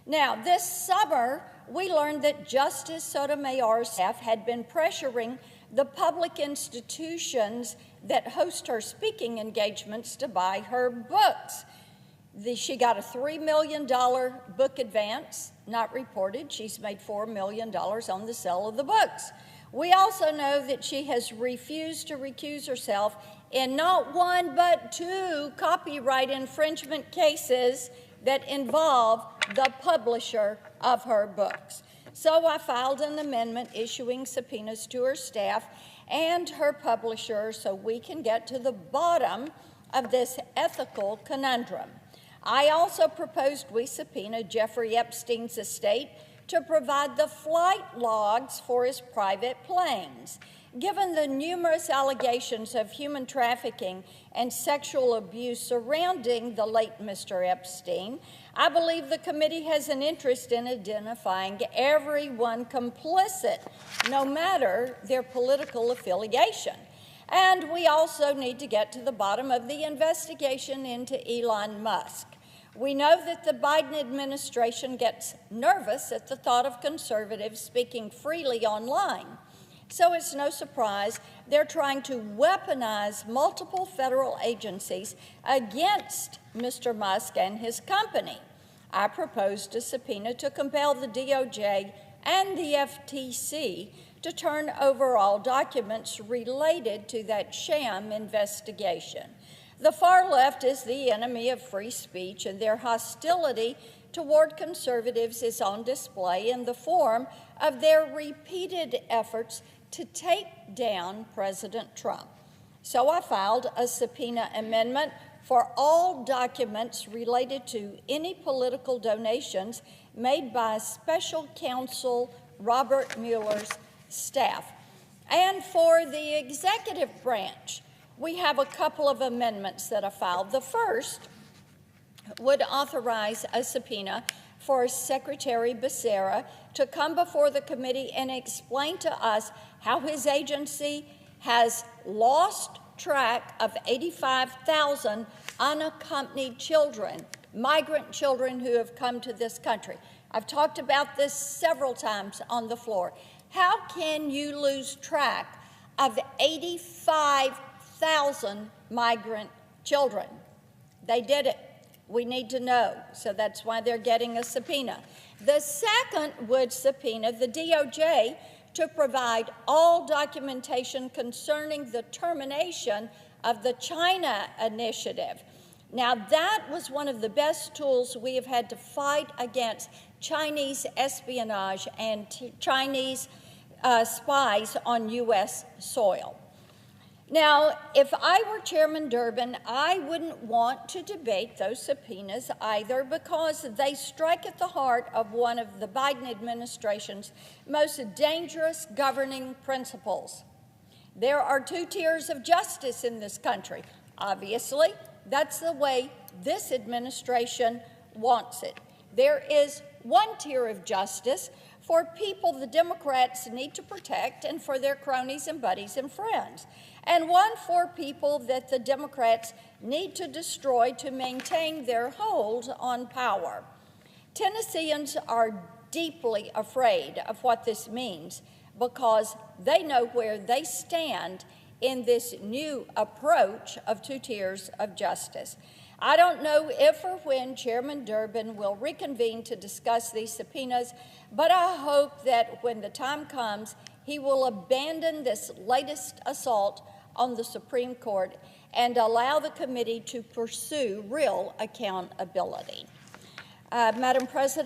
Now, this summer, we learned that Justice Sotomayor's staff had been pressuring the public institutions that host her speaking engagements to buy her books. She got a $3 million book advance, not reported. She's made $4 million on the sale of the books. We also know that she has refused to recuse herself in not one but two copyright infringement cases that involve the publisher of her books. So I filed an amendment issuing subpoenas to her staff and her publisher so we can get to the bottom of this ethical conundrum. I also proposed we subpoena Jeffrey Epstein's estate to provide the flight logs for his private planes. Given the numerous allegations of human trafficking and sexual abuse surrounding the late Mr. Epstein, I believe the committee has an interest in identifying everyone complicit, no matter their political affiliation. And we also need to get to the bottom of the investigation into Elon Musk. We know that the Biden administration gets nervous at the thought of conservatives speaking freely online. So it's no surprise they're trying to weaponize multiple federal agencies against Mr. Musk and his company. I proposed a subpoena to compel the DOJ and the FTC to turn over all documents related to that sham investigation. The far left is the enemy of free speech, and their hostility toward conservatives is on display in the form of their repeated efforts to take down President Trump. So I filed a subpoena amendment for all documents related to any political donations made by Special Counsel Robert Mueller's staff, and for the executive branch we have a couple of amendments that are filed. The first would authorize a subpoena for Secretary Becerra to come before the committee and explain to us how his agency has lost track of 85,000 unaccompanied children, migrant children who have come to this country. I've talked about this several times on the floor. How can you lose track of 85,000 migrant children? They did it. We need to know, so that's why they're getting a subpoena. The second would subpoena the DOJ to provide all documentation concerning the termination of the China initiative. Now, that was one of the best tools we have had to fight against Chinese espionage and Chinese spies on U.S. soil. Now, if I were Chairman Durbin, I wouldn't want to debate those subpoenas either, because they strike at the heart of one of the Biden administration's most dangerous governing principles. There are two tiers of justice in this country. Obviously, that's the way this administration wants it. There is one tier of justice for people the Democrats need to protect and for their cronies and buddies and friends, and one for people that the Democrats need to destroy to maintain their hold on power. Tennesseans are deeply afraid of what this means because they know where they stand in this new approach of two tiers of justice. I don't know if or when Chairman Durbin will reconvene to discuss these subpoenas, but I hope that when the time comes, he will abandon this latest assault on the Supreme Court and allow the committee to pursue real accountability. Madam President,